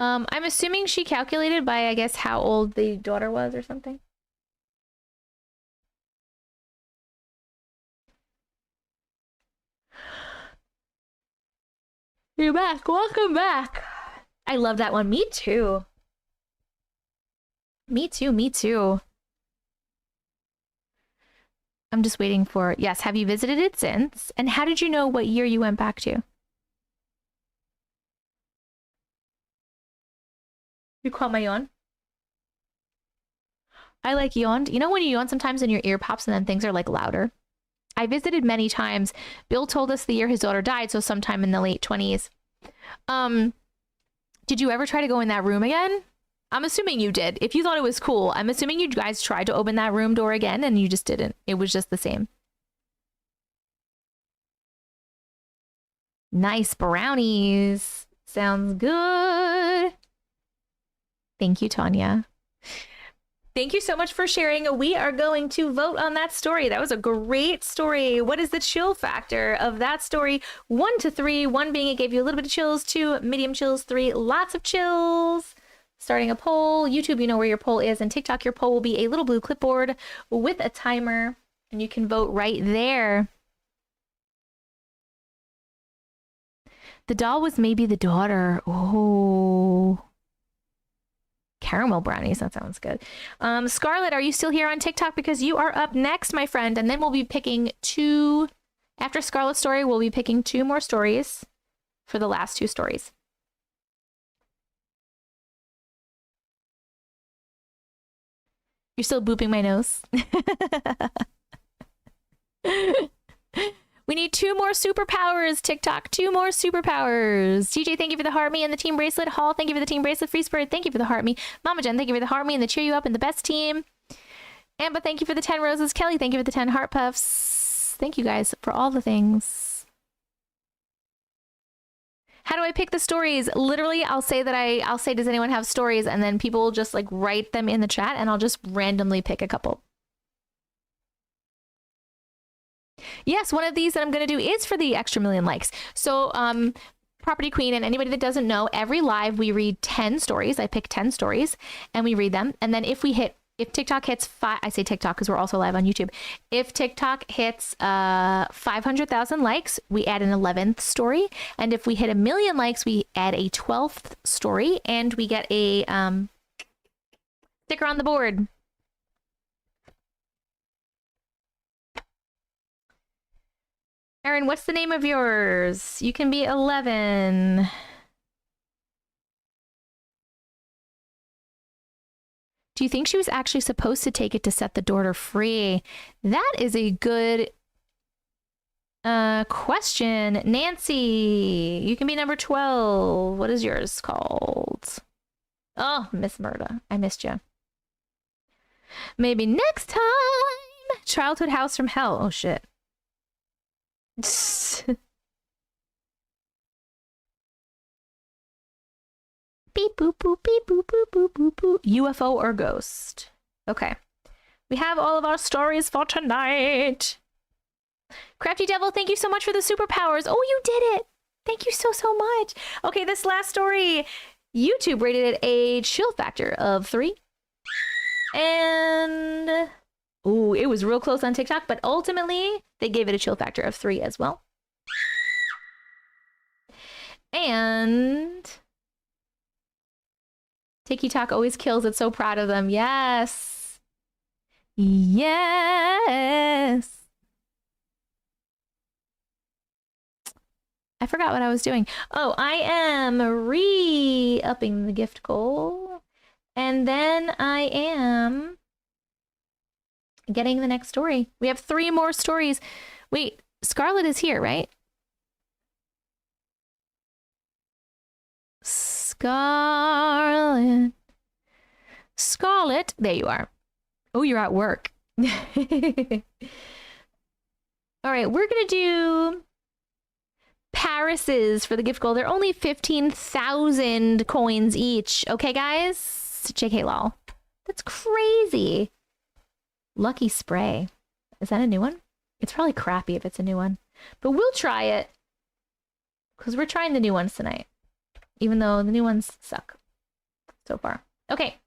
I'm assuming she calculated by, I guess, how old the daughter was or something. You're back. Welcome back. I love that one. Me too. Me too. Me too. I'm just waiting for... Yes, have you visited it since? And how did you know what year you went back to? You caught my yawn? I like yawned. You know when you yawn sometimes and your ear pops and then things are like louder? I visited many times. Bill told us the year his daughter died, so sometime in the late 20s. Did you ever try to go in that room again? I'm assuming you did. If you thought it was cool, I'm assuming you guys tried to open that room door again and you just didn't. It was just the same. Nice brownies. Sounds good. Thank you, Tanya. Thank you so much for sharing. We are going to vote on that story. That was a great story. What is the chill factor of that story? 1 to 3. 1 being it gave you a little bit of chills. 2, medium chills. 3, lots of chills. Starting a poll. YouTube, you know where your poll is. And TikTok, your poll will be a little blue clipboard with a timer. And you can vote right there. The doll was maybe the daughter. Oh. Caramel brownies, that sounds good. Scarlett, are you still here on TikTok? Because you are up next, my friend. And then we'll be picking 2... After Scarlett's story, we'll be picking 2 more stories for the last 2 stories. You're still booping my nose. We need 2 more superpowers, TikTok. 2 more superpowers. TJ, thank you for the heart me and the team bracelet. Hall, thank you for the team bracelet. Free Spirit, thank you for the heart me. Mama Jen, thank you for the heart me and the cheer you up and the best team. Amber, thank you for the 10 roses. Kelly, thank you for the 10 heart puffs. Thank you guys for all the things. How do I pick the stories? Literally, I'll say, does anyone have stories? And then people will just like write them in the chat and I'll just randomly pick a couple. Yes, one of these that I'm going to do is for the extra million likes. So, Property Queen and anybody that doesn't know, every live we read 10 stories. I pick 10 stories and we read them. And then if TikTok hits I say TikTok because we're also live on YouTube. If TikTok hits 500,000 likes, we add an 11th story. And if we hit 1 million likes, we add a 12th story and we get a sticker on the board. Erin, what's the name of yours? You can be 11. Do you think she was actually supposed to take it to set the daughter free? That is a good question. Nancy, you can be number 12. What is yours called? Oh, Miss Murda. I missed you. Maybe next time. Childhood House from Hell. Oh, shit. Beep boop boop beep boop boop boop boop boop. UFO or ghost. Okay. We have all of our stories for tonight. Crafty Devil, thank you so much for the superpowers. Oh, you did it. Thank you so much. Okay, this last story, YouTube rated it a chill factor of 3. And ooh, it was real close on TikTok, but ultimately they gave it a chill factor of 3 as well. And TikTok always kills it. So proud of them. Yes. Yes. I forgot what I was doing. Oh, I am re-upping the gift goal. And then I am getting the next story. We have 3 more stories. Wait, Scarlett is here, right? Scarlett. Scarlett. There you are. Oh, you're at work. All right, we're going to do Paris's for the gift goal. They're only 15,000 coins each. Okay, guys? JK lol. That's crazy. Lucky Spray. Is that a new one? It's probably crappy if it's a new one. But we'll try it. Because we're trying the new ones tonight. Even though the new ones suck. so far. Okay.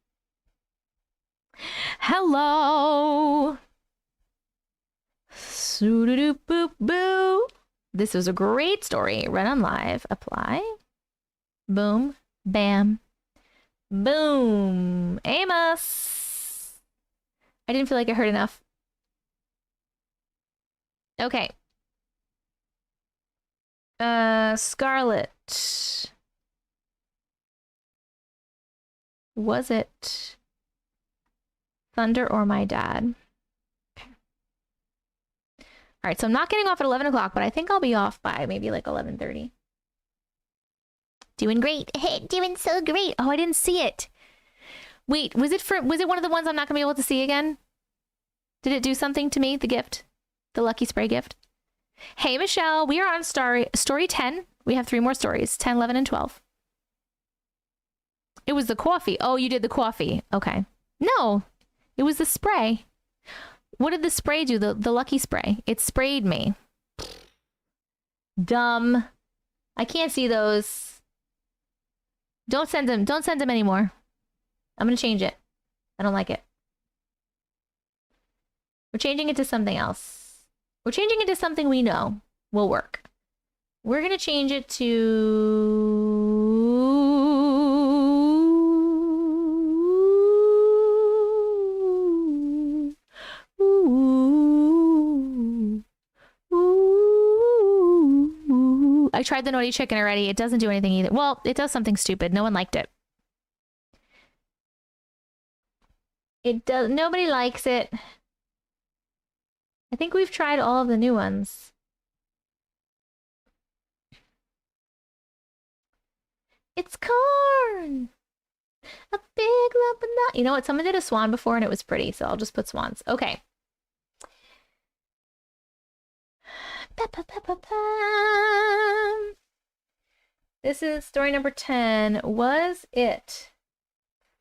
Hello. Soo-doo-doo-boop-boo. This was a great story. Read on live. Apply. Boom. Bam. Boom. Amos. I didn't feel like I heard enough. Okay. Scarlet. Was it Thunder or my dad? Okay. All right, so I'm not getting off at 11 o'clock, but I think I'll be off by maybe like 11:30. Doing great. Hey, doing so great. Oh, I didn't see it. Wait, was it one of the ones I'm not gonna be able to see again? Did it do something to me? The gift? The lucky spray gift? Hey, Michelle, we are on story 10. We have 3 more stories, 10, 11, and 12. It was the coffee. Oh, you did the coffee. Okay. No, it was the spray. What did the spray do? The lucky spray. It sprayed me. Dumb. I can't see those. Don't send them. Don't send them anymore. I'm going to change it. I don't like it. We're changing it to something else. We're changing it to something we know will work. We're going to change it to... I tried the naughty chicken already. It doesn't do anything either. Well, it does something stupid. No one liked it. It does. Nobody likes it. I think we've tried all of the new ones. It's corn. A big lump of nut. You know what? Someone did a swan before and it was pretty, so I'll just put swans. Okay. This is story number 10. Was it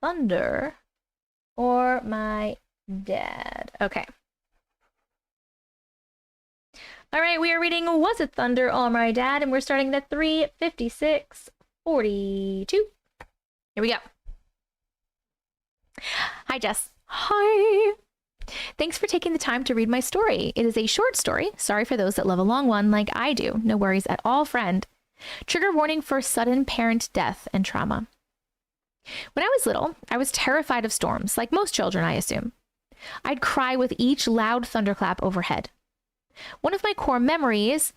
Thunder or my dad? Okay. All right, we are reading Was It Thunder or My Dad? And we're starting at 3:56:42. Here we go. Hi, Jess. Hi. Thanks for taking the time to read my story. It is a short story. Sorry for those that love a long one like I do. No worries at all, friend. Trigger warning for sudden parent death and trauma. When I was little, I was terrified of storms, like most children, I assume. I'd cry with each loud thunderclap overhead. One of my core memories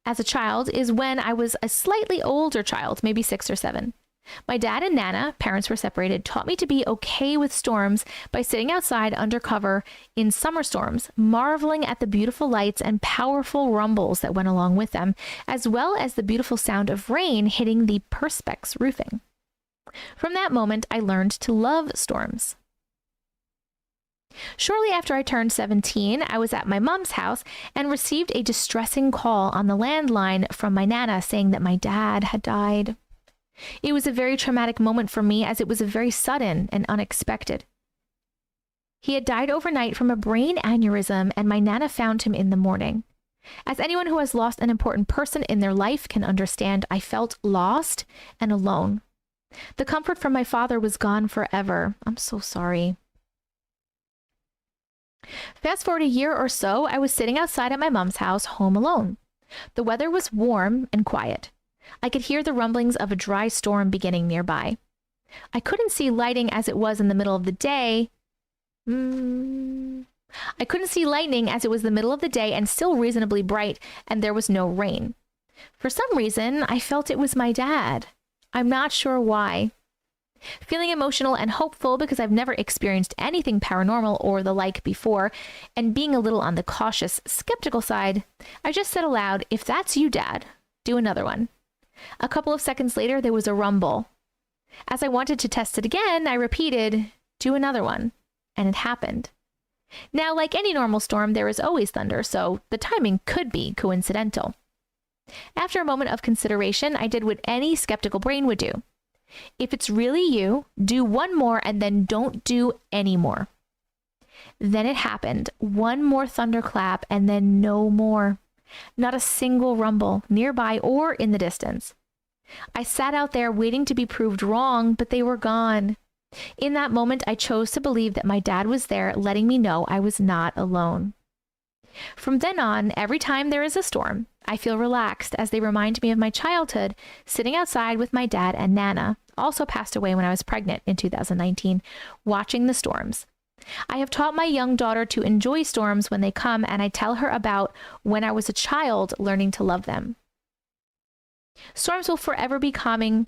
as a child is when I was a slightly older child, maybe 6 or 7. My dad and Nana, parents were separated, taught me to be okay with storms by sitting outside under cover in summer storms, marveling at the beautiful lights and powerful rumbles that went along with them, as well as the beautiful sound of rain hitting the Perspex roofing. From that moment, I learned to love storms. Shortly after I turned 17, I was at my mom's house and received a distressing call on the landline from my Nana saying that my dad had died. It was a very traumatic moment for me as it was very sudden and unexpected. He had died overnight from a brain aneurysm and my Nana found him in the morning. As anyone who has lost an important person in their life can understand, I felt lost and alone. The comfort from my father was gone forever. I'm so sorry. Fast forward a year or so, I was sitting outside at my mom's house, home alone. The weather was warm and quiet. I could hear the rumblings of a dry storm beginning nearby. I couldn't see lighting as it was in the middle of the day. I couldn't see lightning as it was the middle of the day and still reasonably bright, and there was no rain. For some reason, I felt it was my dad. I'm not sure why. Feeling emotional and hopeful because I've never experienced anything paranormal or the like before, and being a little on the cautious, skeptical side, I just said aloud, "If that's you, Dad, do another one." A couple of seconds later, there was a rumble. As I wanted to test it again, I repeated, "Do another one," and it happened. Now, like any normal storm, there is always thunder, so the timing could be coincidental. After a moment of consideration, I did what any skeptical brain would do. If it's really you, do one more and then don't do any more. Then it happened. One more thunderclap and then no more. Not a single rumble, nearby or in the distance. I sat out there waiting to be proved wrong, but they were gone. In that moment, I chose to believe that my dad was there, letting me know I was not alone. From then on, every time there is a storm, I feel relaxed as they remind me of my childhood, sitting outside with my dad and Nana, also passed away when I was pregnant in 2019, watching the storms. I have taught my young daughter to enjoy storms when they come, and I tell her about when I was a child learning to love them. Storms will forever be calming.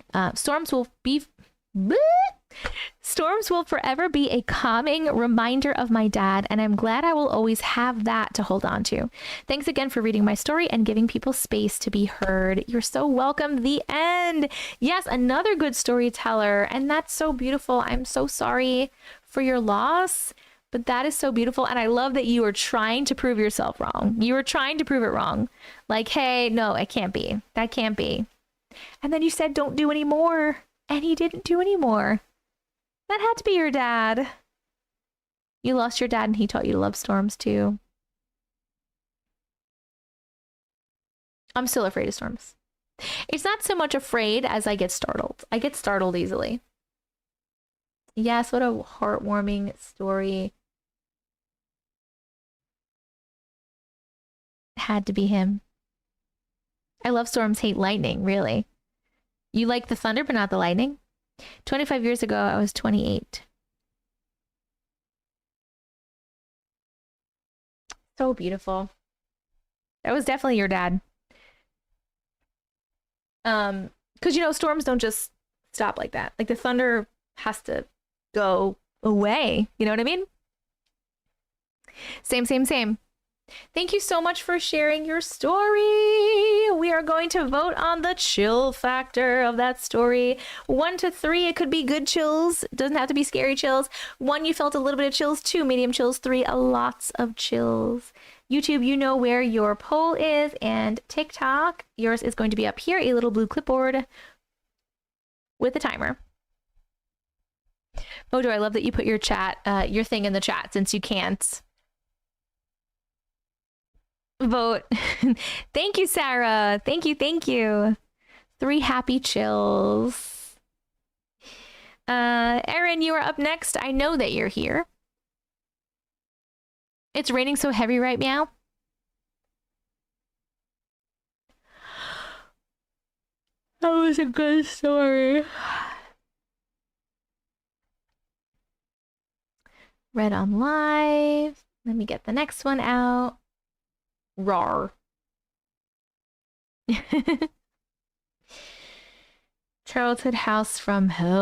Storms will forever be a calming reminder of my dad, and I'm glad I will always have that to hold on to. Thanks again for reading my story and giving people space to be heard. You're so welcome. The end. Yes, another good storyteller, and that's so beautiful. I'm so sorry for your loss, but that is so beautiful, and I love that you are trying to prove yourself wrong. You were trying to prove it wrong. Like, hey, no, it can't be. That can't be. And then you said, don't do any more, and he didn't do any more. That had to be your dad. You lost your dad and he taught you to love storms too. I'm still afraid of storms. It's not so much afraid as I get startled. I get startled easily. Yes, what a heartwarming story. Had to be him. I love storms, hate lightning, really. You like the thunder but not the lightning? 25 years ago, I was 28. So beautiful. That was definitely your dad. Because, you know, storms don't just stop like that. Like, the thunder has to go away. You know what I mean? Same, same, same. Thank you so much for sharing your story. We are going to vote on the chill factor of that story. 1 to 3, it could be good chills. It doesn't have to be scary chills. 1, you felt a little bit of chills. 2, medium chills. 3, lots of chills. YouTube, you know where your poll is. And TikTok, yours is going to be up here, a little blue clipboard with a timer. Mojo, I love that you put your chat, your thing in the chat since you can't vote. Thank you, Sarah. Thank you, thank you. 3 happy chills. Erin, you are up next. I know that you're here. It's raining so heavy right now. That was a good story. Read on live. Let me get the next one out. Rawr. Childhood house from hell.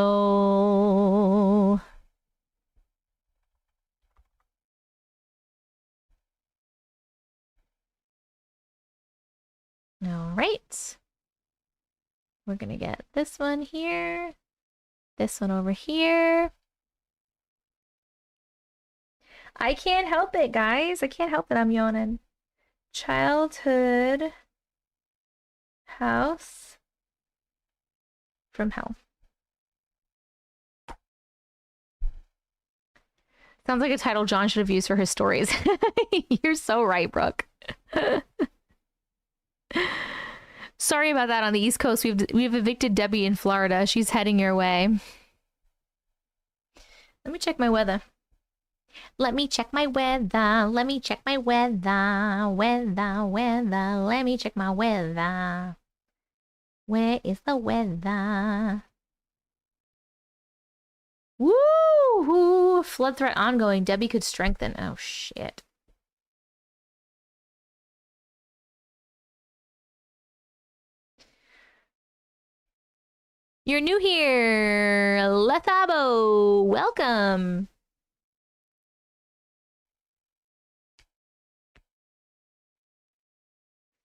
All right. We're gonna get this one here. This one over here. I can't help it, guys. I can't help it. I'm yawning. Childhood house from hell. Sounds like a title John should have used for his stories. You're so right, Brooke. Sorry about that on the East Coast. We've evicted Debbie in Florida. She's heading your way. Let me check my weather. Let me check my weather. Let me check my weather. Weather. Let me check my weather. Where is the weather? Woo! Flood threat ongoing. Debbie could strengthen. Oh, shit. You're new here. Lethabo. Welcome.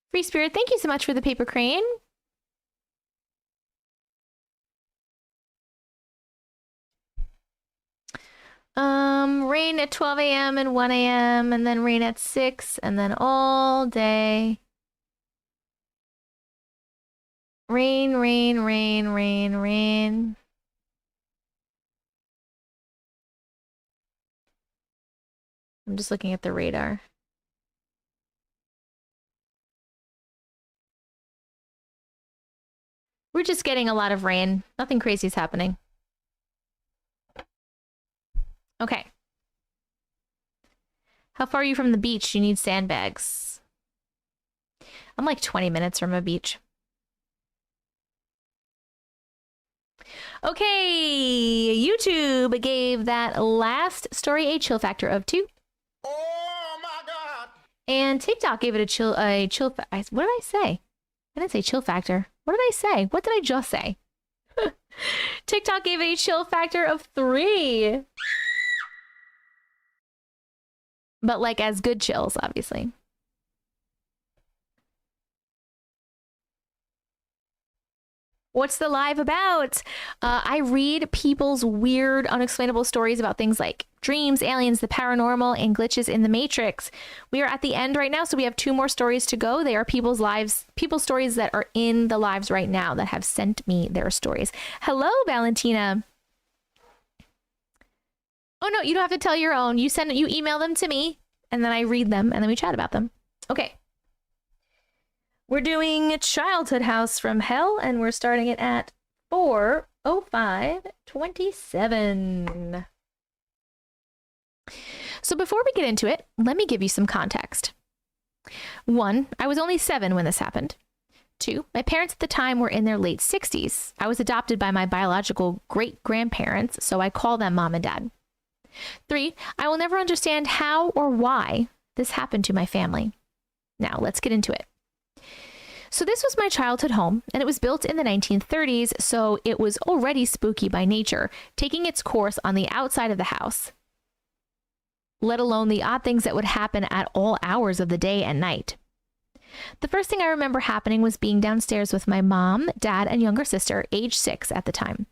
Free Spirit, thank you so much for the paper crane. Rain at 12 a.m. and 1 a.m. and then rain at 6 and then all day. Rain. I'm just looking at the radar. We're just getting a lot of rain. Nothing crazy is happening. Okay. How far are you from the beach? You need sandbags. I'm like 20 minutes from a beach. Okay, YouTube gave that last story a chill factor of 2. Oh my God. And TikTok gave it a chill what did I say? I didn't say chill factor. What did I say? What did I just say? TikTok gave it a chill factor of 3. But like as good chills, obviously. What's the live about? I read people's weird, unexplainable stories about things like dreams, aliens, the paranormal, and glitches in the Matrix. We are at the end right now, so we have 2 more stories to go. They are people's stories that are in the lives right now that have sent me their stories. Hello, Valentina. Oh no, you don't have to tell your own. You email them to me, and then I read them, and then we chat about them. Okay. We're doing Childhood House from Hell, and we're starting it at 4:05:27. So before we get into it, let me give you some context. 1, I was only 7 when this happened. 2, my parents at the time were in their late 60s. I was adopted by my biological great-grandparents, so I call them mom and dad. 3, I will never understand how or why this happened to my family. Now, let's get into it. So this was my childhood home, and it was built in the 1930s, so it was already spooky by nature, taking its course on the outside of the house, let alone the odd things that would happen at all hours of the day and night. The first thing I remember happening was being downstairs with my mom, dad, and younger sister, age 6 at the time.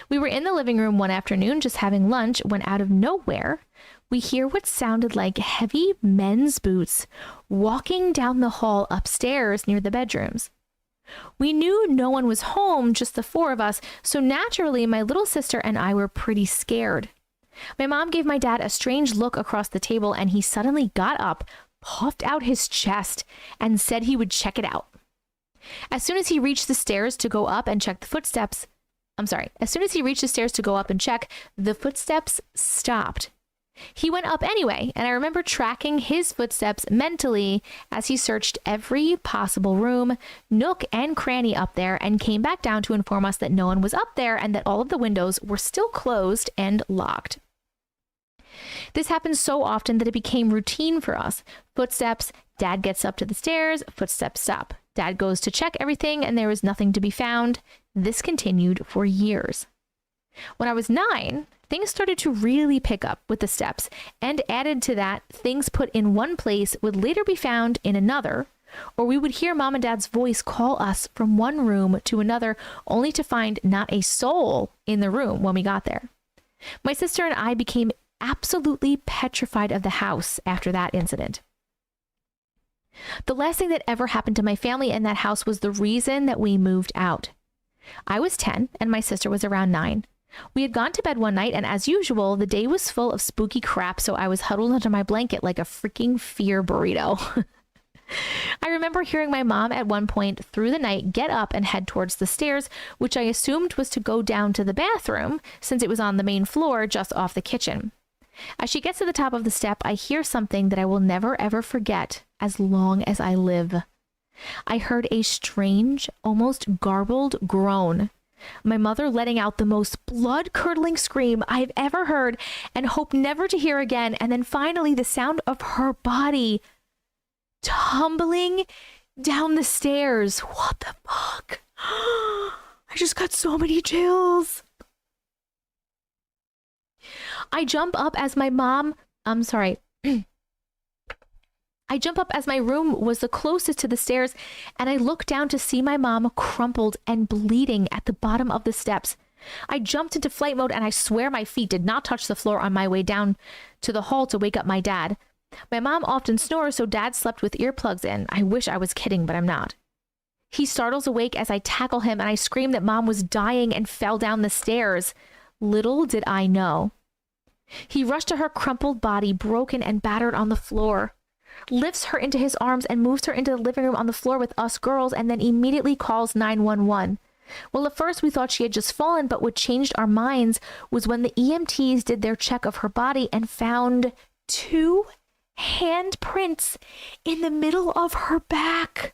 We were in the living room one afternoon just having lunch when out of nowhere, we hear what sounded like heavy men's boots walking down the hall upstairs near the bedrooms. We knew no one was home, just the 4 of us, so naturally my little sister and I were pretty scared. My mom gave my dad a strange look across the table, and he suddenly got up, puffed out his chest, and said he would check it out. As soon as he reached the stairs to go up and check, the footsteps stopped. He went up anyway, and I remember tracking his footsteps mentally as he searched every possible room, nook, and cranny up there, and came back down to inform us that no one was up there and that all of the windows were still closed and locked. This happened so often that it became routine for us. Footsteps, Dad gets up to the stairs, footsteps stop. Dad goes to check everything, and there was nothing to be found. This continued for years. When I was 9, things started to really pick up with the steps, and added to that, things put in one place would later be found in another, or we would hear Mom and Dad's voice call us from one room to another, only to find not a soul in the room when we got there. My sister and I became absolutely petrified of the house after that incident. The last thing that ever happened to my family in that house was the reason that we moved out. I was 10 and my sister was around 9. We had gone to bed one night, and as usual, the day was full of spooky crap, so I was huddled under my blanket like a freaking fear burrito. I remember hearing my mom at one point through the night get up and head towards the stairs, which I assumed was to go down to the bathroom, since it was on the main floor just off the kitchen. As she gets to the top of the step, I hear something that I will never ever forget as long as I live. I heard a strange, almost garbled groan. My mother letting out the most blood-curdling scream I've ever heard and hope never to hear again, and then finally the sound of her body tumbling down the stairs. What the fuck? I just got so many chills. I jump up as my room was the closest to the stairs, and I look down to see my mom crumpled and bleeding at the bottom of the steps. I jumped into flight mode, and I swear my feet did not touch the floor on my way down to the hall to wake up my dad. My mom often snores, so Dad slept with earplugs in. I wish I was kidding, but I'm not. He startles awake as I tackle him, and I scream that Mom was dying and fell down the stairs. Little did I know. He rushed to her crumpled body, broken and battered on the floor, lifts her into his arms and moves her into the living room on the floor with us girls, and then immediately calls 911. Well, at first we thought she had just fallen, but what changed our minds was when the EMTs did their check of her body and found 2 handprints in the middle of her back.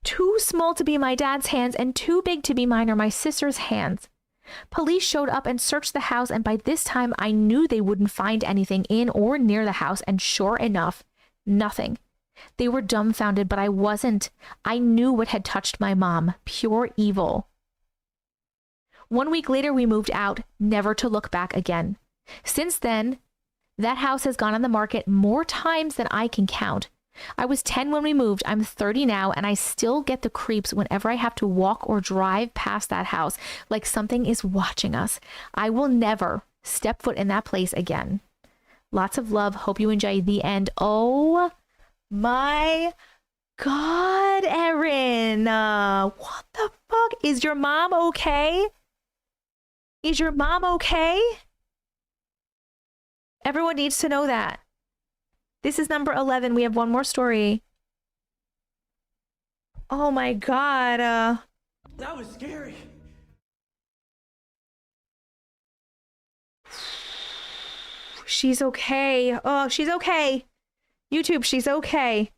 Too small to be my dad's hands and too big to be mine or my sister's hands. Police showed up and searched the house, and by this time I knew they wouldn't find anything in or near the house, and sure enough, nothing. They were dumbfounded, but I wasn't. I knew what had touched my mom. Pure evil. 1 week later, we moved out, never to look back again. Since then, that house has gone on the market more times than I can count. I was 10 when we moved. I'm 30 now, and I still get the creeps whenever I have to walk or drive past that house, like something is watching us. I will never step foot in that place again. Lots of love. Hope you enjoy the end. Oh my God, Erin. What the fuck? Is your mom okay? Is your mom okay? Everyone needs to know that. This is number 11. We have one more story. Oh my God. That was scary. She's okay. Oh, she's okay. YouTube, she's okay.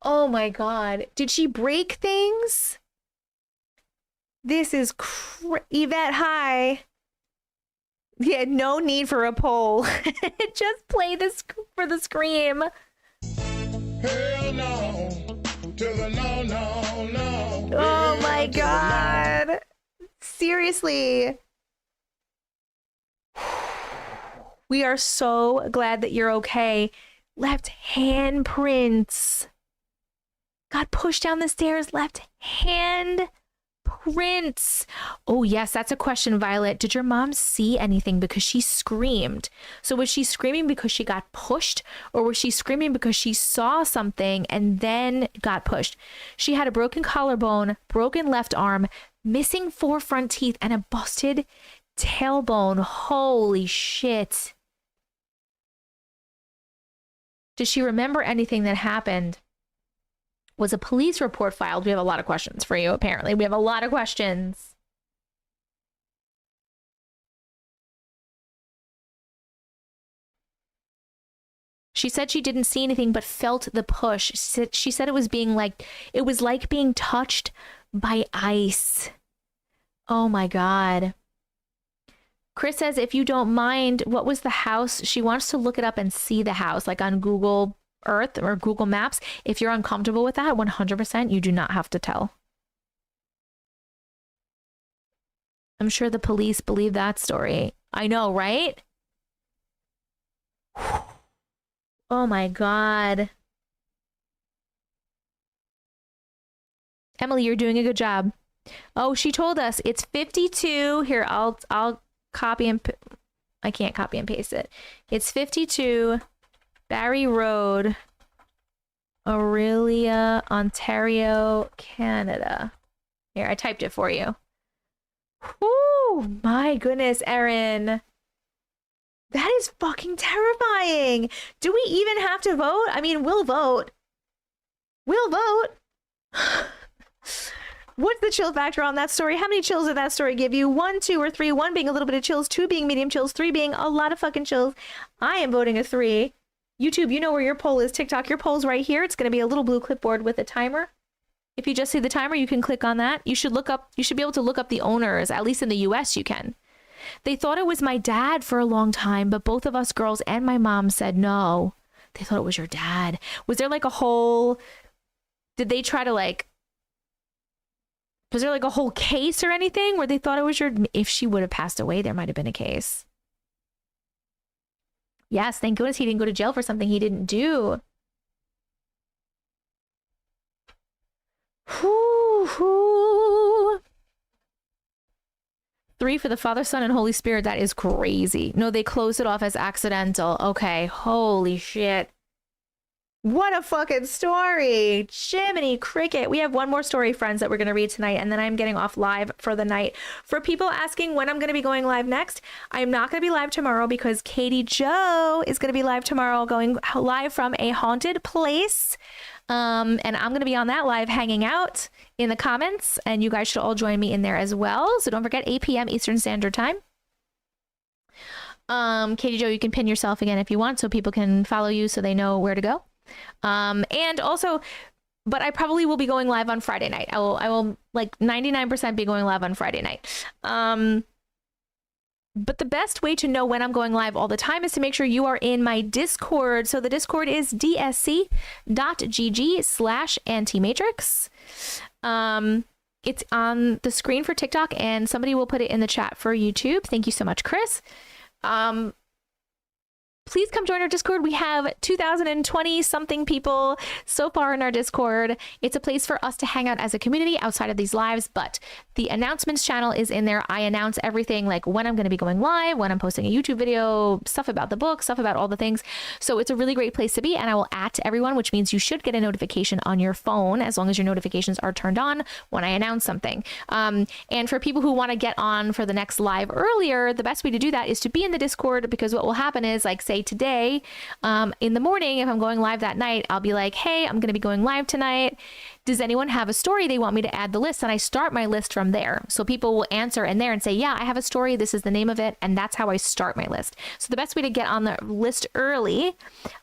Oh my God. Did she break things? This is Yvette, hi. Yeah, no need for a poll. Just play this for the scream. Hell no. To the no, no, no. Oh my God. Seriously. We are so glad that you're okay. Left handprints. Got pushed down the stairs. Left hand prints. Oh yes, that's a question, Violet. Did your mom see anything because she screamed? So was she screaming because she got pushed, or was she screaming because she saw something and then got pushed? She had a broken collarbone, broken left arm, missing 4 front teeth, and a busted tailbone. Holy shit. Does she remember anything that happened? Was a police report filed? We have a lot of questions for you, apparently. We have a lot of questions. She said she didn't see anything but felt the push. She said it was like being touched by ice. Oh my God. Chris says, if you don't mind, what was the house? She wants to look it up and see the house, like on Google Earth or Google Maps. If you're uncomfortable with that, 100%, you do not have to tell. I'm sure the police believe that story. I know, right? Oh my God. Emily, you're doing a good job. Oh, she told us it's 52. Here, I'll copy and I can't copy and paste it. It's 52 Barry Road, Aurelia, Ontario, Canada. Here, I typed it for you. Whoo, my goodness, Erin. That is fucking terrifying. Do we even have to vote? I mean, we'll vote. We'll vote. What's the chill factor on that story? How many chills did that story give you? 1, 2, or 3? 1 being a little bit of chills, 2 being medium chills, 3 being a lot of fucking chills. I am voting a 3. YouTube, you know where your poll is. TikTok, your poll's right here. It's going to be a little blue clipboard with a timer. If you just see the timer, you can click on that. You should be able to look up the owners. At least in the US, you can. They thought it was my dad for a long time, but both of us girls and my mom said no. They thought it was your dad. Was there like a whole... Did they try to like... Was there like a whole case or anything where they thought it was your... If she would have passed away, there might have been a case. Yes, thank goodness he didn't go to jail for something he didn't do. Whoo. 3 for the Father, Son, and Holy Spirit. That is crazy. No, they closed it off as accidental. Okay, holy shit. What a fucking story. Jiminy Cricket. We have one more story, friends, that we're going to read tonight, and then I'm getting off live for the night. For people asking when I'm going to be going live next, I'm not going to be live tomorrow because Katie Joe is going to be live tomorrow, going live from a haunted place. And I'm going to be on that live hanging out in the comments, and you guys should all join me in there as well. So don't forget, 8 p.m. Eastern Standard Time. Katie Joe, you can pin yourself again if you want so people can follow you so they know where to go. And also, but I probably will be going live on Friday night. I will like 99% be going live on Friday night. But the best way to know when I'm going live all the time is to make sure you are in my Discord. So the Discord is dsc.gg/Auntie Matrix. It's on the screen for TikTok, and somebody will put it in the chat for YouTube. Thank you so much, Chris. Please come join our Discord. We have 2,020 something people so far in our Discord. It's a place for us to hang out as a community outside of these lives, but the announcements channel is in there. I announce everything, like when I'm going to be going live, when I'm posting a YouTube video, stuff about the book, stuff about all the things. So it's a really great place to be, and I will @ everyone, which means you should get a notification on your phone as long as your notifications are turned on when I announce something. And for people who want to get on for the next live earlier, the best way to do that is to be in the Discord, because what will happen is, like, say today in the morning, if I'm going live that night, I'll be like, hey, I'm going to be going live tonight. Does anyone have a story they want me to add the list? And I start my list from there. So people will answer in there and say, yeah, I have a story. This is the name of it. And that's how I start my list. So the best way to get on the list early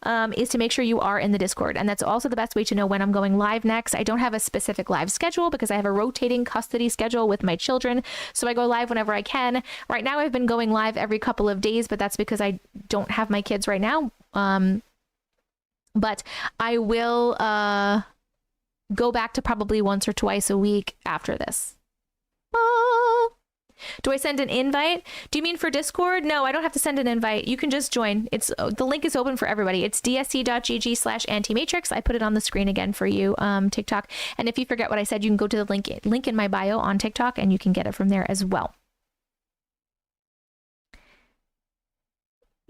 is to make sure you are in the Discord. And that's also the best way to know when I'm going live next. I don't have a specific live schedule because I have a rotating custody schedule with my children. So I go live whenever I can. Right now, I've been going live every couple of days, but that's because I don't have my kids right now. But I will go back to probably once or twice a week after this. Do I send an invite? Do you mean for Discord? No, I don't have to send an invite. You can just join. It's the link is open for everybody. It's dsc.gg/Auntie Matrix. I put it on the screen again for you, TikTok. And if you forget what I said, you can go to the link in my bio on TikTok, and you can get it from there as well.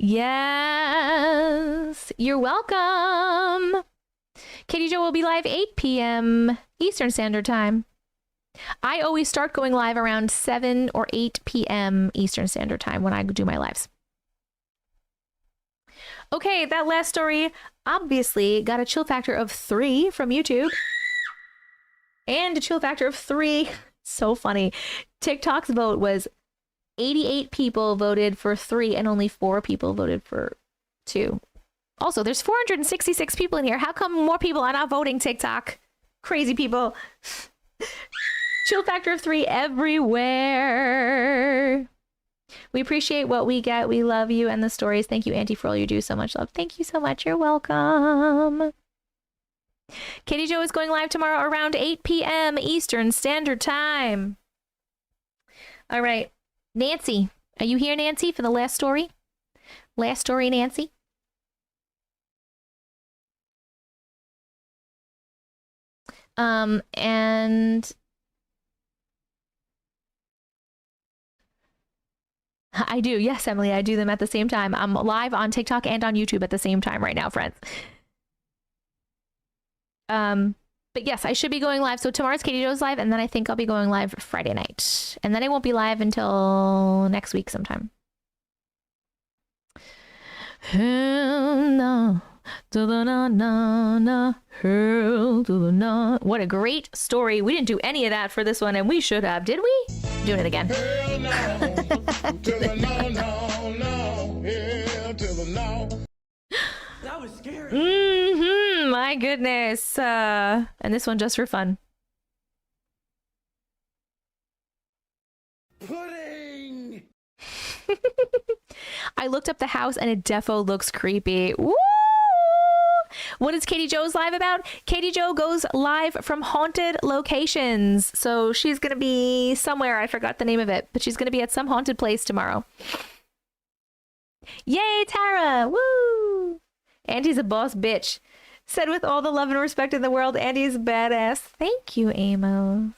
Yes, you're welcome. Katie Joe will be live 8 p.m. Eastern Standard Time. I always start going live around 7 or 8 p.m. Eastern Standard Time when I do my lives. Okay, that last story obviously got a chill factor of 3 from YouTube. And a chill factor of 3. So funny. TikTok's vote was 88 people voted for 3 and only 4 people voted for 2. Also, there's 466 people in here. How come more people are not voting, TikTok? Crazy people. Chill factor of 3 everywhere. We appreciate what we get. We love you and the stories. Thank you, Auntie, for all you do. So much love. Thank you so much. You're welcome. Katie Joe is going live tomorrow around 8 p.m. Eastern Standard Time. All right. Nancy. Are you here, Nancy, for the last story? Last story, Nancy? And I do. Yes, Emily, I do them at the same time. I'm live on TikTok and on YouTube at the same time right now, friends. But yes, I should be going live. So tomorrow's Katie Joe's live, and then I think I'll be going live Friday night. And then I won't be live until next week sometime. No. What a great story. We didn't do any of that for this one, and we should have. Did we? Doing it again. Hell no, to the no, no, no. Hell to the no. That was scary. My goodness. And this one just for fun. Pudding. I looked up the house and it defo looks creepy. Woo! What is Katie Joe's live about? Katie Joe goes live from haunted locations. So she's going to be somewhere. I forgot the name of it, but she's going to be at some haunted place tomorrow. Yay, Tara! Woo! Auntie's a boss bitch. Said with all the love and respect in the world, Auntie's badass. Thank you, Amos.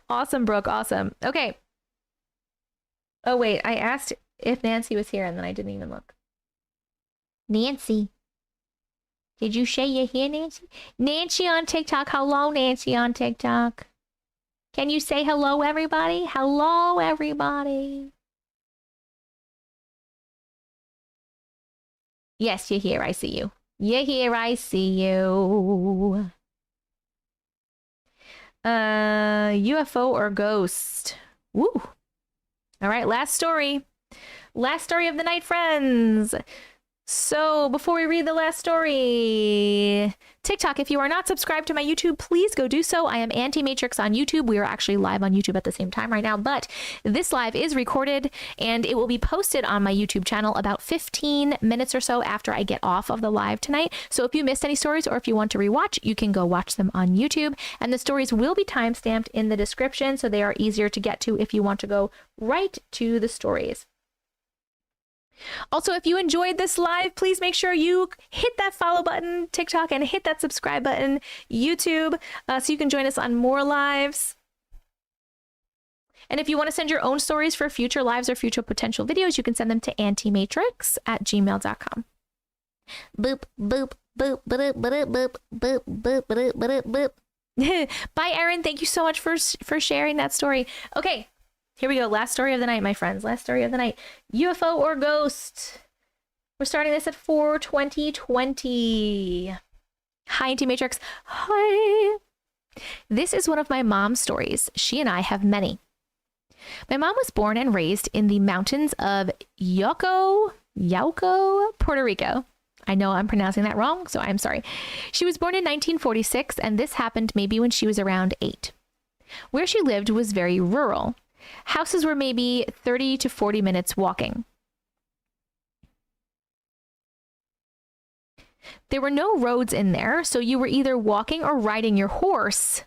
Awesome, Brooke. Awesome. Okay. Oh, wait. I asked if Nancy was here, and then I didn't even look. Nancy. Did you say you're here, Nancy? Nancy on TikTok. Hello, Nancy on TikTok. Can you say hello, everybody? Hello, everybody. Yes, you're here. I see you. You're here. I see you. UFO or ghost? Woo. All right, last story. Last story of the night, friends. So before we read the last story, TikTok, if you are not subscribed to my YouTube, please go do so. I am Auntie Matrix on YouTube. We are actually live on YouTube at the same time right now, but this live is recorded and it will be posted on my YouTube channel about 15 minutes or so after I get off of the live tonight. So if you missed any stories or if you want to rewatch, you can go watch them on YouTube, and the stories will be timestamped in the description, so they are easier to get to if you want to go right to the stories. Also, if you enjoyed this live, please make sure you hit that follow button, TikTok, and hit that subscribe button, YouTube, so you can join us on more lives. And if you want to send your own stories for future lives or future potential videos, you can send them to auntiematrix@gmail.com. Boop, boop, boop, boop, boop, boop, boop, boop, boop, boop, boop. Bye, Erin. Thank you so much for sharing that story. Okay. Here we go. Last story of the night, my friends. Last story of the night. UFO or ghost? We're starting this at 4/20/20. Hi, Auntie Matrix. Hi. This is one of my mom's stories. She and I have many. My mom was born and raised in the mountains of Yauco, Puerto Rico. I know I'm pronouncing that wrong, so I'm sorry. She was born in 1946, and this happened maybe when she was around 8. Where she lived was very rural. Houses were maybe 30 to 40 minutes walking. There were no roads in there, so you were either walking or riding your horse.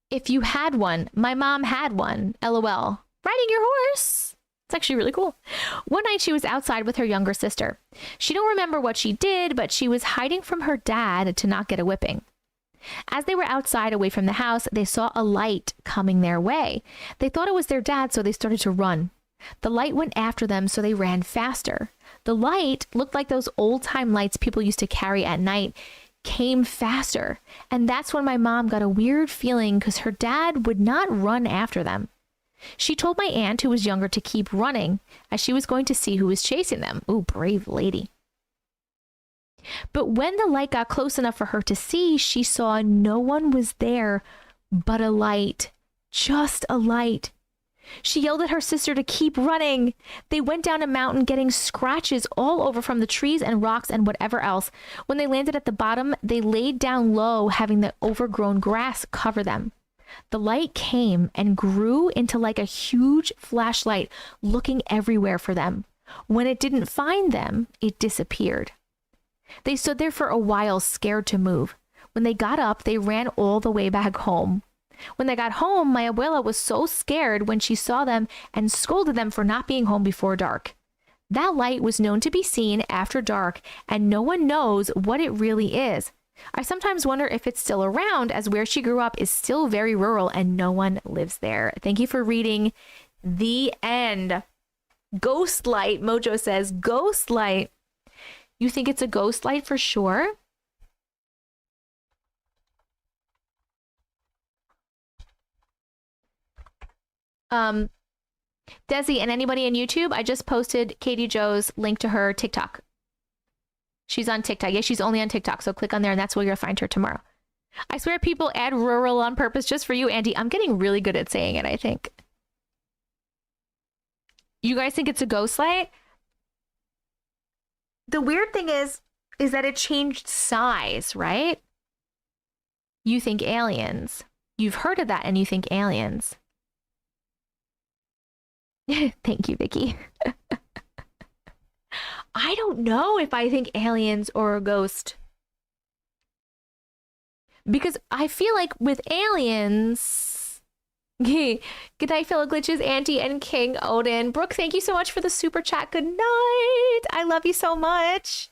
If you had one, my mom had one, LOL. Riding your horse. It's actually really cool. One night she was outside with her younger sister. She don't remember what she did, but she was hiding from her dad to not get a whipping. As they were outside away from the house, they saw a light coming their way. They thought it was their dad, so they started to run. The light went after them, so they ran faster. The light looked like those old-time lights people used to carry at night, came faster. And that's when my mom got a weird feeling because her dad would not run after them. She told my aunt, who was younger, to keep running as she was going to see who was chasing them. Ooh, brave lady. But when the light got close enough for her to see, she saw no one was there but a light. Just a light. She yelled at her sister to keep running. They went down a mountain, getting scratches all over from the trees and rocks and whatever else. When they landed at the bottom, they laid down low, having the overgrown grass cover them. The light came and grew into like a huge flashlight, looking everywhere for them. When it didn't find them, it disappeared. They stood there for a while, scared to move. When they got up, they ran all the way back home. When they got home, my abuela was so scared when she saw them and scolded them for not being home before dark. That light was known to be seen after dark, and no one knows what it really is. I sometimes wonder if it's still around, as where she grew up is still very rural and no one lives there. Thank you for reading. The end. Ghost light, Mojo says. Ghost light. You think it's a ghost light for sure? Desi and anybody on YouTube, I just posted Katie Joe's link to her TikTok. She's on TikTok. Yeah, she's only on TikTok, so click on there and that's where you'll find her tomorrow. I swear people add rural on purpose just for you, Andy. I'm getting really good at saying it, I think. You guys think it's a ghost light? The weird thing is that it changed size, right? You think aliens. You've heard of that and you think aliens. Thank you, Vicky. I don't know if I think aliens or a ghost. Because I feel like with aliens... Good night, fellow glitches, Auntie and King Odin. Brooke, thank you so much for the super chat. Good night. I love you so much.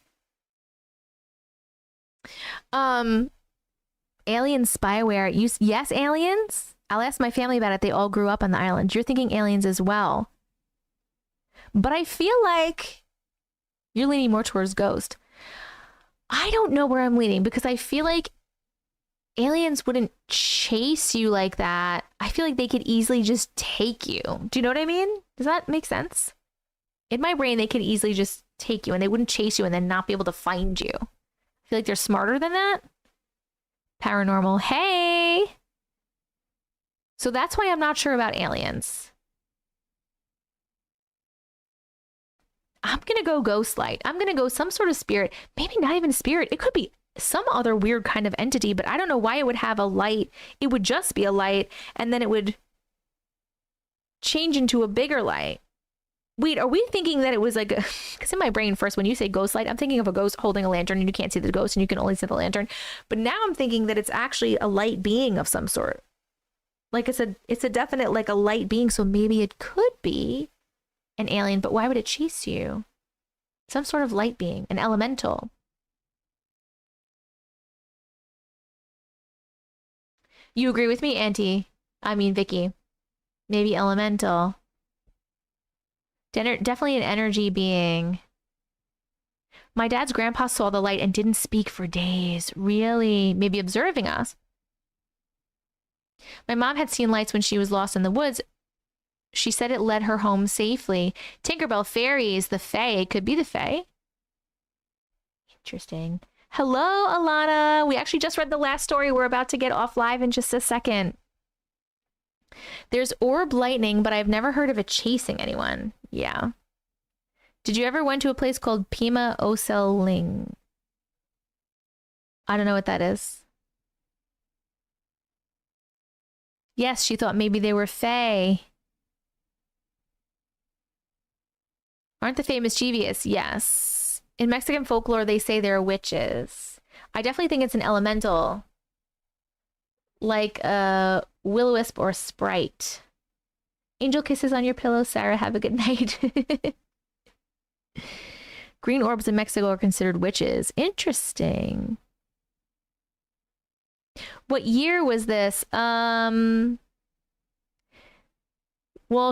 Alien spyware. Yes, aliens? I'll ask my family about it. They all grew up on the island. You're thinking aliens as well. But I feel like You're leaning more towards ghost. I don't know where I'm leaning because I feel like aliens wouldn't chase you like that. I feel like they could easily just take you. Do you know what I mean? Does that make sense? In my brain, they could easily just take you and they wouldn't chase you and then not be able to find you. I feel like they're smarter than that. Paranormal. Hey! So that's why I'm not sure about aliens. I'm going to go ghost light. I'm going to go some sort of spirit. Maybe not even spirit. It could be some other weird kind of entity, but I don't know why it would have a light. It would just be a light, and then it would change into a bigger light. Wait, are we thinking that it was like a... Because in my brain first, when you say ghost light, I'm thinking of a ghost holding a lantern, and you can't see the ghost, and you can only see the lantern. But now I'm thinking that it's actually a light being of some sort. Like it's a definite, like a light being, so maybe it could be an alien, but why would it chase you? Some sort of light being, an elemental. You agree with me, Auntie? I mean, Vicky. Maybe elemental. Definitely an energy being. My dad's grandpa saw the light and didn't speak for days. Really? Maybe observing us. My mom had seen lights when she was lost in the woods. She said it led her home safely. Tinkerbell fairies, the Fae. It could be the Fae. Interesting. Hello, Alana. We actually just read the last story. We're about to get off live in just a second. There's orb lightning, but I've never heard of it chasing anyone. Yeah. Did you ever went to a place called Pima Oselling? I don't know what that is. Yes, she thought maybe they were Fae. Aren't the Fae mischievous? Yes. In Mexican folklore, they say they're witches. I definitely think it's an elemental. Like a will-o-wisp or sprite. Angel kisses on your pillow, Sarah. Have a good night. Green orbs in Mexico are considered witches. Interesting. What year was this? Well,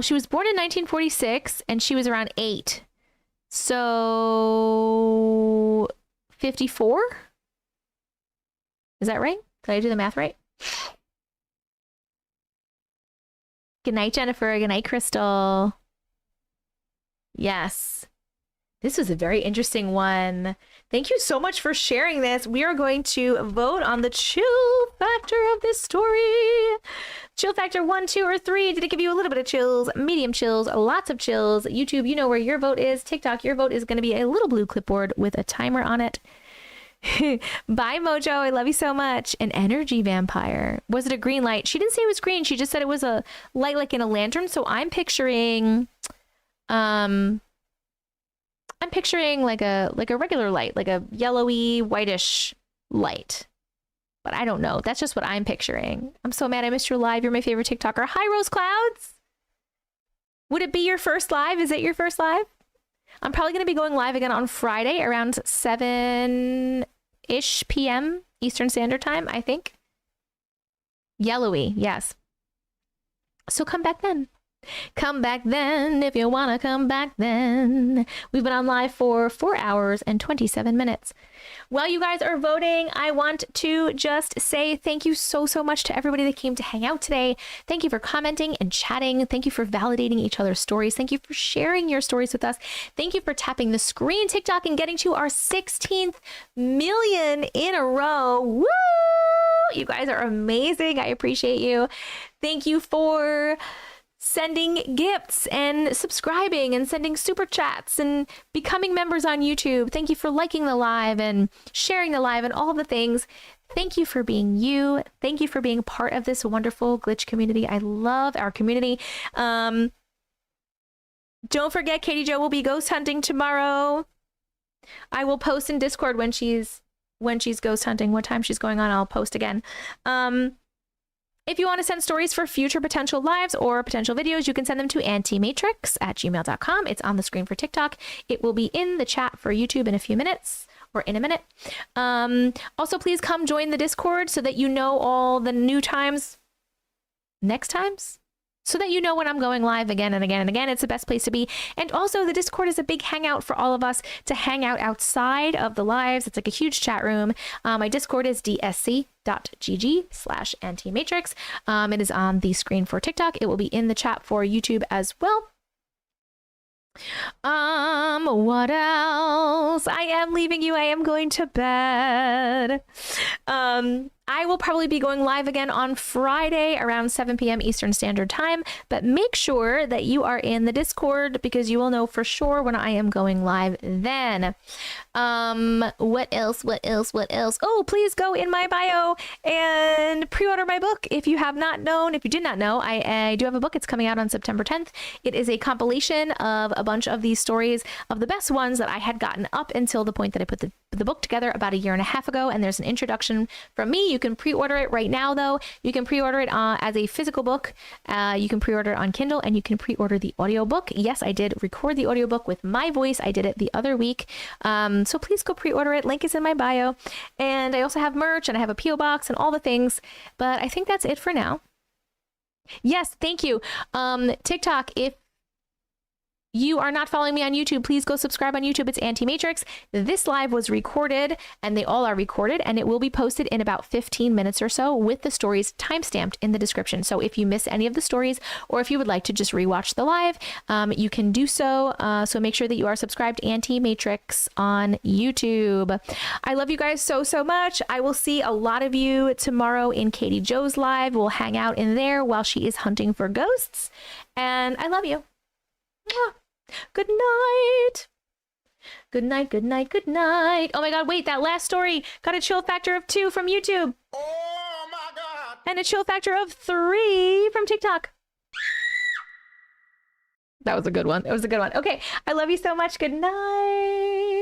she was born in 1946 and she was around 8. So 54? Is that right? Did I do the math right? Good night, Jennifer. Good night, Crystal. Yes. This was a very interesting one. Thank you so much for sharing this. We are going to vote on the chill factor of this story. Chill factor 1, 2, or 3. Did it give you a little bit of chills, medium chills, lots of chills? YouTube, you know where your vote is. TikTok, your vote is going to be a little blue clipboard with a timer on it. Bye, Mojo. I love you so much. An energy vampire. Was it a green light? She didn't say it was green. She just said it was a light like in a lantern. So I'm picturing like a regular light, like a yellowy, whitish light. But I don't know. That's just what I'm picturing. I'm so mad I missed your live. You're my favorite TikToker. Hi, Rose Clouds. Would it be your first live? Is it your first live? I'm probably going to be going live again on Friday around 7-ish p.m. Eastern Standard Time, I think. Yellowy, yes. So come back then. Come back then if you want to come back then. We've been on live for 4 hours and 27 minutes. While you guys are voting, I want to just say thank you so much to everybody that came to hang out today. Thank you for commenting and chatting. Thank you for validating each other's stories. Thank you for sharing your stories with us. Thank you for tapping the screen TikTok and getting to our 16th million in a row. Woo! You guys are amazing. I appreciate you. Thank you for sending gifts and subscribing and sending super chats and becoming members on YouTube. Thank you for liking the live and sharing the live and all the things. Thank you for being you. Thank you for being part of this wonderful glitch community. I love our community. Don't forget, Katie Jo will be ghost hunting tomorrow. I will post in Discord when she's ghost hunting, what time she's going on. I'll post again. If you want to send stories for future potential lives or potential videos, you can send them to auntiematrix@gmail.com. It's on the screen for TikTok. It will be in the chat for YouTube in a few minutes or in a minute. Also, please come join the Discord so that you know all the new times. Next times? so that you know when I'm going live again and again and again. It's the best place to be. And also the Discord is a big hangout for all of us to hang out outside of the lives. It's like a huge chat room. My Discord is dsc.gg/Auntie Matrix. It is on the screen for TikTok. It will be in the chat for YouTube as well. What else? I am leaving you. I am going to bed. I will probably be going live again on Friday around 7 p.m. Eastern Standard Time, but make sure that you are in the Discord because you will know for sure when I am going live then. What else? Oh, please go in my bio and pre-order my book. If you have not known, if you did not know, I do have a book. It's coming out on September 10th. It is a compilation of a bunch of these stories of the best ones that I had gotten up until the point that I put the book together about 1.5 years ago, and there's an introduction from me. You can pre-order it right now, though. You can pre-order it as a physical book. You can pre-order it on Kindle, and you can pre-order the audiobook. Yes, I did record the audiobook with my voice. I did it the other week. So please go pre-order it. Link is in my bio. And I also have merch, and I have a P.O. box and all the things. But I think that's it for now. Yes, thank you. TikTok, if you are not following me on YouTube, please go subscribe on YouTube. It's Auntie Matrix. This live was recorded, and they all are recorded, and it will be posted in about 15 minutes or so with the stories timestamped in the description. So if you miss any of the stories, or if you would like to just rewatch the live, you can do so. So make sure that you are subscribed to Auntie Matrix on YouTube. I love you guys so, so much. I will see a lot of you tomorrow in Katie Joe's live. We'll hang out in there while she is hunting for ghosts. And I love you. Mwah. Good night. Good night, good night, good night. Oh my God, wait, that last story got a chill factor of 2 from YouTube. Oh my God. And a chill factor of 3 from TikTok. That was a good one. That was a good one. Okay, I love you so much. Good night.